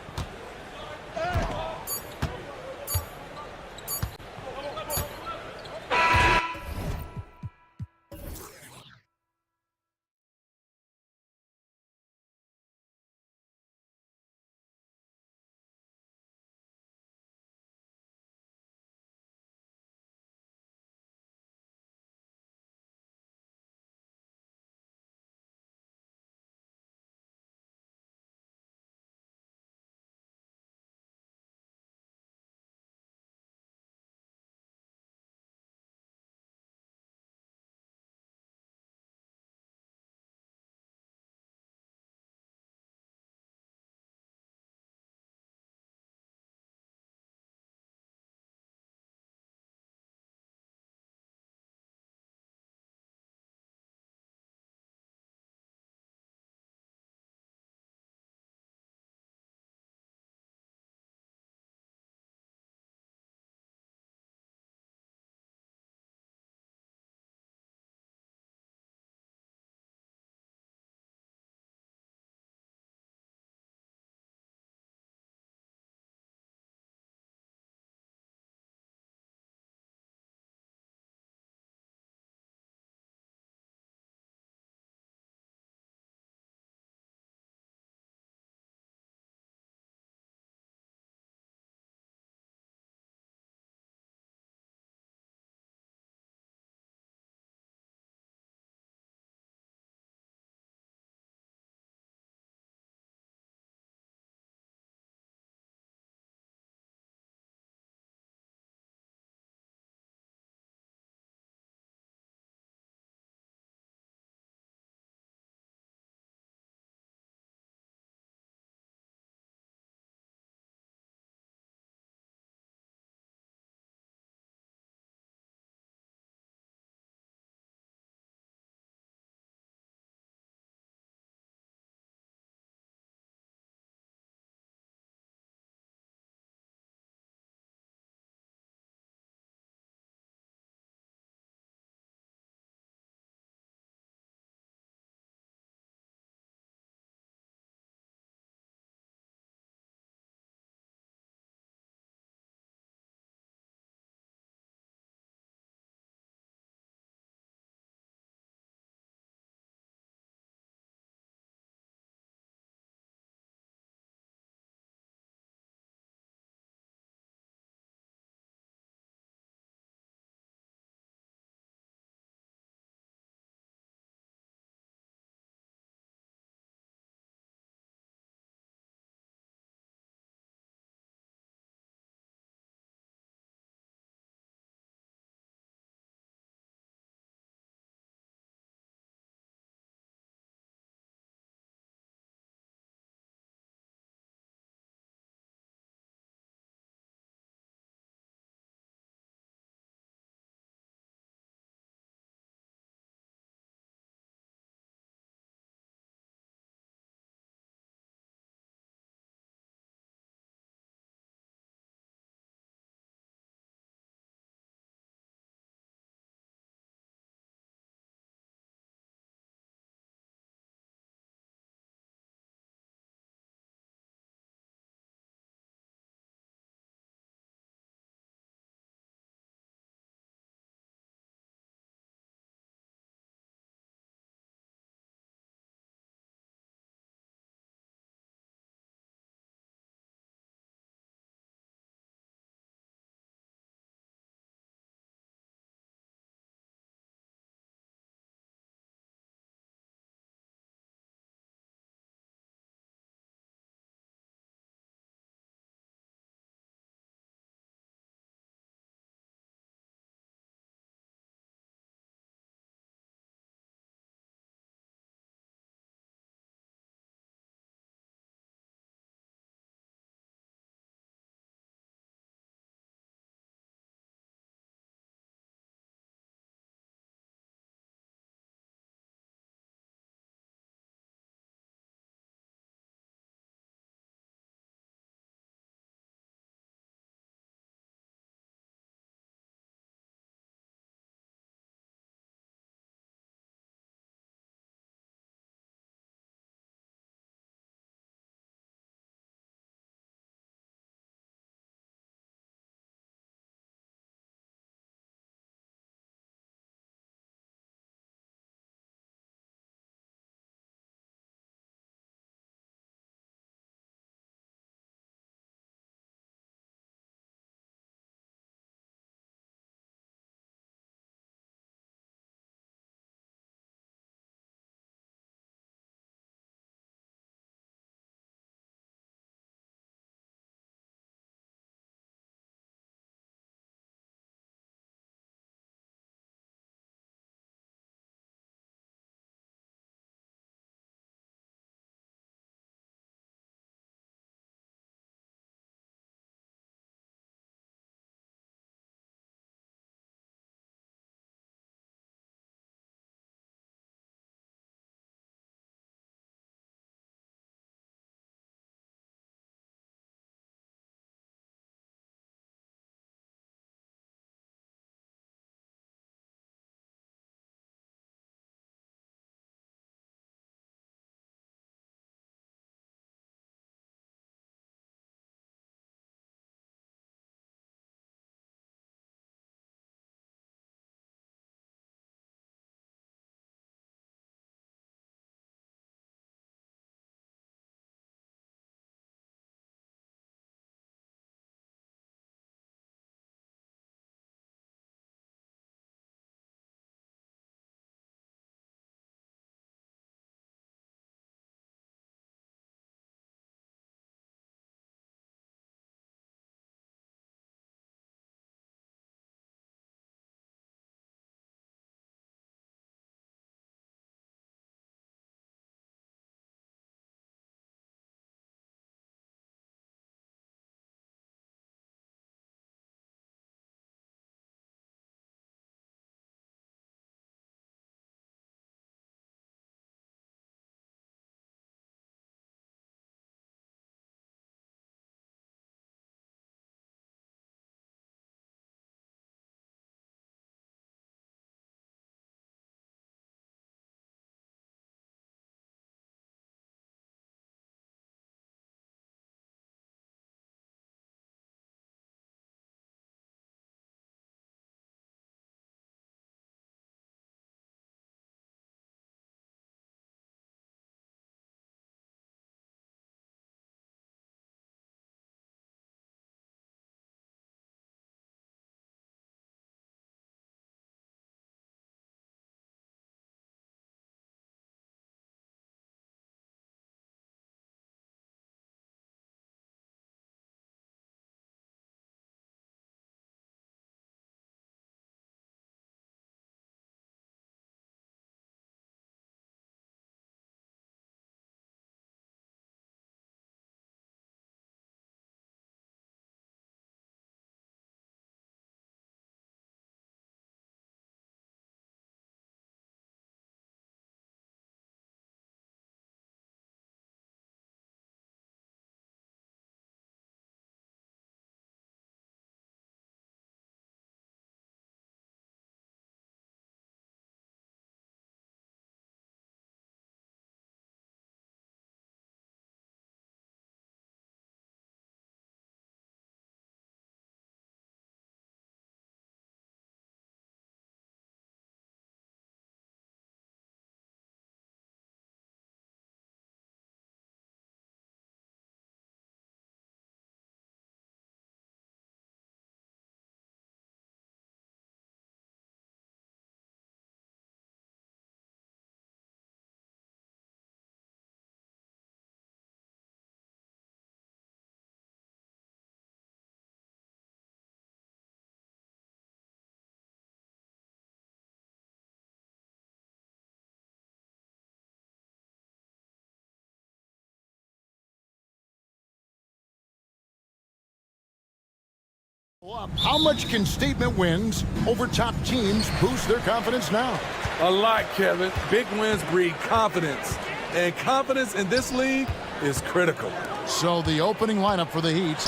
[SPEAKER 1] How much can statement wins over top teams boost their confidence now?
[SPEAKER 13] A lot, Kevin. Big wins breed confidence. And confidence in this league is critical.
[SPEAKER 1] So the opening lineup for the Heat,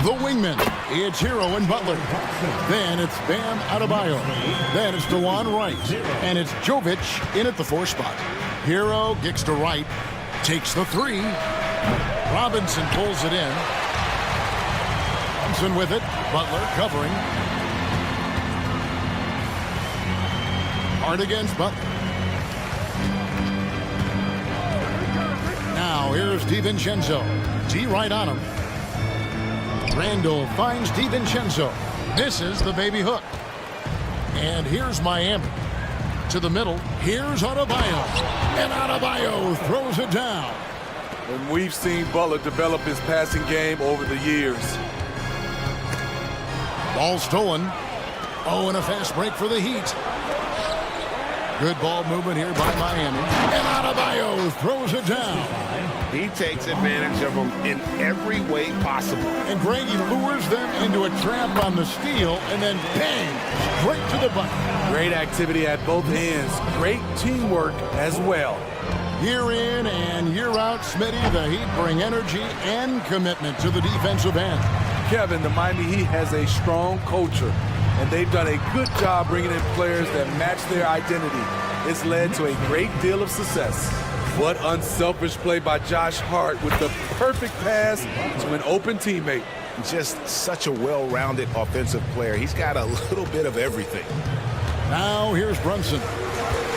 [SPEAKER 1] the wingmen, it's Hero and Butler. Then it's Bam Adebayo. Then it's DeJuan Wright. And it's Jovic in at the 4 spot. Hero kicks to right, takes the 3. Robinson pulls it in. Robinson with it. Butler covering. Hard against Butler. Now here's DiVincenzo. D right on him. Randall finds DiVincenzo. Misses the baby hook. And here's Miami. To the middle. Here's Adebayo. And Adebayo throws it down.
[SPEAKER 13] And we've seen Butler develop his passing game over the years.
[SPEAKER 1] Ball stolen. Oh, and a fast break for the Heat. Good ball movement here by Miami. And Adebayo throws it down.
[SPEAKER 2] He takes advantage of them in every way possible.
[SPEAKER 1] And Greg, he lures them into a trap on the steal, and then bang, straight to the bucket.
[SPEAKER 13] Great activity at both ends. Great teamwork as well.
[SPEAKER 1] Year in and year out, Smitty, the Heat bring energy and commitment to the defensive end.
[SPEAKER 13] Kevin, the Miami Heat has a strong culture, and they've done a good job bringing in players that match their identity. It's led to a great deal of success. What unselfish play by Josh Hart with the perfect pass to an open teammate.
[SPEAKER 2] Just such a well-rounded offensive player. He's got a little bit of everything.
[SPEAKER 1] Now here's Brunson.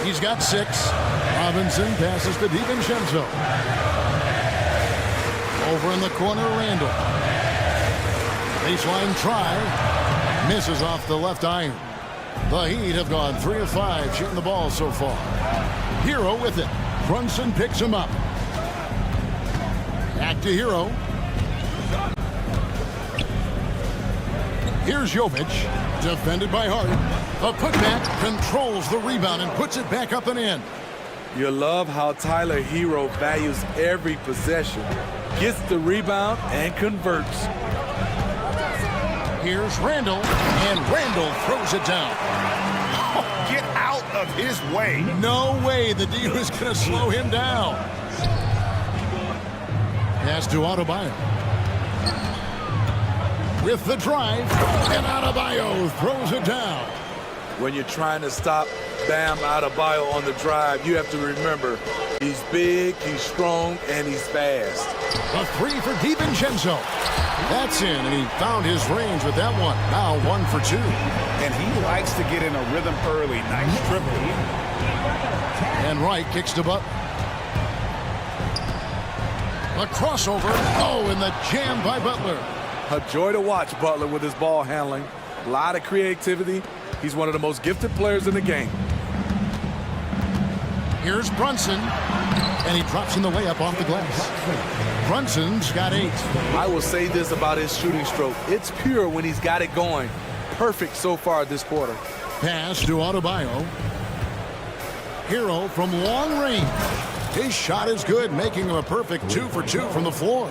[SPEAKER 1] He's got 6. Robinson passes to DiVincenzo. Over in the corner, Randall. Baseline try. Misses off the left iron. The Heat have gone 3 of 5 shooting the ball so far. Hero with it. Brunson picks him up. Back to Hero. Here's Jovic. Defended by Hart. The putback controls the rebound and puts it back up and in.
[SPEAKER 13] You love how Tyler Hero values every possession. Gets the rebound and converts.
[SPEAKER 1] Here's Randall. And Randall throws it down.
[SPEAKER 2] Oh, get out of his way.
[SPEAKER 1] No way the D was going to slow him down. Pass to Adebayo. With the drive, and Adebayo throws it down.
[SPEAKER 13] When you're trying to stop Bam Adebayo on the drive, you have to remember he's big, he's strong, and he's fast.
[SPEAKER 1] A 3 for DiVincenzo. That's in, and he found his range with that one. Now 1 for 2.
[SPEAKER 2] And he likes to get in a rhythm early. Nice triple.
[SPEAKER 1] And Wright kicks to Butler. A crossover. Oh, and the jam by Butler.
[SPEAKER 13] A joy to watch Butler with his ball handling. A lot of creativity. He's one of the most gifted players in the game.
[SPEAKER 1] Here's Brunson. And he drops in the layup off the glass. Brunson's got 8.
[SPEAKER 13] I will say this about his shooting stroke. It's pure when he's got it going. Perfect so far this quarter.
[SPEAKER 1] Pass to Adebayo. Hero from long range. His shot is good, making him a perfect 2 for 2 from the floor.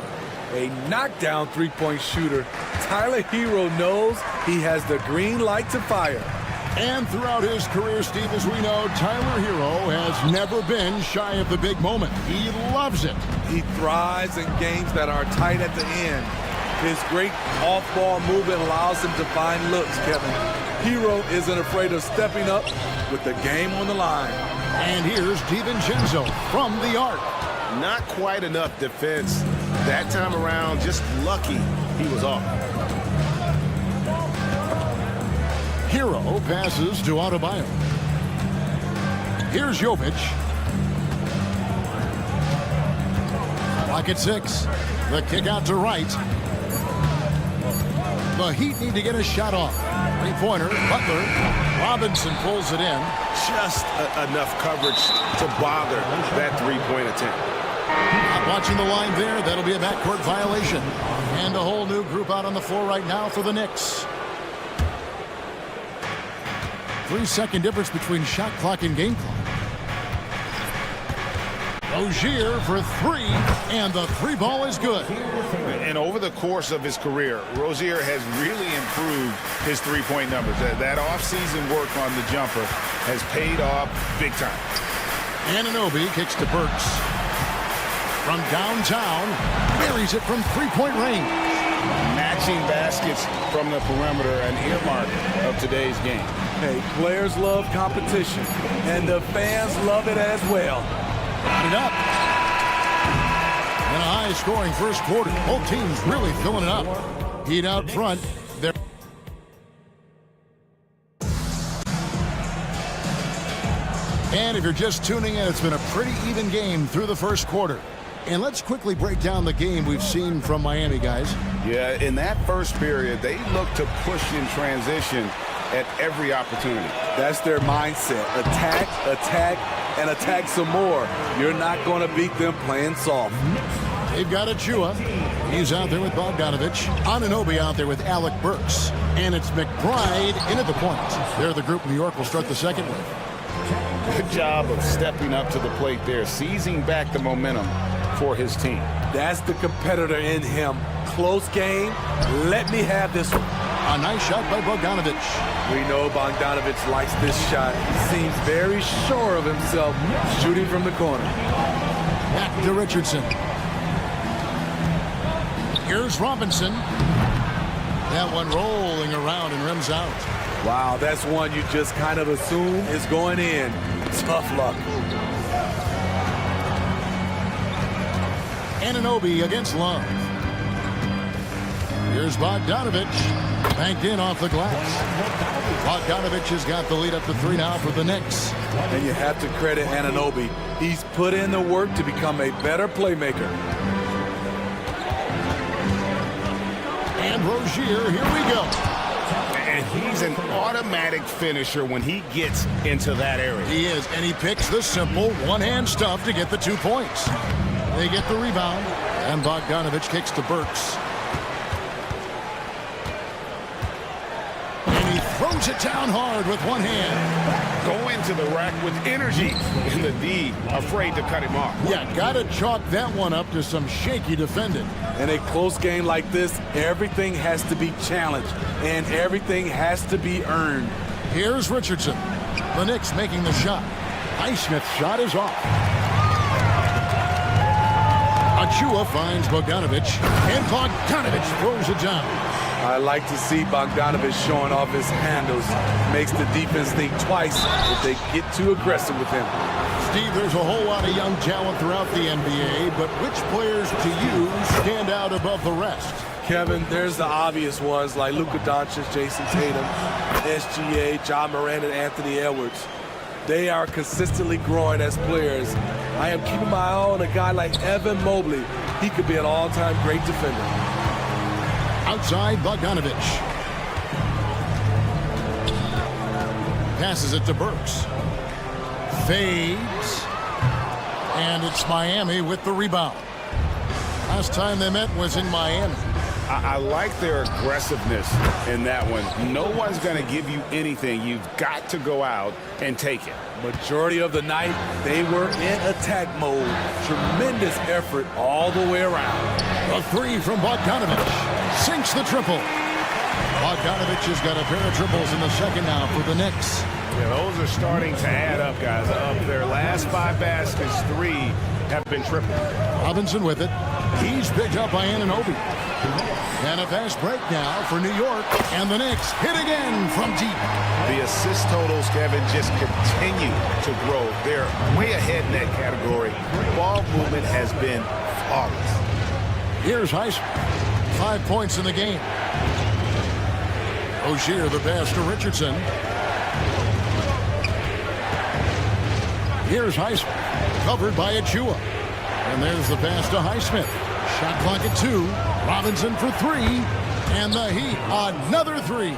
[SPEAKER 13] A knockdown three-point shooter. Tyler Hero knows he has the green light to fire.
[SPEAKER 1] And throughout his career, Steve, as we know, Tyler Hero has never been shy of the big moment. He loves it.
[SPEAKER 13] He thrives in games that are tight at the end. His great off-ball movement allows him to find looks, Kevin. Hero isn't afraid of stepping up with the game on the line.
[SPEAKER 1] And here's DiVincenzo from the arc.
[SPEAKER 2] Not quite enough defense that time around. Just lucky he was off.
[SPEAKER 1] Hero passes to Adebayo. Here's Jovic. Clock at 6. The kick out to Wright. The Heat need to get a shot off. 3-pointer, Butler. Robinson pulls it in.
[SPEAKER 2] Just enough coverage to bother that 3-point attempt.
[SPEAKER 1] Not watching the line there. That'll be a backcourt violation. And a whole new group out on the floor right now for the Knicks. 3-second difference between shot clock and game clock. Rozier for three, and the three ball is good.
[SPEAKER 2] And over the course of his career, Rozier has really improved his three-point numbers. That off-season work on the jumper has paid off big time.
[SPEAKER 1] Anunoby kicks to Burks. From downtown, buries it from three-point range.
[SPEAKER 2] Matching baskets from the perimeter, an earmark of today's game.
[SPEAKER 13] Hey, players love competition, and the fans love it as well.
[SPEAKER 1] Got it up. In a high-scoring first quarter, both teams really filling it up. Heat out front. They're and if you're just tuning in, it's been a pretty even game through the first quarter. And let's quickly break down the game we've seen from Miami, guys.
[SPEAKER 2] Yeah, in that first period, they looked to push in transition at every opportunity.
[SPEAKER 13] That's their mindset. Attack, attack, and attack some more. You're not going to beat them playing soft.
[SPEAKER 1] They've got Achua. He's out there with Bogdanovich. Anunoby out there with Alec Burks. And it's McBride in at the point. They're the group New York will start the second with.
[SPEAKER 2] Good job of stepping up to the plate there, seizing back the momentum for his team.
[SPEAKER 13] That's the competitor in him. Close game. Let me have this one.
[SPEAKER 1] A nice shot by Bogdanovich.
[SPEAKER 13] We know Bogdanovich likes this shot. He seems very sure of himself shooting from the corner.
[SPEAKER 1] Back to Richardson. Here's Robinson. That one rolling around and rims out.
[SPEAKER 13] Wow, that's one you just kind of assume is going in. Tough luck.
[SPEAKER 1] Anunoby against Love. Here's Bogdanovich. Banked in off the glass. Bogdanovich has got the lead up to three now for the Knicks.
[SPEAKER 13] And you have to credit Anunoby. He's put in the work to become a better playmaker.
[SPEAKER 1] And Rozier, here we go.
[SPEAKER 2] And he's an automatic finisher when he gets into that area.
[SPEAKER 1] He is, and he picks the simple one-hand stuff to get the 2 points. They get the rebound, and Bogdanovich kicks to Burks. And he throws it down hard with one hand.
[SPEAKER 2] Go into the rack with energy, and the D afraid to cut him off.
[SPEAKER 1] Yeah, gotta chalk that one up to some shaky defending.
[SPEAKER 13] In a close game like this, everything has to be challenged, and everything has to be earned.
[SPEAKER 1] Here's Richardson. The Knicks making the shot. Highsmith's shot is off. Achua finds Bogdanovich, and Bogdanovich throws it down.
[SPEAKER 13] I like to see Bogdanovich showing off his handles. Makes the defense think twice if they get too aggressive with him.
[SPEAKER 1] Steve, there's a whole lot of young talent throughout the NBA, but which players to you stand out above the rest?
[SPEAKER 13] Kevin, there's the obvious ones like Luka Doncic, Jason Tatum, SGA, John Moran, and Anthony Edwards. They are consistently growing as players. I am keeping my eye on a guy like Evan Mobley. He could be an all-time great defender.
[SPEAKER 1] Outside, Bogdanovich. Passes it to Burks. Fades. And it's Miami with the rebound. Last time they met was in Miami.
[SPEAKER 2] I like their aggressiveness in that one. No one's going to give you anything. You've got to go out and take it.
[SPEAKER 13] Majority of the night, they were in attack mode. Tremendous effort all the way around.
[SPEAKER 1] A three from Bogdanovich. Sinks the triple. Bogdanovich has got a pair of triples in the second now for the Knicks.
[SPEAKER 2] Yeah, those are starting to add up, guys. Of their last 5 baskets, 3 have been triple.
[SPEAKER 1] Robinson with it. He's picked up by Anunoby. And a fast break now for New York. And the Knicks hit again from deep.
[SPEAKER 2] The assist totals, Kevin, just continue to grow. They're way ahead in that category. Ball movement has been flawless.
[SPEAKER 1] Here's Highsmith. 5 points in the game. Rozier the pass to Richardson. Here's Highsmith. Covered by Achua. And there's the pass to Highsmith. Shot clock at 2. Robinson for 3. And the Heat, another 3.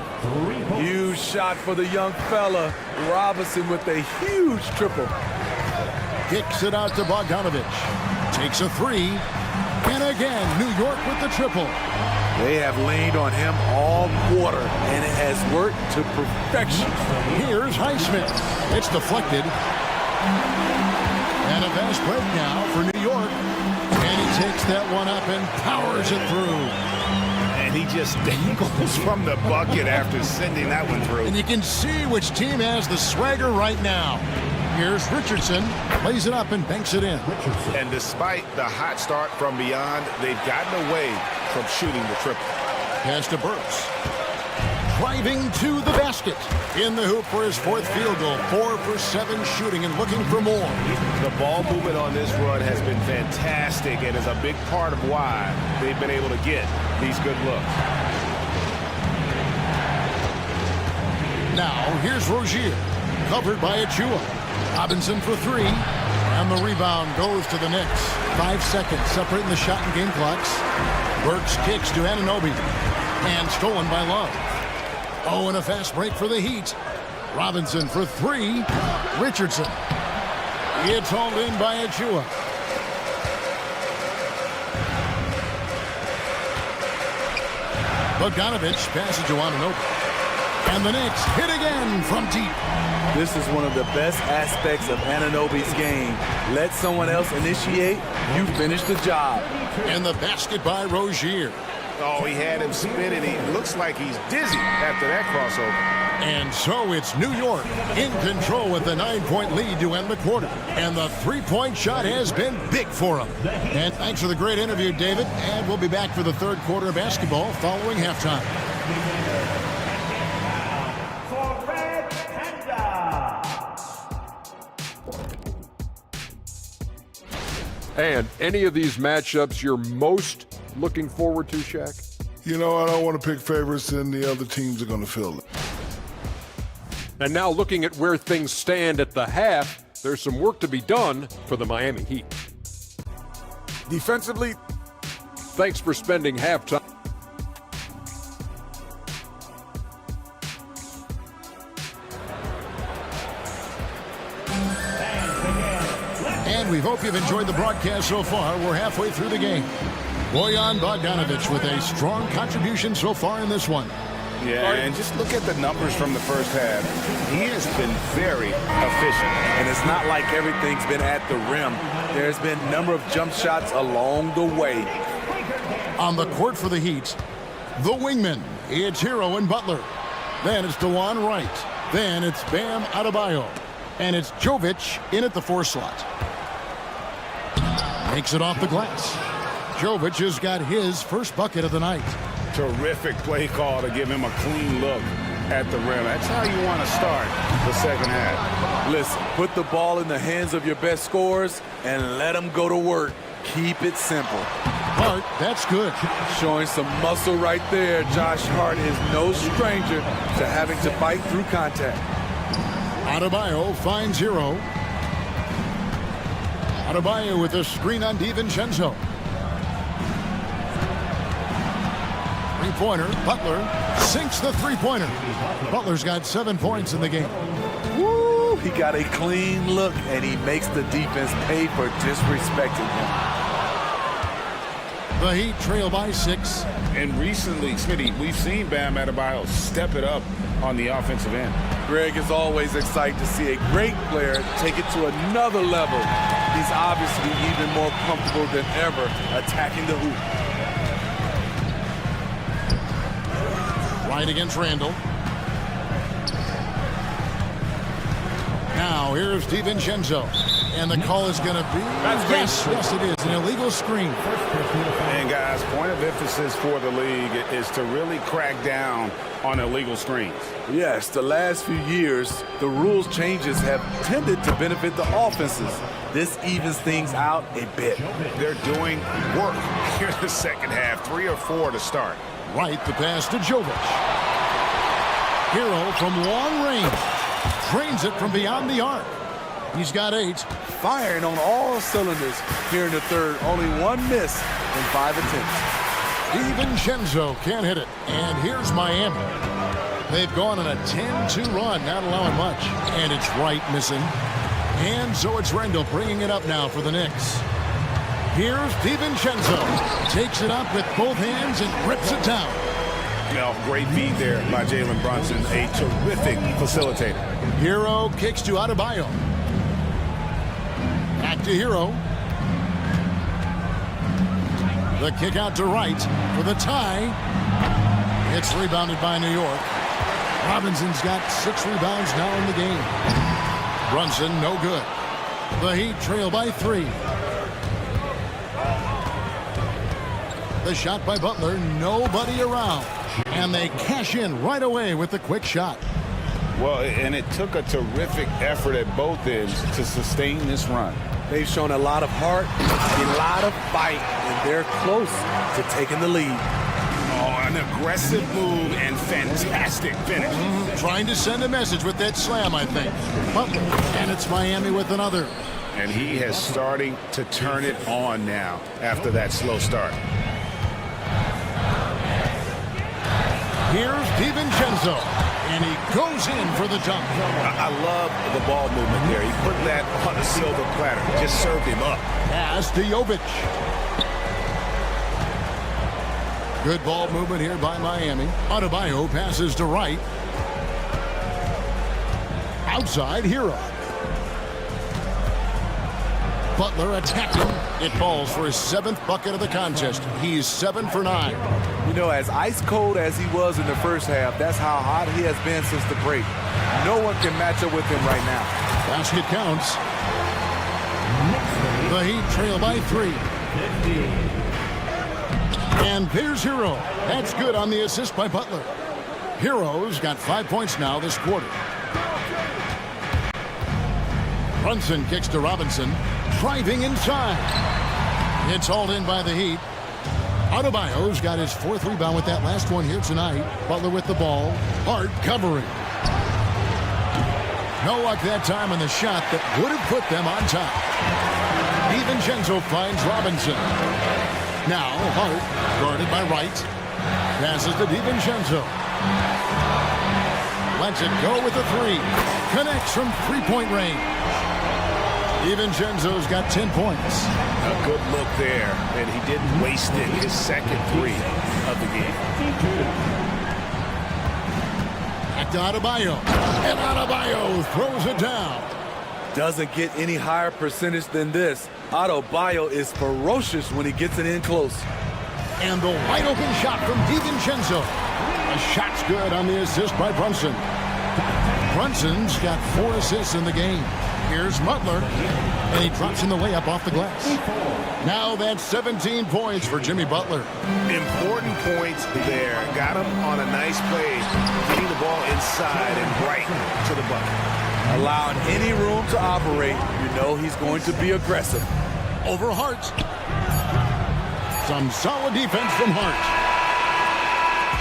[SPEAKER 13] Huge shot for the young fella. Robinson with a huge triple.
[SPEAKER 1] Kicks it out to Bogdanovich. Takes a 3. And again, New York with the triple.
[SPEAKER 13] They have leaned on him all quarter, and it has worked to perfection.
[SPEAKER 1] Here's Highsmith. It's deflected. And a fast break now for New York. And he takes that one up and powers it through.
[SPEAKER 2] And he just dangles from the bucket after sending that one through.
[SPEAKER 1] And you can see which team has the swagger right now. Here's Richardson, plays it up and banks it in.
[SPEAKER 2] And despite the hot start from beyond, they've gotten away from shooting the triple.
[SPEAKER 1] Pass to Burks. Driving to the basket. In the hoop for his fourth field goal. 4 for 7 shooting and looking for more.
[SPEAKER 2] The ball movement on this run has been fantastic and is a big part of why they've been able to get these good looks.
[SPEAKER 1] Now, here's Rozier. Covered by Achua. Robinson for 3. And the rebound goes to the Knicks. 5 seconds separating the shot and game clocks. Burks kicks to Anunoby. And stolen by Love. Oh, and a fast break for the Heat. Robinson for 3. Richardson. It's hauled in by Achua. Bogdanovich passes to Anunoby. And the Knicks hit again from deep.
[SPEAKER 13] This is one of the best aspects of Anunoby's game. Let someone else initiate, you finish the job.
[SPEAKER 1] And the basket by Rozier.
[SPEAKER 2] Oh, he had him spinning. He looks like he's dizzy after that crossover.
[SPEAKER 1] And so it's New York in control with the 9-point lead to end the quarter. And the three-point shot has been big for him. And thanks for the great interview, David. And we'll be back for the third quarter of basketball following halftime.
[SPEAKER 6] And any of these matchups you're most looking forward to, Shaq?
[SPEAKER 5] You know, I don't want to pick favorites, and the other teams are going to fill it.
[SPEAKER 6] And now looking at where things stand at the half, there's some work to be done for the Miami Heat.
[SPEAKER 14] Defensively,
[SPEAKER 6] thanks for spending halftime.
[SPEAKER 1] And we hope you've enjoyed the broadcast so far. We're halfway through the game. Bojan Bogdanović with a strong contribution so far in this one.
[SPEAKER 2] Yeah, and just look at the numbers from the first half. He has been very efficient.
[SPEAKER 13] And it's not like everything's been at the rim. There's been a number of jump shots along the way.
[SPEAKER 1] On the court for the Heat, the wingmen, it's Hero and Butler. Then it's DeJuan Wright. Then it's Bam Adebayo. And it's Jovic in at the 4 slot. Makes it off the glass. Jovic has got his first bucket of the night.
[SPEAKER 2] Terrific play call to give him a clean look at the rim. That's how you want to start the second half.
[SPEAKER 13] Listen, put the ball in the hands of your best scorers and let them go to work. Keep it simple.
[SPEAKER 1] Hart, that's good.
[SPEAKER 13] Showing some muscle right there. Josh Hart is no stranger to having to fight through contact.
[SPEAKER 1] Adebayo finds Hero. Adebayo with a screen on DiVincenzo. Three-pointer, Butler sinks the three-pointer. Butler's got 7 points in the game.
[SPEAKER 13] Woo! He got a clean look, and he makes the defense pay for disrespecting him.
[SPEAKER 1] The Heat trail by 6.
[SPEAKER 2] And recently, Smitty, we've seen Bam Adebayo step it up on the offensive end.
[SPEAKER 13] Greg is always excited to see a great player take it to another level. He's obviously even more comfortable than ever attacking the hoop.
[SPEAKER 1] Right against Randall. Now here's DiVincenzo. And the call is going to be... Yes, it is. An illegal screen.
[SPEAKER 2] And guys, point of emphasis for the league is to really crack down on illegal screens.
[SPEAKER 13] Yes, the last few years, the rules changes have tended to benefit the offenses. This evens things out a bit.
[SPEAKER 2] They're doing work here in the second half. 3 or 4 to start.
[SPEAKER 1] Right, the pass to Jovic. Hero from long range. Drains it from beyond the arc. He's got 8.
[SPEAKER 13] Firing on all cylinders here in the third. Only 1 miss in 5 attempts.
[SPEAKER 1] DiVincenzo can't hit it. And here's Miami. They've gone on a 10-2 run, not allowing much. And it's Wright missing. And so it's Randall bringing it up now for the Knicks. Here's DiVincenzo. Takes it up with both hands and rips it down.
[SPEAKER 2] Great feed there by Jalen Brunson. A terrific facilitator.
[SPEAKER 1] Hero kicks to Adebayo. Back to Hero. The kick out to right for the tie. It's rebounded by New York. Robinson's got 6 rebounds now in the game. Brunson, no good. The Heat trail by 3. The shot by Butler, nobody around. And they cash in right away with the quick shot.
[SPEAKER 2] Well, and it took a terrific effort at both ends to sustain this run.
[SPEAKER 13] They've shown a lot of heart, a lot of fight, and they're close to taking the lead.
[SPEAKER 2] Oh, an aggressive move and fantastic finish.
[SPEAKER 1] Trying to send a message with that slam, I think. Butler, and it's Miami with another.
[SPEAKER 2] And he has starting to turn it on now after that slow start.
[SPEAKER 1] Here's DiVincenzo, and he goes in for the dunk.
[SPEAKER 2] I love the ball movement there. He put that on a silver platter. Just served him up.
[SPEAKER 1] Pass to Jovic. Good ball movement here by Miami. Adebayo passes to right. Outside, Hero. Butler attacking. It falls for his 7th bucket of the contest. He's 7 for 9.
[SPEAKER 13] You know, as ice cold as he was in the first half, that's how hot he has been since the break. No one can match up with him right now.
[SPEAKER 1] Basket counts. The Heat trail by 3. And there's Hero. That's good on the assist by Butler. Hero's got 5 points now this quarter. Brunson kicks to Robinson. Driving inside. It's hauled in by the Heat. Adebayo's got his 4th rebound with that last one here tonight. Butler with the ball. Hart covering. No luck that time on the shot that would have put them on top. DiVincenzo finds Robinson. Now Hart, guarded by Wright. Passes to DiVincenzo. Lets it go with a 3. Connects from 3-point range. DiVincenzo's got 10 points.
[SPEAKER 2] A good look there, and he didn't waste it. His 2nd 3 of the game.
[SPEAKER 1] Back to Adebayo. And Adebayo throws it down.
[SPEAKER 13] Doesn't get any higher percentage than this. Adebayo is ferocious when he gets it in close.
[SPEAKER 1] And the wide open shot from DiVincenzo. The shot's good on the assist by Brunson. Brunson's got 4 assists in the game. Here's Butler, and he drops in the layup off the glass. Now that's 17 points for Jimmy Butler.
[SPEAKER 2] Important points there. Got him on a nice play, getting the ball inside and right to the bucket.
[SPEAKER 13] Allowing any room to operate, you know he's going to be aggressive.
[SPEAKER 1] Over Hart. Some solid defense from Hart.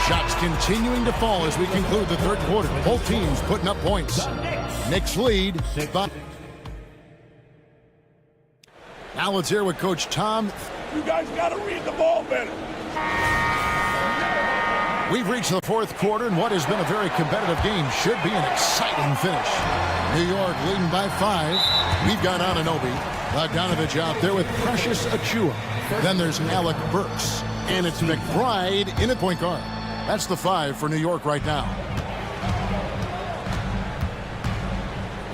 [SPEAKER 1] Shots continuing to fall as we conclude the 3rd quarter. Both teams putting up points. Knicks lead. Now let's hear what Coach Tom.
[SPEAKER 18] You guys got to read the ball better.
[SPEAKER 1] We've reached the 4th quarter, and what has been a very competitive game should be an exciting finish. New York leading by 5. We've got Anunoby. Bogdanovich out there with Precious Achua. Then there's Alec Burks. And it's McBride in at point guard. That's the 5 for New York right now.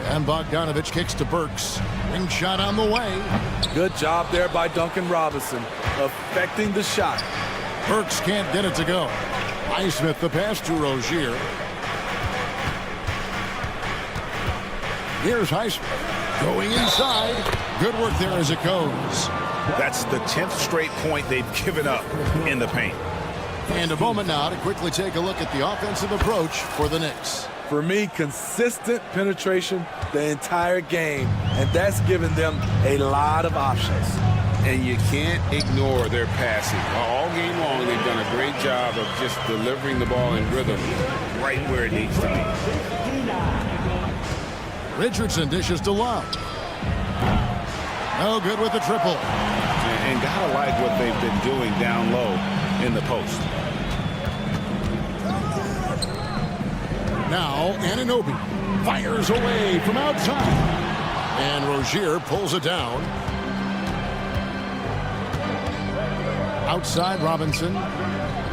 [SPEAKER 1] And Bogdanovich kicks to Burks. Ring shot on the way.
[SPEAKER 13] Good job there by Duncan Robinson, affecting the shot.
[SPEAKER 1] Burks can't get it to go. Highsmith the pass to Rozier. Here's Highsmith going inside. Good work there as it goes.
[SPEAKER 2] That's the 10th straight point they've given up in the paint.
[SPEAKER 1] And a moment now to quickly take a look at the offensive approach for the Knicks.
[SPEAKER 13] For me, consistent penetration the entire game, and that's given them a lot of options.
[SPEAKER 2] And you can't ignore their passing. All game long, they've done a great job of just delivering the ball in rhythm right where it needs to be.
[SPEAKER 1] Richardson dishes to Love. No good with the triple.
[SPEAKER 2] And gotta like what they've been doing down low in the post.
[SPEAKER 1] Now Anunoby fires away from outside. And Rozier pulls it down. Outside Robinson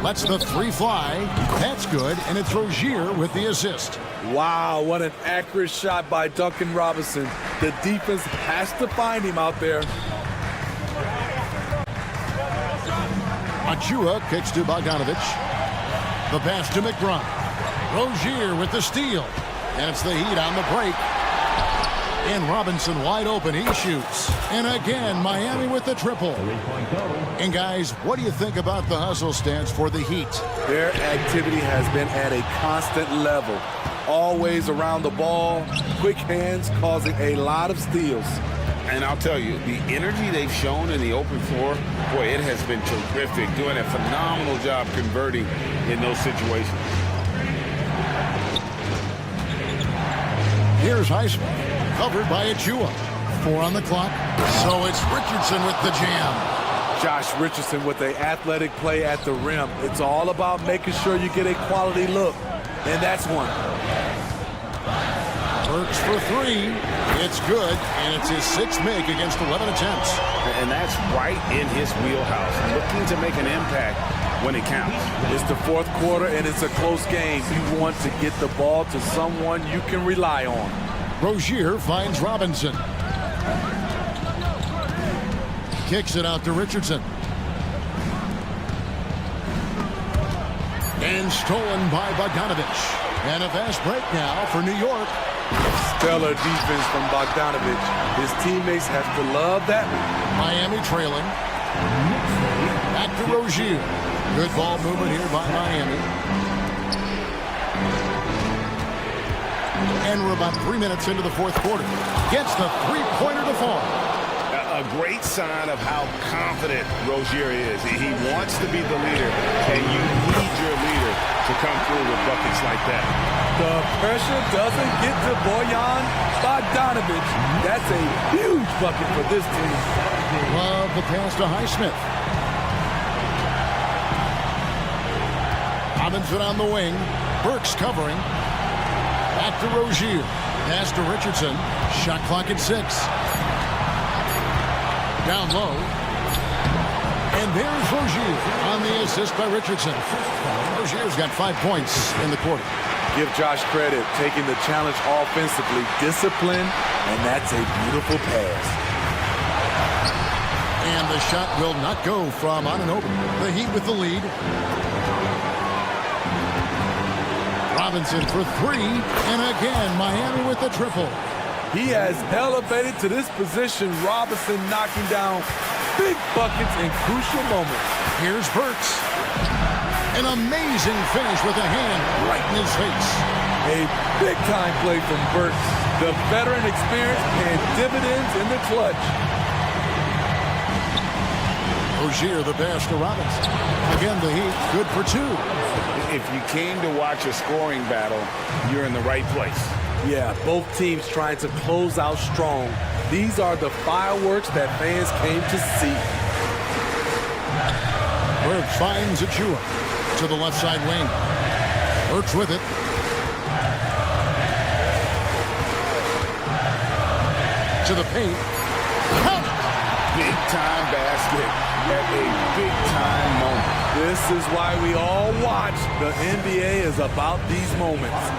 [SPEAKER 1] lets the 3 fly. That's good, and it's Rozier with the assist.
[SPEAKER 13] Wow, what an accurate shot by Duncan Robinson. The defense has to find him out there.
[SPEAKER 1] Achua kicks to Bogdanovich. The pass to McBride. Rozier with the steal. And it's the Heat on the break. And Robinson wide open. He shoots. And again, Miami with the triple. And guys, what do you think about the hustle stance for the Heat?
[SPEAKER 13] Their activity has been at a constant level. Always around the ball, quick hands causing a lot of steals.
[SPEAKER 2] And I'll tell you, the energy they've shown in the open floor, boy, it has been terrific. Doing a phenomenal job converting in those situations.
[SPEAKER 1] Here's Highsmith, covered by Achua. 4 on the clock, so it's Richardson with the jam.
[SPEAKER 13] Josh Richardson with the athletic play at the rim. It's all about making sure you get a quality look, and that's one.
[SPEAKER 1] Burks for 3. It's good, and it's his 6th make against 11 attempts.
[SPEAKER 2] And that's right in his wheelhouse, looking to make an impact when it counts.
[SPEAKER 13] It's the 4th quarter, and it's a close game. You want to get the ball to someone you can rely on.
[SPEAKER 1] Rozier finds Robinson. Kicks it out to Richardson. And stolen by Bogdanovich. And a fast break now for New York.
[SPEAKER 13] Stellar defense from Bogdanovich. His teammates have to love that.
[SPEAKER 1] Miami trailing. Back to Rozier. Good ball movement here by Miami. And we're about 3 minutes into the 4th quarter. Gets the three-pointer to fall.
[SPEAKER 2] A great sign of how confident Rozier is. He wants to be the leader, and you need your leader to come through with buckets like that.
[SPEAKER 13] The pressure doesn't get to Bojan Bogdanovich. That's a huge bucket for this team.
[SPEAKER 1] Love the pass to Highsmith. Robinson on the wing. Burks covering. Back to Rozier. Pass to Richardson. Shot clock at 6. Down low. And there's Rozier on the assist by Richardson. Rozier's got 5 points in the quarter.
[SPEAKER 13] Give Josh credit, taking the challenge offensively, discipline, and that's a beautiful pass.
[SPEAKER 1] And the shot will not go from Anunoby. The Heat with the lead. Robinson for 3, and again, Miami with the triple.
[SPEAKER 13] He has elevated to this position. Robinson knocking down big buckets in crucial moments.
[SPEAKER 1] Here's Burks. An amazing finish with a hand right in his face.
[SPEAKER 13] A big-time play from Burks. The veteran experience paying dividends in the clutch.
[SPEAKER 1] Rozier the pass to Robinson. Again, the Heat good for 2.
[SPEAKER 2] If you came to watch a scoring battle, you're in the right place.
[SPEAKER 13] Yeah, both teams trying to close out strong. These are the fireworks that fans came to see.
[SPEAKER 1] Burks finds Achua to the left side wing. Burks with it. To the paint.
[SPEAKER 2] Big time basket at a big time moment.
[SPEAKER 13] This is why we all watch. The NBA is about these moments.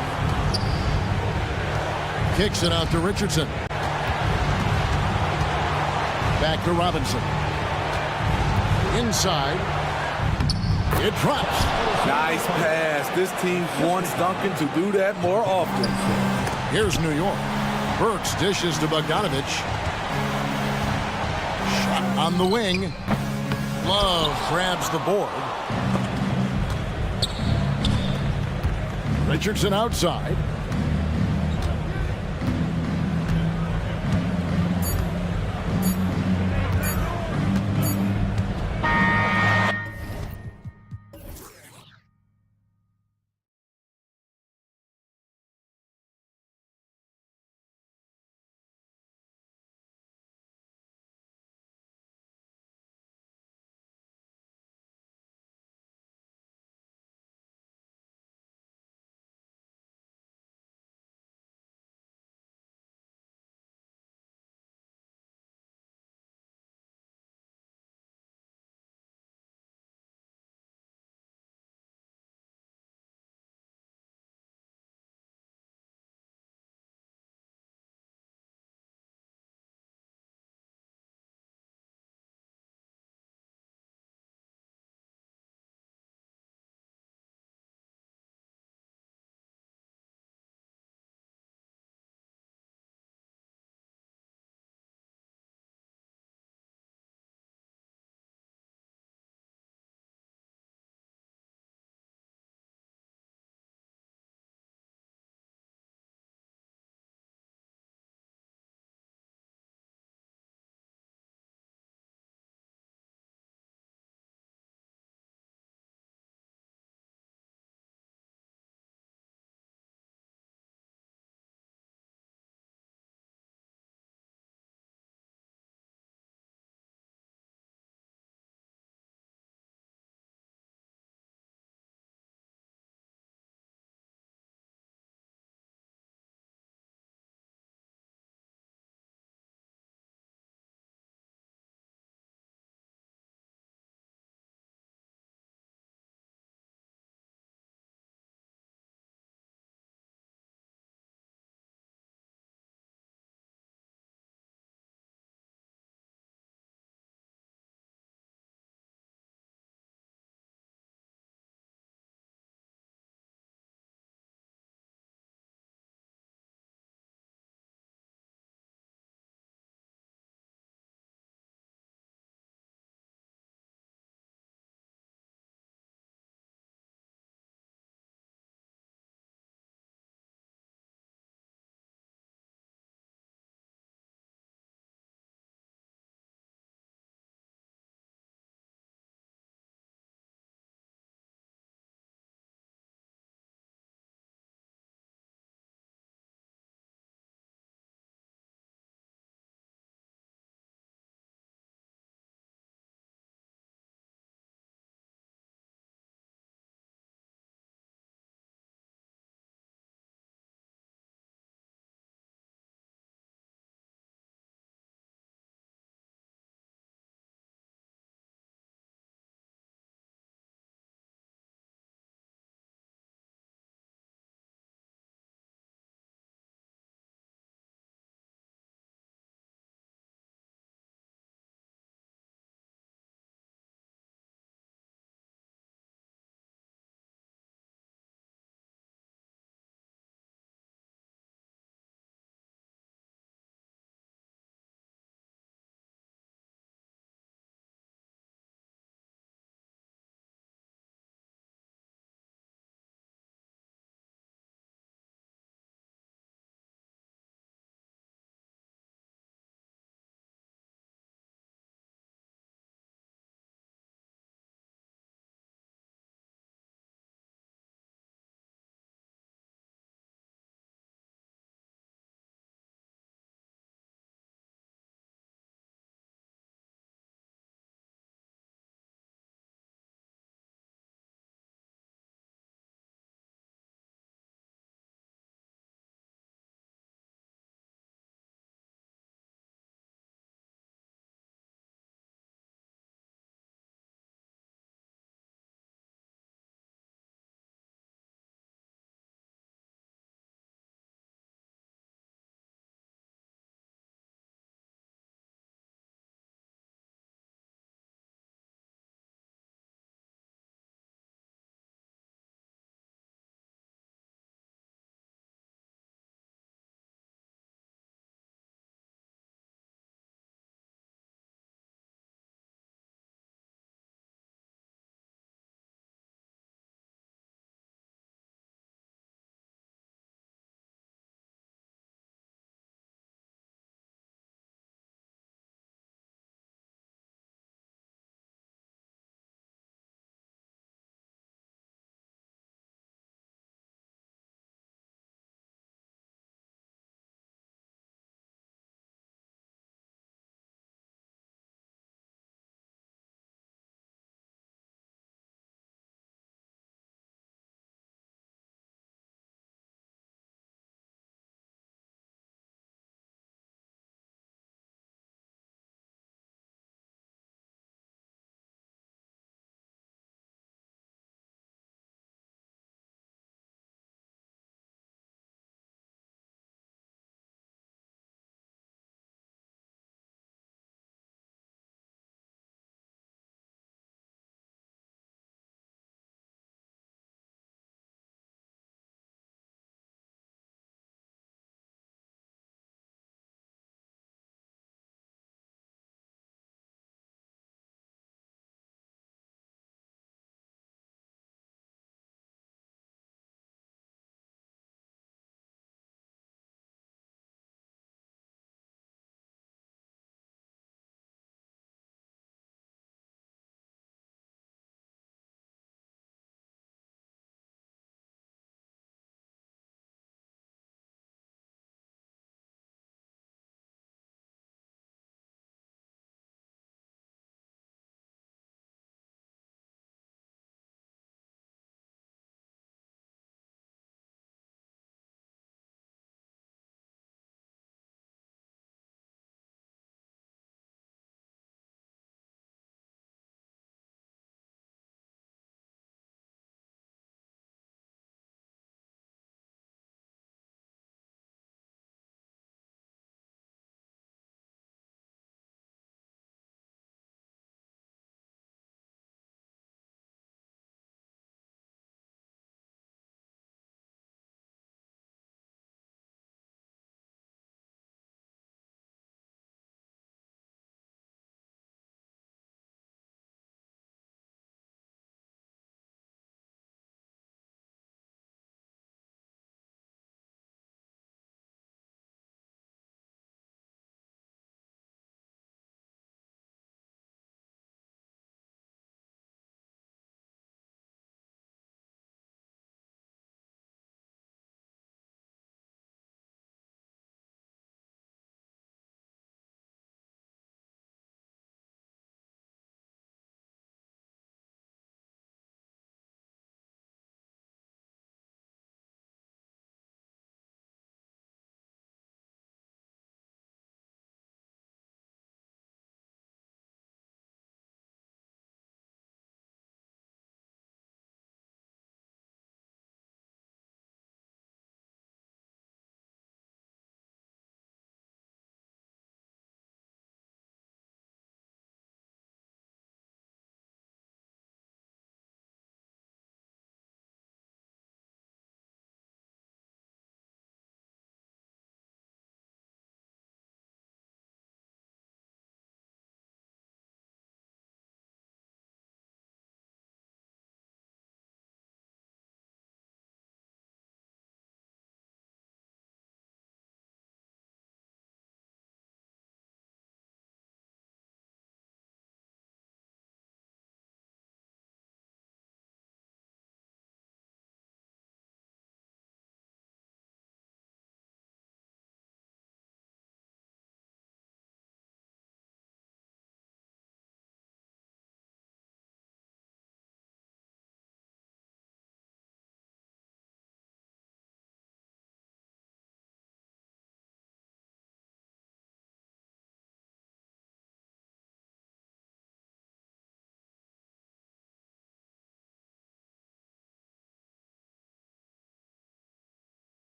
[SPEAKER 1] Kicks it out to Richardson. Back to Robinson. Inside. It drops.
[SPEAKER 13] Nice pass. This team wants Duncan to do that more often.
[SPEAKER 1] Here's New York. Burks dishes to Bogdanovich. Shot on the wing. Love grabs the board. Richardson outside.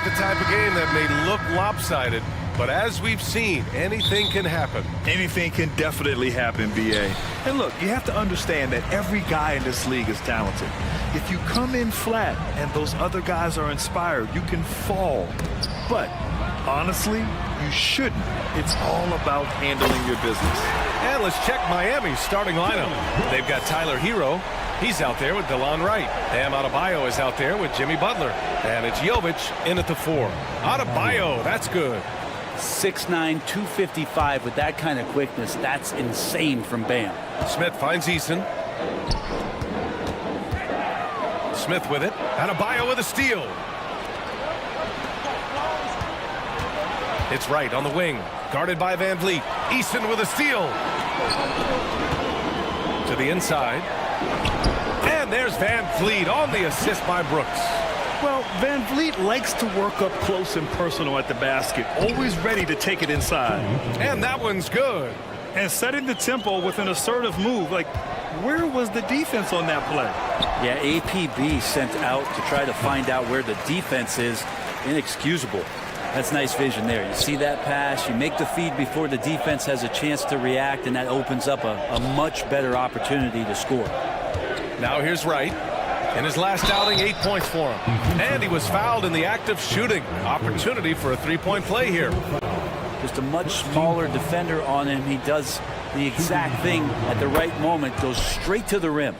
[SPEAKER 8] the type of game that may look lopsided, but as we've seen, anything can happen.
[SPEAKER 9] Anything can definitely happen, BA. And look, you have to understand that every guy in this league is talented. If you come in flat and those other guys are inspired, you can fall. But honestly, you shouldn't. It's all about handling your business.
[SPEAKER 8] And let's check Miami's starting lineup. They've got Tyler Hero. He's out there with DeLon Wright. Bam Adebayo is out there with Jimmy Butler. And it's Jovic in at the 4. Adebayo, that's good.
[SPEAKER 3] 6'9", 255 with that kind of quickness. That's insane from Bam.
[SPEAKER 8] Smith finds Eason. Smith with it. Adebayo with a steal. It's Wright on the wing, guarded by Van Vliet. Eason with a steal. To the inside. And there's Van Vliet on the assist by Brooks.
[SPEAKER 9] Well, Van Vliet likes to work up close and personal at the basket, always ready to take it inside.
[SPEAKER 8] And that one's good.
[SPEAKER 9] And setting the tempo with an assertive move. Like, where was the defense on that play?
[SPEAKER 3] Yeah, APB sent out to try to find out where the defense is. Inexcusable. That's nice vision there. You see that pass, you make the feed before the defense has a chance to react, and that opens up a much better opportunity to score.
[SPEAKER 8] Now here's Wright. In his last outing, 8 points for him. And he was fouled in the act of shooting. Opportunity for a three-point play here.
[SPEAKER 3] Just a much smaller defender on him. He does the exact thing at the right moment, goes straight to the rim.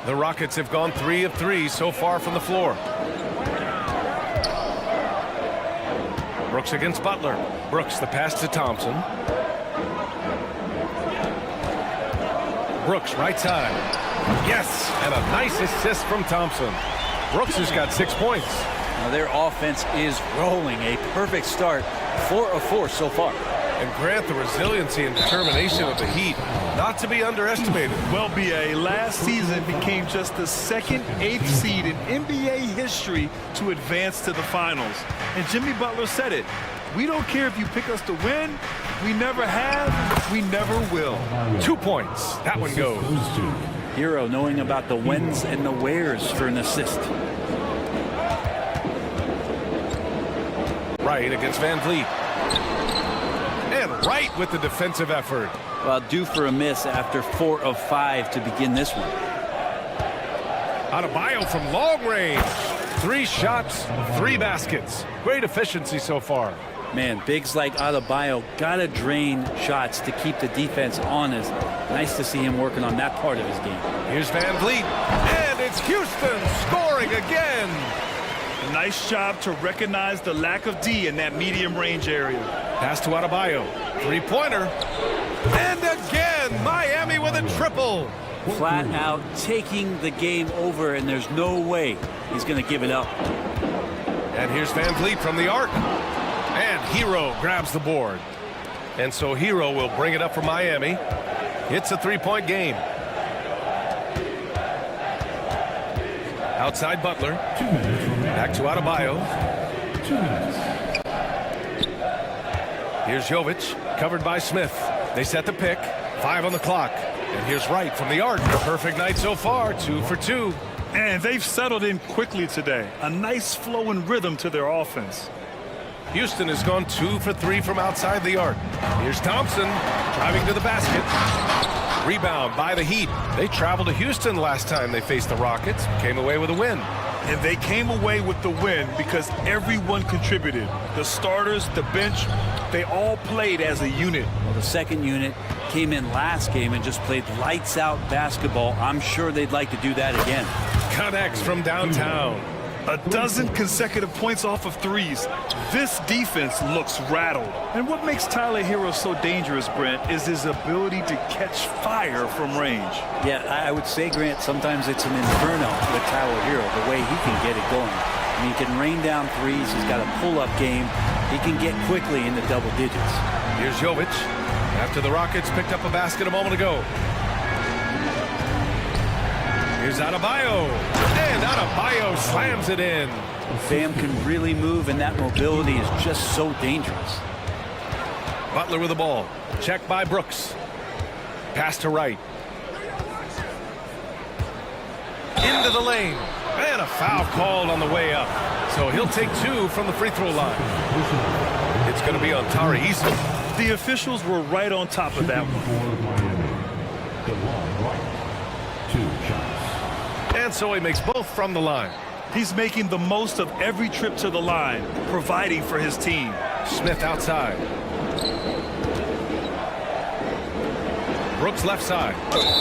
[SPEAKER 8] The Rockets have gone 3 of 3 so far from the floor. Brooks against Butler. Brooks, the pass to Thompson. Brooks, right side. Yes, and a nice assist from Thompson. Brooks has got 6 points.
[SPEAKER 3] Now their offense is rolling. A perfect start. 4 of 4 so far.
[SPEAKER 8] And Grant, the resiliency and determination of the Heat, not to be underestimated.
[SPEAKER 9] Well, BA, last season became just the second 8th seed in NBA history to advance to the finals. And Jimmy Butler said it. We don't care if you pick us to win. We never have. We never will.
[SPEAKER 8] 2 points. That one goes.
[SPEAKER 3] Hero knowing about the whens and the wheres for an assist.
[SPEAKER 8] Wright against Van Vliet. And Wright with the defensive effort.
[SPEAKER 3] Well, due for a miss after 4 of 5 to begin this one.
[SPEAKER 8] Adebayo from long range. 3 shots, 3 baskets. Great efficiency so far.
[SPEAKER 3] Man, bigs like Adebayo gotta drain shots to keep the defense honest. Nice to see him working on that part of his game.
[SPEAKER 8] Here's Van Vliet. And it's Houston scoring again.
[SPEAKER 9] Nice job to recognize the lack of D in that medium range area.
[SPEAKER 8] Pass to Adebayo. 3-pointer. And again, Miami with a triple.
[SPEAKER 3] Flat out taking the game over, and there's no way he's going to give it up.
[SPEAKER 8] And here's Van Vliet from the arc. And Hero grabs the board. And so Hero will bring it up for Miami. It's a 3-point game. Outside Butler. Back to Adebayo.
[SPEAKER 4] 2 minutes.
[SPEAKER 8] Here's Jovic, covered by Smith. They set the pick. 5 on the clock. And here's Wright from the arc. Perfect night so far, 2 for 2.
[SPEAKER 9] And they've settled in quickly today. A nice flow and rhythm to their offense.
[SPEAKER 8] Houston has gone 2 for 3 from outside the arc. Here's Thompson driving to the basket. Rebound by the Heat. They traveled to Houston last time they faced the Rockets. Came away with a win.
[SPEAKER 9] And they came away with the win because everyone contributed. The starters, the bench, they all played as a unit.
[SPEAKER 3] Well, the second unit came in last game and just played lights out basketball. I'm sure they'd like to do that again.
[SPEAKER 8] Connects from downtown.
[SPEAKER 9] A dozen consecutive points off of threes. This defense looks rattled. And what makes Tyler Hero so dangerous, Brent, is his ability to catch fire from range.
[SPEAKER 3] Yeah, I would say, Grant, sometimes it's an inferno with Tyler Hero, the way he can get it going. I mean, he can rain down threes. He's got a pull-up game. He can get quickly into double digits.
[SPEAKER 8] Here's Jovic. After the Rockets picked up a basket a moment ago. Here's Adebayo. And Adebayo slams it in.
[SPEAKER 3] Bam can really move, and that mobility is just so dangerous.
[SPEAKER 8] Butler with the ball. Checked by Brooks. Pass to Wright. into the lane. And a foul called on the way up. So he'll take 2 from the free throw line. It's going to be on Tari Eason.
[SPEAKER 9] The officials were right on top of that one.
[SPEAKER 8] And so he makes both from the line.
[SPEAKER 9] He's making the most of every trip to the line, providing for his team.
[SPEAKER 8] Smith outside. Brooks left side.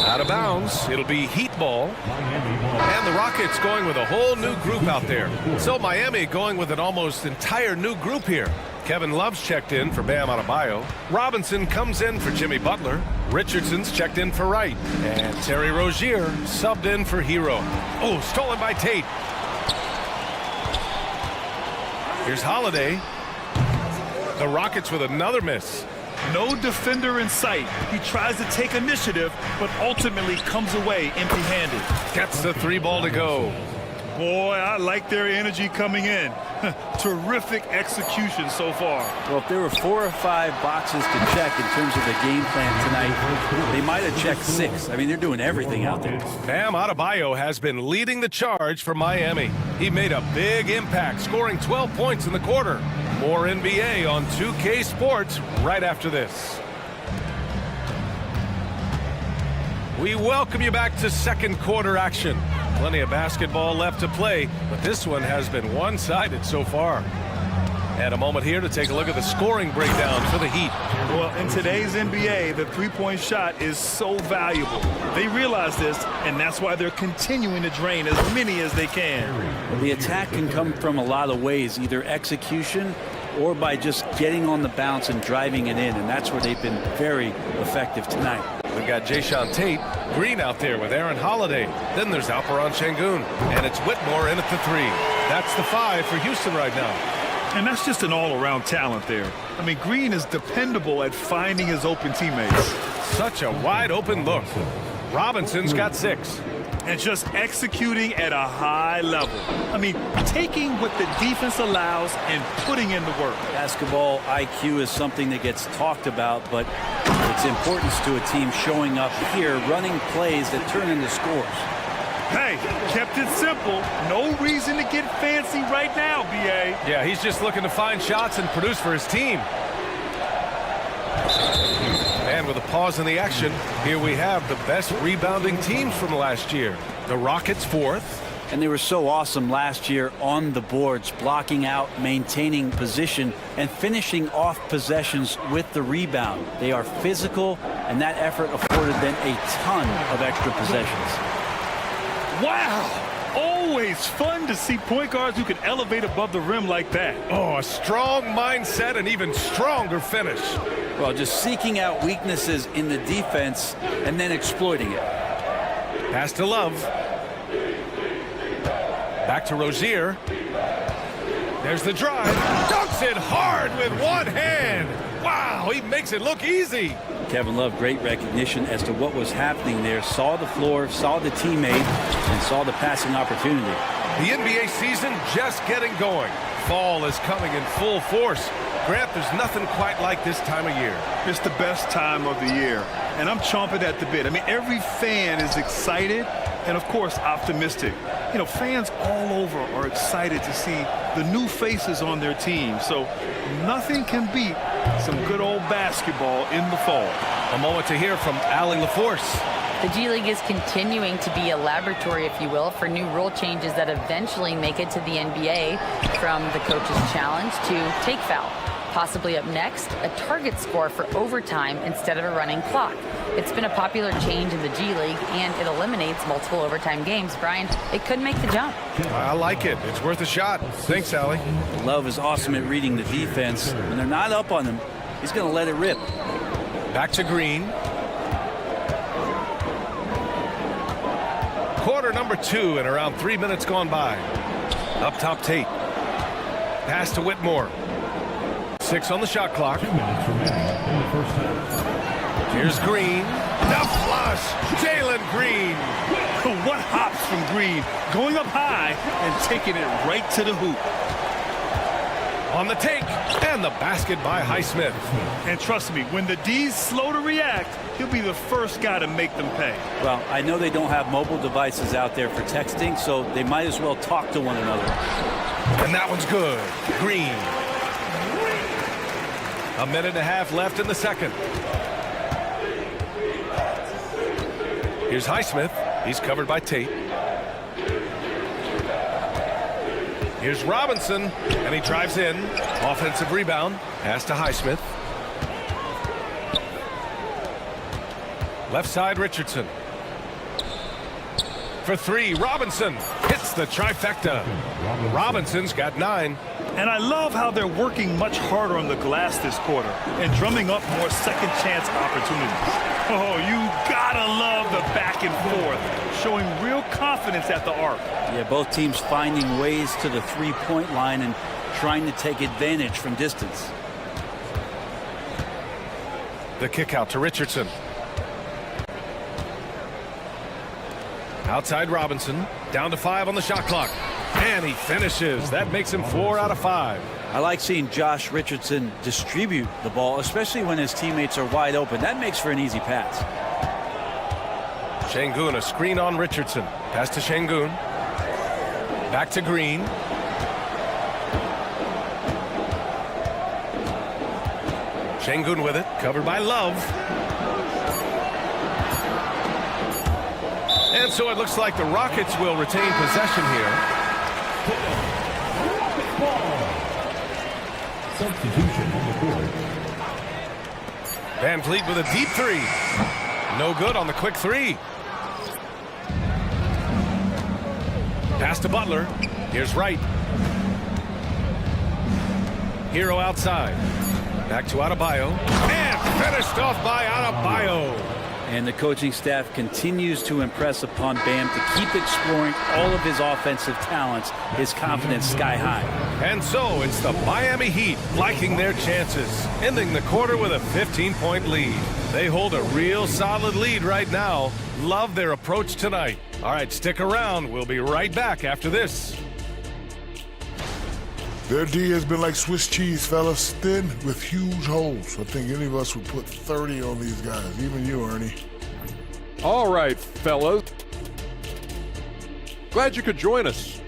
[SPEAKER 8] Out of bounds. It'll be Heat ball. And the Rockets going with a whole new group out there. So Miami going with an almost entire new group here. Kevin Love's checked in for Bam Adebayo. Robinson comes in for Jimmy Butler. Richardson's checked in for Wright. And Terry Rozier subbed in for Hero. Oh, stolen by Tate. Here's Holiday. The Rockets with another miss.
[SPEAKER 9] No defender in sight. He tries to take initiative, but ultimately comes away empty-handed.
[SPEAKER 8] Gets the 3 ball to go.
[SPEAKER 9] Boy, I like their energy coming in. Terrific execution so far.
[SPEAKER 3] Well, if there were 4 or 5 boxes to check in terms of the game plan tonight, they might have checked 6. I mean, they're doing everything out there.
[SPEAKER 8] Bam Adebayo has been leading the charge for Miami. He made a big impact, scoring 12 points in the quarter. More NBA on 2K Sports right after this. We welcome you back to second quarter action. Plenty of basketball left to play, but this one has been one-sided so far. And a moment here to take a look at the scoring breakdown for the Heat.
[SPEAKER 9] Well, in today's NBA, the three-point shot is so valuable. They realize this, and that's why they're continuing to drain as many as they can.
[SPEAKER 3] Well, the attack can come from a lot of ways, either execution or by just getting on the bounce and driving it in, and that's where they've been very effective tonight.
[SPEAKER 8] We've got Jayshawn Tate, Green out there with Aaron Holiday. Then there's Alperon Şengün, and it's Whitmore in at the 3. That's the 5 for Houston right now.
[SPEAKER 9] And that's just an all-around talent there. I mean, Green is dependable at finding his open teammates.
[SPEAKER 8] Such a wide-open look. Robinson's got 6.
[SPEAKER 9] And just executing at a high level. I mean, taking what the defense allows and putting in the work.
[SPEAKER 3] Basketball IQ is something that gets talked about, but its importance to a team showing up here, running plays that turn into scores.
[SPEAKER 9] Hey, kept it simple. No reason to get fancy right now, B.A.
[SPEAKER 8] Yeah, he's just looking to find shots and produce for his team. And with a pause in the action, here we have the best rebounding teams from last year. The Rockets 4th.
[SPEAKER 3] And they were so awesome last year on the boards, blocking out, maintaining position, and finishing off possessions with the rebound. They are physical, and that effort afforded them a ton of extra possessions.
[SPEAKER 9] Wow! Always fun to see point guards who can elevate above the rim like that.
[SPEAKER 8] Oh, a strong mindset and even stronger finish.
[SPEAKER 3] Well, just seeking out weaknesses in the defense and then exploiting it.
[SPEAKER 8] Pass to Love. Back to Rozier. There's the drive. Dunks it hard with one hand. Wow, he makes it look easy.
[SPEAKER 3] Kevin Love, great recognition as to what was happening there. Saw the floor, saw the teammate, and saw the passing opportunity.
[SPEAKER 8] The NBA season just getting going. Fall is coming in full force. Grant, there's nothing quite like this time of year.
[SPEAKER 9] It's the best time of the year, and I'm chomping at the bit. I mean, every fan is excited and, of course, optimistic. You know, fans all over are excited to see the new faces on their team. So nothing can beat some good old basketball in the fall.
[SPEAKER 8] A moment to hear from Allie LaForce.
[SPEAKER 12] The G League is continuing to be a laboratory, if you will, for new rule changes that eventually make it to the NBA, from the coach's challenge to take foul. Possibly up next, a target score for overtime instead of a running clock. It's been a popular change in the G League, and it eliminates multiple overtime games. Brian, it could make the jump.
[SPEAKER 8] I like it. It's worth a shot. Thanks, Allie.
[SPEAKER 3] Love is awesome at reading the defense. When they're not up on him, he's going to let it rip.
[SPEAKER 8] Back to Green. Quarter number 2 and around 3 minutes gone by. Up top, Tate. Pass to Whitmore. 6 on the shot clock. Here's Green. The flush. Jalen Green.
[SPEAKER 9] What hops from Green, going up high and taking it right to the hoop.
[SPEAKER 8] On the take, and the basket by Highsmith.
[SPEAKER 9] And trust me, when the D's slow to react, he'll be the first guy to make them pay.
[SPEAKER 3] Well, I know they don't have mobile devices out there for texting, so they might as well talk to one another.
[SPEAKER 8] And that one's good. Green. A minute and a half left in the second. Here's Highsmith. He's covered by Tate. Here's Robinson, and he drives in. Offensive rebound. Pass to Highsmith. Left side, Richardson. For three, Robinson hits the trifecta. Robinson's got 9.
[SPEAKER 9] And I love how they're working much harder on the glass this quarter and drumming up more second chance opportunities. Oh, you gotta love the back and forth, showing real confidence at the arc.
[SPEAKER 3] Yeah, both teams finding ways to the three-point line and trying to take advantage from distance.
[SPEAKER 8] The kick out to Richardson. Outside Robinson, down to 5 on the shot clock. And he finishes. That makes him 4 out of 5.
[SPEAKER 3] I like seeing Josh Richardson distribute the ball, especially when his teammates are wide open. That makes for an easy pass.
[SPEAKER 8] Şengün, a screen on Richardson. Pass to Şengün. Back to Green. Şengün with it, covered by Love. And so it looks like the Rockets will retain possession here.
[SPEAKER 4] Substitution on the court.
[SPEAKER 8] Van Vliet with a deep 3. No good on the quick 3. Pass to Butler. Here's Wright. Hero outside. Back to Adebayo. And finished off by Adebayo.
[SPEAKER 3] And the coaching staff continues to impress upon Bam to keep exploring all of his offensive talents, his confidence sky high.
[SPEAKER 8] And so it's the Miami Heat liking their chances, ending the quarter with a 15-point lead. They hold a real solid lead right now. Love their approach tonight. All right, stick around. We'll be right back after this.
[SPEAKER 5] Their D has been like Swiss cheese, fellas, thin with huge holes. I think any of us would put 30 on these guys, even you, Ernie.
[SPEAKER 6] All right, fellas. Glad you could join us.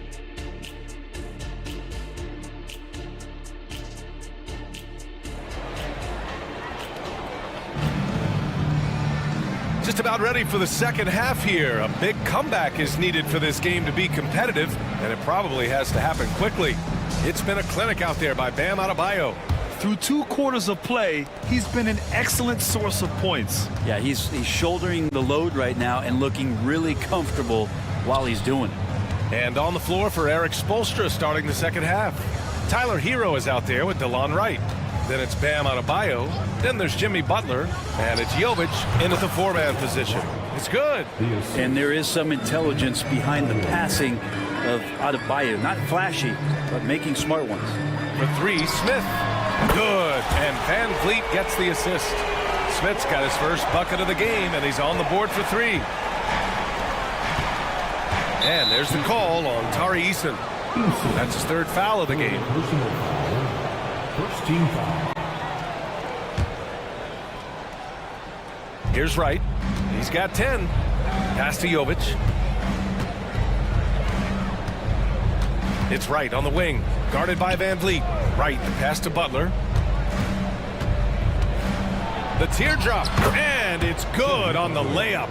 [SPEAKER 8] Just about ready for the second half here. A big comeback is needed for this game to be competitive, and it probably has to happen quickly. It's been a clinic out there by Bam Adebayo.
[SPEAKER 9] Through 2 quarters of play, he's been an excellent source of points.
[SPEAKER 3] Yeah, he's shouldering the load right now and looking really comfortable while he's doing it.
[SPEAKER 8] And on the floor for Eric Spoelstra starting the second half. Tyler Hero is out there with DeLon Wright. Then it's Bam Adebayo. Then there's Jimmy Butler. And it's Jovic in at the 4-man position. It's good.
[SPEAKER 3] And there is some intelligence behind the passing of Adebayo. Not flashy, but making smart ones.
[SPEAKER 8] For 3, Smith. Good. And Van Vliet gets the assist. Smith's got his first bucket of the game, and he's on the board for 3. And there's the call on Tari Eason. That's his 3rd foul of the game.
[SPEAKER 4] First team foul.
[SPEAKER 8] Here's Wright. He's got 10. Pass to Jovic. It's Wright on the wing, guarded by Van Vliet. Wright, the pass to Butler. The teardrop, and it's good on the layup.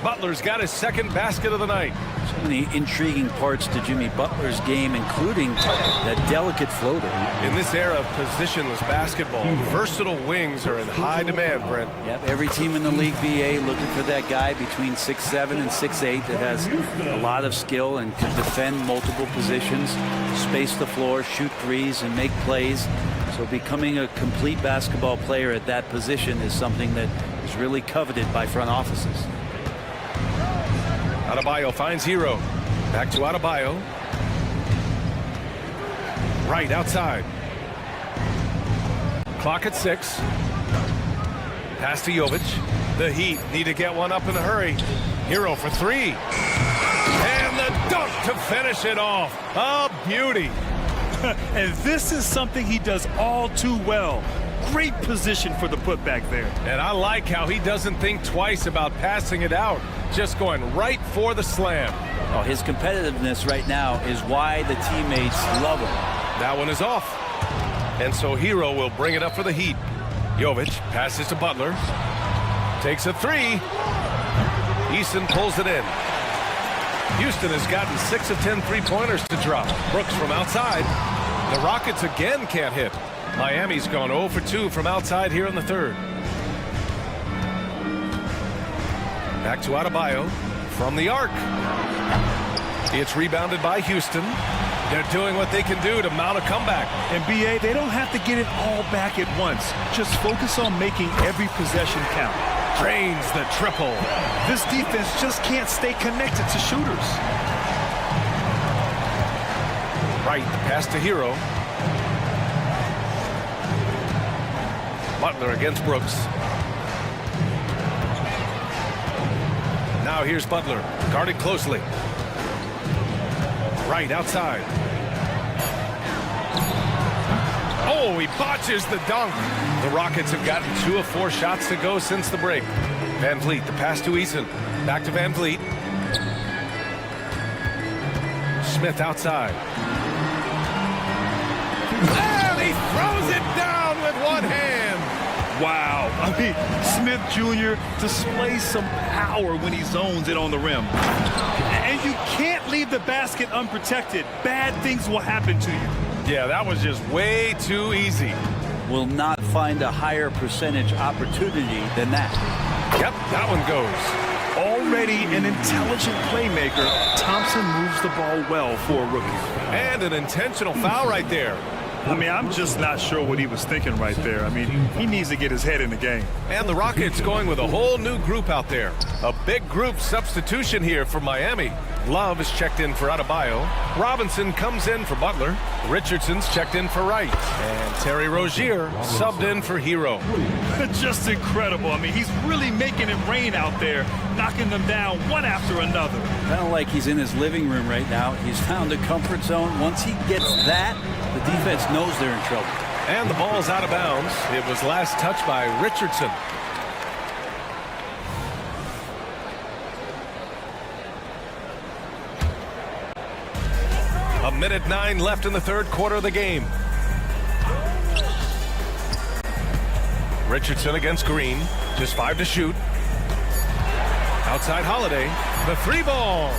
[SPEAKER 8] Butler's got his 2nd basket of the night.
[SPEAKER 3] So many intriguing parts to Jimmy Butler's game, including that delicate floater.
[SPEAKER 8] In this era of positionless basketball, versatile wings are in high demand, Brent.
[SPEAKER 3] Yep, every team in the league, BA, looking for that guy between 6'7" and 6'8" that has a lot of skill and can defend multiple positions, space the floor, shoot threes, and make plays. So becoming a complete basketball player at that position is something that is really coveted by front offices.
[SPEAKER 8] Adebayo finds Hero. Back to Adebayo. Right outside. Clock at 6. Pass to Jovic. The Heat need to get one up in a hurry. Hero for 3. And the dunk to finish it off. A beauty.
[SPEAKER 9] And this is something he does all too well. Great position for the putback there.
[SPEAKER 8] And I like how he doesn't think twice about passing it out, just going right for the slam.
[SPEAKER 3] Oh, his competitiveness right now is why the teammates love him.
[SPEAKER 8] That one is off. And so Hero will bring it up for the Heat. Jovic passes to Butler. Takes a three. Eason pulls it in. Houston has gotten 6 of 10 three-pointers to drop. Brooks from outside. The Rockets again can't hit. Miami's gone 0 for 2 from outside here in the third. Back to Adebayo from the arc. It's rebounded by Houston. They're doing what they can do to mount a comeback.
[SPEAKER 9] And BA, they don't have to get it all back at once. Just focus on making every possession count.
[SPEAKER 8] Drains the triple.
[SPEAKER 9] This defense just can't stay connected to shooters.
[SPEAKER 8] Right, pass to Hero. Butler against Brooks. Now here's Butler, guarded closely. Right outside. Oh, he botches the dunk. The Rockets have gotten 2 of 4 shots to go since the break. Van Vliet, the pass to Eason. Back to Van Vliet. Smith outside. And he throws it down with one hand.
[SPEAKER 9] Wow. I mean, Smith Jr. displays some power when he zones it on the rim. And you can't leave the basket unprotected. Bad things will happen to you.
[SPEAKER 8] Yeah, that was just way too easy.
[SPEAKER 3] Will not find a higher percentage opportunity than that.
[SPEAKER 8] Yep, that one goes.
[SPEAKER 9] Already an intelligent playmaker, Thompson moves the ball well for a rookie.
[SPEAKER 8] And an intentional foul right there.
[SPEAKER 9] I mean, I'm just not sure what he was thinking right there. I mean, he needs to get his head in the game.
[SPEAKER 8] And the Rockets going with a whole new group out there. A big group substitution here for Miami. Love is checked in for Adebayo. Robinson comes in for Butler. Richardson's checked in for Wright. And Terry Rozier subbed in for Hero.
[SPEAKER 9] Just incredible. I mean, he's really making it rain out there, knocking them down one after another.
[SPEAKER 3] Kind of like he's in his living room right now. He's found a comfort zone. Once he gets that, the defense knows they're in trouble.
[SPEAKER 8] And the ball's out of bounds. It was last touched by Richardson. A minute 9 left in the third quarter of the game. Richardson against Green. Just 5 to shoot. Outside Holiday. The 3-ball.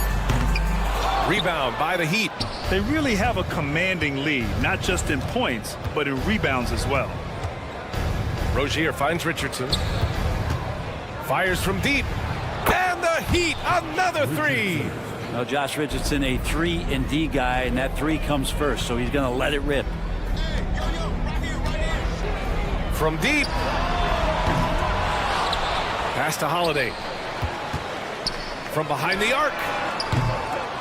[SPEAKER 8] Rebound by the Heat.
[SPEAKER 9] They really have a commanding lead, not just in points, but in rebounds as well.
[SPEAKER 8] Rozier finds Richardson. Fires from deep. And the Heat, another 3.
[SPEAKER 3] Now, Josh Richardson, a 3-and-D guy, and that 3 comes first, so he's going to let it rip.
[SPEAKER 8] From deep. Pass to Holiday. From behind the arc.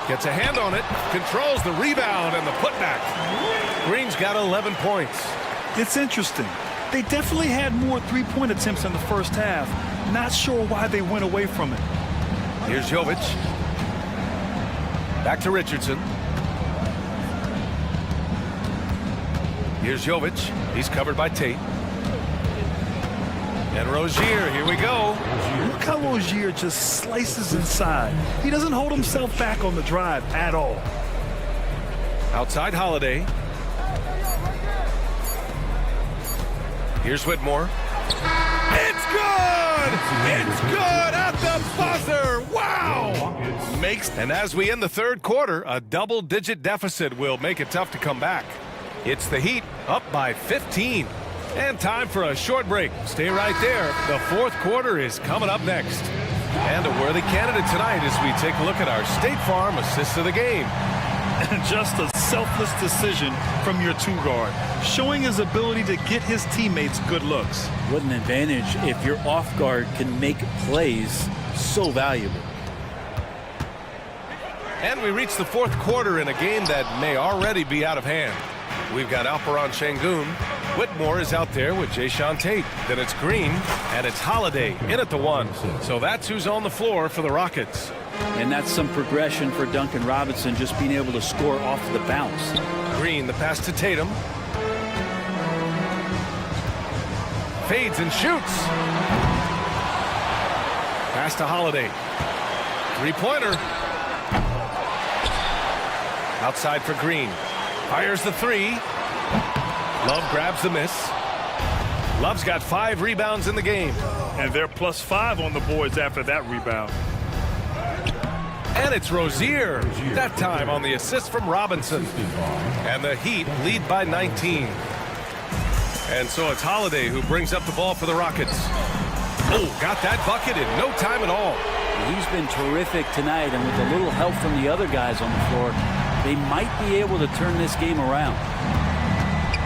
[SPEAKER 8] Gets a hand on it. Controls the rebound and the putback. Green's got 11 points.
[SPEAKER 9] It's interesting. They definitely had more three-point attempts in the first half. Not sure why they went away from it.
[SPEAKER 8] Here's Jovic. Back to Richardson. Here's Jovic. He's covered by Tate. And Rozier, here we go.
[SPEAKER 9] Look how Rozier just slices inside. He doesn't hold himself back on the drive at all.
[SPEAKER 8] Outside Holiday. Here's Whitmore. It's good! It's good at the buzzer! Wow! And as we end the third quarter, a double-digit deficit will make it tough to come back. It's the Heat up by 15. And time for a short break. Stay right there. The fourth quarter is coming up next. And a worthy candidate tonight as we take a look at our State Farm assist of the game.
[SPEAKER 9] Just a selfless decision from your two-guard, showing his ability to get his teammates good looks.
[SPEAKER 3] What an advantage if your off-guard can make plays so valuable.
[SPEAKER 8] And we reach the fourth quarter in a game that may already be out of hand. We've got Alperon Şengün. Whitmore is out there with Jayshawn Tate. Then it's Green, and it's Holiday in at the 1. So that's who's on the floor for the Rockets.
[SPEAKER 3] And that's some progression for Duncan Robinson, just being able to score off the bounce.
[SPEAKER 8] Green, the pass to Tatum. Fades and shoots. Pass to Holiday. Three-pointer. Outside for Green. Fires the three. Love grabs the miss. Love's got 5 rebounds in the game.
[SPEAKER 9] And they're +5 on the boards after that rebound.
[SPEAKER 8] And it's Rozier. That time on the assist from Robinson. And the Heat lead by 19. And so it's Holiday who brings up the ball for the Rockets. Oh, got that bucket in no time at all.
[SPEAKER 3] He's been terrific tonight, and with a little help from the other guys on the floor, they might be able to turn this game around.